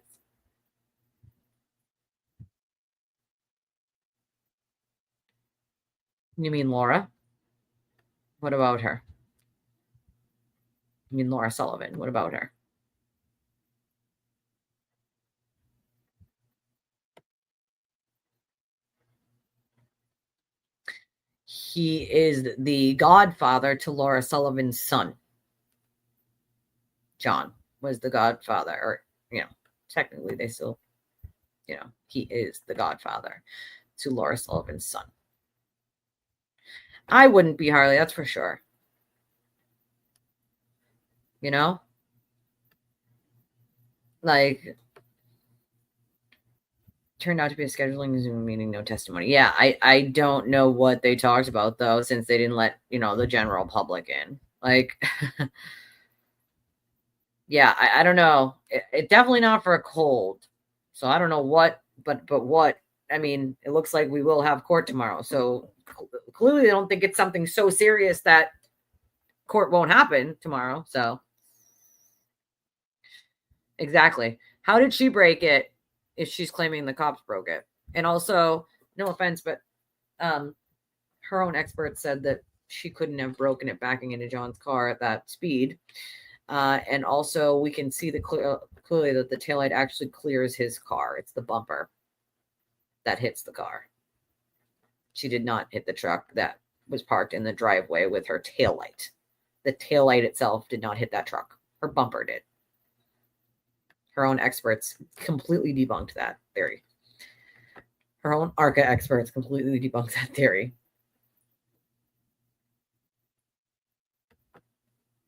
You mean Laura? What about her? You mean Laura Sullivan? What about her? He is the godfather to Laura Sullivan's son. John was the godfather, or, technically they still, he is the godfather to Laura Sullivan's son. I wouldn't be Harley, that's for sure. Like, turned out to be a scheduling Zoom meeting, no testimony. Yeah, I don't know what they talked about, though, since they didn't let, the general public in. Like, yeah, I don't know. It definitely not for a cold. So I don't know what, but what, I mean, it looks like we will have court tomorrow. So clearly they don't think it's something so serious that court won't happen tomorrow. So exactly. How did she break it if she's claiming the cops broke it? And also, no offense, but her own expert said that she couldn't have broken it backing into John's car at that speed. And also, we can see clearly that the taillight actually clears his car. It's the bumper that hits the car. She did not hit the truck that was parked in the driveway with her taillight. The taillight itself did not hit that truck. Her bumper did. Her own experts completely debunked that theory. Her own ARCA experts completely debunked that theory.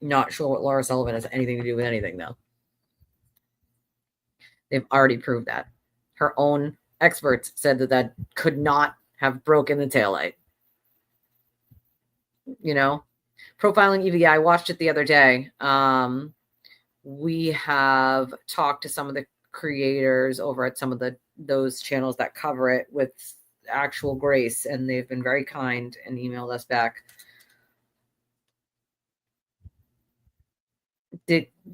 Not sure what Laura Sullivan has anything to do with anything, though. They've already proved that. Her own experts said that could not have broken the taillight. Profiling EV, I watched it the other day. We have talked to some of the creators over at some of those channels that cover it with actual grace, and they've been very kind and emailed us back.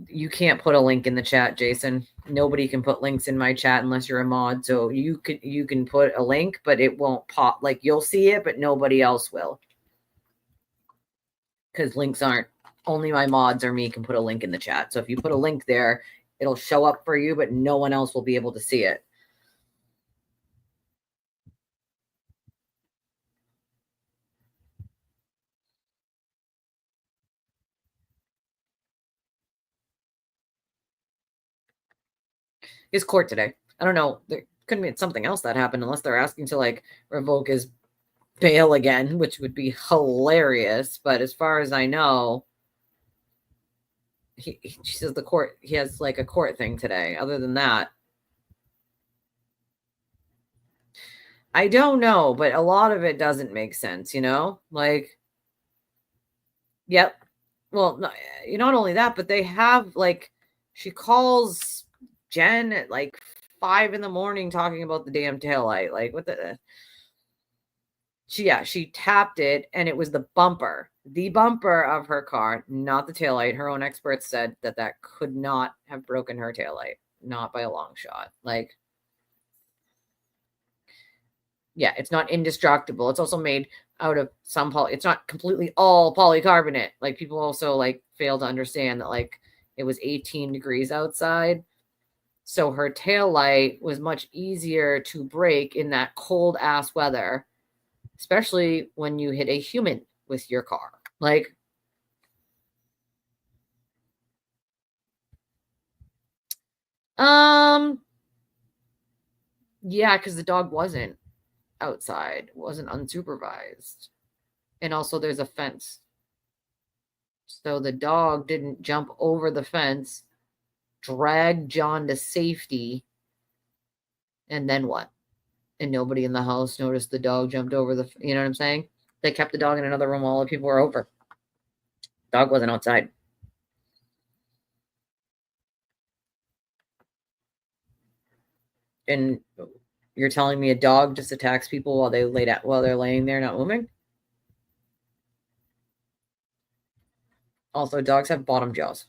You can't put a link in the chat, Jason. Nobody can put links in my chat unless you're a mod. So you can put a link, but it won't pop. Like, you'll see it, but nobody else will. Because links aren't, only my mods or me can put a link in the chat. So if you put a link there, it'll show up for you, but no one else will be able to see it. It's court today. I don't know. There couldn't be something else that happened unless they're asking to like revoke his bail again, which would be hilarious. But as far as I know, she says he has like a court thing today. Other than that, I don't know, but a lot of it doesn't make sense, like, yep. Well, not only that, but they have like, she calls Jen at like 5 a.m. talking about the damn taillight. Like, what the? She tapped it, and it was the bumper of her car, not the taillight. Her own experts said that could not have broken her taillight, not by a long shot. Like, yeah, it's not indestructible. It's also made out of some it's not completely all polycarbonate. Like, people also like fail to understand that like it was 18 degrees outside. So her taillight was much easier to break in that cold ass weather, especially when you hit a human with your car. Like, yeah, because the dog wasn't outside, wasn't unsupervised. And also there's a fence. So the dog didn't jump over the fence, drag John to safety, and then what? And nobody in the house noticed the dog jumped over you know what I'm saying? They kept the dog in another room while the people were over. Dog wasn't outside. And you're telling me a dog just attacks people while they're laying there not moving? Also, dogs have bottom jaws.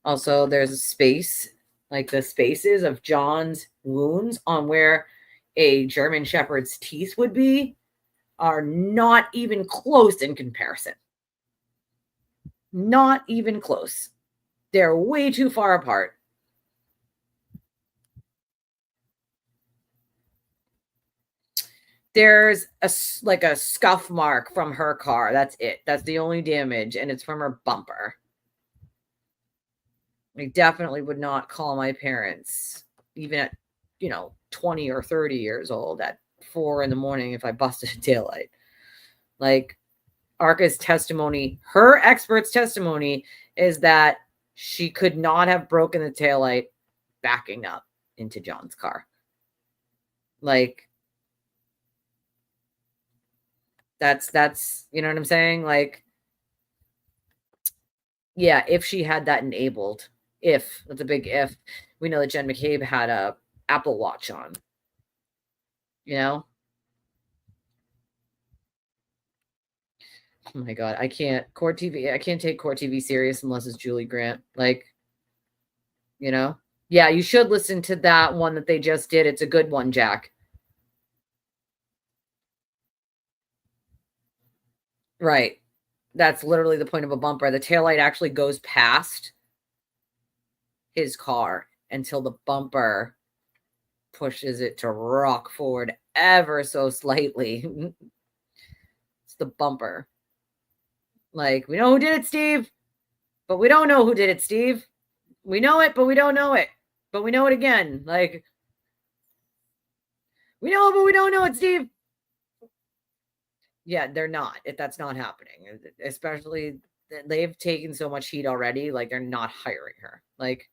Also, there's a space, like the spaces of John's wounds on where a German Shepherd's teeth would be are not even close in comparison. Not even close. They're way too far apart. There's a scuff mark from her car. That's it. That's the only damage, and it's from her bumper. I definitely would not call my parents, even at 20 or 30 years old, at 4 a.m. if I busted a taillight. Like, Arca's testimony, her expert's testimony, is that she could not have broken the taillight backing up into John's car. Like, that's you know what I'm saying? Like, yeah, if she had that enabled, that's a big if. We know that Jen McCabe had a Apple Watch on. Oh my God, I can't take Court TV serious unless it's Julie Grant. Like, yeah, you should listen to that one that they just did. It's a good one, Jack. Right. That's literally the point of a bumper. The taillight actually goes past his car until the bumper pushes it to rock forward ever so slightly. It's the bumper. Like, we know who did it, Steve, but we don't know who did it, Steve. We know it, but we don't know it. But we know it again. Like, we know it, but we don't know it, Steve. Yeah, they're not. That's not happening. Especially, they've taken so much heat already. Like, they're not hiring her. Like,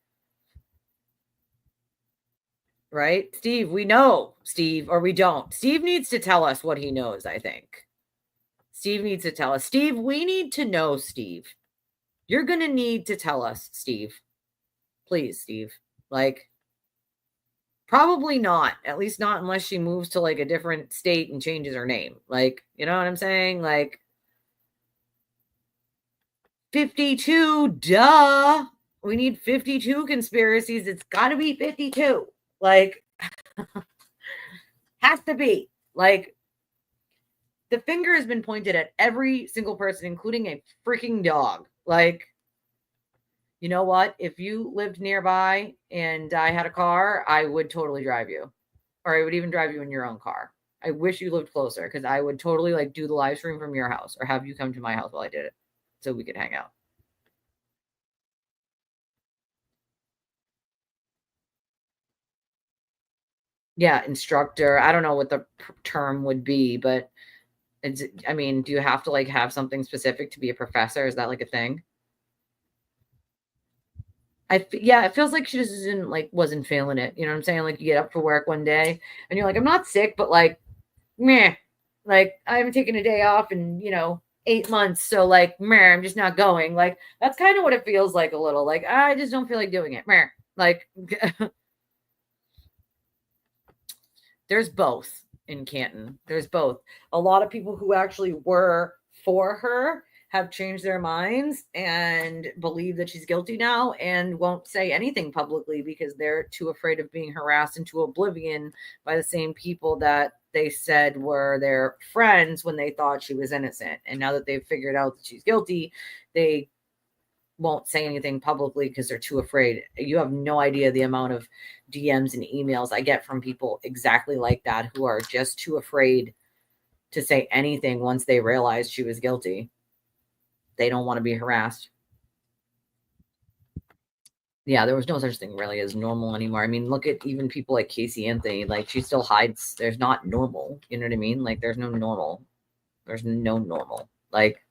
right? Steve, we know, Steve, or we don't. Steve needs to tell us what he knows, I think. Steve needs to tell us. Steve, we need to know, Steve. You're going to need to tell us, Steve. Please, Steve. Like, probably not. At least not unless she moves to like a different state and changes her name. Like, you know what I'm saying? Like, 52, duh. We need 52 conspiracies. It's got to be 52. Like, has to be. Like, the finger has been pointed at every single person, including a freaking dog. Like, you know what? If you lived nearby and I had a car, I would totally drive you. Or I would even drive you in your own car. I wish you lived closer because I would totally like do the live stream from your house or have you come to my house while I did it so we could hang out. Yeah, instructor. I don't know what the term would be, but do you have to like have something specific to be a professor? Is that like a thing? It feels like she just wasn't feeling it. You know what I'm saying? Like, you get up for work one day and you're like, I'm not sick, but like, meh. Like, I haven't taken a day off in, 8 months. So like, meh, I'm just not going. Like, that's kind of what it feels like a little. Like, I just don't feel like doing it. Meh. Like, there's both. in Canton. There's both. A lot of people who actually were for her have changed their minds and believe that she's guilty now and won't say anything publicly because they're too afraid of being harassed into oblivion by the same people that they said were their friends when they thought she was innocent. And now that they've figured out that she's guilty, they won't say anything publicly because they're too afraid. You have no idea the amount of DMs and emails I get from people exactly like that who are just too afraid to say anything once they realize she was guilty. They don't want to be harassed. Yeah, there was no such thing really as normal anymore. I mean, look at even people like Casey Anthony. Like, she still hides. There's not normal. You know what I mean? Like, there's no normal. There's no normal. Like,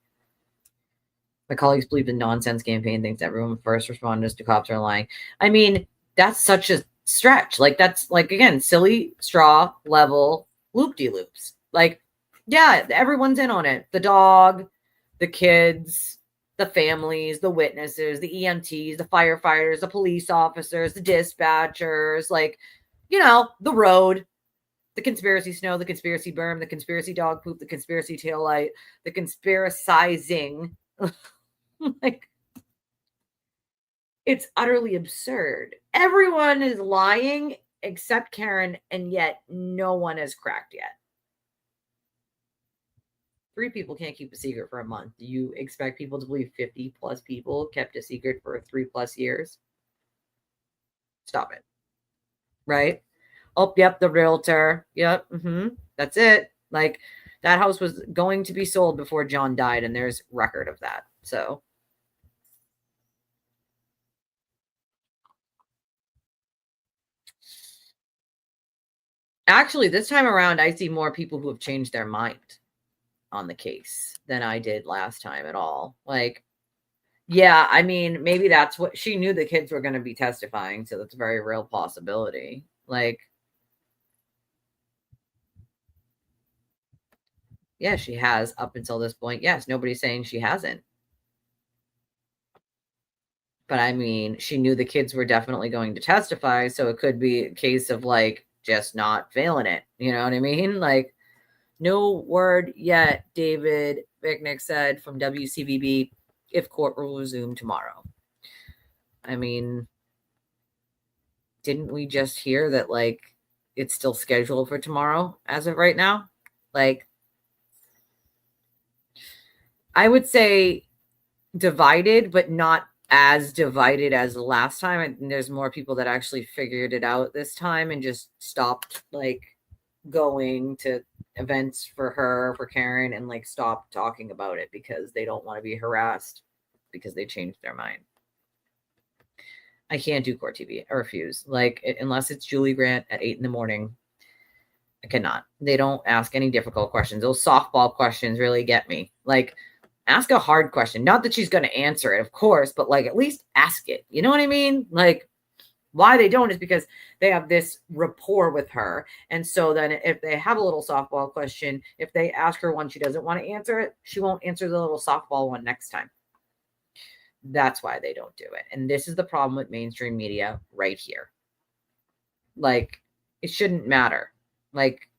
my colleagues believe the nonsense campaign thinks everyone first responders to cops are lying. I mean, that's such a stretch. Like, that's like, again, silly straw level loop-de-loops. Like, yeah, everyone's in on it. The dog, the kids, the families, the witnesses, the EMTs, the firefighters, the police officers, the dispatchers, like, you know, the road, the conspiracy snow, the conspiracy berm, the conspiracy dog poop, the conspiracy taillight, the conspiracizing. Like, it's utterly absurd. Everyone is lying except Karen, and yet no one has cracked yet. 3 people can't keep a secret for a month. Do you expect people to believe 50 plus people kept a secret for 3+ years? Stop it. Right? Oh, yep, the realtor. Yep. That's it. Like, that house was going to be sold before John died, and there's record of that. So, actually, this time around, I see more people who have changed their mind on the case than I did last time at all. Like, yeah, I mean, maybe that's what she knew the kids were going to be testifying. So that's a very real possibility. Like, yeah, she has up until this point. Yes, nobody's saying she hasn't. But I mean, she knew the kids were definitely going to testify. So it could be a case of like just not failing it. You know what I mean? Like, no word yet, David Buckenick said from WCVB, if court will resume tomorrow. I mean, didn't we just hear that, like, it's still scheduled for tomorrow as of right now? Like, I would say divided, but not as divided as the last time. And there's more people that actually figured it out this time and just stopped, like, going to events for Karen, and like stop talking about it because they don't want to be harassed because they changed their mind. I can't do court TV. I refuse. Like, unless it's Julie Grant at 8 a.m, I cannot. They don't ask any difficult questions. Those softball questions really get me. Like, ask a hard question. Not that she's going to answer it, of course, but like, at least ask it. You know what I mean? Like, why they don't is because they have this rapport with her. And so then if they have a little softball question, if they ask her one she doesn't want to answer it, she won't answer the little softball one next time. That's why they don't do it. And this is the problem with mainstream media right here. Like, it shouldn't matter. Like,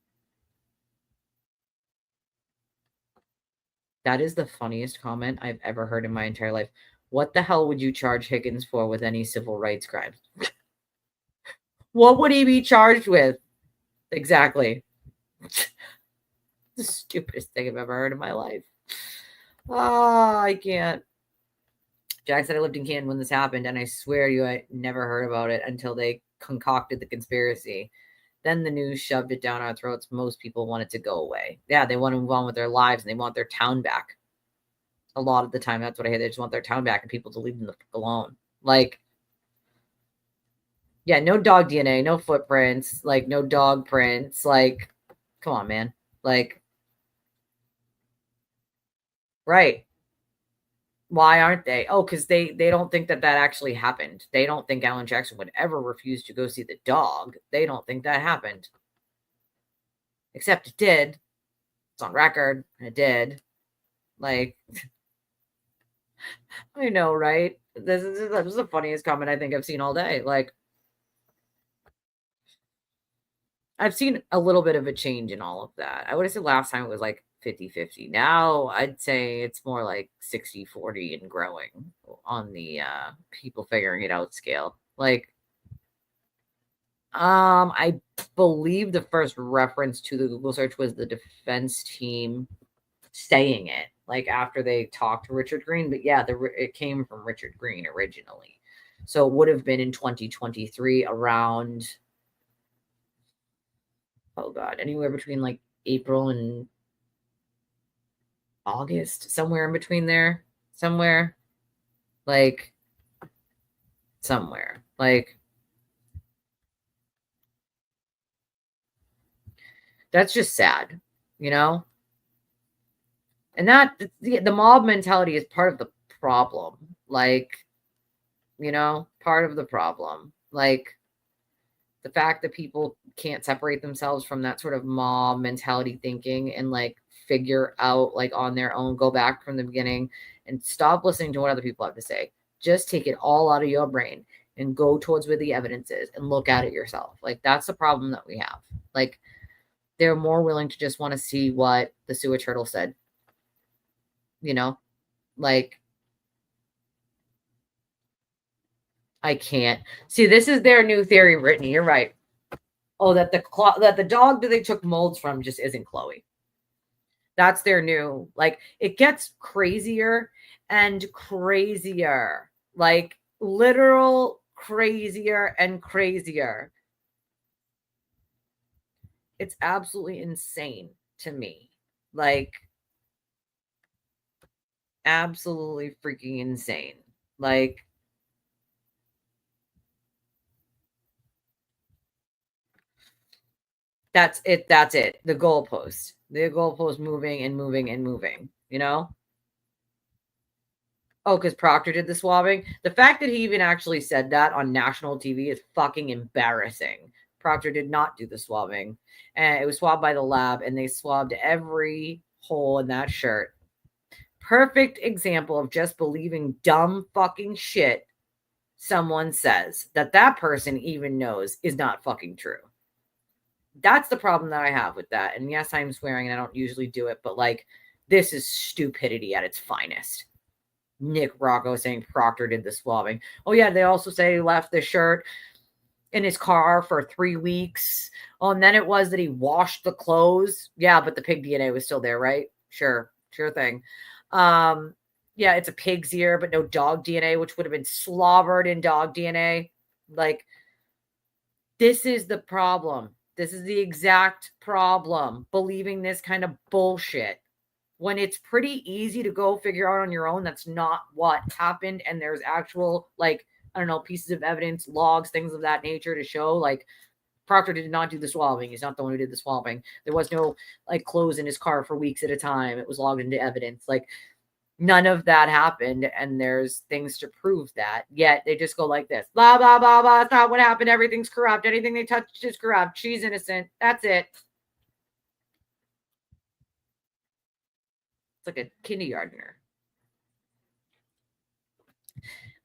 that is the funniest comment I've ever heard in my entire life. What the hell would you charge Higgins for with any civil rights crimes? What would he be charged with? Exactly. The stupidest thing I've ever heard in my life. Oh, I can't. Jack said I lived in Canton when this happened, and I swear to you, I never heard about it until they concocted the conspiracy. Then the news shoved it down our throats. Most people want it to go away. Yeah, they want to move on with their lives, and they want their town back. A lot of the time, that's what I hear. They just want their town back and people to leave them the fuck alone. Like, yeah, no dog DNA, no footprints, like, no dog prints. Like, come on, man. Like, right. Why aren't they? Oh, because they don't think that actually happened. They don't think Alan Jackson would ever refuse to go see the dog. They don't think that happened. Except it did. It's on record. It did. Like, I know, right? This is the funniest comment I think I've seen all day. Like, I've seen a little bit of a change in all of that. I would have said last time it was like 50-50. Now I'd say it's more like 60-40 and growing on the people figuring it out scale. Like, I believe the first reference to the Google search was the defense team saying it, like after they talked to Richard Green. But yeah, it came from Richard Green originally. So it would have been in 2023 around, oh God, anywhere between like April and August, somewhere in between there, somewhere. That's just sad, you know? And that the mob mentality is part of the problem. Like, you know, part of the problem. Like, the fact that people can't separate themselves from that sort of mob mentality thinking and like figure out like on their own, go back from the beginning and stop listening to what other people have to say. Just take it all out of your brain and go towards where the evidence is and look at it yourself. Like, that's the problem that we have. Like, they're more willing to just want to see what the sewer turtle said. You know, like, I can't see. This is their new theory, Brittany. You're right. Oh, that the dog that they took molds from just isn't Chloe. That's their new, like, it gets crazier and crazier, like literal crazier and crazier. It's absolutely insane to me. Like, absolutely freaking insane. Like, that's it. That's it. The goalpost moving and moving and moving, you know? Oh, because Proctor did the swabbing. The fact that he even actually said that on national TV is fucking embarrassing. Proctor did not do the swabbing. And it was swabbed by the lab, and they swabbed every hole in that shirt. Perfect example of just believing dumb fucking shit someone says that person even knows is not fucking true. That's the problem that I have with that. And yes, I'm swearing and I don't usually do it, but like, this is stupidity at its finest. Nick Rocco saying Proctor did the swabbing. Oh yeah, they also say he left the shirt in his car for 3 weeks. Oh, and then it was that he washed the clothes. Yeah, but the pig DNA was still there, right? Sure thing. Yeah, it's a pig's ear, but no dog DNA, which would have been slobbered in dog DNA. Like, this is the problem. This is the exact problem. Believing this kind of bullshit when it's pretty easy to go figure out on your own. That's not what happened. And there's actual, like, I don't know, pieces of evidence, logs, things of that nature to show, like, Proctor did not do the swabbing. He's not the one who did the swabbing. There was no, like, clothes in his car for weeks at a time. It was logged into evidence. Like, none of that happened, and there's things to prove that. Yet they just go like this, blah, blah, blah, blah. It's not what happened. Everything's corrupt. Anything they touched is corrupt. She's innocent. That's it. It's like a kindergartner.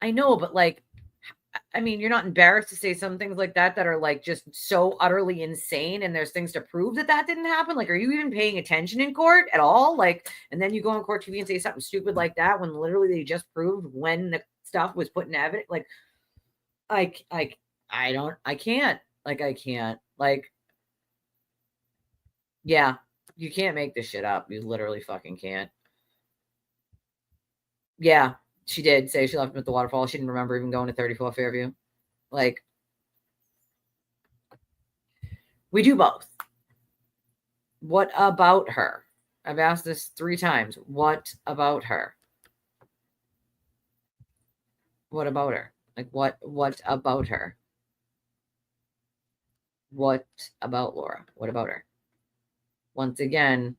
I know, but like, I mean, you're not embarrassed to say some things like that are like just so utterly insane, and there's things to prove that didn't happen. Like, are you even paying attention in court at all? Like, and then you go on court TV and say something stupid like that when literally they just proved when the stuff was put in evidence. Like, I can't. Like, I can't. Like, yeah, you can't make this shit up. You literally fucking can't. Yeah, she did say she left him at the waterfall. She didn't remember even going to 34 Fairview. Like, we do both. What about her? I've asked this 3 times. What about her? What about her? Like, what about her? What about Laura? What about her? Once again,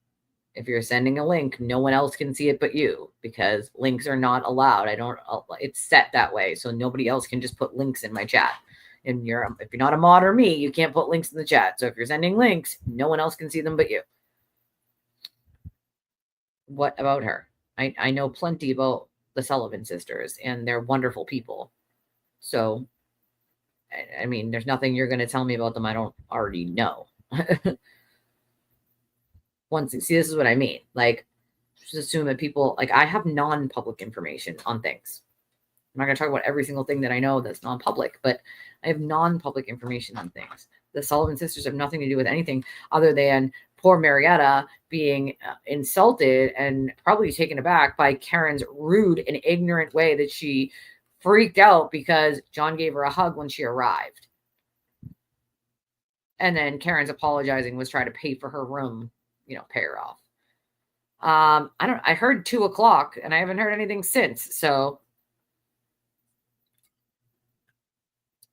if you're sending a link, no one else can see it but you, because links are not allowed. It's set that way. So nobody else can just put links in my chat. And if you're not a mod or me, you can't put links in the chat. So if you're sending links, no one else can see them but you. What about her? I know plenty about the Sullivan sisters, and they're wonderful people. So, I mean, there's nothing you're going to tell me about them I don't already know. See, this is what I mean. Like, just assume that people, like, I have non-public information on things. I'm not going to talk about every single thing that I know that's non-public, but I have non-public information on things. The Sullivan sisters have nothing to do with anything other than poor Marietta being insulted and probably taken aback by Karen's rude and ignorant way that she freaked out because John gave her a hug when she arrived. And then Karen's apologizing was trying to pay for her room, pay her off. I heard 2:00 and I haven't heard anything since. So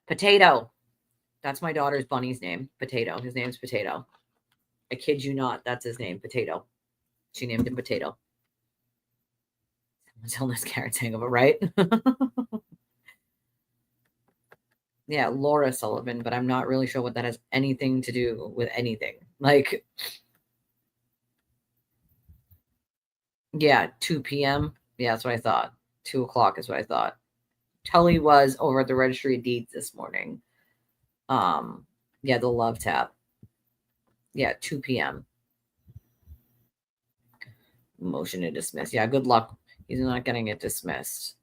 Potato. That's my daughter's bunny's name. Potato. His name's Potato. I kid you not. That's his name. Potato. She named him Potato. Someone's illness, Karen's hangover, right? Yeah, Laura Sullivan, but I'm not really sure what that has anything to do with anything. Like, yeah, 2 p.m. Yeah, that's what I thought. 2:00 is what I thought. Tully was over at the Registry of Deeds this morning. Yeah, the Love Tap. Yeah, 2 p.m. Motion to dismiss. Yeah, good luck. He's not getting it dismissed.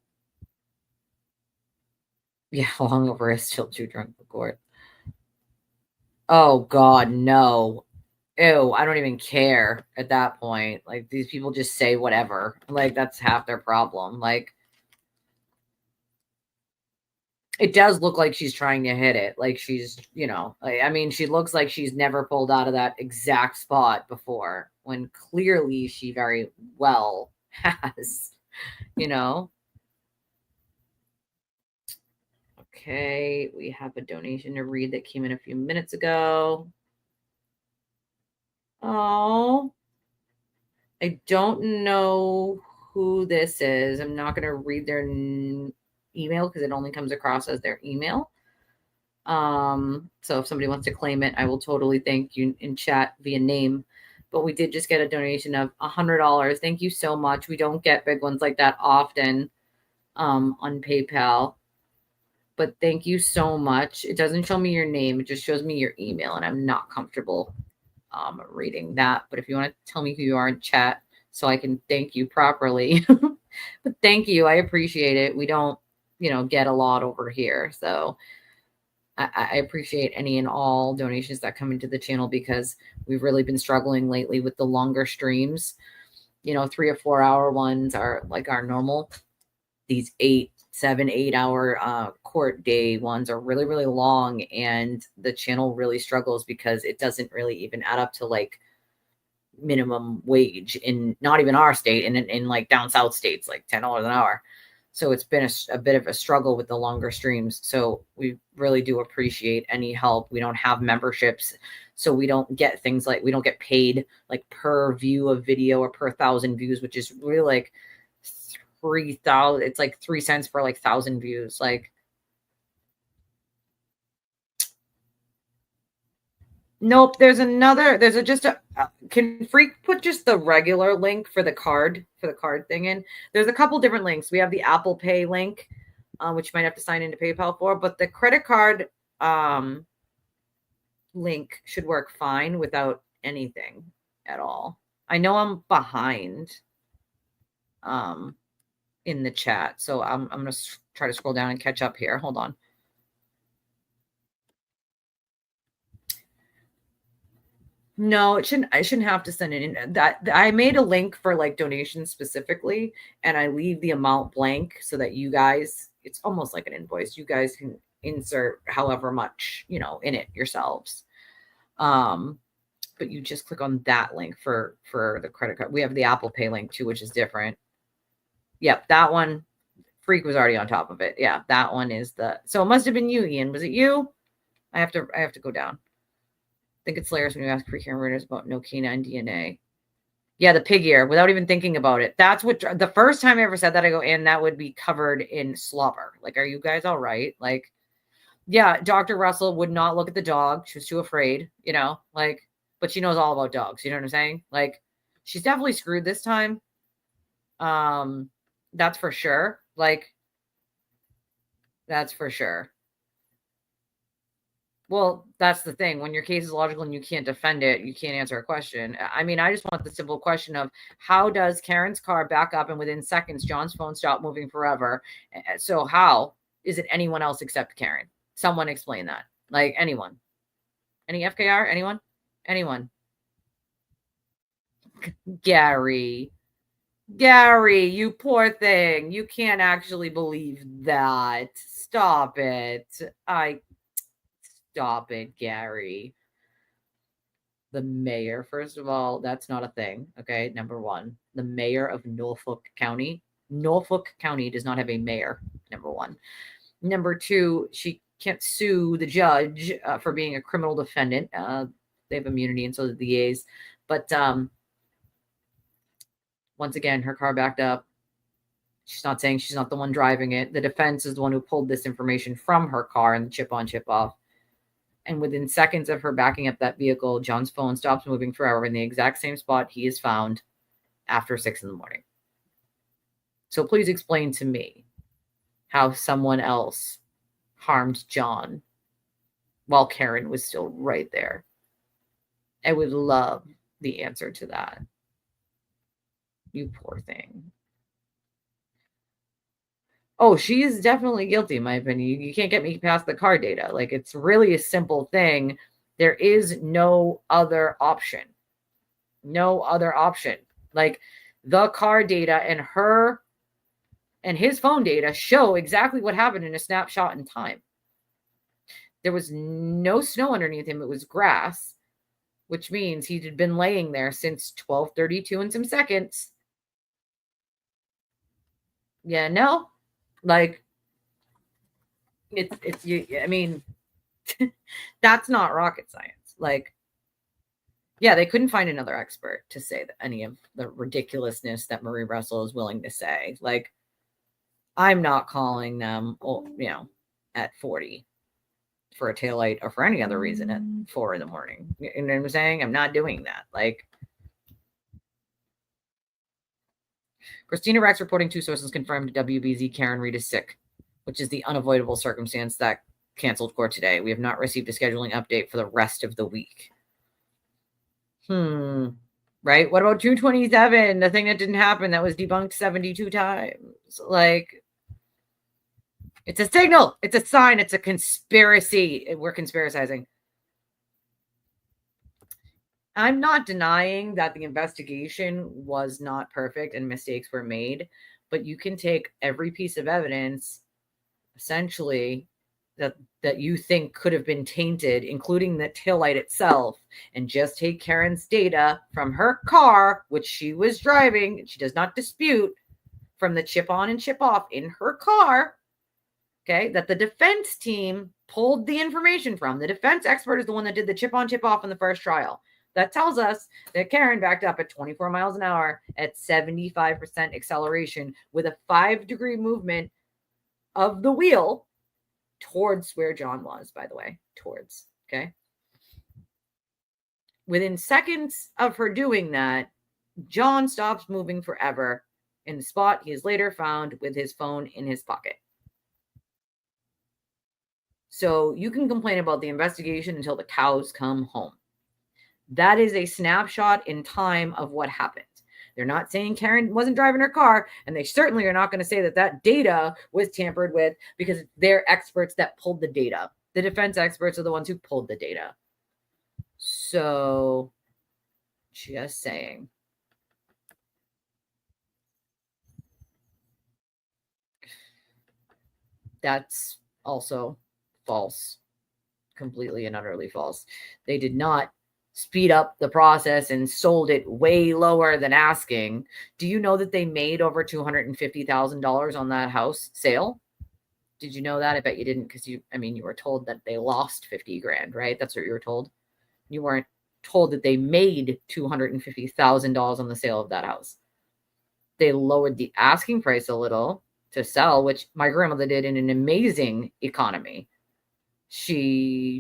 Yeah, hungover is still too drunk for court. Oh, God, no. Ew, I don't even care at that point. Like, these people just say whatever. Like, that's half their problem. Like, it does look like she's trying to hit it. Like, she's, she looks like she's never pulled out of that exact spot before, when clearly she very well has, Okay, we have a donation to read that came in a few minutes ago. Oh, I don't know who this is. I'm not going to read their email because it only comes across as their email. So if somebody wants to claim it, I will totally thank you in chat via name. But we did just get a donation of $100. Thank you so much. We don't get big ones like that often on PayPal. But thank you so much. It doesn't show me your name. It just shows me your email, and I'm not comfortable reading that. But if you want to tell me who you are in chat so I can thank you properly. But thank you. I appreciate it. We don't, get a lot over here. So I appreciate any and all donations that come into the channel because we've really been struggling lately with the longer streams. 3 or 4 hour ones are like our normal. These 7, 8 hour court day ones are really, really long, and the channel really struggles because it doesn't really even add up to like minimum wage in not even our state, in like down south states, like $10 an hour. So it's been a bit of a struggle with the longer streams. So we really do appreciate any help. We don't have memberships, so we don't get things like, we don't get paid like per view of video or per 1,000 views, which is really like 3,000. It's like 3 cents per like 1,000 views. Like, nope. There's can Freak put just the regular link for the card thing in? There's a couple different links. We have the Apple Pay link, which you might have to sign into PayPal for, but the credit card link should work fine without anything at all. I know I'm behind in the chat, so I'm going to try to scroll down and catch up here. Hold on. No, I shouldn't have to send it in. That I made a link for like donations specifically, and I leave the amount blank so that you guys, it's almost like an invoice. You guys can insert however much, in it yourselves. But you just click on that link for the credit card. We have the Apple Pay link too, which is different. Yep, that one. Freak was already on top of it. Yeah, that one is so it must have been you, Ian. Was it you? I have to go down. I think it's hilarious when you ask pre-care murders about no canine DNA. Yeah, the pig ear, without even thinking about it. That's what the first time I ever said that, I go, and that would be covered in slobber. Like, are you guys all right? Like, yeah, Dr. Russell would not look at the dog. She was too afraid, like, but she knows all about dogs. You know what I'm saying? Like, she's definitely screwed this time. That's for sure. Like, that's for sure. Well, that's the thing. When your case is logical and you can't defend it, you can't answer a question. I mean, I just want the simple question of how does Karen's car back up and within seconds, John's phone stopped moving forever? So how is it anyone else except Karen? Someone explain that. Like anyone. Any FKR? Anyone? Anyone? Gary, you poor thing. You can't actually believe that. Stop it. Stop it, Gary. The mayor, first of all, that's not a thing. Okay. Number one, the mayor of Norfolk County. Norfolk County does not have a mayor. Number one. Number two, she can't sue the judge for being a criminal defendant. They have immunity, and so do the A's. But once again, her car backed up. She's not saying she's not the one driving it. The defense is the one who pulled this information from her car and the chip on, chip off. And within seconds of her backing up that vehicle, John's phone stops moving forever in the exact same spot he is found after 6 a.m. So please explain to me how someone else harmed John while Karen was still right there. I would love the answer to that. You poor thing. Oh, she is definitely guilty, in my opinion. You can't get me past the car data. Like, it's really a simple thing. There is no other option. No other option. Like, the car data and her and his phone data show exactly what happened in a snapshot in time. There was no snow underneath him. It was grass, which means he had been laying there since 12:32 and some seconds. Yeah, no. Like, it's you. I mean, that's not rocket science. Like, yeah, they couldn't find another expert to say that any of the ridiculousness that Marie Russell is willing to say. Like, I'm not calling them, at 40 for a taillight or for any other reason at 4 a.m. You know what I'm saying? I'm not doing that. Like, Christina Rex reporting 2 sources confirmed WBZ Karen Reed is sick, which is the unavoidable circumstance that canceled court today. We have not received a scheduling update for the rest of the week. Right? What about 227? The thing that didn't happen that was debunked 72 times. Like, it's a signal. It's a sign. It's a conspiracy. We're conspiracizing. I'm not denying that the investigation was not perfect and mistakes were made, but you can take every piece of evidence, essentially, that you think could have been tainted, including the taillight itself, and just take Karen's data from her car, which she was driving, and she does not dispute, from the chip on and chip off in her car, okay, that the defense team pulled the information from. The defense expert is the one that did the chip on, chip off in the first trial. That tells us that Karen backed up at 24 miles an hour at 75% acceleration with a 5-degree movement of the wheel towards where John was, by the way, towards, okay? Within seconds of her doing that, John stops moving forever in the spot he is later found with his phone in his pocket. So you can complain about the investigation until the cows come home. That is a snapshot in time of what happened. They're not saying Karen wasn't driving her car, and they certainly are not going to say that that data was tampered with, because they're experts that pulled the data. The defense experts are the ones who pulled the data. So, just saying. That's also false. Completely and utterly false. They did not speed up the process and sold it way lower than asking. Do you know that they made over $250,000 on that house sale? Did you know that? I bet you didn't, because you were told that they lost 50 grand, right? That's what you were told. You weren't told that they made $250,000 on the sale of that house. They lowered the asking price a little to sell, which my grandmother did in an amazing economy.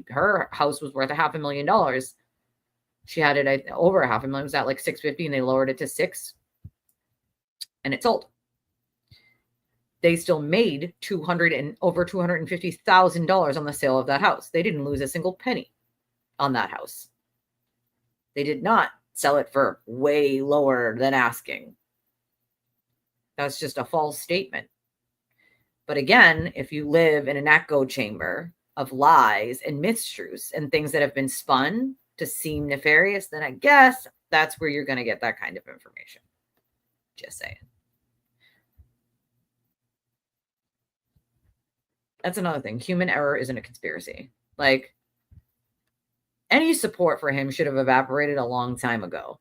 Her house was worth $500,000. She had it over $500,000. It was at like $650,000, and they lowered it to $600,000, and it sold. they still made over $250,000 on the sale of that house. They didn't lose a single penny on that house. They did not sell it for way lower than asking. That's just a false statement. But again, if you live in an echo chamber of lies and mistruths and things that have been spun to seem nefarious, then I guess that's where you're going to get that kind of information. Just saying. That's another thing. Human error isn't a conspiracy. Like, any support for him should have evaporated a long time ago.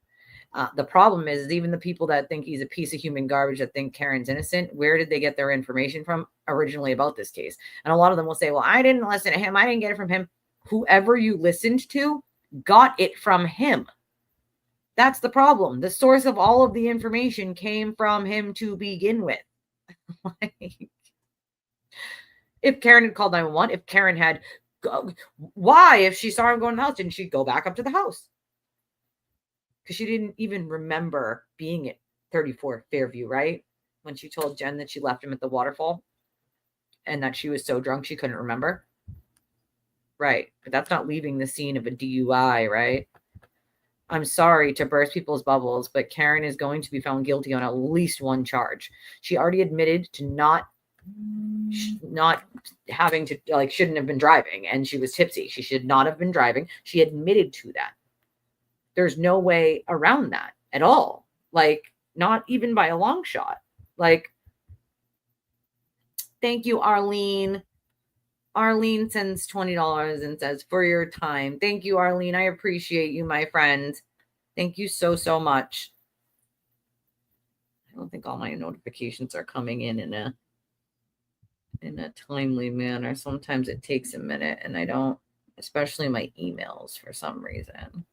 The problem is even the people that think he's a piece of human garbage, that think Karen's innocent, where did they get their information from originally about this case? And a lot of them will say, well, I didn't listen to him. I didn't get it from him. Whoever you listened to got it from him. That's the problem. The source of all of the information came from him to begin with. Like, if Karen had called 911, if Karen had, why, if she saw him going to the house, didn't she go back up to the house? Because she didn't even remember being at 34 Fairview, right? When she told Jen that she left him at the waterfall and that she was so drunk she couldn't remember. Right. But that's not leaving the scene of a DUI, right? I'm sorry to burst people's bubbles, but Karen is going to be found guilty on at least one charge. She already admitted to not having to, like, shouldn't have been driving, and she was tipsy. She should not have been driving. She admitted to that. There's no way around that at all. Like, not even by a long shot. Like, thank you, Arlene. Arlene sends $20 and says, for your time. Thank you, Arlene. I appreciate you, my friend. Thank you so, so much. I don't think all my notifications are coming in a timely manner. Sometimes it takes a minute, and I don't, especially my emails for some reason.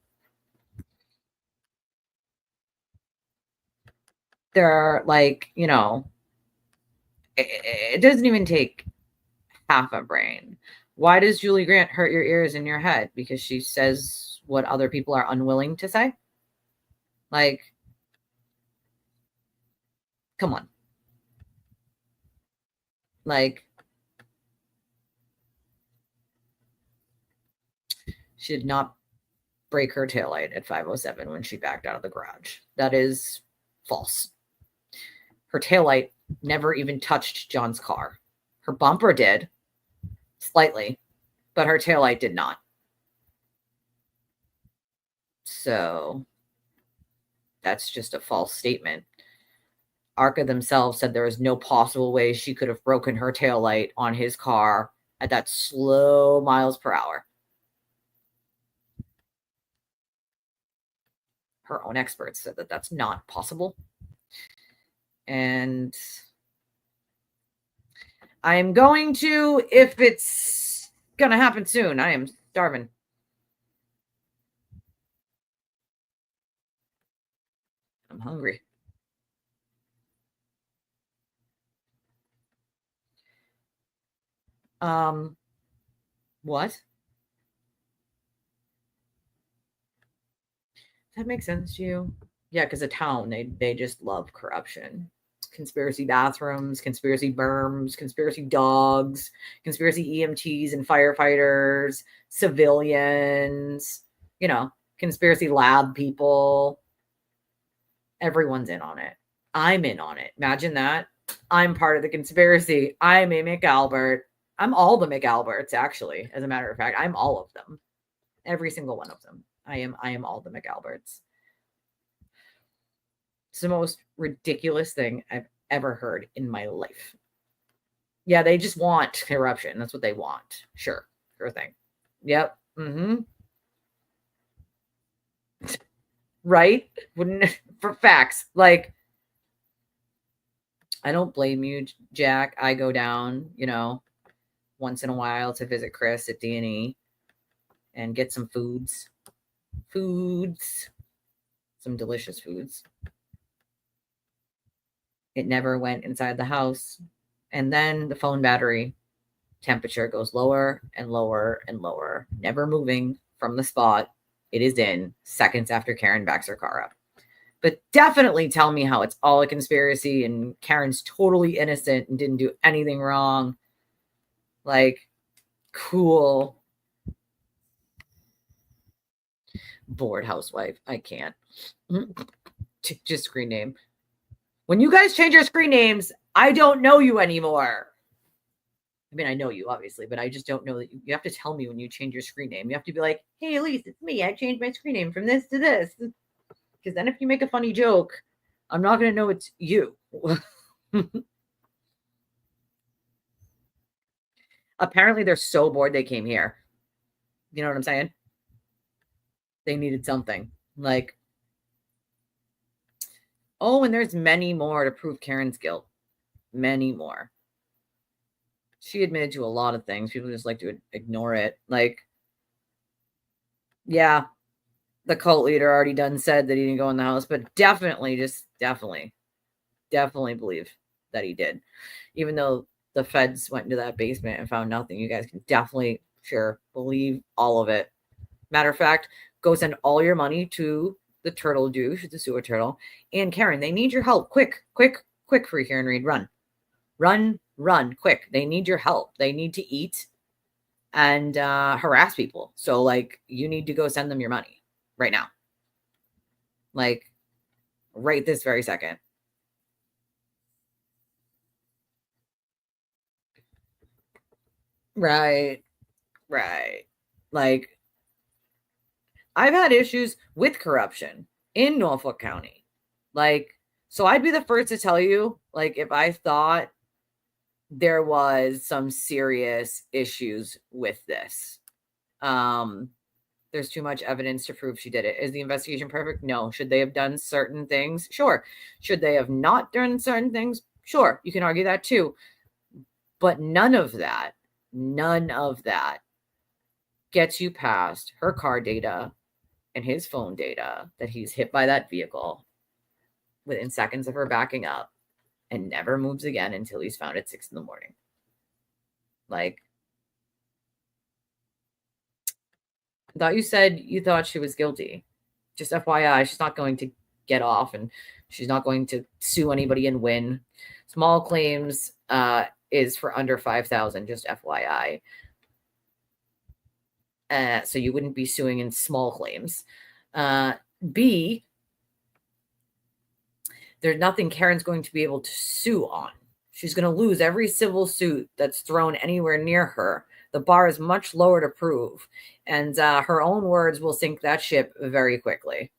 They're like, you know, it doesn't even take half a brain. Why does Julie Grant hurt your ears and your head? Because she says what other people are unwilling to say? Like, come on. Like, she did not break her taillight at 5:07 when she backed out of the garage. That is false. Her taillight never even touched John's car. Her bumper did, slightly, but her taillight did not. So that's just a false statement. ARCA themselves said there was no possible way she could have broken her taillight on his car at that slow miles per hour. Her own experts said that that's not possible. And I'm going to, if it's going to happen soon, I am starving. I'm hungry. What? That makes sense to you? Yeah, because a town, they just love corruption. Conspiracy bathrooms, conspiracy berms, conspiracy dogs, conspiracy EMTs and firefighters, civilians, you know, conspiracy lab people. Everyone's in on it. I'm in on it. Imagine that. I'm part of the conspiracy. I'm a McAlbert. I'm all the McAlberts, actually. As a matter of fact, I'm all of them. Every single one of them. I am all the McAlberts. It's the most ridiculous thing I've ever heard in my life. Yeah, they just want corruption. That's what they want. Sure thing. Yep. Right? Wouldn't, for facts. Like, I don't blame you, Jack. I go down, you know, once in a while to visit Chris at D&E and get some foods. Some delicious foods. It never went inside the house. And then the phone battery temperature goes lower and lower and lower, never moving from the spot it is in seconds after Karen backs her car up. But definitely tell me how it's all a conspiracy and Karen's totally innocent and didn't do anything wrong. Like, cool. Bored housewife. I can't. Just screen name. When you guys change your screen names, I don't know you anymore. I mean, I know you, obviously, but I just don't know that you have to tell me when you change your screen name. You have to be like, hey, Elise, it's me. I changed my screen name from this to this. Because then if you make a funny joke, I'm not going to know it's you. Apparently, they're so bored they came here. You know what I'm saying? They needed something. Like, oh, and there's many more to prove Karen's guilt. Many more. She admitted to a lot of things. People just like to ignore it. Like, yeah, the cult leader already done said that he didn't go in the house, but definitely believe that he did. Even though the feds went into that basement and found nothing, you guys can definitely, sure, believe all of it. Matter of fact, go send all your money to the turtle douche, the sewer turtle, and Karen. They need your help. Quick, free Karen Reed. Run, quick. They need your help. They need to eat and harass people. So, like, you need to go send them your money right now. Like, right this very second. Right. Like, I've had issues with corruption in Norfolk County. Like, so I'd be the first to tell you, like, if I thought there was some serious issues with this. There's too much evidence to prove she did it. Is the investigation perfect? No. Should they have done certain things? Sure. Should they have not done certain things? Sure. You can argue that too. But none of that gets you past her car data and his phone data that he's hit by that vehicle within seconds of her backing up and never moves again until he's found at 6 a.m. Like, I thought you said you thought she was guilty. Just FYI, she's not going to get off and she's not going to sue anybody and win. Small claims is for under 5,000, just FYI. So you wouldn't be suing in small claims. B, there's nothing Karen's going to be able to sue on. She's going to lose every civil suit that's thrown anywhere near her. The bar is much lower to prove. And her own words will sink that ship very quickly.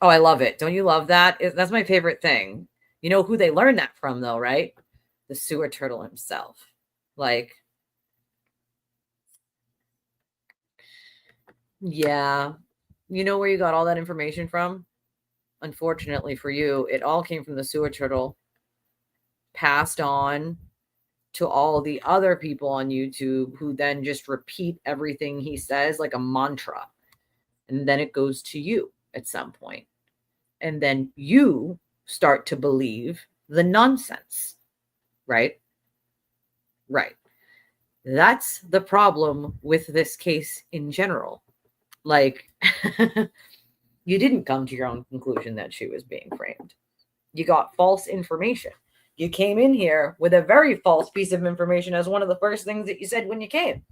Oh, I love it. Don't you love that? That's my favorite thing. You know who they learned that from, though, right? The sewer turtle himself. Like, yeah. You know where you got all that information from? Unfortunately for you, it all came from the sewer turtle, passed on to all the other people on YouTube who then just repeat everything he says like a mantra. And then it goes to you at some point. And then you start to believe the nonsense, right? Right. That's the problem with this case in general. Like, you didn't come to your own conclusion that she was being framed. You got false information. You came in here with a very false piece of information as one of the first things that you said when you came.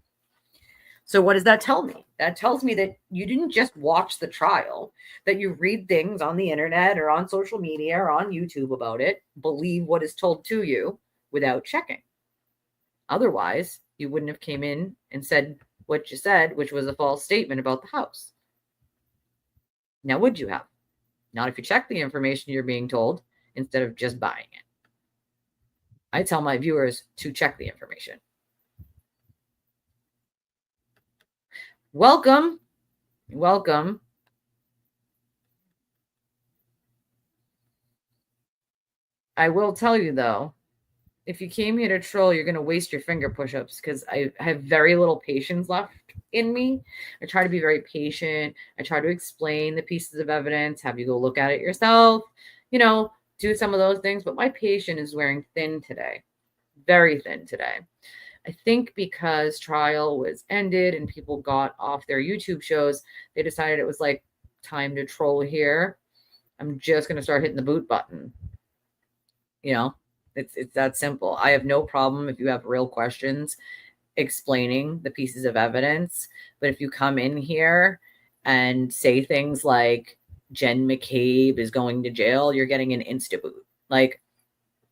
So what does that tell me? That tells me that you didn't just watch the trial, that you read things on the internet or on social media or on YouTube about it, believe what is told to you without checking. Otherwise, you wouldn't have came in and said what you said, which was a false statement about the house. Now, would you have? Not if you check the information you're being told instead of just buying it. I tell my viewers to check the information. Welcome. I will tell you, though, if you came here to troll, you're going to waste your finger push-ups because I have very little patience left in me. I try to be very patient. I try to explain the pieces of evidence, have you go look at it yourself, do some of those things. But my patience is wearing thin today, very thin today. I think because trial was ended and people got off their YouTube shows, they decided it was like time to troll here. I'm just going to start hitting the boot button. You know, it's that simple. I have no problem if you have real questions explaining the pieces of evidence. But if you come in here and say things like Jen McCabe is going to jail, you're getting an insta boot. Like,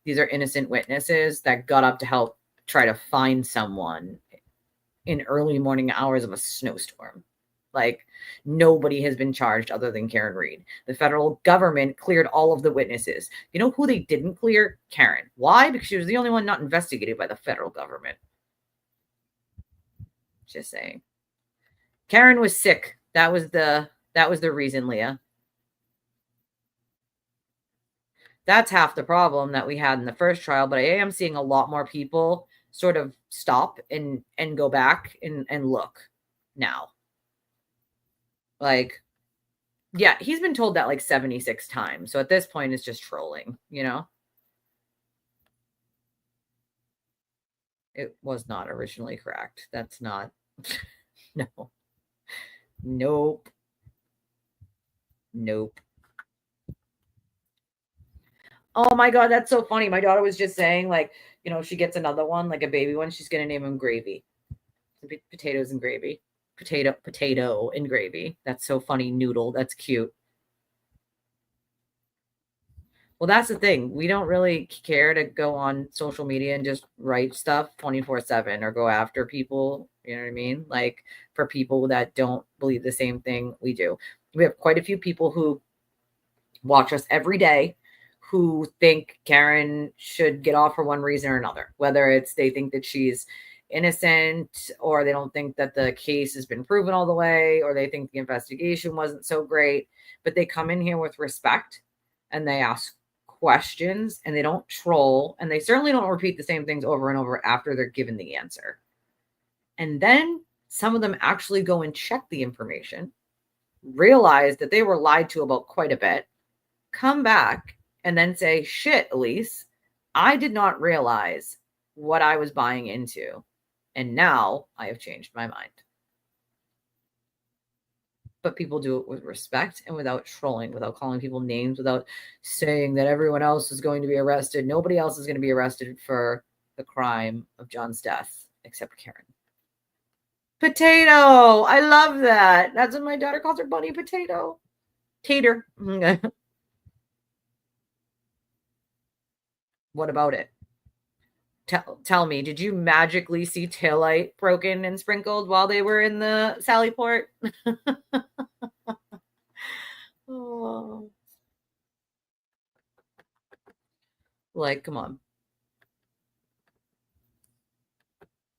these are innocent witnesses that got up to help try to find someone in early morning hours of a snowstorm. Like, nobody has been charged other than Karen Reed. The federal government cleared all of the witnesses. You know who they didn't clear? Karen. Why? Because she was the only one not investigated by the federal government. Just saying. Karen was sick. That was the reason, Leah. That's half the problem that we had in the first trial, but I am seeing a lot more people sort of stop and go back and look now. Like, yeah, he's been told that like 76 times. So at this point, it's just trolling, you know? It was not originally correct. That's not, no. Nope. Nope. Oh my God, that's so funny. My daughter was just saying, like, you know, if she gets another one, like a baby one, she's going to name him Gravy. Potatoes and gravy. Potato and gravy. That's so funny. Noodle. That's cute. Well, that's the thing. We don't really care to go on social media and just write stuff 24/7 or go after people. You know what I mean? Like, for people that don't believe the same thing we do. We have quite a few people who watch us every day who think Karen should get off for one reason or another, whether it's they think that she's innocent, or they don't think that the case has been proven all the way, or they think the investigation wasn't so great. But they come in here with respect and they ask questions and they don't troll, and they certainly don't repeat the same things over and over after they're given the answer. And then some of them actually go and check the information, realize that they were lied to about quite a bit, come back and then say, shit, Elise, I did not realize what I was buying into. And now I have changed my mind. But people do it with respect and without trolling, without calling people names, without saying that everyone else is going to be arrested. Nobody else is going to be arrested for the crime of John's death except Karen. Potato. I love that. That's what my daughter calls her bunny, Potato. Tater. What about it? Tell me, did you magically see taillight broken and sprinkled while they were in the Sally Port? Oh. Like, come on.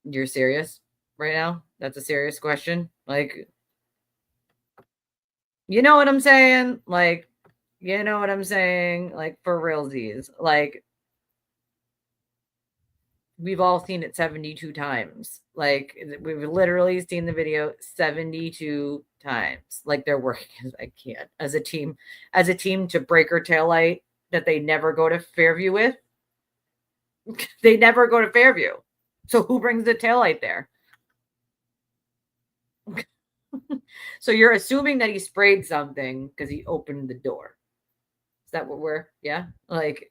You're serious right now? That's a serious question? Like, you know what I'm saying? Like, you know what I'm saying? Like, for realsies. Like, we've all seen it 72 times. Like, we've literally seen the video 72 times. Like, they're working as a team to break her taillight that they never go to Fairview with. They never go to Fairview. So who brings the taillight there? So you're assuming that he sprayed something because he opened the door. Is that what we're, yeah? Like,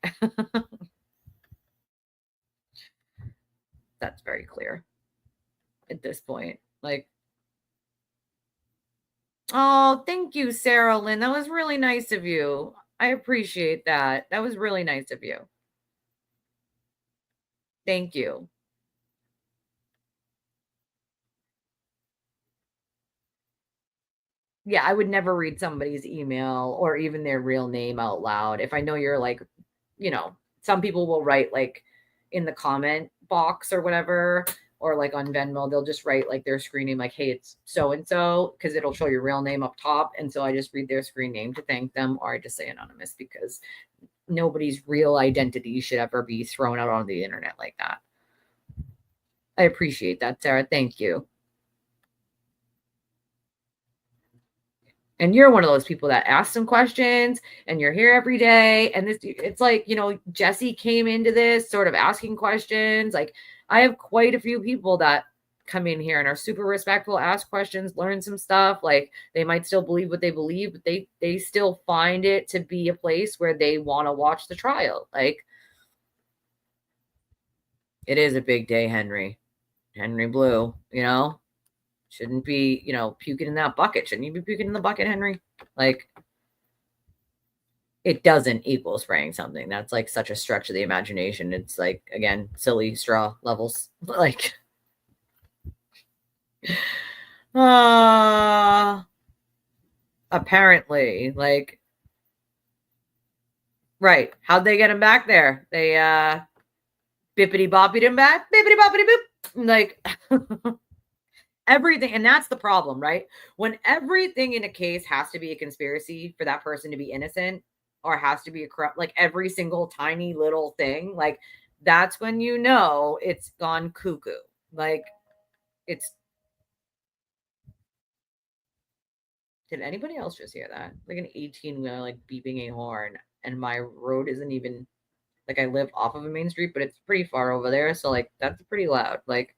that's very clear at this point. Like, oh, thank you, Sarah Lynn. That was really nice of you. I appreciate that. That was really nice of you. Thank you. Yeah, I would never read somebody's email or even their real name out loud. If I know you're like, you know, some people will write like in the comment box or whatever, or like on Venmo, they'll just write like their screen name, like, hey, it's so-and-so, because it'll show your real name up top. And so I just read their screen name to thank them, or I just say anonymous, because nobody's real identity should ever be thrown out on the internet like that. I appreciate that, Sarah. Thank you. And you're one of those people that ask some questions and you're here every day. And this, it's like, you know, Jesse came into this sort of asking questions. Like, I have quite a few people that come in here and are super respectful, ask questions, learn some stuff. Like, they might still believe what they believe, but they still find it to be a place where they want to watch the trial. Like, it is a big day, Henry Blue, shouldn't be, puking in that bucket. Shouldn't you be puking in the bucket, Henry? Like, it doesn't equal spraying something. That's like such a stretch of the imagination. It's like, again, silly straw levels. Like, apparently, like, right. How'd they get him back there? They, bippity boppity him back, bippity boppity boop. Like, everything. And that's the problem, right? When everything in a case has to be a conspiracy for that person to be innocent, or has to be a corrupt, like every single tiny little thing, like, that's when it's gone cuckoo. Like, did anybody else just hear that? Like an 18-wheeler, like, beeping a horn, and my road isn't even, like, I live off of a main street, but it's pretty far over there. So, like, that's pretty loud. Like,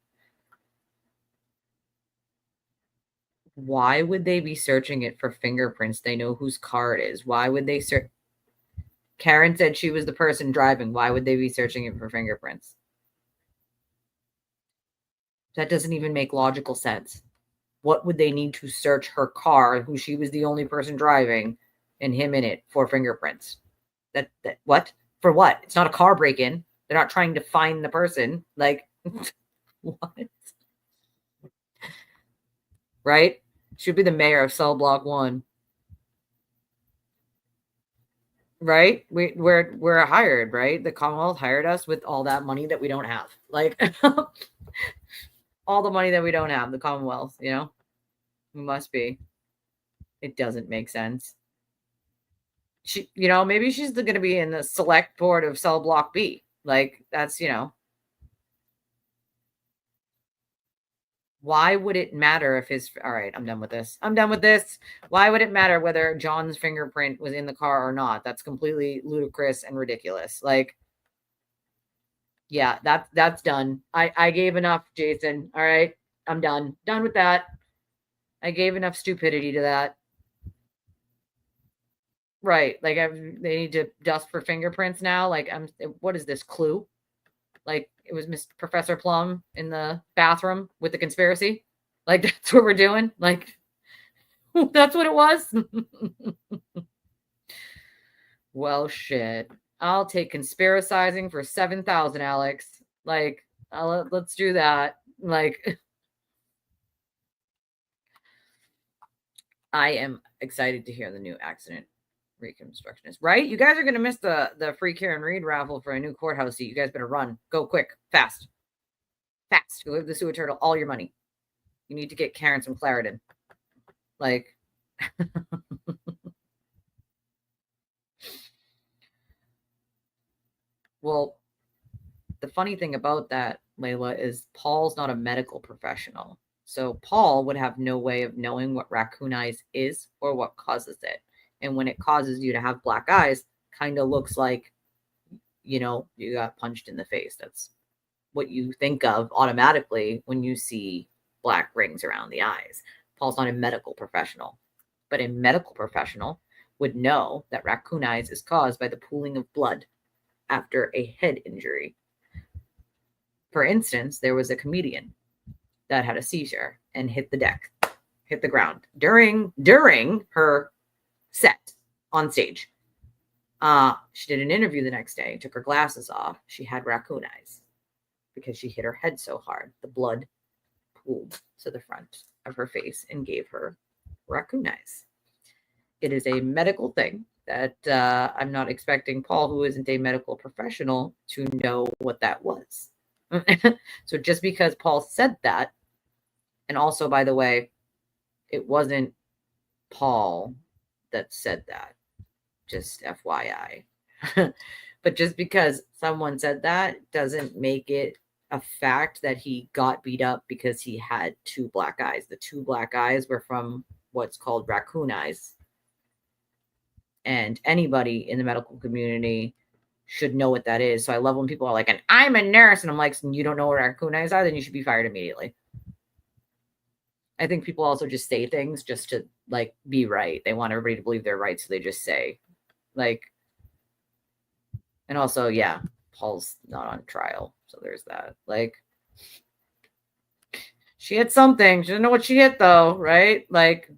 why would they be searching it for fingerprints? They know whose car it is. Why would they search? Karen said she was the person driving. Why would they be searching it for fingerprints? That doesn't even make logical sense. What would they need to search her car, who she was the only person driving, and him in it, for fingerprints? That what? For what? It's not a car break-in. They're not trying to find the person. Like, what? Right? Should be the mayor of Cell Block 1. Right? We're hired, right? The Commonwealth hired us with all that money that we don't have. Like, all the money that we don't have, the Commonwealth, it must be. It doesn't make sense. She, maybe she's going to be in the select board of Cell Block B. Like, that's, why would it matter if all right, I'm done with this. Why would it matter whether John's fingerprint was in the car or not? That's completely ludicrous and ridiculous. Like, yeah, that's done. I gave enough, Jason. All right, I'm done with that. I gave enough stupidity to that. Right. Like, they need to dust for fingerprints now. Like, what is this, Clue? Like, it was Mr. Professor Plum in the bathroom with the conspiracy. Like, that's what we're doing. Like, that's what it was. Well, shit. I'll take conspiracizing for 7,000, Alex. Like, let's do that. Like, I am excited to hear the new accident reconstructionist, right? You guys are going to miss the free Karen Reed raffle for a new courthouse seat. You guys better run. Go quick. Fast. Go give the sewer turtle all your money. You need to get Karen some Claritin. Like, well, the funny thing about that, Layla, is Paul's not a medical professional. So Paul would have no way of knowing what raccoon eyes is or what causes it. And when it causes you to have black eyes, kind of looks like, you got punched in the face. That's what you think of automatically when you see black rings around the eyes. Paul's not a medical professional, but a medical professional would know that raccoon eyes is caused by the pooling of blood after a head injury. For instance, there was a comedian that had a seizure and hit the ground during her set on stage. She did an interview the next day, took her glasses off. She had raccoon eyes because she hit her head so hard. The blood pooled to the front of her face and gave her raccoon eyes. It is a medical thing that I'm not expecting Paul, who isn't a medical professional, to know what that was. So just because Paul said that, and also, by the way, it wasn't Paul that said that, just FYI. But just because someone said that doesn't make it a fact that he got beat up because he had two black eyes. The two black eyes were from what's called raccoon eyes. And anybody in the medical community should know what that is. So I love when people are like, and I'm a nurse. And I'm like, you don't know what raccoon eyes are? Then you should be fired immediately. I think people also just say things just to like be right. They want everybody to believe they're right, so they just say, like, and also, yeah, Paul's not on trial, so there's that. Like, she hit something. She didn't know what she hit though, right? Like,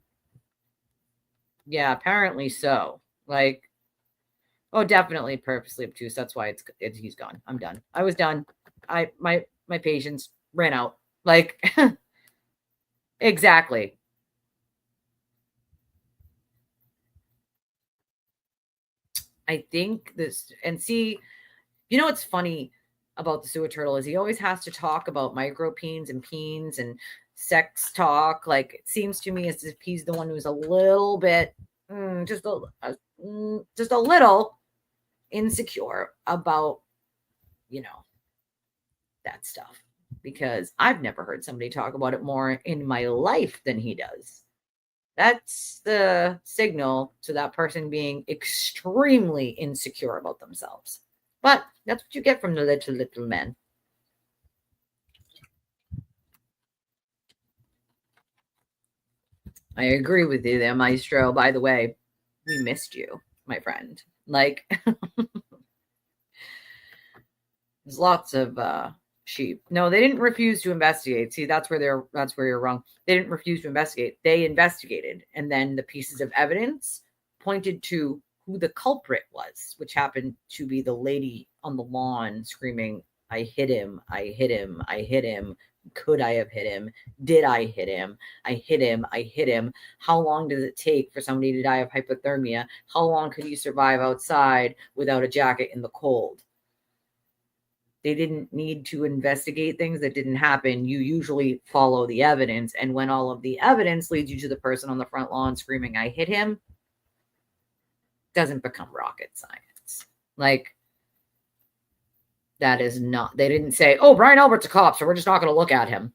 yeah, apparently so. Like, oh, definitely purposely obtuse. That's why he's gone. I'm done. I was done. My patience ran out. Like, exactly. I think this, and see, you know what's funny about the sewer turtle is he always has to talk about micropeens and peens and sex talk. Like, it seems to me as if he's the one who's a little bit, just a little insecure about, that stuff. Because I've never heard somebody talk about it more in my life than he does. That's the signal to that person being extremely insecure about themselves. But that's what you get from the little men. I agree with you there, Maestro. By the way, we missed you, my friend. Like, there's lots of sheep. No, they didn't refuse to investigate. See, that's where you're wrong. They didn't refuse to investigate. They investigated, and then the pieces of evidence pointed to who the culprit was, which happened to be the lady on the lawn screaming, "I hit him, I hit him, I hit him. Could I have hit him? Did I hit him? I hit him, I hit him. How long does it take for somebody to die of hypothermia? How long could you survive outside without a jacket in the cold?" They didn't need to investigate things that didn't happen. You usually follow the evidence. And when all of the evidence leads you to the person on the front lawn screaming, "I hit him," doesn't become rocket science. Like, that is not, they didn't say, "Oh, Brian Albert's a cop, so we're just not going to look at him."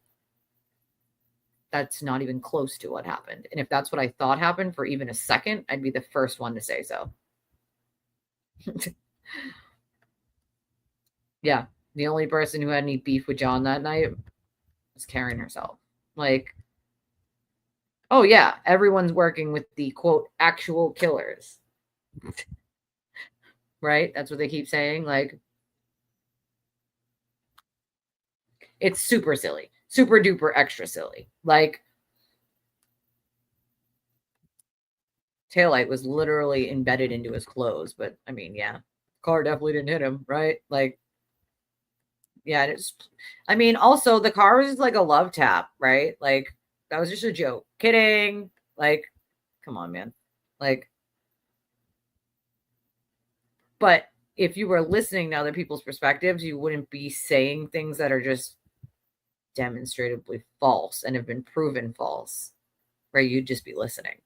That's not even close to what happened. And if that's what I thought happened for even a second, I'd be the first one to say so. Yeah. The only person who had any beef with John that night was Karen herself. Like, oh yeah, everyone's working with the quote actual killers. Right? That's what they keep saying. Like, it's super silly. Super duper extra silly. Like, taillight was literally embedded into his clothes, but I mean, yeah. Car definitely didn't hit him, right? Like, yeah, it's, I mean, also the car was like a love tap, right? Like, that was just a joke. Kidding. Like, come on, man. Like, but if you were listening to other people's perspectives, you wouldn't be saying things that are just demonstrably false and have been proven false, right? You'd just be listening.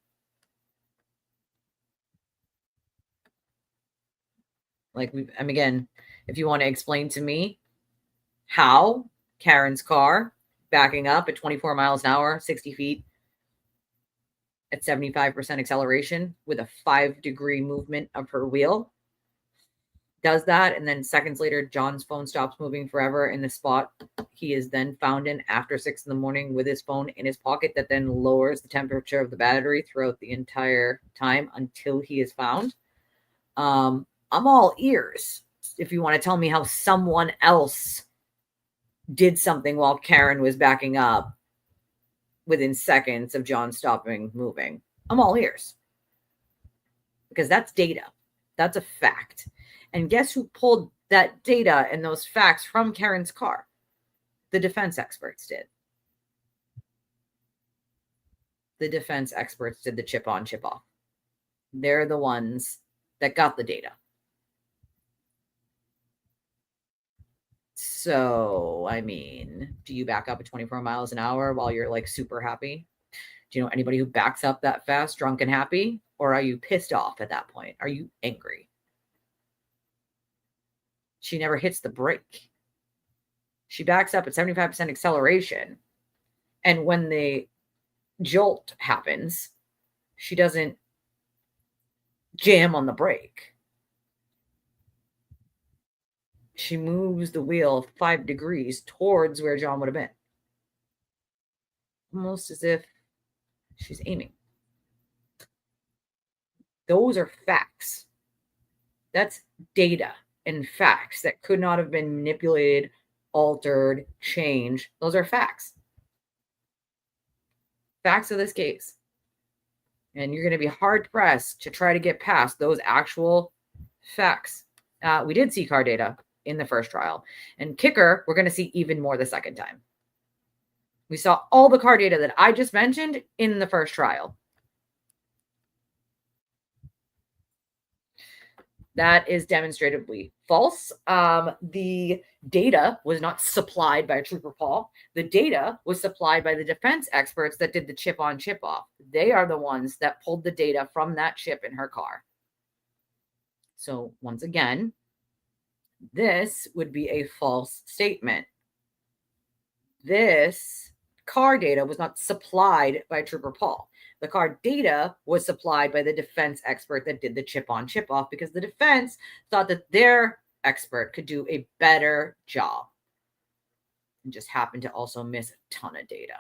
Like, again, if you want to explain to me how Karen's car backing up at 24 miles an hour, 60 feet at 75% acceleration with a 5-degree movement of her wheel does that, and then seconds later John's phone stops moving forever in the spot he is then found in after 6 a.m. with his phone in his pocket, that then lowers the temperature of the battery throughout the entire time until he is found. I'm all ears if you want to tell me how someone else did something while Karen was backing up within seconds of John stopping moving. I'm all ears. Because that's data. That's a fact. And guess who pulled that data and those facts from Karen's car? The defense experts did. The defense experts did the chip on, chip off. They're the ones that got the data. So, I mean, do you back up at 24 miles an hour while you're like super happy? Do you know anybody who backs up that fast, drunk and happy? Or are you pissed off at that point? Are you angry? She never hits the brake. She backs up at 75% acceleration. And when the jolt happens, she doesn't jam on the brake. She moves the wheel 5 degrees towards where John would have been. almost as if she's aiming. Those are facts. That's data and facts that could not have been manipulated, altered, changed. Those are facts. Facts of this case. And you're going to be hard pressed to try to get past those actual facts. We did see car data in the first trial. And kicker, we're going to see even more the second time. We saw all the car data that I just mentioned in the first trial. That is demonstratively false. The data was not supplied by Trooper Paul. The data was supplied by the defense experts that did the chip on, chip off. They are the ones that pulled the data from that chip in her car. So once again, this would be a false statement. This car data was not supplied by Trooper Paul. The car data was supplied by the defense expert that did the chip on, chip off, because the defense thought that their expert could do a better job and just happened to also miss a ton of data.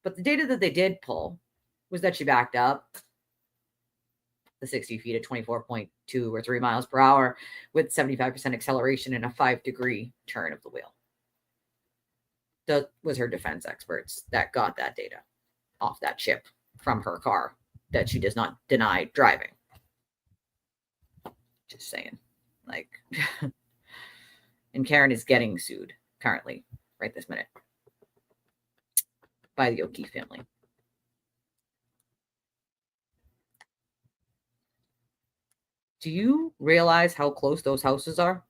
But the data that they did pull was that she backed up the 60 feet at 24.2 or 3 miles per hour with 75% acceleration and a 5-degree turn of the wheel. That was her defense experts that got that data off that chip from her car that she does not deny driving. Just saying. Like, and Karen is getting sued currently, right this minute, by the O'Keefe family. Do you realize how close those houses are?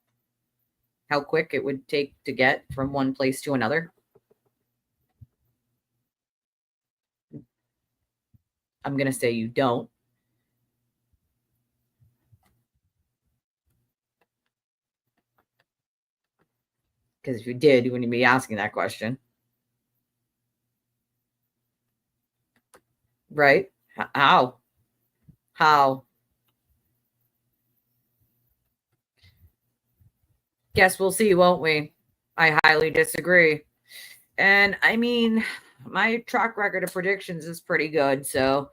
How quick it would take to get from one place to another? I'm going to say you don't. Because if you did, you wouldn't be asking that question. Right? How? How? Guess we'll see, won't we? I highly disagree. And I mean, my track record of predictions is pretty good. So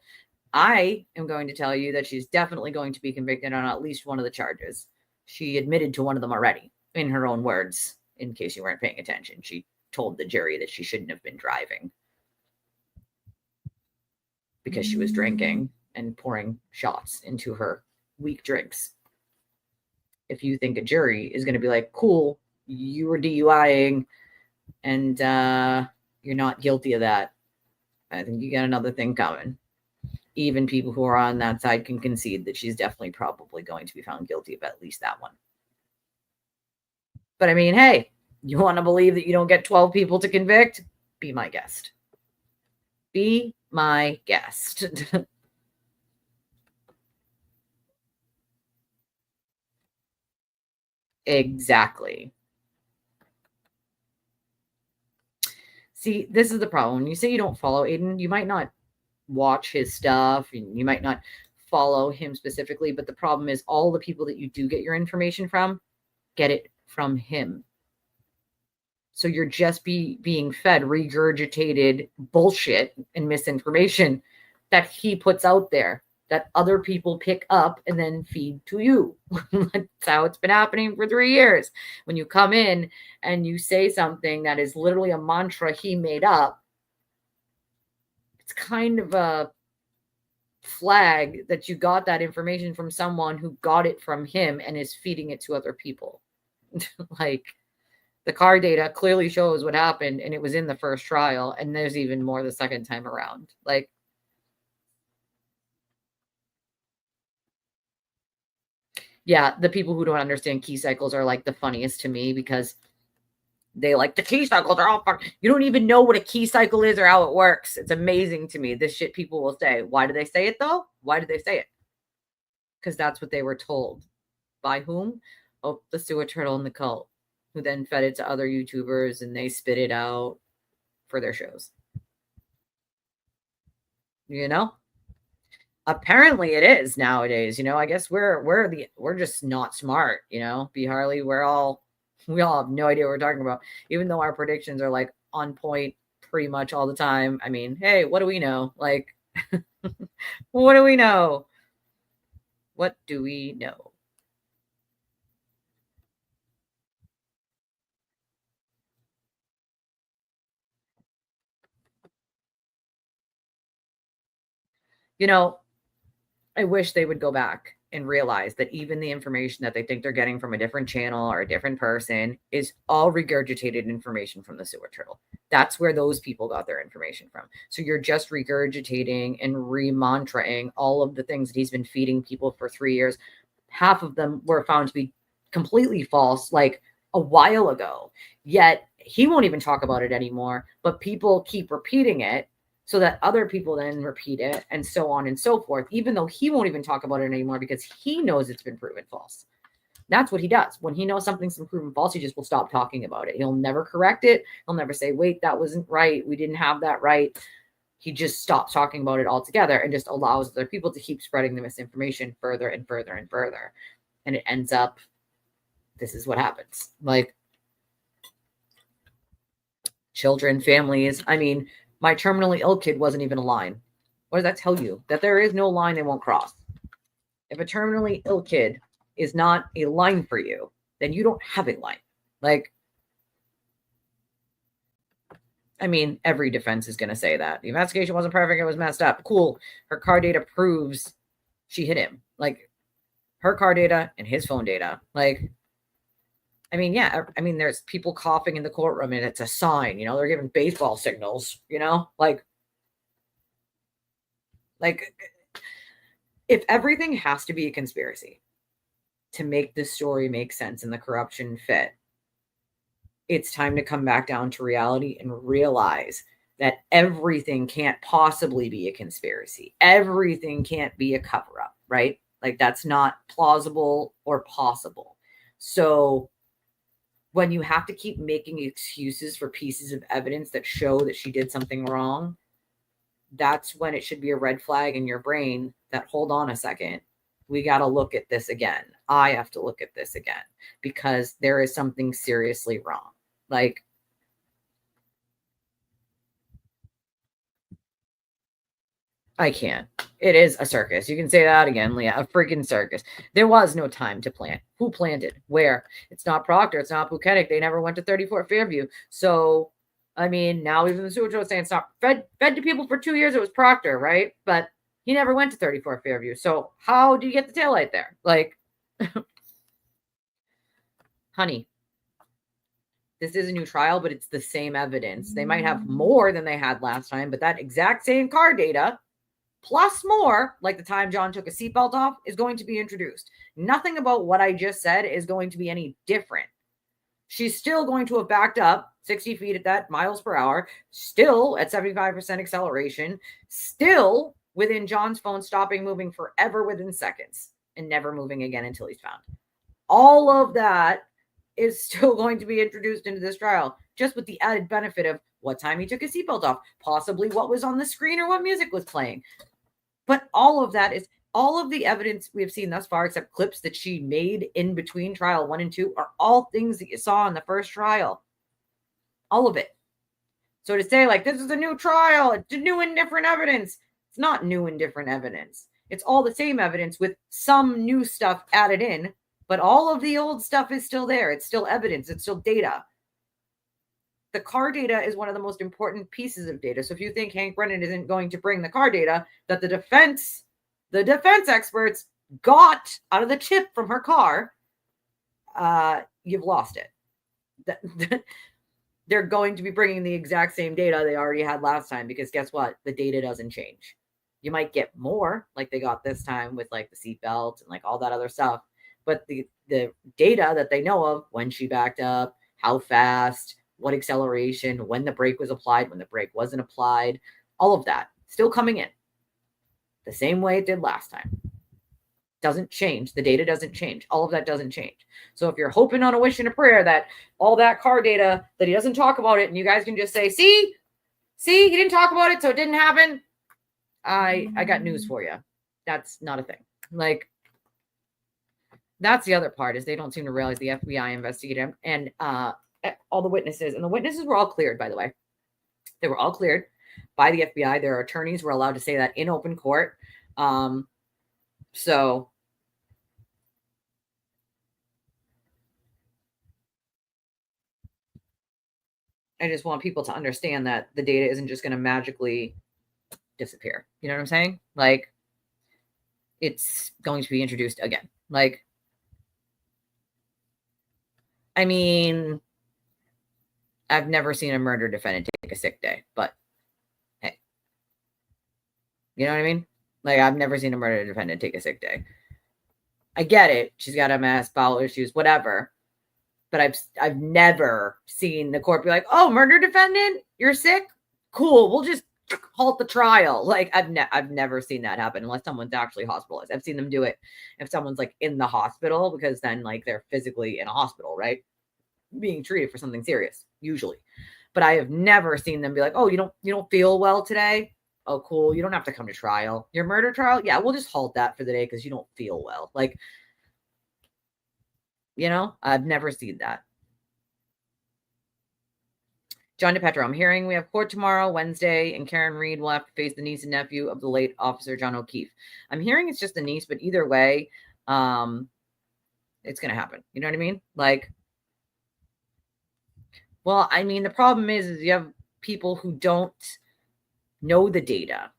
I am going to tell you that she's definitely going to be convicted on at least one of the charges. She admitted to one of them already, in her own words, in case you weren't paying attention. She told the jury that she shouldn't have been driving because she was drinking and pouring shots into her weak drinks. If you think a jury is going to be like, cool, you were DUIing and you're not guilty of that, I think you got another thing coming. Even people who are on that side can concede that she's definitely probably going to be found guilty of at least that one. But I mean, hey, you want to believe that you don't get 12 people to convict? Be my guest. Be my guest. Exactly. See, this is the problem. When you say you don't follow Aiden, you might not watch his stuff and you might not follow him specifically, but the problem is all the people that you do get your information from get it from him. So you're just being fed regurgitated bullshit and misinformation that he puts out there that other people pick up and then feed to you. That's how it's been happening for 3 years. When you come in and you say something that is literally a mantra he made up, it's kind of a flag that you got that information from someone who got it from him and is feeding it to other people. Like, the car data clearly shows what happened, and it was in the first trial, and there's even more the second time around. Like, yeah, the people who don't understand key cycles are like the funniest to me because they like the key cycles are all fucked. You don't even know what a key cycle is or how it works. It's amazing to me. This shit people will say. Why do they say it though? Why do they say it? Because that's what they were told. By whom? Oh, the sewer turtle and the cult, who then fed it to other YouTubers and they spit it out for their shows. You know? Apparently it is nowadays, you know. I guess we're just not smart, you know. B. Harley, we all have no idea what we're talking about, even though our predictions are like on point pretty much all the time. I mean, hey, what do we know? Like, what do we know? What do we know? You know, I wish they would go back and realize that even the information that they think they're getting from a different channel or a different person is all regurgitated information from the sewer turtle. That's where those people got their information from. So you're just regurgitating and remantraing all of the things that he's been feeding people for 3 years. Half of them were found to be completely false, like a while ago. Yet he won't even talk about it anymore, but people keep repeating it so that other people then repeat it, and so on and so forth, even though he won't even talk about it anymore because he knows it's been proven false. That's what he does. When he knows something's been proven false, he just will stop talking about it. He'll never correct it. He'll never say, wait, that wasn't right. We didn't have that right. He just stops talking about it altogether and just allows other people to keep spreading the misinformation further and further and further. And it ends up, this is what happens. Like, children, families. I mean, my terminally ill kid wasn't even a line. What does that tell you? That there is no line they won't cross. If a terminally ill kid is not a line for you, then you don't have a line. Like, I mean, every defense is going to say that. The investigation wasn't perfect. It was messed up. Cool. Her car data proves she hit him. Like, her car data and his phone data. Like, I mean, yeah. I mean, there's people coughing in the courtroom and it's a sign, they're giving baseball signals, like if everything has to be a conspiracy to make this story make sense and the corruption fit, it's time to come back down to reality and realize that everything can't possibly be a conspiracy. Everything can't be a cover up, right? Like, that's not plausible or possible. So when you have to keep making excuses for pieces of evidence that show that she did something wrong, that's when it should be a red flag in your brain that, hold on a second, we got to look at this again. I have to look at this again because there is something seriously wrong. Like, I can't. It is a circus. You can say that again, Leah. A freaking circus. There was no time to plant. Who planted? Where? It's not Proctor. It's not Buckenick. They never went to 34 Fairview. So, I mean, now even the sewer is saying it's not fed to people for 2 years. It was Proctor, right? But he never went to 34 Fairview. So how do you get the taillight there? Like, honey, this is a new trial, but it's the same evidence. They might have more than they had last time, but that exact same car data plus more, like the time John took a seatbelt off, is going to be introduced. Nothing about what I just said is going to be any different. She's still going to have backed up 60 feet at that miles per hour, still at 75% acceleration, still within John's phone stopping moving forever within seconds and never moving again until he's found. All of that is still going to be introduced into this trial, just with the added benefit of what time he took his seatbelt off, possibly what was on the screen or what music was playing. But all of that is all of the evidence we have seen thus far, except clips that she made in between trial 1 and 2, are all things that you saw in the first trial. All of it. So to say, like, this is a new trial, it's new and different evidence. It's not new and different evidence. It's all the same evidence with some new stuff added in, but all of the old stuff is still there. It's still evidence. It's still data. The car data is one of the most important pieces of data. So if you think Hank Brennan isn't going to bring the car data that the defense experts got out of the chip from her car, you've lost it. They're going to be bringing the exact same data they already had last time, because guess what? The data doesn't change. You might get more like they got this time with like the seatbelt and like all that other stuff. But the data that they know of, when she backed up, how fast, what acceleration, when the brake was applied, when the brake wasn't applied, all of that still coming in the same way it did last time. Doesn't change. The data doesn't change. All of that doesn't change. So if you're hoping on a wish and a prayer that all that car data, that he doesn't talk about it and you guys can just say, see, he didn't talk about it, so it didn't happen. I got news for you. That's not a thing. Like, that's the other part, is they don't seem to realize the FBI investigated him and all the witnesses, and the witnesses were all cleared, by the way. They were all cleared by the FBI. Their attorneys were allowed to say that in open court. So I just want people to understand that the data isn't just going to magically disappear. You know what I'm saying? Like, it's going to be introduced again. Like, I mean, I've never seen a murder defendant take a sick day, but hey, you know what I mean? Like, I've never seen a murder defendant take a sick day. I get it. She's got MS, bowel issues, whatever. But I've never seen the court be like, oh, murder defendant, you're sick? Cool. We'll just halt the trial. Like, I've never seen that happen unless someone's actually hospitalized. I've seen them do it if someone's like in the hospital, because then like they're physically in a hospital, right? Being treated for something serious, usually. But I have never seen them be like, oh, you don't feel well today? Oh, cool. You don't have to come to trial. Your murder trial? Yeah, we'll just halt that for the day because you don't feel well. Like, you know, I've never seen that. John DePetro, I'm hearing we have court tomorrow, Wednesday, and Karen Reed will have to face the niece and nephew of the late Officer John O'Keefe. I'm hearing it's just the niece, but either way, it's going to happen. You know what I mean? Like, well, I mean, the problem is you have people who don't know the data.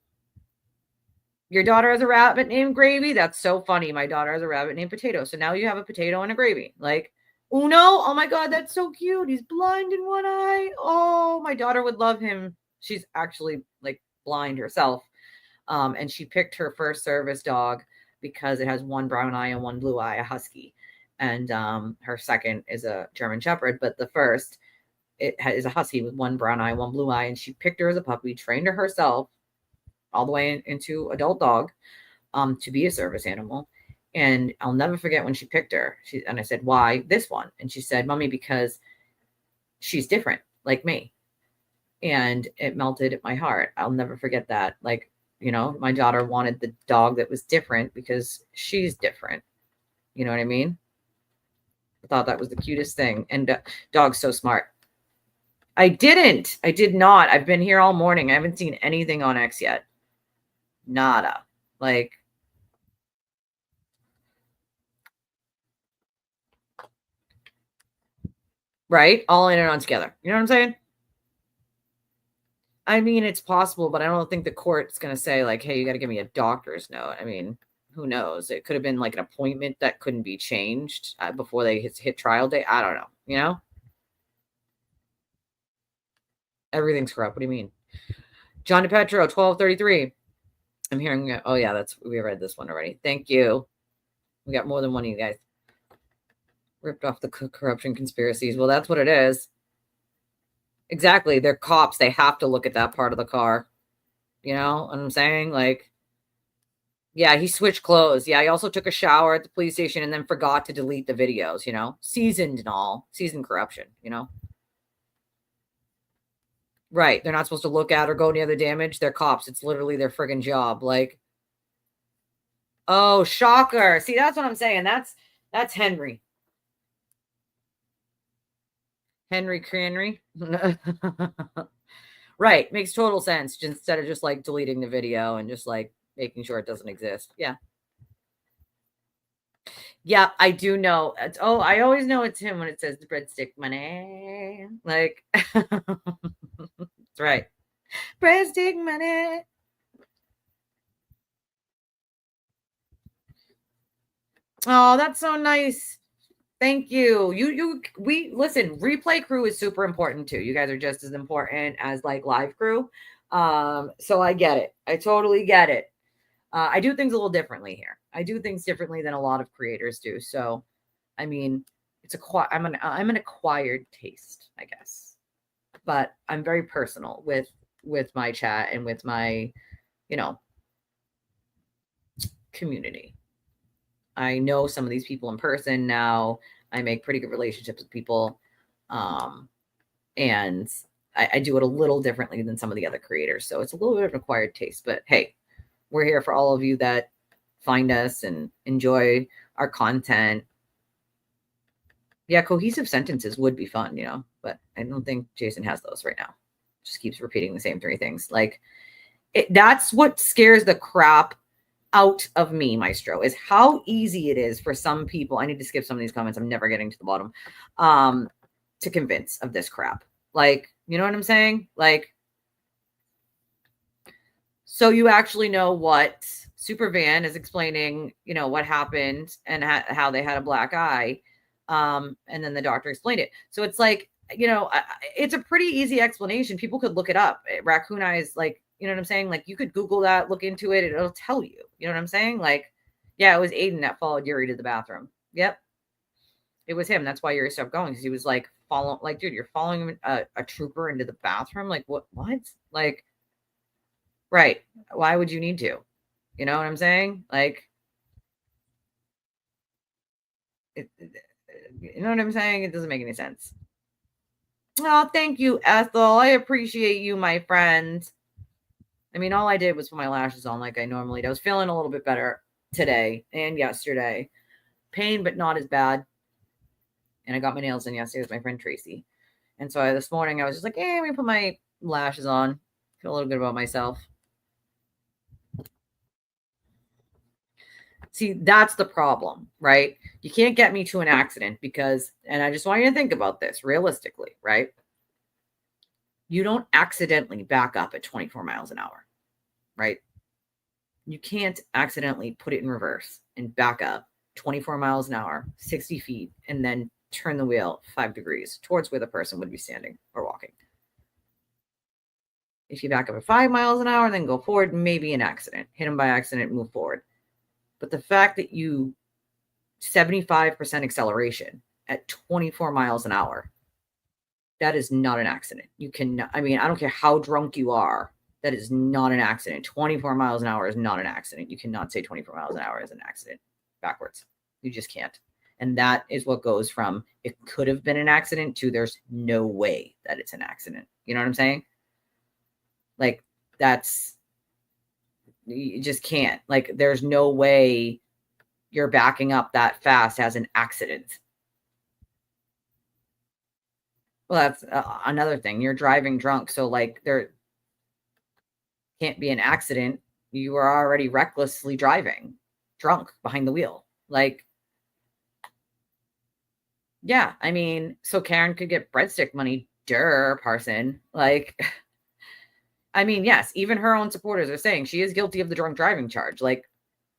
Your daughter has a rabbit named Gravy? That's so funny. My daughter has a rabbit named Potato. So now you have a potato and a gravy. Like, Uno? Oh my God, that's so cute. He's blind in one eye. Oh, my daughter would love him. She's actually like blind herself. And she picked her first service dog because it has one brown eye and one blue eye, a husky. And her second is a German Shepherd. But the first, is a husky with one brown eye, one blue eye. And she picked her as a puppy, trained her herself all the way into adult dog to be a service animal. And I'll never forget when she picked her. And I said, why this one? And she said, Mommy, because she's different like me. And it melted my heart. I'll never forget that. Like, you know, my daughter wanted the dog that was different because she's different. You know what I mean? I thought that was the cutest thing. And dog's so smart. I did not. I've been here all morning. I haven't seen anything on X yet. Nada. Like, right? All in and on together. You know what I'm saying? I mean, it's possible, but I don't think the court's going to say like, hey, you got to give me a doctor's note. I mean, who knows? It could have been like an appointment that couldn't be changed before they hit trial day. I don't know. You know? Everything's corrupt. What do you mean? John DePetro, 1233. I'm hearing, oh yeah, we read this one already. Thank you. We got more than one of you guys. Ripped off the corruption conspiracies. Well, that's what it is. Exactly. They're cops. They have to look at that part of the car. You know what I'm saying? Like, yeah, he switched clothes. Yeah, he also took a shower at the police station and then forgot to delete the videos, you know? Seasoned and all. Seasoned corruption, you know? Right. They're not supposed to look at or go near the damage. They're cops. It's literally their friggin' job. Like, oh, shocker. See, that's what I'm saying. That's Henry. Henry Cranry. Right. Makes total sense. Just, instead of just like deleting the video and just like making sure it doesn't exist. Yeah. Yeah, I do know. I always know it's him when it says the breadstick money. Like, that's right. Breadstick money. Oh, that's so nice. Thank you. We listen, replay crew is super important too. You guys are just as important as like live crew. So I get it. I totally get it. I do things a little differently here. I do things differently than a lot of creators do. So, I mean, I'm an acquired taste, I guess. But I'm very personal with my chat and with my, you know, community. I know some of these people in person now. I make pretty good relationships with people. And I do it a little differently than some of the other creators. So it's a little bit of an acquired taste. But hey, we're here for all of you that find us and enjoy our content. Yeah, cohesive sentences would be fun, you know, but I don't think Jason has those right now. Just keeps repeating the same 3 things. Like, that's what scares the crap out of me, Maestro, is how easy it is for some people. I need to skip some of these comments. I'm never getting to the bottom. To convince of this crap. Like, you know what I'm saying? Like, so you actually know what Super Van is explaining, you know, what happened and how they had a black eye. And then the doctor explained it. So it's like, you know, it's a pretty easy explanation. People could look it up. Raccoon eyes, like, you know what I'm saying? Like, you could Google that, look into it. It'll tell you, you know what I'm saying? Like, yeah, it was Aiden that followed Yuri to the bathroom. Yep. It was him. That's why Yuri stopped going. Because he was like, like, dude, you're following a trooper into the bathroom. Like, what? Like, right. Why would you need to? You know what I'm saying? Like, you know what I'm saying? It doesn't make any sense. Oh, thank you, Ethel. I appreciate you, my friend. I mean, all I did was put my lashes on like I normally do. I was feeling a little bit better today and yesterday. Pain, but not as bad. And I got my nails done yesterday with my friend Tracy. And so this morning I was just like, hey, let me put my lashes on. Feel a little good about myself. See, that's the problem, right? You can't get me to an accident because, and I just want you to think about this realistically, right? You don't accidentally back up at 24 miles an hour, right? You can't accidentally put it in reverse and back up 24 miles an hour, 60 feet, and then turn the wheel 5 degrees towards where the person would be standing or walking. If you back up at 5 miles an hour and then go forward, maybe an accident. Hit them by accident, move forward. But the fact that you 75% acceleration at 24 miles an hour, that is not an accident. You cannot, I mean, I don't care how drunk you are. That is not an accident. 24 miles an hour is not an accident. You cannot say 24 miles an hour is an accident backwards. You just can't. And that is what goes from it could have been an accident to there's no way that it's an accident. You know what I'm saying? Like, that's, you just can't. Like, there's no way you're backing up that fast as an accident. Well, that's another thing. You're driving drunk. So, like, there can't be an accident. You are already recklessly driving drunk behind the wheel. Like, yeah, I mean, so Karen could get breadstick money. Parson. Like, I mean, yes, even her own supporters are saying she is guilty of the drunk driving charge. Like,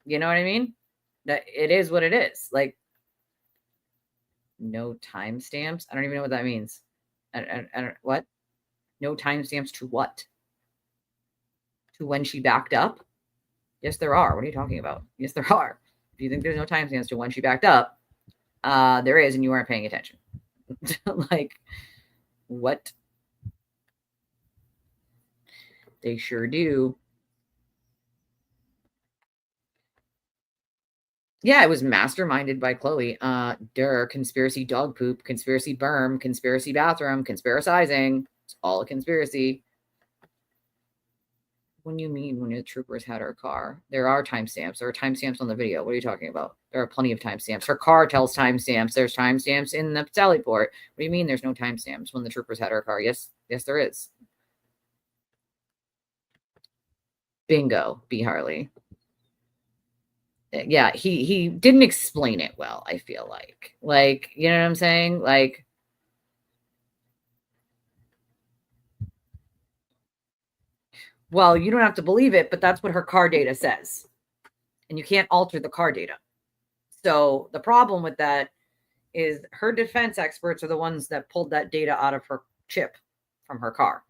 you know what I mean? That it is what it is. Like, no timestamps. I don't even know what that means. I don't, what? No timestamps to what? To when she backed up? Yes, there are. What are you talking about? Yes, there are. If you think there's no timestamps to when she backed up, there is, and you aren't paying attention. Like, what? They sure do. Yeah, it was masterminded by Chloe. Conspiracy dog poop, conspiracy berm, conspiracy bathroom, conspiracizing. It's all a conspiracy. What do you mean when the troopers had her car? There are timestamps. There are timestamps on the video. What are you talking about? There are plenty of timestamps. Her car tells timestamps. There's timestamps in the tally port. What do you mean there's no timestamps when the troopers had her car? Yes, there is. Bingo, B. Harley. Yeah, he didn't explain it well, I feel like. Like, you know what I'm saying? Like, well, you don't have to believe it, but that's what her car data says. And you can't alter the car data. So the problem with that is her defense experts are the ones that pulled that data out of her chip from her car.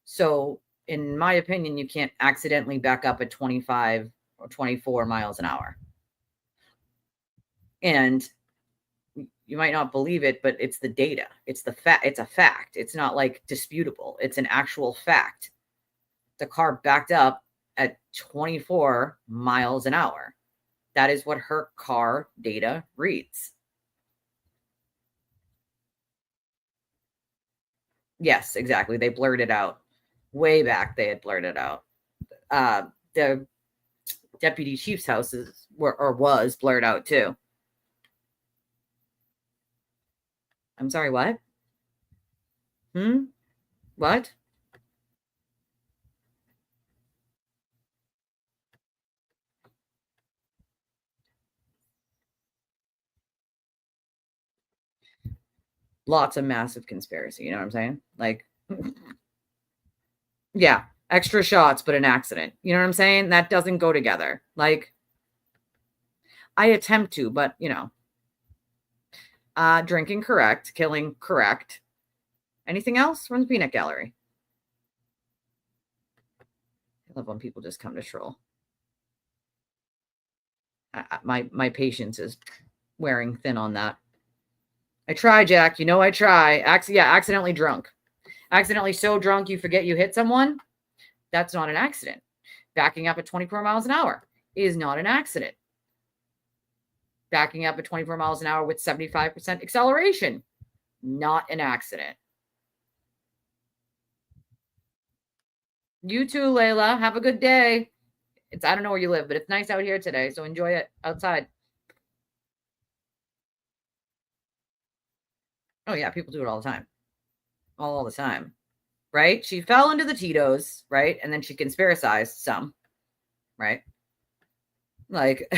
So in my opinion, you can't accidentally back up at 25 or 24 miles an hour. And you might not believe it, but it's the data. It's the fact. It's a fact. It's not like disputable. It's an actual fact. The car backed up at 24 miles an hour. That is what her car data reads. Yes, exactly. They blurred it out. Way back, they had blurred it out. The deputy chief's house was blurred out too. I'm sorry, what? What? lots of massive conspiracy. You know what I'm saying? Like, yeah, extra shots, but an accident. You know what I'm saying? That doesn't go together. Like, I attempt to, but you know, drinking correct, killing correct. Anything else from the peanut gallery? I love when people just come to troll. My patience is wearing thin on that. I try, Jack. You know I try. Accidentally drunk. Accidentally so drunk you forget you hit someone. That's not an accident. Backing up at 24 miles an hour is not an accident. Backing up at 24 miles an hour with 75% acceleration, not an accident. You too, Layla. Have a good day. I don't know where you live, but it's nice out here today, so enjoy it outside. Oh, yeah, people do it all the time. All the time, right? She fell into the Tito's, right? And then she conspiracized some, right? Like,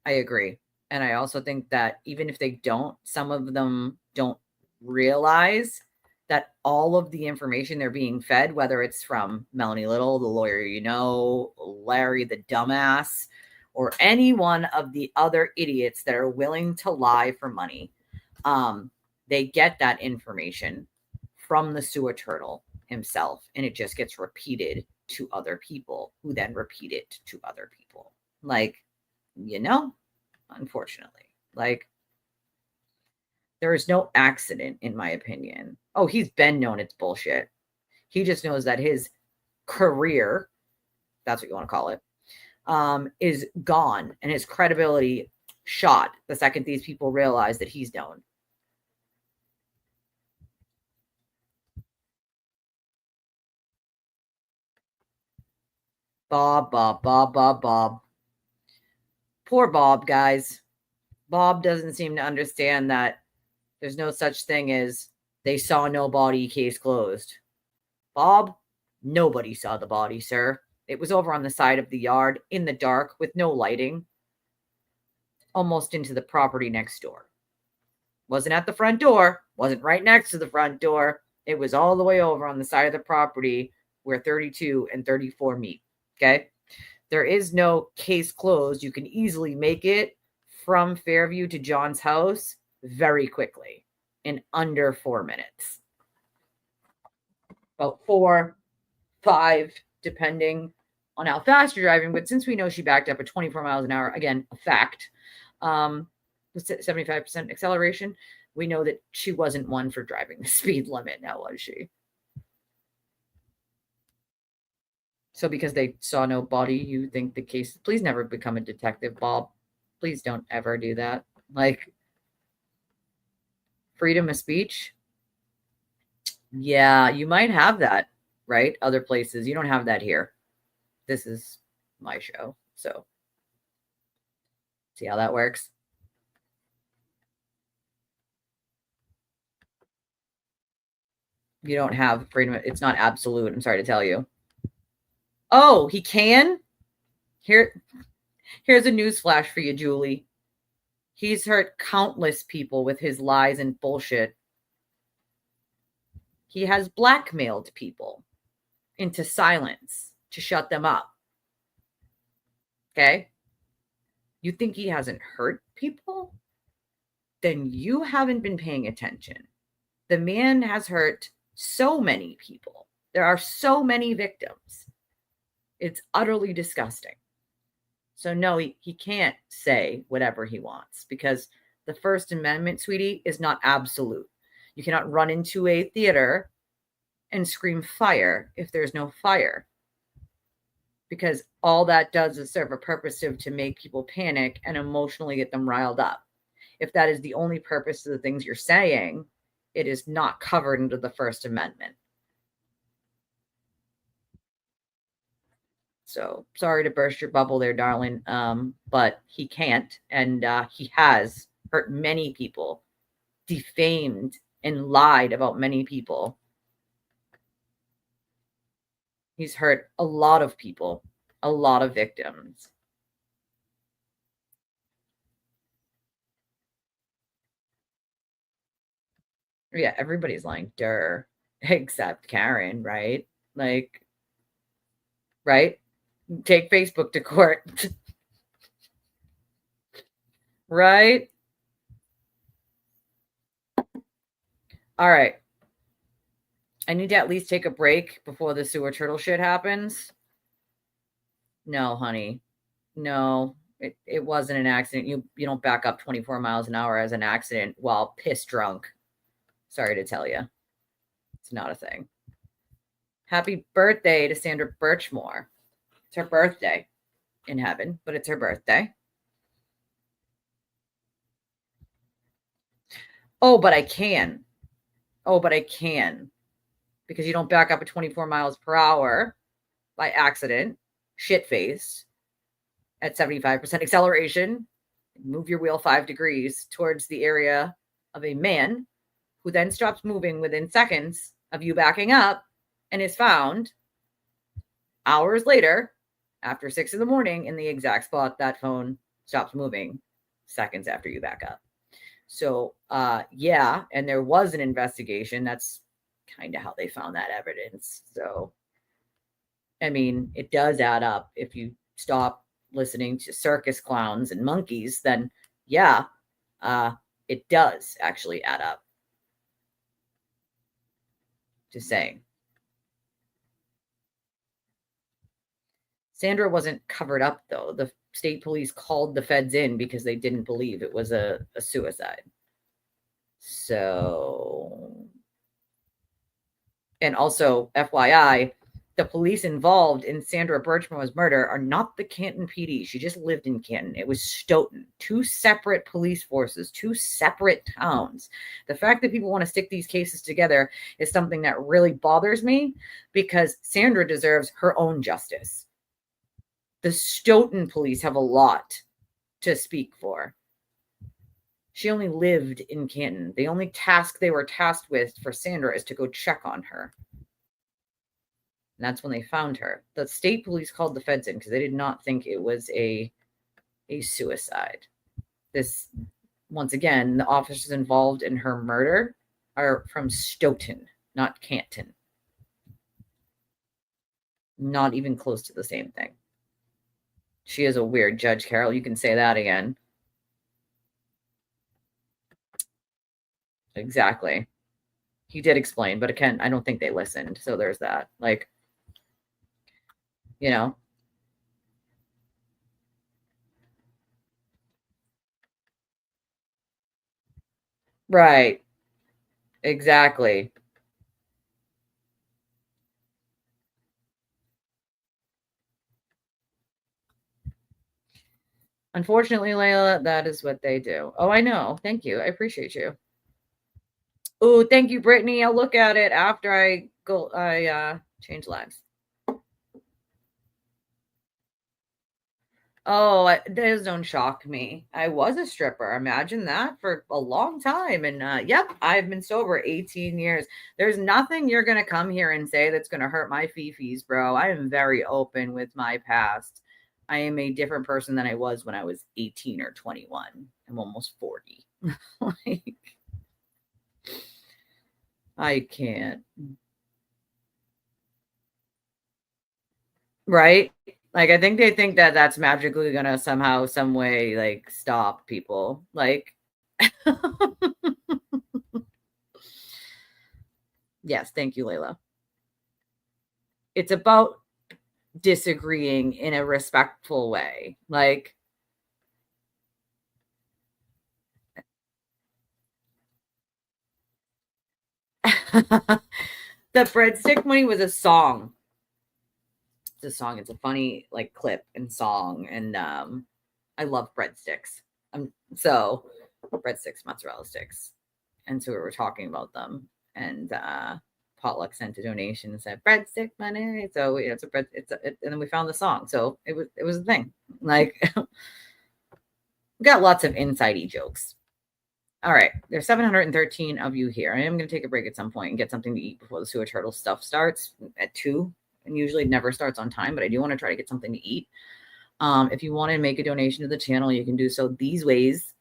I agree. And I also think that even if they don't, some of them don't realize that all of the information they're being fed, whether it's from Melanie Little, the lawyer you know, Larry the dumbass, or any one of the other idiots that are willing to lie for money, they get that information from the sewer turtle himself, and it just gets repeated to other people who then repeat it to other people. Like, you know, unfortunately, like, there is no accident, in my opinion. Oh, he's been known it's bullshit. He just knows that his career, that's what you want to call it, is gone, and his credibility shot the second these people realize that he's known. Bob. Poor Bob, guys. Bob doesn't seem to understand that there's no such thing as they saw no body, case closed. Bob, nobody saw the body, sir. It was over on the side of the yard in the dark with no lighting, almost into the property next door. Wasn't at the front door, wasn't right next to the front door. It was all the way over on the side of the property where 32 and 34 meet. Okay. There is no case closed. You can easily make it from Fairview to John's house very quickly in under 4 minutes. About 4, 5, depending on how fast you're driving. But since we know she backed up at 24 miles an hour, again, a fact, with 75% acceleration, we know that she wasn't one for driving the speed limit. Now, was she? So because they saw no body, you think the case, please never become a detective, Bob. Please don't ever do that. Like, freedom of speech. Yeah, you might have that, right? Other places. You don't have that here. This is my show. So see how that works. You don't have freedom. It's not absolute. I'm sorry to tell you. Oh, he can? Here's a news flash for you, Julie. He's hurt countless people with his lies and bullshit. He has blackmailed people into silence to shut them up. Okay? You think he hasn't hurt people? Then you haven't been paying attention. The man has hurt so many people. There are so many victims. It's utterly disgusting. So no, he can't say whatever he wants because the First Amendment, sweetie, is not absolute. You cannot run into a theater and scream fire if there's no fire, because all that does is serve a purpose to make people panic and emotionally get them riled up. If that is the only purpose of the things you're saying, it is not covered under the First Amendment. So sorry to burst your bubble there, darling. But he can't. And he has hurt many people, defamed and lied about many people. He's hurt a lot of people, a lot of victims. Yeah, everybody's lying, except Karen, right? Like, right? Take Facebook to court. Right? All right. I need to at least take a break before the sewer turtle shit happens. No, honey. No, it wasn't an accident. You don't back up 24 miles an hour as an accident while piss drunk. Sorry to tell you. It's not a thing. Happy birthday to Sandra Birchmore. It's her birthday in heaven, but it's her birthday. Oh, but I can. Because you don't back up at 24 miles per hour by accident, shit-faced, at 75% acceleration, move your wheel 5 degrees towards the area of a man who then stops moving within seconds of you backing up and is found hours later after 6 a.m. in the exact spot that phone stops moving seconds after you back up. So, yeah, and there was an investigation. That's kind of how they found that evidence. So, I mean, it does add up. If you stop listening to circus clowns and monkeys, then yeah, it does actually add up. Just saying. Sandra wasn't covered up, though. The state police called the feds in because they didn't believe it was a suicide. So, and also, FYI, the police involved in Sandra Birchmore's murder are not the Canton PD. She just lived in Canton. It was Stoughton. 2 separate police forces, 2 separate towns. The fact that people want to stick these cases together is something that really bothers me because Sandra deserves her own justice. The Stoughton police have a lot to speak for. She only lived in Canton. The only task they were tasked with for Sandra is to go check on her. And that's when they found her. The state police called the feds in because they did not think it was a suicide. This, once again, the officers involved in her murder are from Stoughton, not Canton. Not even close to the same thing. She is a weird judge, Carol. You can say that again. Exactly. He did explain, but again, I don't think they listened. So there's that. Like, you know. Right. Exactly. Unfortunately, Layla, that is what they do. Oh, I know. Thank you. I appreciate you. Oh, thank you, Brittany. I'll look at it after I change lives. Oh, those don't shock me. I was a stripper. Imagine that for a long time. And yep, I've been sober 18 years. There's nothing you're going to come here and say that's going to hurt my fifis, bro. I am very open with my past. I am a different person than I was when I was 18 or 21. I'm almost 40. Like, I can't. Right? Like, I think they think that that's magically going to somehow, some way, like, stop people. Like, yes, thank you, Layla. It's about disagreeing in a respectful way. Like, the breadstick money was a song. It's a song. It's a funny, like, clip and song. And I love breadsticks. So breadsticks, mozzarella sticks. And so we were talking about them. And Potluck sent a donation and said breadstick money. So it's a bread. And then we found the song. So it was a thing. Like, we got lots of inside-y jokes. All right, there's 713 of you here. I am going to take a break at some point and get something to eat before the sewer turtle stuff starts at 2. And usually it never starts on time, but I do want to try to get something to eat. If you want to make a donation to the channel, you can do so these ways.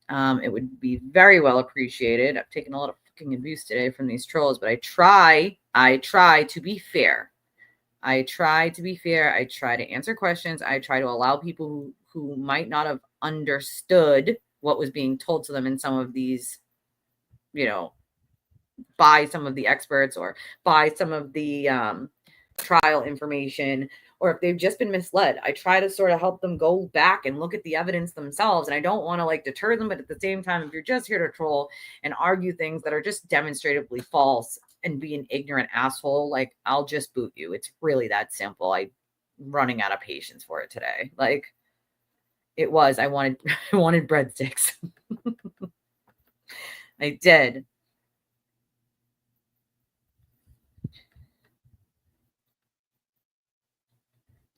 It would be very well appreciated. I've taken a lot of fucking abuse today from these trolls, but I try to be fair. I try to be fair. I try to answer questions. I try to allow people who might not have understood what was being told to them in some of these, by some of the experts or by some of the trial information, or if they've just been misled. I try to sort of help them go back and look at the evidence themselves. And I don't want to deter them, but at the same time, if you're just here to troll and argue things that are just demonstratively false and be an ignorant asshole, I'll just boot you. It's really that simple. I'm running out of patience for it today. I wanted breadsticks. I did.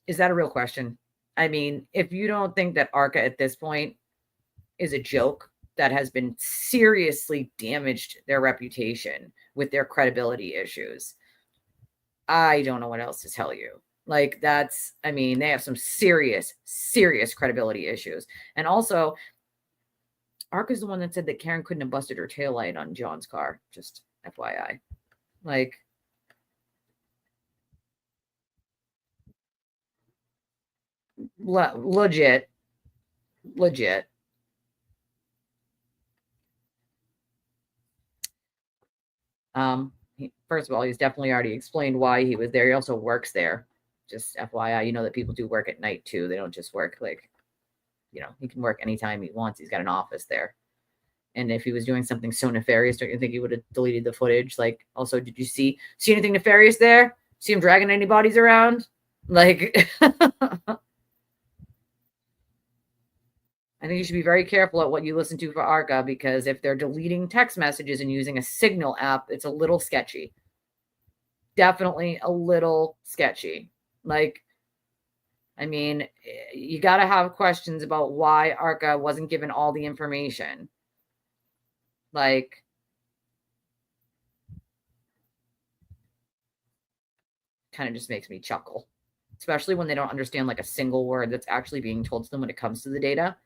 Is that a real question? I mean, if you don't think that ARCA at this point is a joke that has been seriously damaged their reputation with their credibility issues, I don't know what else to tell you. They have some serious credibility issues. And also, ARCA's the one that said that Karen couldn't have busted her taillight on John's car. Just FYI. Legit. First of all, he's definitely already explained why he was there. He also works there. Just FYI, you know that people do work at night too. They don't just work he can work anytime he wants. He's got an office there. And if he was doing something so nefarious, don't you think he would have deleted the footage? Also, did you see anything nefarious there? See him dragging any bodies around? I think you should be very careful at what you listen to for ARCA, because if they're deleting text messages and using a Signal app, it's a little sketchy. Definitely a little sketchy. You got to have questions about why ARCA wasn't given all the information. Kind of just makes me chuckle, especially when they don't understand a single word that's actually being told to them when it comes to the data.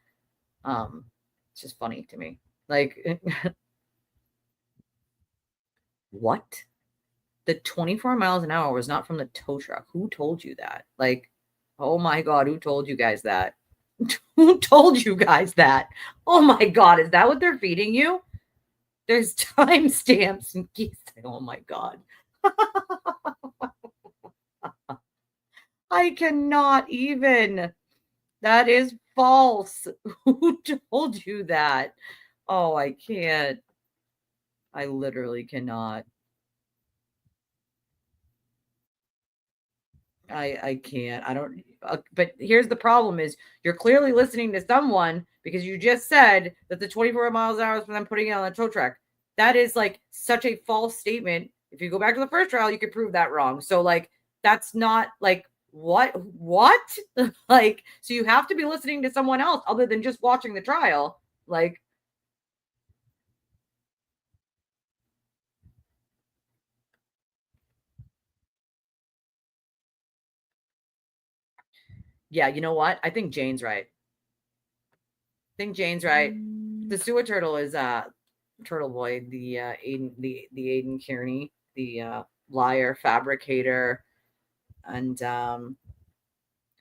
It's just funny to me. What? The 24 miles an hour was not from the tow truck. Who told you that? Oh my God, who told you guys that? Who told you guys that? Oh my God, is that what they're feeding you? There's timestamps and keys. Oh my God. I cannot even. That is false. Who told you that? Oh, I can't. I literally cannot. I can't. I don't. But here's the problem: is you're clearly listening to someone, because you just said that the 24 miles an hour is for them putting it on a tow truck. That is such a false statement. If you go back to the first trial, you could prove that wrong. So that's not what? So you have to be listening to someone else other than just watching the trial. Yeah, you know what? I think Jane's right. The sewer turtle is Turtle Boy, the Aiden Kearney, the liar, fabricator, and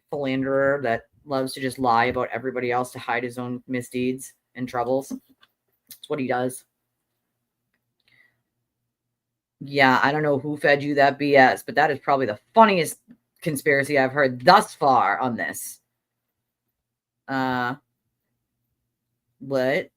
philanderer that loves to just lie about everybody else to hide his own misdeeds and troubles. That's what he does. Yeah, I don't know who fed you that BS, but that is probably the funniest conspiracy I've heard thus far on this. What?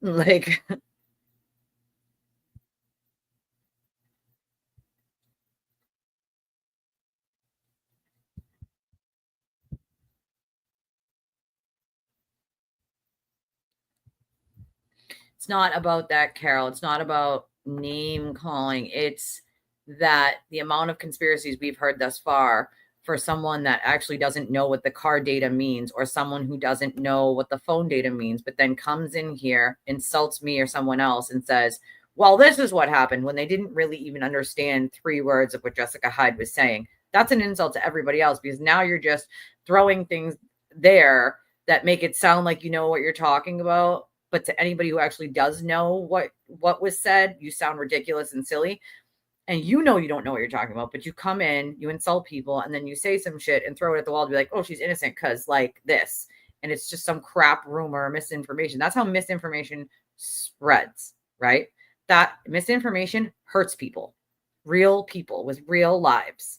It's not about that, Carol. It's not about name calling. It's that the amount of conspiracies we've heard thus far for someone that actually doesn't know what the car data means, or someone who doesn't know what the phone data means, but then comes in here, insults me or someone else and says, well, this is what happened, when they didn't really even understand 3 words of what Jessica Hyde was saying. That's an insult to everybody else, because now you're just throwing things there that make it sound like you know what you're talking about, but to anybody who actually does know what was said, you sound ridiculous and silly. And you don't know what you're talking about, but you come in, you insult people, and then you say some shit and throw it at the wall to be like, oh, she's innocent because like this. And it's just some crap rumor or misinformation. That's how misinformation spreads, right? That misinformation hurts people, real people with real lives.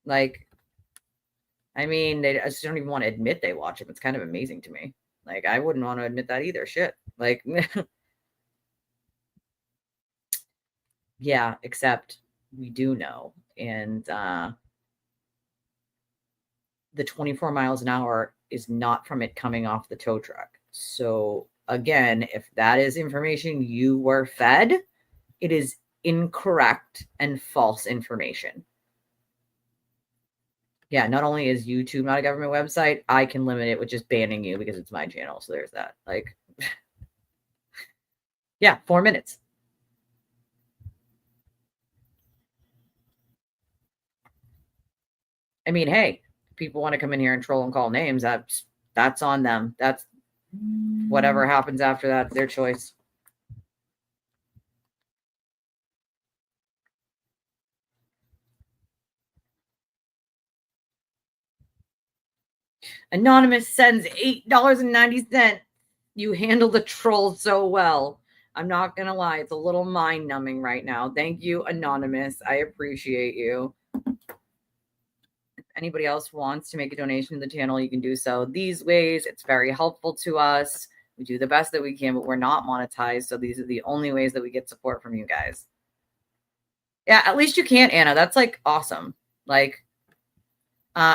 Like, I mean, they just don't even want to admit they watch them. It's kind of amazing to me. Like, I wouldn't want to admit that either. Shit. Like, yeah, except we do know. And the 24 miles an hour is not from it coming off the tow truck. So again, if that is information you were fed, it is incorrect and false information. Yeah, not only is YouTube not a government website, I can limit it with just banning you because it's my channel. So there's that. Like, yeah, 4 minutes. I mean, hey, people want to come in here and troll and call names. That's on them. That's whatever happens after that, their choice. Anonymous sends $8.90. You handle the troll so well. I'm not going to lie. It's a little mind numbing right now. Thank you, Anonymous. I appreciate you. If anybody else wants to make a donation to the channel, you can do so these ways. It's very helpful to us. We do the best that we can, but we're not monetized. So these are the only ways that we get support from you guys. Yeah, at least you can, Anna. That's like awesome. Like,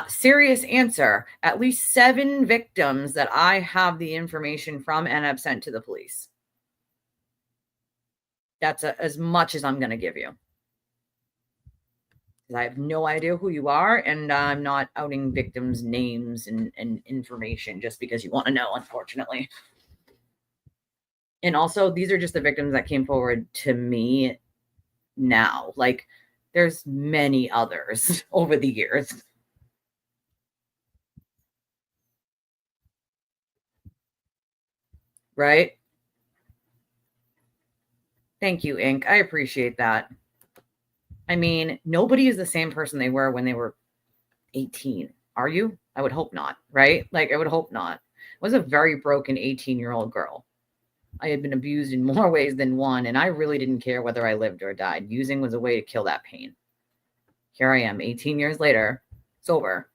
serious answer. At least 7 victims that I have the information from and have sent to the police. That's as much as I'm going to give you. I have no idea who you are, and I'm not outing victims' names and information just because you want to know, unfortunately. And also, these are just the victims that came forward to me now. Like, there's many others over the years. Right? Thank you, Ink. I appreciate that. I mean, nobody is the same person they were when they were 18. Are you? I would hope not, right? Like, I would hope not. I was a very broken 18-year-old girl. I had been abused in more ways than one, and I really didn't care whether I lived or died. Using was a way to kill that pain. Here I am, 18 years later, sober.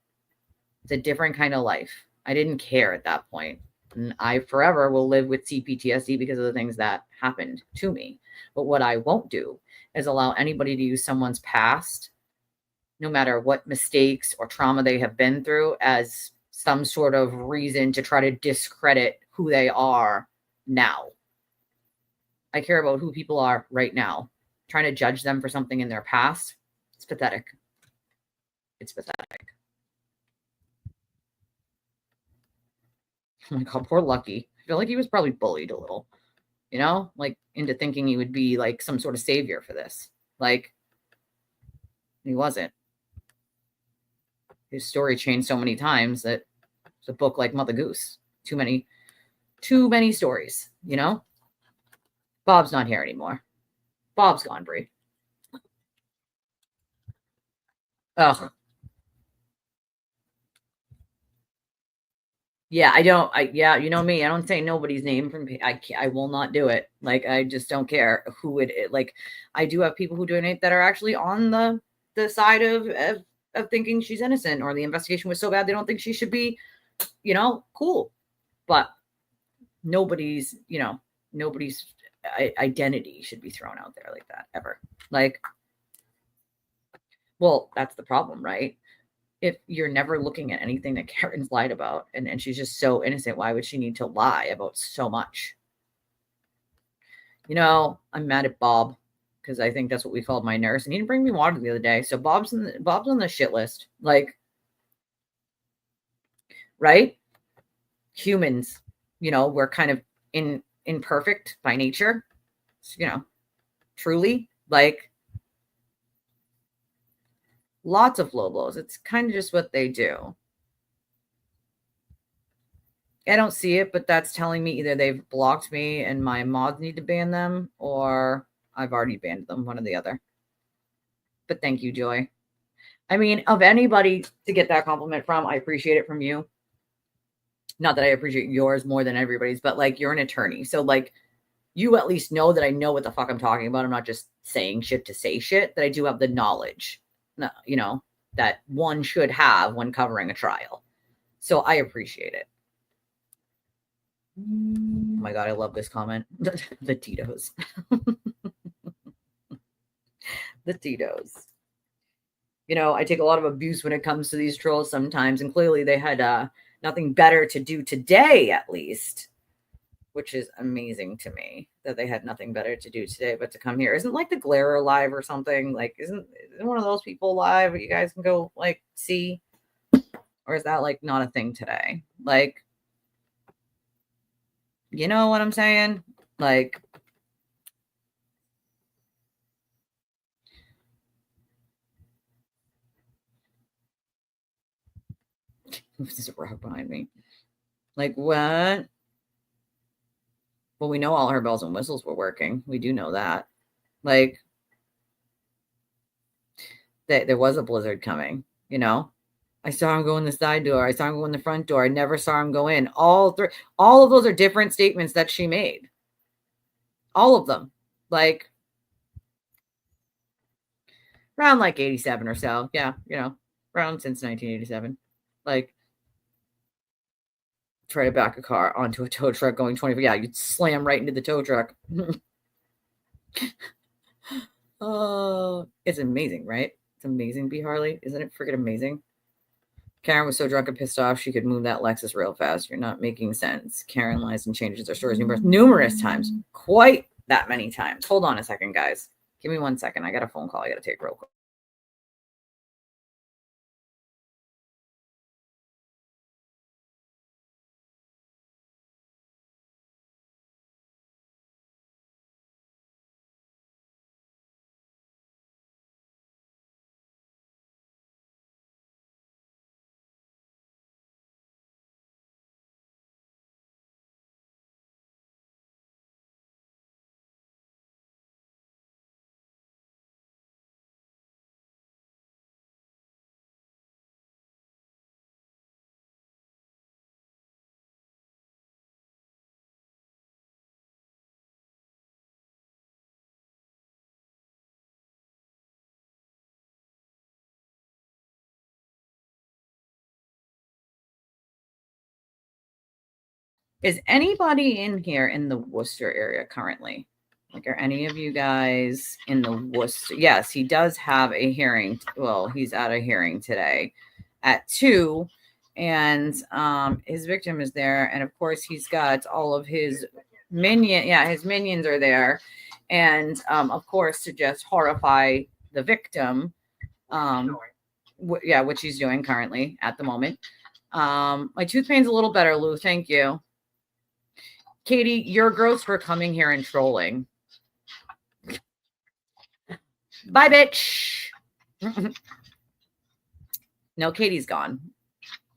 It's a different kind of life. I didn't care at that point. And I forever will live with CPTSD because of the things that happened to me. But what I won't do is allow anybody to use someone's past, no matter what mistakes or trauma they have been through, as some sort of reason to try to discredit who they are now. I care about who people are right now. Trying to judge them for something in their past, it's pathetic. It's pathetic. Oh my God, poor Lucky. I feel like he was probably bullied a little, like into thinking he would be like some sort of savior for this. Like, he wasn't. His story changed so many times that it's a book like Mother Goose. Too many stories, Bob's not here anymore. Bob's gone, Brie. Ugh. Yeah, yeah, you know me. I don't say nobody's name from. I will not do it. Like, I just don't care who it is. Like, I do have people who donate that are actually on the side of thinking she's innocent, or the investigation was so bad they don't think she should be, cool. But nobody's identity should be thrown out there like that ever. Like, well, that's the problem, right? If you're never looking at anything that Karen's lied about, and she's just so innocent, why would she need to lie about so much? I'm mad at Bob because I think that's what we called my nurse, and he didn't bring me water the other day. So Bob's on the shit list. Like, right? Humans, we're kind of imperfect by nature, truly, like, lots of low blows. It's kind of just what they do. I don't see it, but that's telling me either they've blocked me and my mods need to ban them, or I've already banned them, one or the other. But thank you, Joy. I mean, of anybody to get that compliment from, I appreciate it from you. Not that I appreciate yours more than everybody's, but like, you're an attorney. So like, you at least know that I know what the fuck I'm talking about. I'm not just saying shit to say shit, that I do have the knowledge, you know, that one should have when covering a trial. So I appreciate it. Oh my God, I love this comment. The Tito's. The Tito's. You know, I take a lot of abuse when it comes to these trolls sometimes, and clearly they had nothing better to do today, at least, which is amazing to me that they had nothing better to do today but to come here. Isn't like the Glare live or something? Like, isn't one of those people live you guys can go like see? Or is that like not a thing today? Like, you know what I'm saying? Like, there's a rock behind me. Like, what? Well, we know all her bells and whistles were working. We do know that. Like, there was a blizzard coming, you know? I saw him go in the side door. I saw him go in the front door. I never saw him go in. All of those are different statements that she made. All of them. Like, around like 87 or so. Yeah, you know, around since 1987. Like, try to back a car onto a tow truck going 20. Yeah, you'd slam right into the tow truck. Oh, it's amazing, right? It's amazing, B. Harley. Isn't it freaking amazing? Karen was so drunk and pissed off she could move that Lexus real fast. You're not making sense. Karen lies and changes her stories numerous times. Quite that many times. Hold on a second, guys. Give me 1 second. I got a phone call I got to take real quick. Is anybody in here in the Worcester area currently? Like, are any of you guys in the Worcester? Yes, he does have a hearing. Well, he's at a hearing today at 2. And his victim is there. And of course, he's got all of his minions. Yeah, his minions are there. And of course, to just horrify the victim, which he's doing currently at the moment. My tooth pain's a little better, Lou. Thank you. Katie, you're gross for coming here and trolling. Bye, bitch. No, Katie's gone.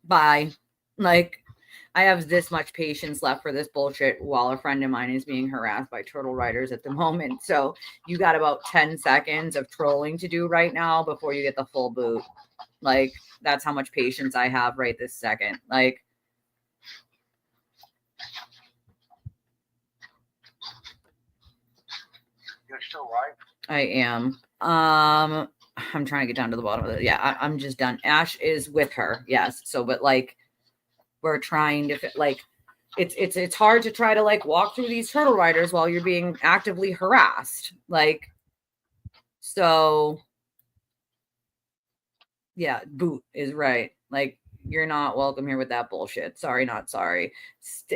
Bye. Like, I have this much patience left for this bullshit while a friend of mine is being harassed by turtle riders at the moment. So you got about 10 seconds of trolling to do right now before you get the full boot. Like, that's how much patience I have right this second. Like, You're still right. I am. I'm trying to get down to the bottom of it. Yeah, I'm just done. Ash is with her. Yes. So, but like, we're trying to like, it's hard to try to like walk through these turtle riders while you're being actively harassed. Like, so yeah, boot is right. Like, you're not welcome here with that bullshit. Sorry, not sorry.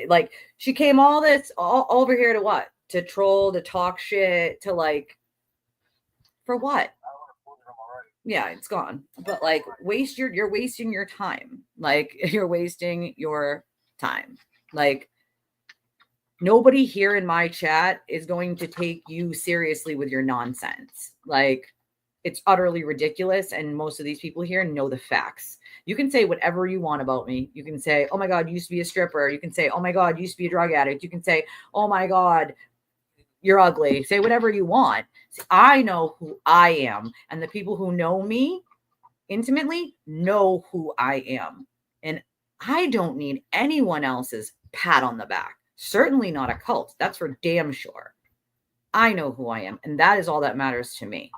Like, she came all over here to what? To troll, to talk shit, to like, for what? Yeah, it's gone. But like, you're wasting your time. Like, you're wasting your time. Like, nobody here in my chat is going to take you seriously with your nonsense. Like, It's utterly ridiculous. And most of these people here know the facts. You can say whatever you want about me. You can say, oh my God, you used to be a stripper. You can say, oh my God, you used to be a drug addict. You can say, oh my God, you're ugly. Say whatever you want. See, I know who I am. And the people who know me intimately know who I am. And I don't need anyone else's pat on the back. Certainly not a cult. That's for damn sure. I know who I am. And that is all that matters to me.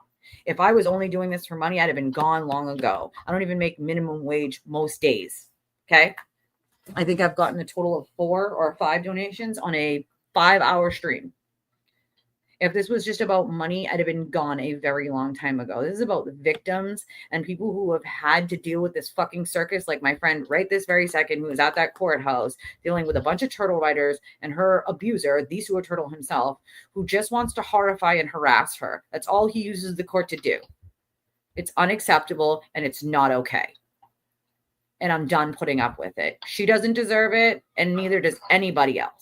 If I was only doing this for money, I'd have been gone long ago. I don't even make minimum wage most days. Okay. I think I've gotten a total of 4 or 5 donations on a 5-hour stream. If this was just about money, I'd have been gone a very long time ago. This is about the victims and people who have had to deal with this fucking circus, like my friend right this very second, who was at that courthouse dealing with a bunch of turtle riders and her abuser, the sewer turtle himself, who just wants to horrify and harass her. That's all he uses the court to do. It's unacceptable and it's not okay. And I'm done putting up with it. She doesn't deserve it, and neither does anybody else.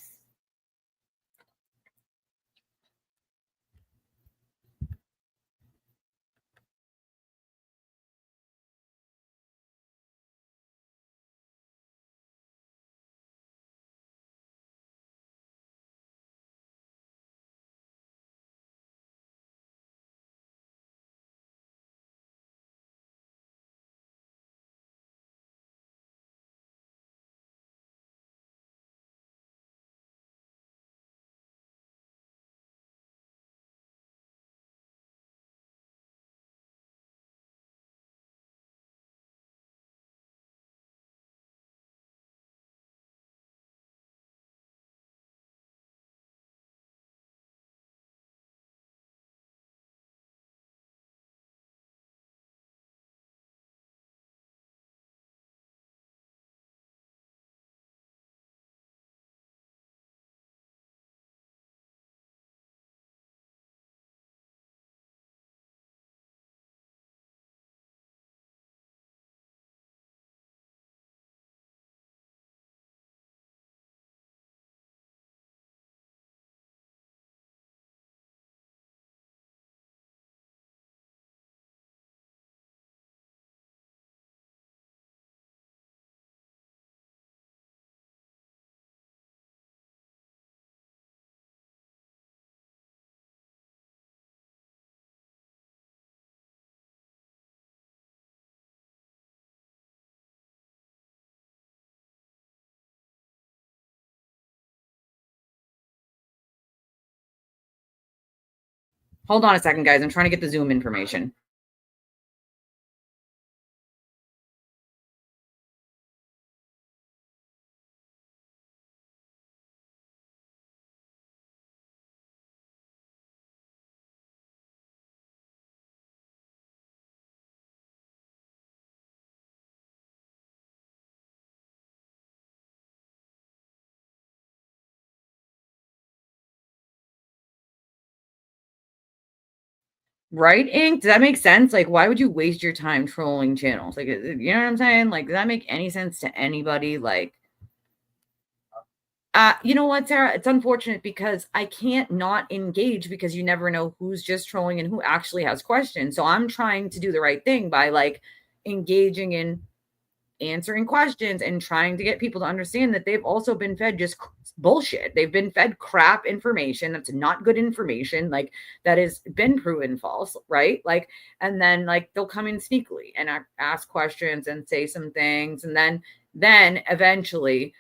Hold on a second, guys. I'm trying to get the Zoom information. Right, Ink? Does that make sense? Like, why would you waste your time trolling channels? Like, you know what I'm saying? Like, does that make any sense to anybody? Like, you know what, Sarah? It's unfortunate because I can't not engage because you never know who's just trolling and who actually has questions. So I'm trying to do the right thing by like engaging in answering questions and trying to get people to understand that they've also been fed just bullshit. They've been fed crap information that's not good information, like that has been proven false, right? Like, and then like they'll come in sneakily and ask questions and say some things, and then eventually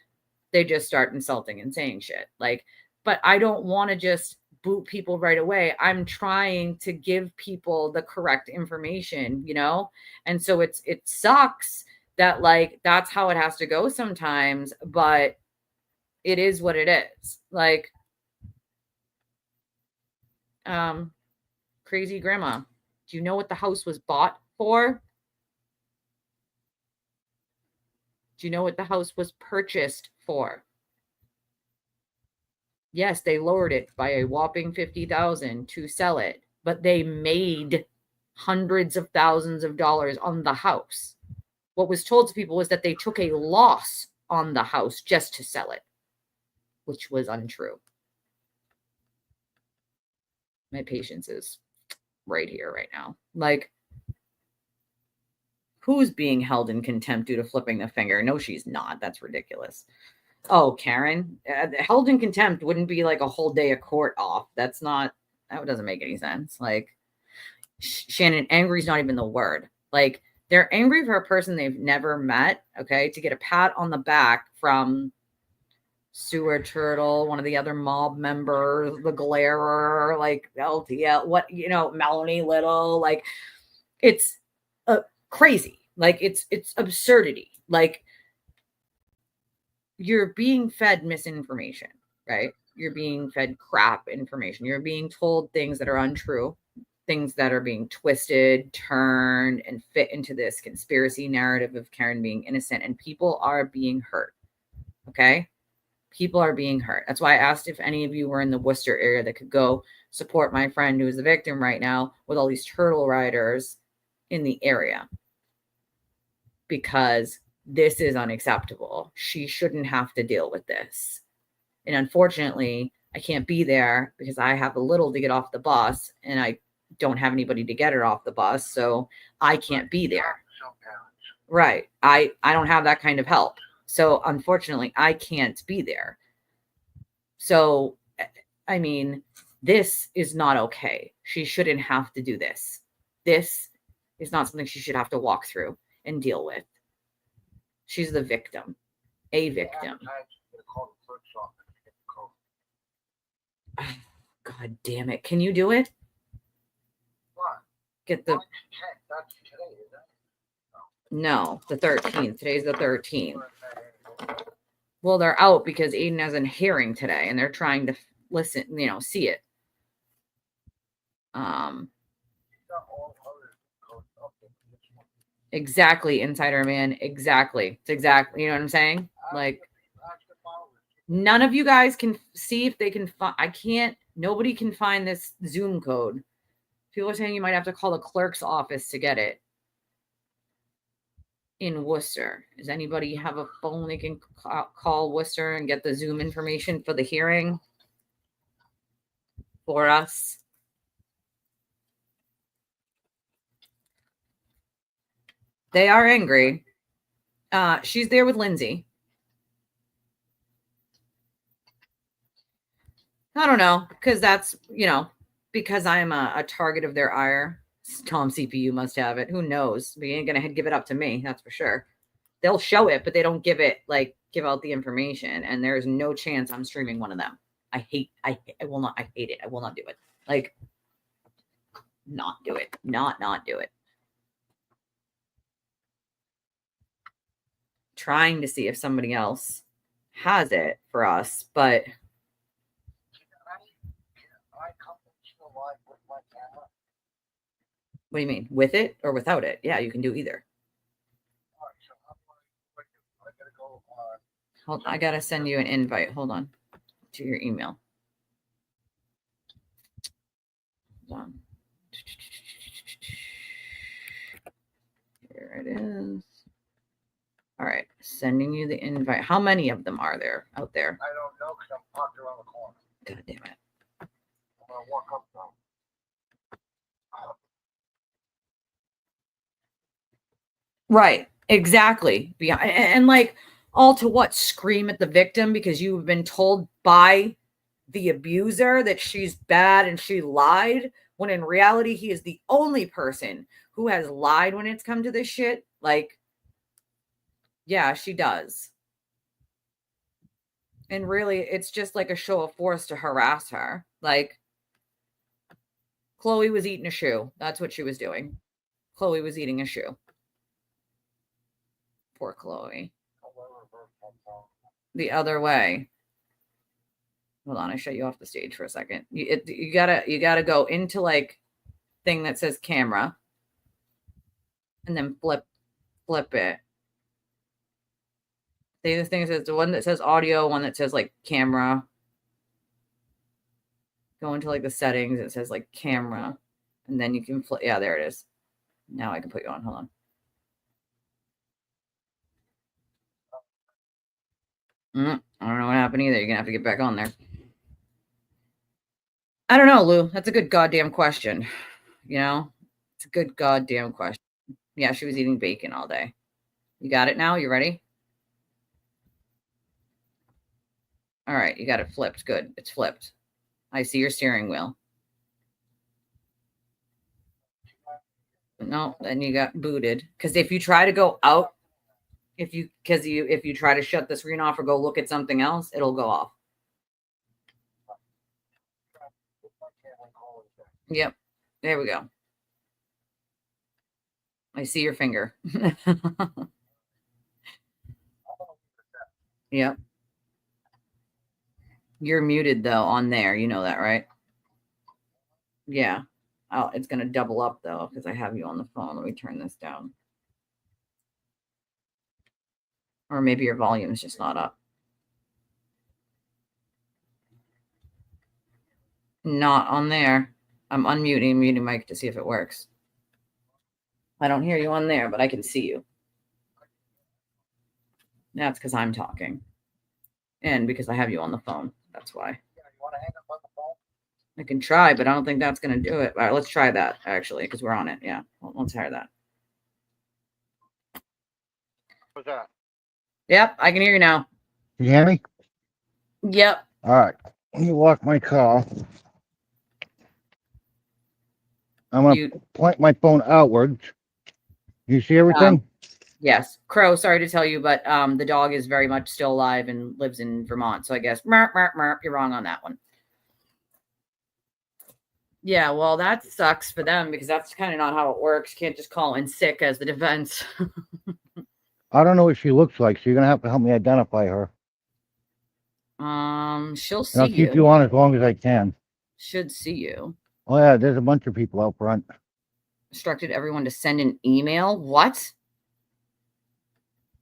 they just start insulting and saying shit. Like, but I don't want to just boot people right away. I'm trying to give people the correct information, you know? And so it sucks that like that's how it has to go sometimes, but it is what it is. Like crazy grandma, do you know what the house was bought for? Do you know what the house was purchased for? Yes, they lowered it by a whopping 50,000 to sell it, but they made hundreds of thousands of dollars on the house. What was told to people was that they took a loss on the house just to sell it, which was untrue. My patience is right here, right now. Like, who's being held in contempt due to flipping the finger? No, she's not. That's ridiculous. Oh, Karen, held in contempt wouldn't be like a whole day of court off. That doesn't make any sense. Like, Shannon, angry is not even the word. Like, they're angry for a person they've never met, okay, to get a pat on the back from Sewer Turtle, one of the other mob members, the Glarer, like LTL, Melanie Little. Like, it's crazy. Like, it's absurdity. Like, you're being fed misinformation, right? You're being fed crap information. You're being told things that are untrue, things that are being twisted, turned, and fit into this conspiracy narrative of Karen being innocent, and people are being hurt. Okay? People are being hurt. That's why I asked if any of you were in the Worcester area that could go support my friend who is the victim right now with all these turtle riders in the area. Because this is unacceptable. She shouldn't have to deal with this. And unfortunately, I can't be there because I have a little to get off the bus and I don't have anybody to get her off the bus. So I can't be there. Right. I don't have that kind of help. So unfortunately, I can't be there. So, I mean, this is not okay. She shouldn't have to do this. This is not something she should have to walk through and deal with. She's the victim, a victim. Oh, God damn it. Can you do it? What? Get the... That's today, is it? No, the 13th. Today's the 13th. Well, they're out because Aiden has a hearing today and they're trying to listen, see it. Exactly, Insider Man. Exactly. It's exactly, you know what I'm saying? Like, none of you guys can see if they can find, nobody can find this Zoom code. People are saying you might have to call the clerk's office to get it. In Worcester. Does anybody have a phone they can call Worcester and get the Zoom information for the hearing for us? They are angry. She's there with Lindsay. I don't know, because that's, because I'm a target of their ire. Tom CPU must have it. Who knows? We ain't going to give it up to me. That's for sure. They'll show it, but they don't give out the information. And there's no chance I'm streaming one of them. I hate it. I will not do it. Like, not do it. Not do it. Trying to see if somebody else has it for us, but what do you mean? With it or without it? Yeah, you can do either. Hold on, I gotta send you an invite. Hold on. To your email. Hold on. Here it is. All right, sending you the invite. How many of them are there out there? I don't know because I'm parked around the corner. God damn it. I'm going to walk up now. Right, exactly. And like, all to what? Scream at the victim because you've been told by the abuser that she's bad and she lied, when in reality he is the only person who has lied when it's come to this shit. Like, yeah, she does. And really, it's just like a show of force to harass her. Like, Chloe was eating a shoe. That's what she was doing. Chloe was eating a shoe. Poor Chloe. The other way. Hold on, I shut you off the stage for a second. You gotta go into like thing that says camera, and then flip it. The thing says the one that says audio, one that says like camera. Go into like the settings. It says like camera, and then you can flip. Yeah, there it is. Now I can put you on. Hold on. I don't know what happened either. You're gonna have to get back on there. I don't know, Lou. That's a good goddamn question. You know, it's a good goddamn question. Yeah, she was eating bacon all day. You got it now? You ready? All right, you got it flipped. Good. It's flipped. I see your steering wheel. No, then you got booted. Because if you try to go out, if you try to shut the screen off or go look at something else, it'll go off. Yep. There we go. I see your finger. Yep. You're muted though on there. You know that, right? Yeah. Oh, it's going to double up though because I have you on the phone. Let me turn this down. Or maybe your volume is just not up. Not on there. I'm unmuting, muting mic to see if it works. I don't hear you on there, but I can see you. That's because I'm talking. And because I have you on the phone. That's why. Yeah, you want to hang up on the phone? I can try, but I don't think that's going to do it. All right, let's try that, actually, because we're on it. Yeah, let's try that. What's that? Yep, I can hear you now. Can you hear me? Yep. All right. Let me lock my car. I'm going to point my phone outwards. You see everything? Yes. Crow, sorry to tell you, but the dog is very much still alive and lives in Vermont. So I guess you're wrong on that one. Yeah, well, that sucks for them because that's kind of not how it works. You can't just call in sick as the defense. I don't know what she looks like, so you're going to have to help me identify her. She'll see And I'll keep you on as long as I can. Should see you. Oh, yeah, there's a bunch of people out front. Instructed everyone to send an email. What?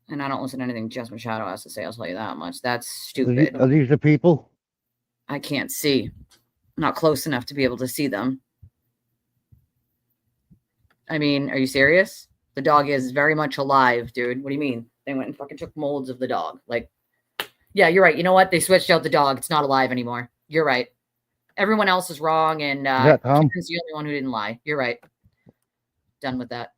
And I don't listen to anything Jess Machado has to say. I'll tell you that much. That's stupid. Are these the people? I can't see. I'm not close enough to be able to see them. I mean, are you serious? The dog is very much alive, dude. What do you mean? They went and fucking took molds of the dog. Like, yeah, you're right. You know what? They switched out the dog. It's not alive anymore. You're right. Everyone else is wrong, and Tom? Karen's the only one who didn't lie. You're right. Done with that.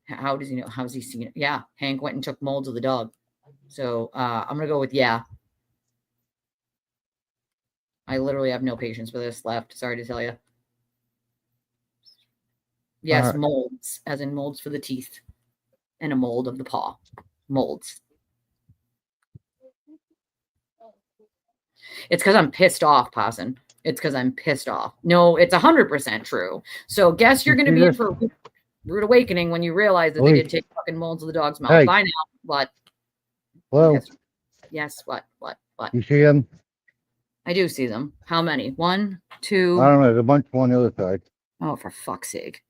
How does he know? How's he seen it? Yeah, Hank went and took molds of the dog. So I'm gonna go with yeah. I literally have no patience for this left. Sorry to tell you. Yes, molds, as in molds for the teeth, and a mold of the paw. Molds. It's because I'm pissed off, Posson. It's because I'm pissed off. No, it's 100% true. So guess you're going to be in for rude awakening when you realize that they did take fucking molds of the dog's mouth. Hey. Bye now. What? Hello? Yes, what? You see them? I do see them. How many? 1, 2. I don't know. There's a bunch on the other side. Oh, for fuck's sake.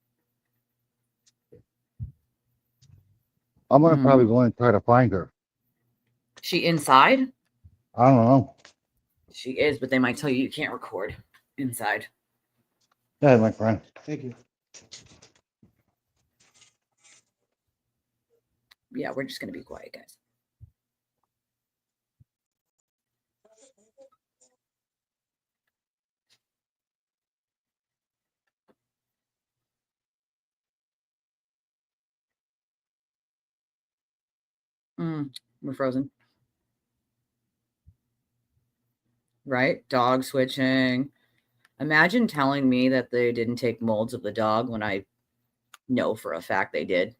I'm going to probably go and try to find her. She inside? I don't know. She is, but they might tell you can't record inside. Go ahead, my friend. Thank you. Yeah, we're just going to be quiet, guys. We're frozen. Right? Dog switching. Imagine telling me that they didn't take molds of the dog when I know for a fact they did.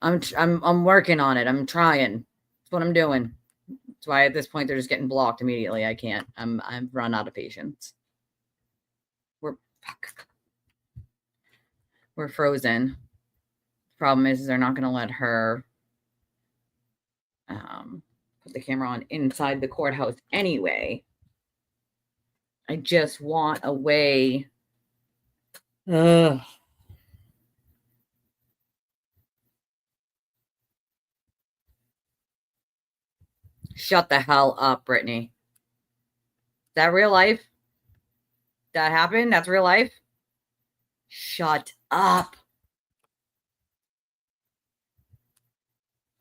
I'm working on it. I'm trying. That's what I'm doing. That's why at this point they're just getting blocked immediately. I can't. I've run out of patience. We're frozen. Problem is they're not going to let her put the camera on inside the courthouse anyway. I just want a way. Shut the hell up, Brittany. That real life? That happened? That's real life? Shut up.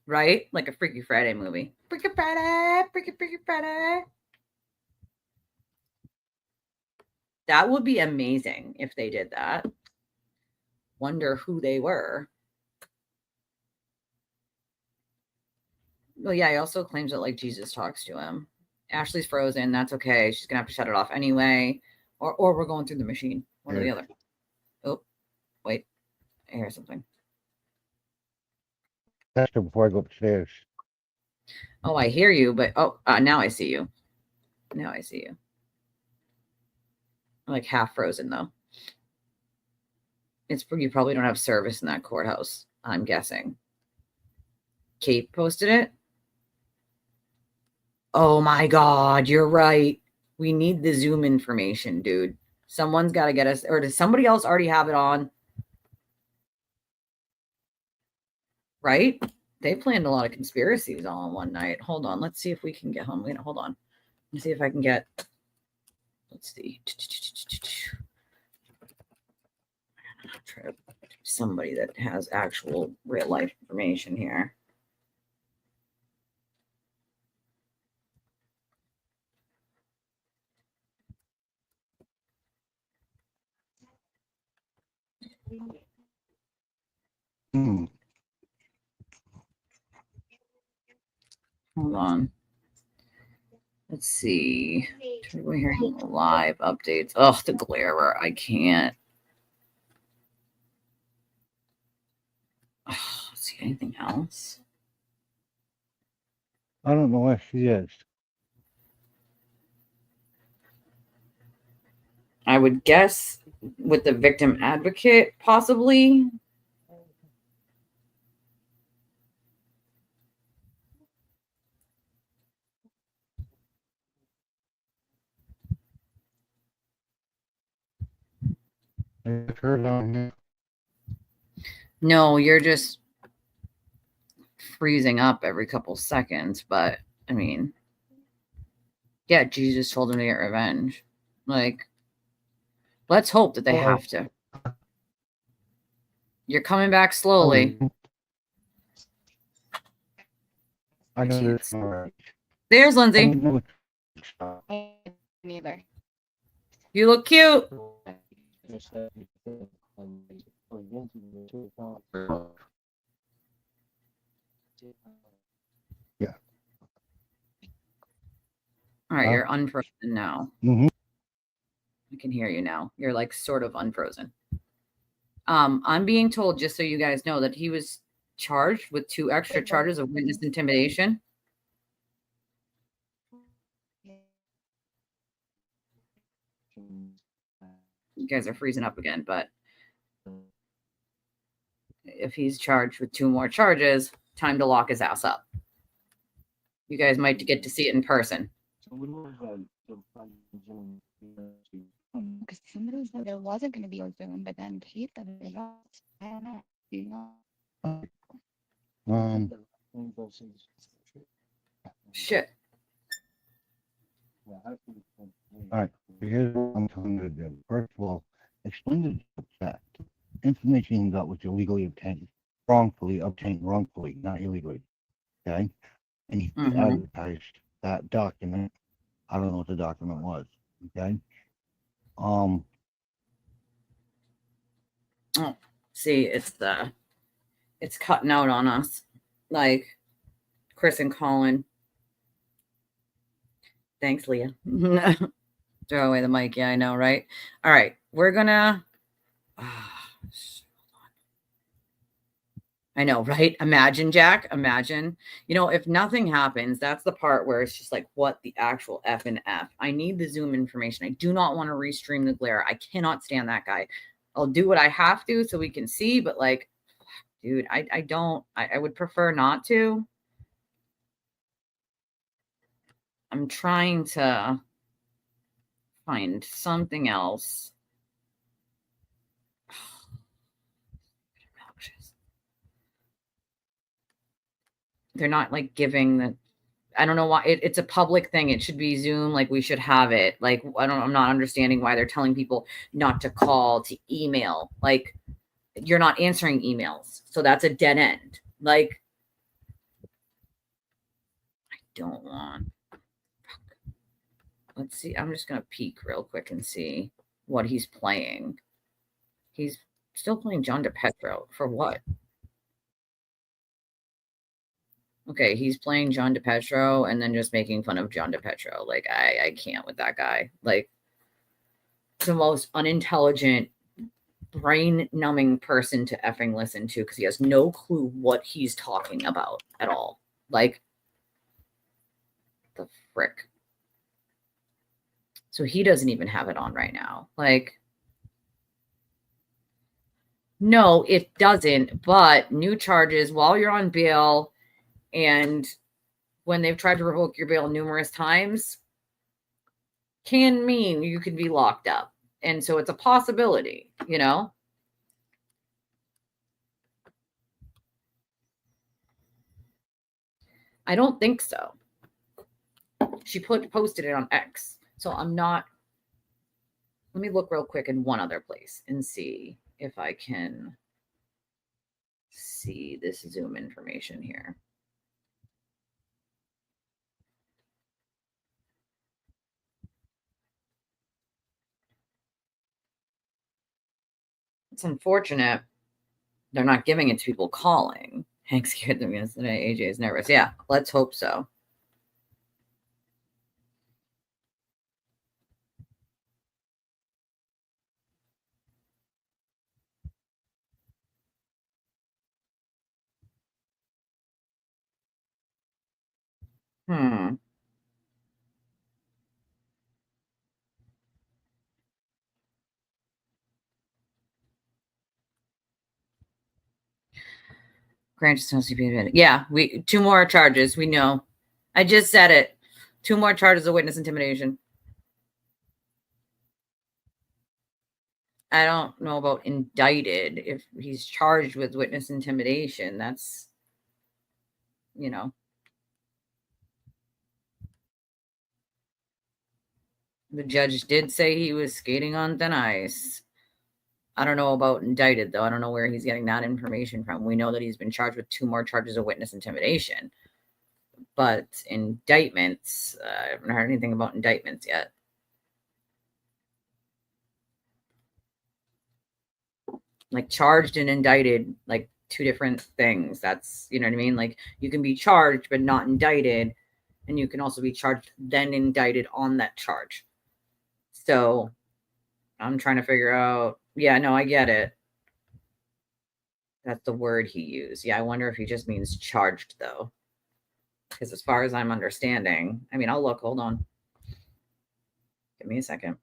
Right? Like a Freaky Friday movie. Freaky Friday, Freaky Friday. That would be amazing if they did that. Wonder who they were. Well, yeah, he also claims that like Jesus talks to him. Ashley's frozen. That's okay. She's gonna have to shut it off anyway. Or we're going through the machine. One or the other. Oh, wait. I hear something. Test her before I go upstairs. Oh, I hear you, but now I see you. Now I see you. I'm like half frozen though. You probably don't have service in that courthouse, I'm guessing. Kate posted it. Oh my God, you're right. We need the Zoom information, dude. Someone's got to get us, or does somebody else already have it on? Right? They planned a lot of conspiracies all in one night. Hold on. Let's see if we can get home. Hold on. Let's see if I can get, let's see. Try to somebody that has actual real life information here. Hold on. Let's see. We're hearing live updates. Oh, the glare. I can't. Oh, see anything else? I don't know where she is. I would guess with the victim advocate, possibly. Is her down here? No, you're just freezing up every couple seconds. But I mean, yeah, Jesus told him to get revenge. Like, let's hope that they have to. You're coming back slowly. I know this. Right. There's Lindsay. Neither. You look cute. Yeah. All right, you're unfrozen now. Mm-hmm. I can hear you now. You're like sort of unfrozen. I'm being told, just so you guys know, that he was charged with 2 extra charges of witness intimidation. You guys are freezing up again, but if he's charged with 2 more charges, time to lock his ass up. You guys might get to see it in person. Because somebody said there wasn't going to be a Zoom, but then Pete said it was. I don't know. Do you know? Shit. All right. Here's what I'm telling you to do. First of all, explain the fact. Information you got was illegally obtained, wrongfully, not illegally. Okay? And you advertised that document. I don't know what the document was. Okay? Oh, see, it's cutting out on us. Like Chris and Colin. Thanks, Leah. Throw away the mic. Yeah, I know, right? All right. We're gonna I know, right? Imagine, Jack. Imagine. If nothing happens, that's the part where it's just like, what the actual F and F? I need the Zoom information. I do not want to restream the glare. I cannot stand that guy. I'll do what I have to so we can see, but like, dude, I don't. I would prefer not to. I'm trying to find something else. They're not like giving the, I don't know why it's a public thing. It should be Zoom. Like we should have it. Like, I'm not understanding why they're telling people not to call, to email. Like you're not answering emails. So that's a dead end. Like I don't want, let's see. I'm just going to peek real quick and see. what he's playing. He's still playing John DePetro for what? Okay, he's playing John DePetro and then just making fun of John DePetro. Like, I can't with that guy. Like, the most unintelligent, brain-numbing person to effing listen to because he has no clue what he's talking about at all. Like, the frick. So he doesn't even have it on right now. Like, no, it doesn't. But new charges while you're on bail, and when they've tried to revoke your bail numerous times, can mean you could be locked up. And so it's a possibility, you know? I don't think so. She posted it on X. So I'm not. Let me look real quick in one other place and see if I can see this Zoom information here. It's unfortunate they're not giving it to people calling. Hank scared them yesterday. AJ is nervous. Yeah, let's hope so. Grant just wants to be admitted. Yeah, we 2 more charges. We know. I just said it. 2 more charges of witness intimidation. I don't know about indicted. If he's charged with witness intimidation, that's, you know. The judge did say he was skating on thin ice. I don't know about indicted, though. I don't know where he's getting that information from. We know that he's been charged with 2 more charges of witness intimidation. But indictments, I haven't heard anything about indictments yet. Like charged and indicted, like 2 different things. That's, you know what I mean? Like you can be charged but not indicted, and you can also be charged then indicted on that charge. So I'm trying to figure out. Yeah, no, I get it. That's the word he used. Yeah, I wonder if he just means charged, though. Because as far as I'm understanding, I mean, I'll look. Hold on. Give me a second.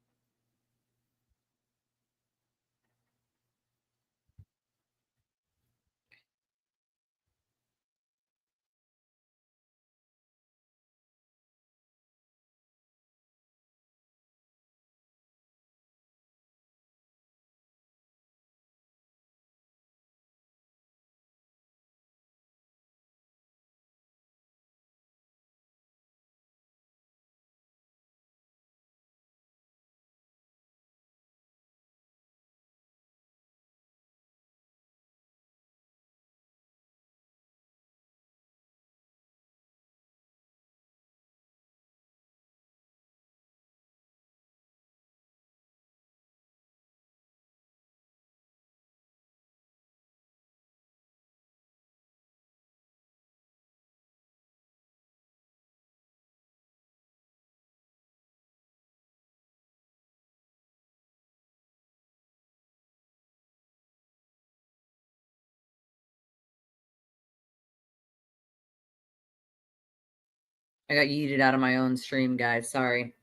I got yeeted out of my own stream, guys. Sorry.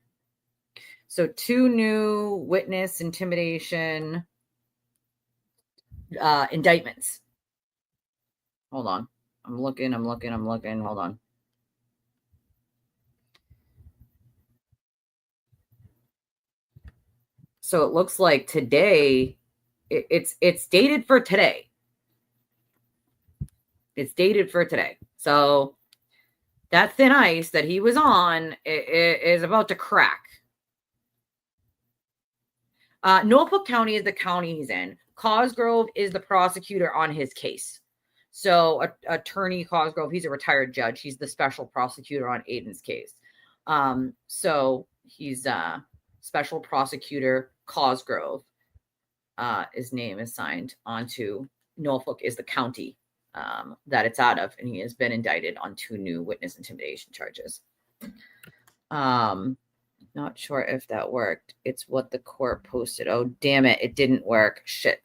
So 2 new witness intimidation indictments. Hold on. I'm looking. Hold on. So it looks like today, it's dated for today. It's dated for today. So that thin ice that he was on is about to crack. Norfolk County is the county he's in. Cosgrove is the prosecutor on his case. So attorney Cosgrove, he's a retired judge. He's the special prosecutor on Aiden's case. So he's special prosecutor Cosgrove. His name is signed onto. Norfolk is the county that it's out of, and he has been indicted on 2 new witness intimidation charges. Not sure if that worked. It's what the court posted. Oh, damn it. It didn't work. Shit.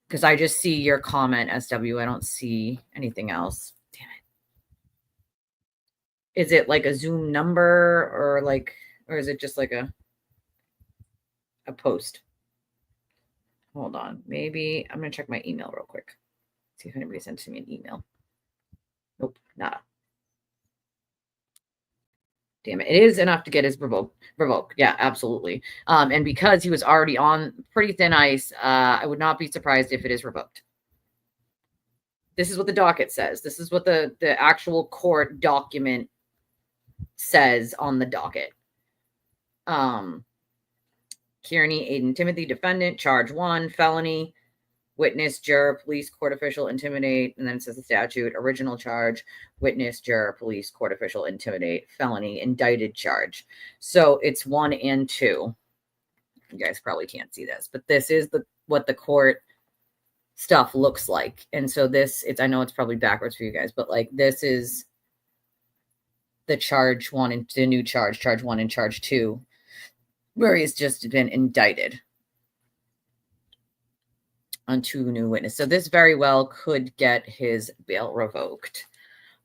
Because I just see your comment, SW. I don't see anything else. Damn it. Is it like a Zoom number or is it just like a post? Hold on. Maybe I'm going to check my email real quick. See if anybody sent me an email. Nope, nada. Damn it. It is enough to get his revoked. Yeah, absolutely. And because he was already on pretty thin ice, I would not be surprised if it is revoked. This is what the docket says. This is what the actual court document says on the docket. Kearney, Aiden Timothy, defendant, charge 1, felony, witness, juror, police, court official, intimidate, and then it says the statute, original charge, witness, juror, police, court official, intimidate, felony, indicted charge. So it's 1 and 2. You guys probably can't see this, but this is what the court stuff looks like. And so I know it's probably backwards for you guys, but like this is the charge 1 and the new charge 1 and charge 2, where he's just been indicted on 2 new witnesses. So this very well could get his bail revoked.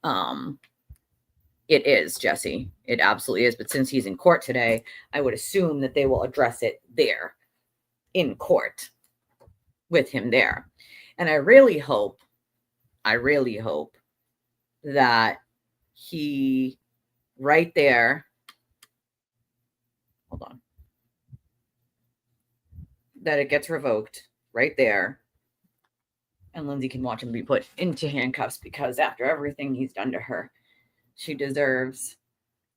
It is, Jesse. It absolutely is. But since he's in court today, I would assume that they will address it there in court with him there. And I really hope that he right there, hold on, that it gets revoked right there. And Lindsay can watch him be put into handcuffs, because after everything he's done to her, she deserves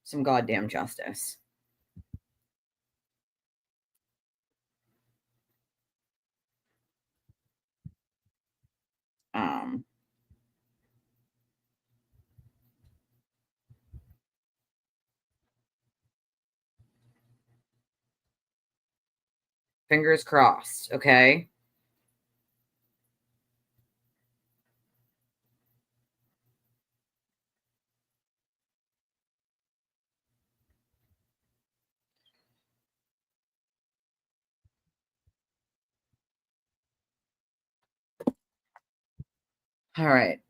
some goddamn justice. Fingers crossed, okay? All right.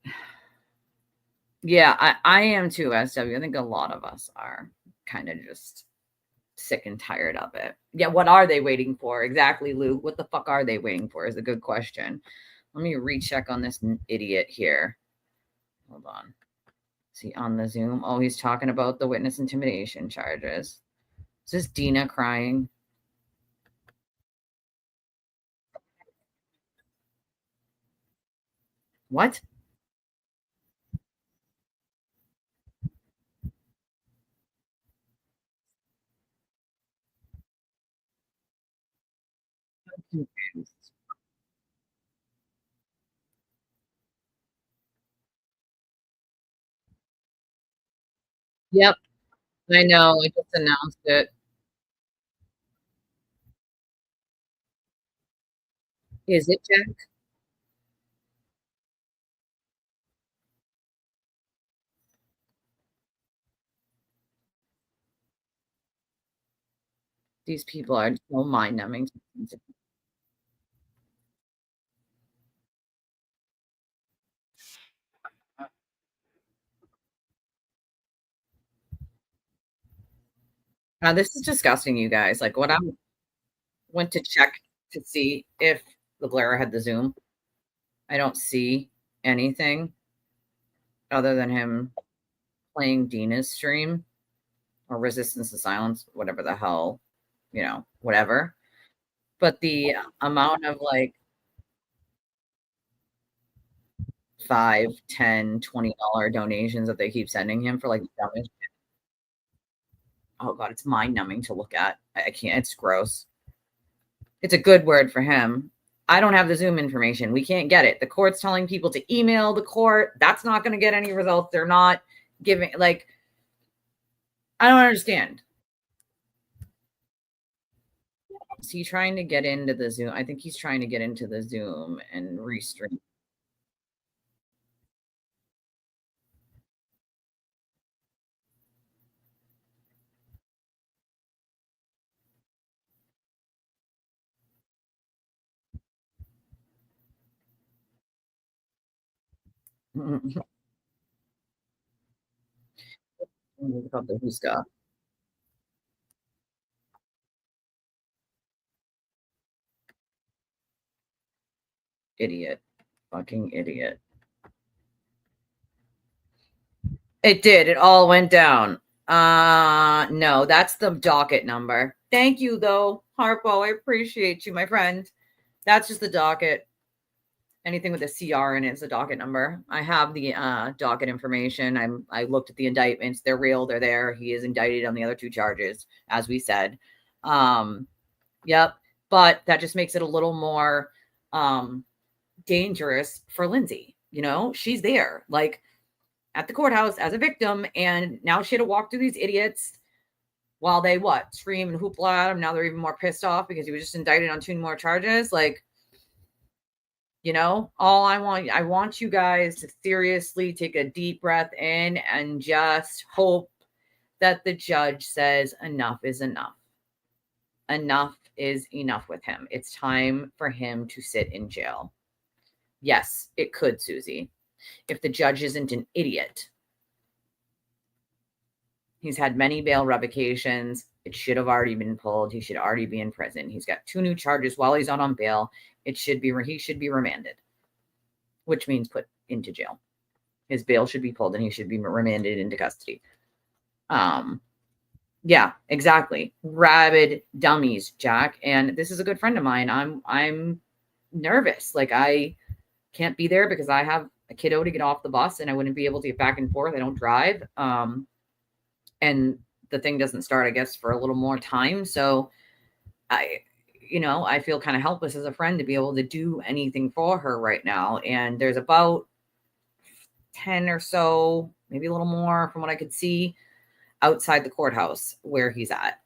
Yeah, I am too, SW. I think a lot of us are kind of just sick and tired of it. Yeah, what are they waiting for? Exactly, Lou. What the fuck are they waiting for is a good question. Let me recheck on this idiot here. Hold on. Is he on the Zoom? Oh, he's talking about the witness intimidation charges. Is this Dina crying? What? I'm confused. Yep, I know. I just announced it. Is it Jack? These people are so mind-numbing. This is disgusting, you guys. Like, what I went to check to see if the Blair had the Zoom. I don't see anything other than him playing Dina's stream or Resistance to Silence, whatever the hell, whatever. But the amount of like $5, $10, $20 donations that they keep sending him for like damage. Oh God, it's mind numbing to look at. I can't, it's gross. It's a good word for him. I don't have the Zoom information. We can't get it. The court's telling people to email the court. That's not going to get any results. They're not giving, like, I don't understand. Is he trying to get into the Zoom? I think he's trying to get into the Zoom and restream. Who's got idiot, fucking idiot. It did. It all went down. No, that's the docket number. Thank you, though, Harpo. I appreciate you, my friend. That's just the docket. Anything with a CR in it is a docket number. I have the docket information. I looked at the indictments. They're real. They're there. He is indicted on the other 2 charges, as we said. Yep. But that just makes it a little more dangerous for Lindsay. You know, she's there, like, at the courthouse as a victim, and now she had to walk through these idiots while they scream and hoopla at him. Now they're even more pissed off because he was just indicted on 2 more charges. Like, you know, I want you guys to seriously take a deep breath in and just hope that the judge says enough is enough. Enough is enough with him. It's time for him to sit in jail. Yes, it could, Susie. If the judge isn't an idiot. He's had many bail revocations. It should have already been pulled. He should already be in prison. He's got 2 new charges while he's out on bail. He should be remanded, which means put into jail. His bail should be pulled and he should be remanded into custody. Yeah, exactly. Rabid dummies, Jack. And this is a good friend of mine. I'm nervous. Like, I can't be there because I have a kiddo to get off the bus and I wouldn't be able to get back and forth. I don't drive. And the thing doesn't start, I guess, for a little more time. So I feel kind of helpless as a friend to be able to do anything for her right now. And there's about 10 or so, maybe a little more from what I could see outside the courthouse where he's at.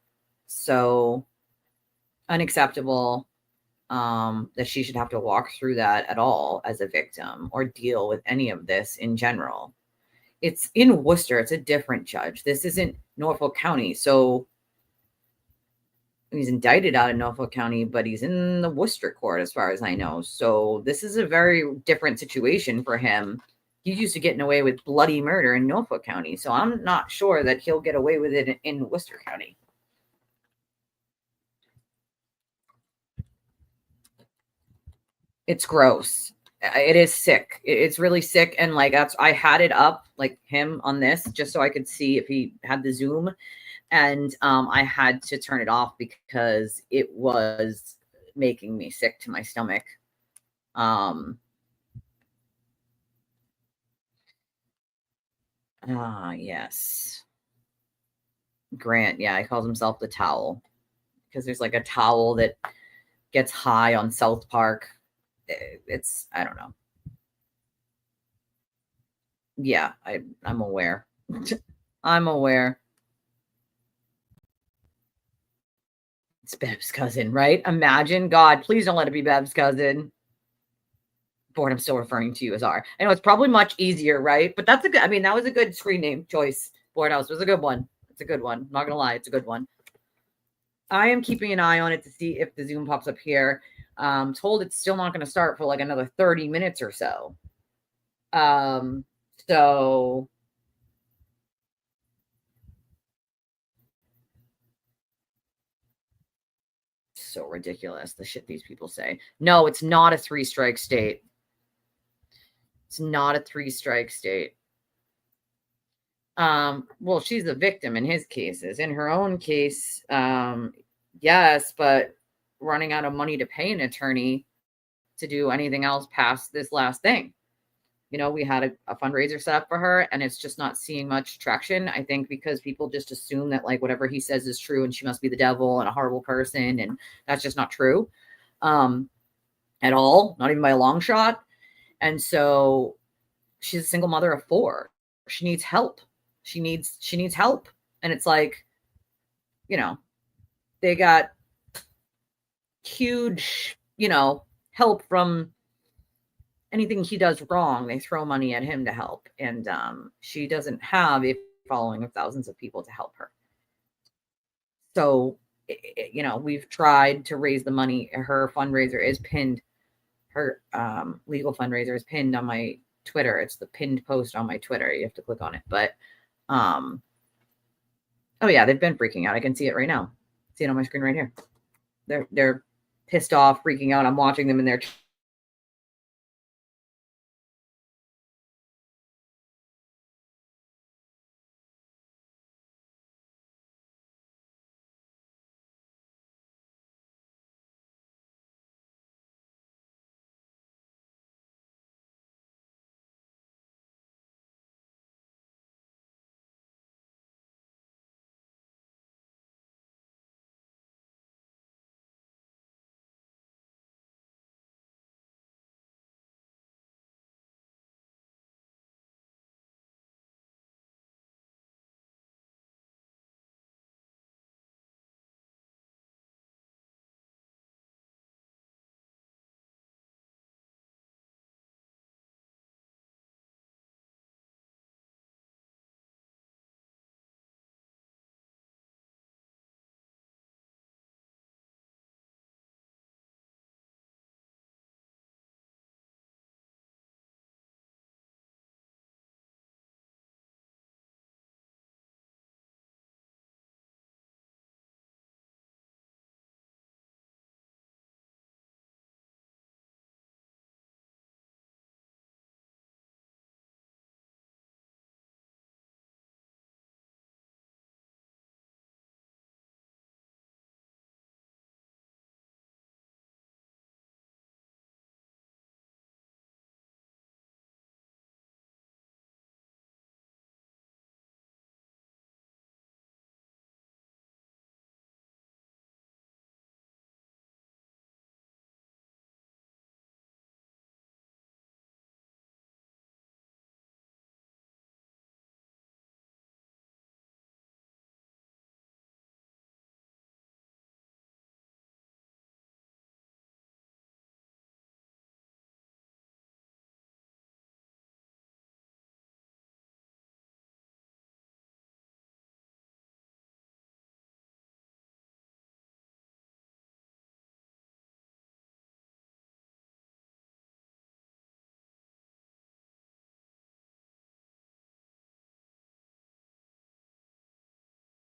So unacceptable that she should have to walk through that at all as a victim or deal with any of this in general. It's in Worcester. It's a different judge. This isn't Norfolk County. So he's indicted out of Norfolk County, but he's in the Worcester court, as far as I know. So this is a very different situation for him. He's used to getting away with bloody murder in Norfolk County. So I'm not sure that he'll get away with it in Worcester County. It's gross. It is sick. It's really sick. And like, I had it up, like him on this, just so I could see if he had the Zoom. And I had to turn it off because it was making me sick to my stomach. Yes. Grant, yeah, he calls himself the towel because there's like a towel that gets high on South Park. It's, I don't know. Yeah, I'm aware. I'm aware. It's Bev's cousin, right? Imagine, God, please don't let it be Bev's cousin. Board, I'm still referring to you as R. I know it's probably much easier, right? But that's a good, that was a good screen name choice. Boardhouse was a good one. It's a good one. I'm not going to lie. It's a good one. I am keeping an eye on it to see if the Zoom pops up here. I'm told it's still not going to start for like another 30 minutes or so. So ridiculous, the shit these people say. No, it's not a 3-strike state. It's not a 3-strike state. Well, she's a victim in his cases. In her own case, yes, but running out of money to pay an attorney to do anything else past this last thing. You know, we had a fundraiser set up for her and it's just not seeing much traction. I think because people just assume that like whatever he says is true and she must be the devil and a horrible person. And that's just not true at all. Not even by a long shot. And so she's a single mother of 4. She needs help. She needs help. And it's like, you know, they got huge, help from anything he does wrong. They throw money at him to help. And she doesn't have a following of thousands of people to help her. So, we've tried to raise the money. Her fundraiser is pinned. Her legal fundraiser is pinned on my Twitter. It's the pinned post on my Twitter. You have to click on it. But, oh yeah, they've been freaking out. I can see it right now. See it on my screen right here. They're pissed off, freaking out. I'm watching them in their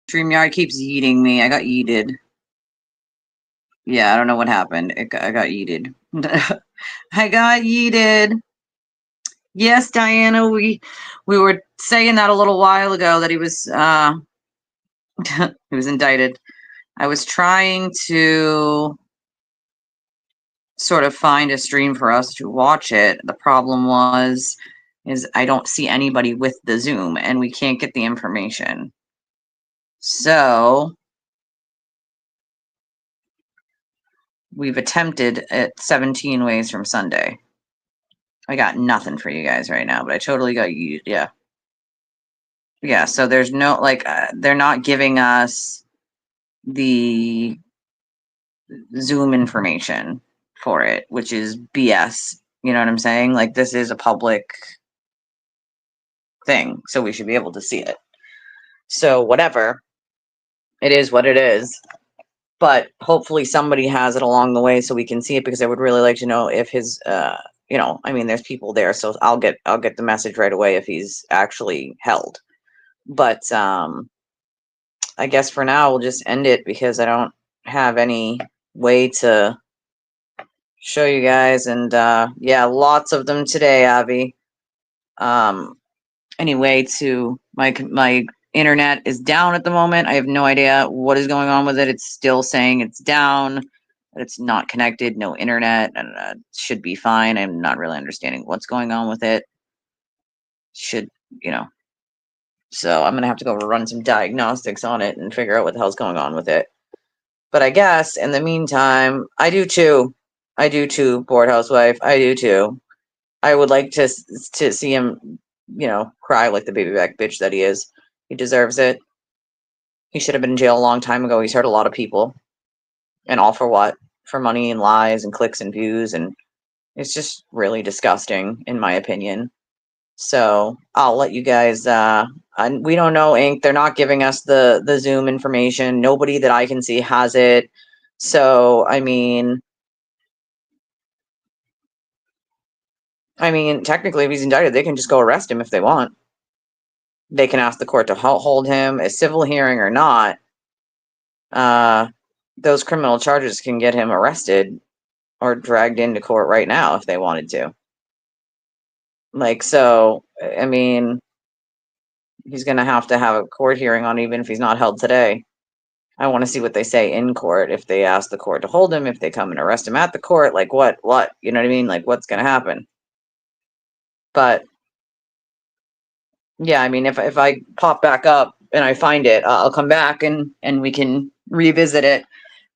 StreamYard keeps yeeting me. I got yeeted. Yeah, I don't know what happened. I got yeeted. I got yeeted. Yes, Diana, we were saying that a little while ago that he was he was indicted. I was trying to sort of find a stream for us to watch it. The problem is I don't see anybody with the Zoom and we can't get the information. So we've attempted at 17 ways from Sunday. I got nothing for you guys right now, but I totally got you. Yeah. Yeah. So there's no, they're not giving us the Zoom information for it, which is BS. You know what I'm saying? Like, this is a public thing, so we should be able to see it. So whatever, it is what it is. But hopefully somebody has it along the way so we can see it, because I would really like to know if his, I mean, there's people there, so I'll get the message right away if he's actually held. But I guess for now we'll just end it because I don't have any way to show you guys. And yeah, lots of them today, Avi. Anyway, to my internet is down at the moment. I have no idea what is going on with it. It's still saying it's down, but it's not connected, no internet, and should be fine. I'm not really understanding what's going on with it. Should, so I'm gonna have to go run some diagnostics on it and figure out what the hell's going on with it. But I guess in the meantime, I do too, board housewife. I do too. I would like to see him, cry like the baby back bitch that he is. He deserves it. He should have been in jail a long time ago. He's hurt a lot of people. And all for what? for money and lies and clicks and views, and it's just really disgusting in my opinion. So I'll let you guys, we don't know, Inc. They're not giving us the Zoom information. Nobody that I can see has it. So, I mean, technically, if he's indicted, they can just go arrest him if they want. They can ask the court to hold him, a civil hearing or not. Those criminal charges can get him arrested or dragged into court right now if they wanted to. Like, so, I mean, he's going to have a court hearing on, even if he's not held today. I want to see what they say in court. If they ask the court to hold him, if they come and arrest him at the court, like what, you know what I mean? Like what's going to happen? But yeah, I mean, if I pop back up and I find it, I'll come back and we can revisit it.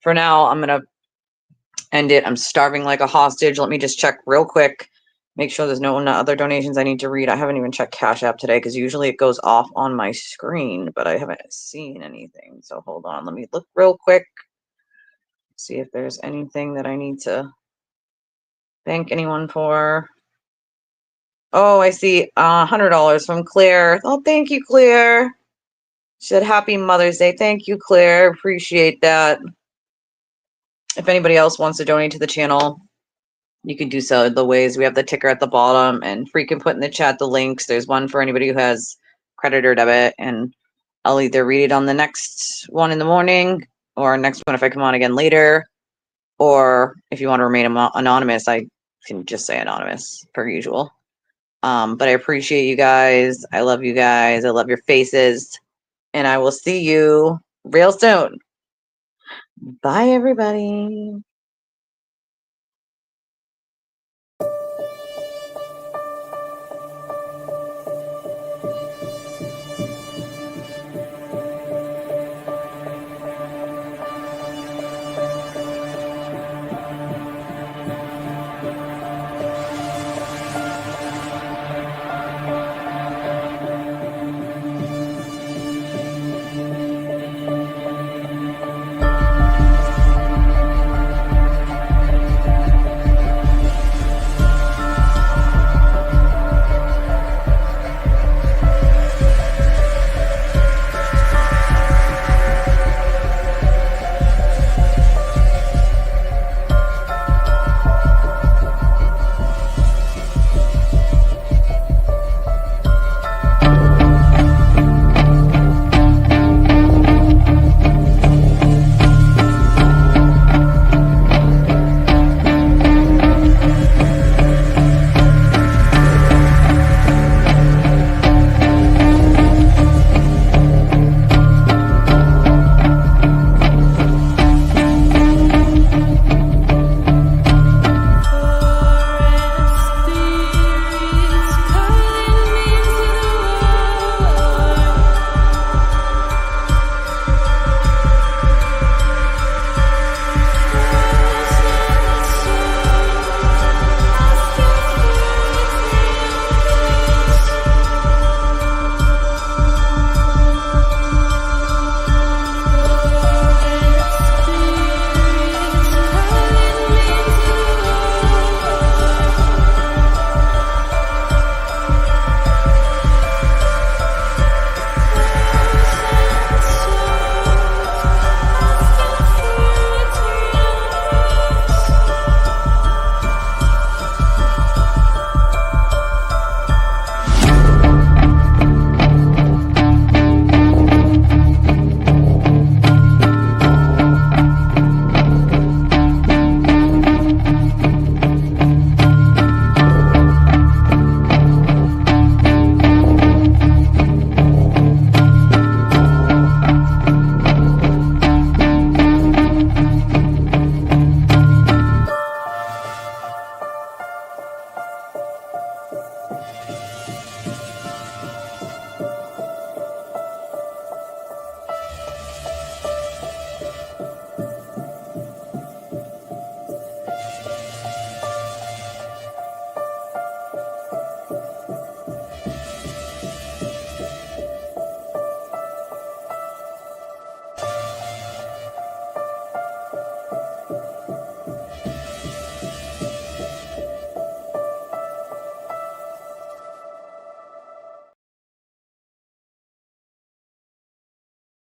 For now, I'm going to end it. I'm starving like a hostage. Let me just check real quick. Make sure there's no other donations I need to read. I haven't even checked Cash App today because usually it goes off on my screen, but I haven't seen anything. So hold on. Let me look real quick. See if there's anything that I need to thank anyone for. Oh, I see $100 from Claire. Oh, thank you, Claire. She said, Happy Mother's Day. Thank you, Claire. Appreciate that. If anybody else wants to donate to the channel, you can do so the ways. We have the ticker at the bottom, and Free can put in the chat the links. There's one for anybody who has credit or debit, and I'll either read it on the next one in the morning or next one if I come on again later. Or if you want to remain anonymous, I can just say anonymous per usual. But I appreciate you guys. I love you guys. I love your faces. And I will see you real soon. Bye, everybody.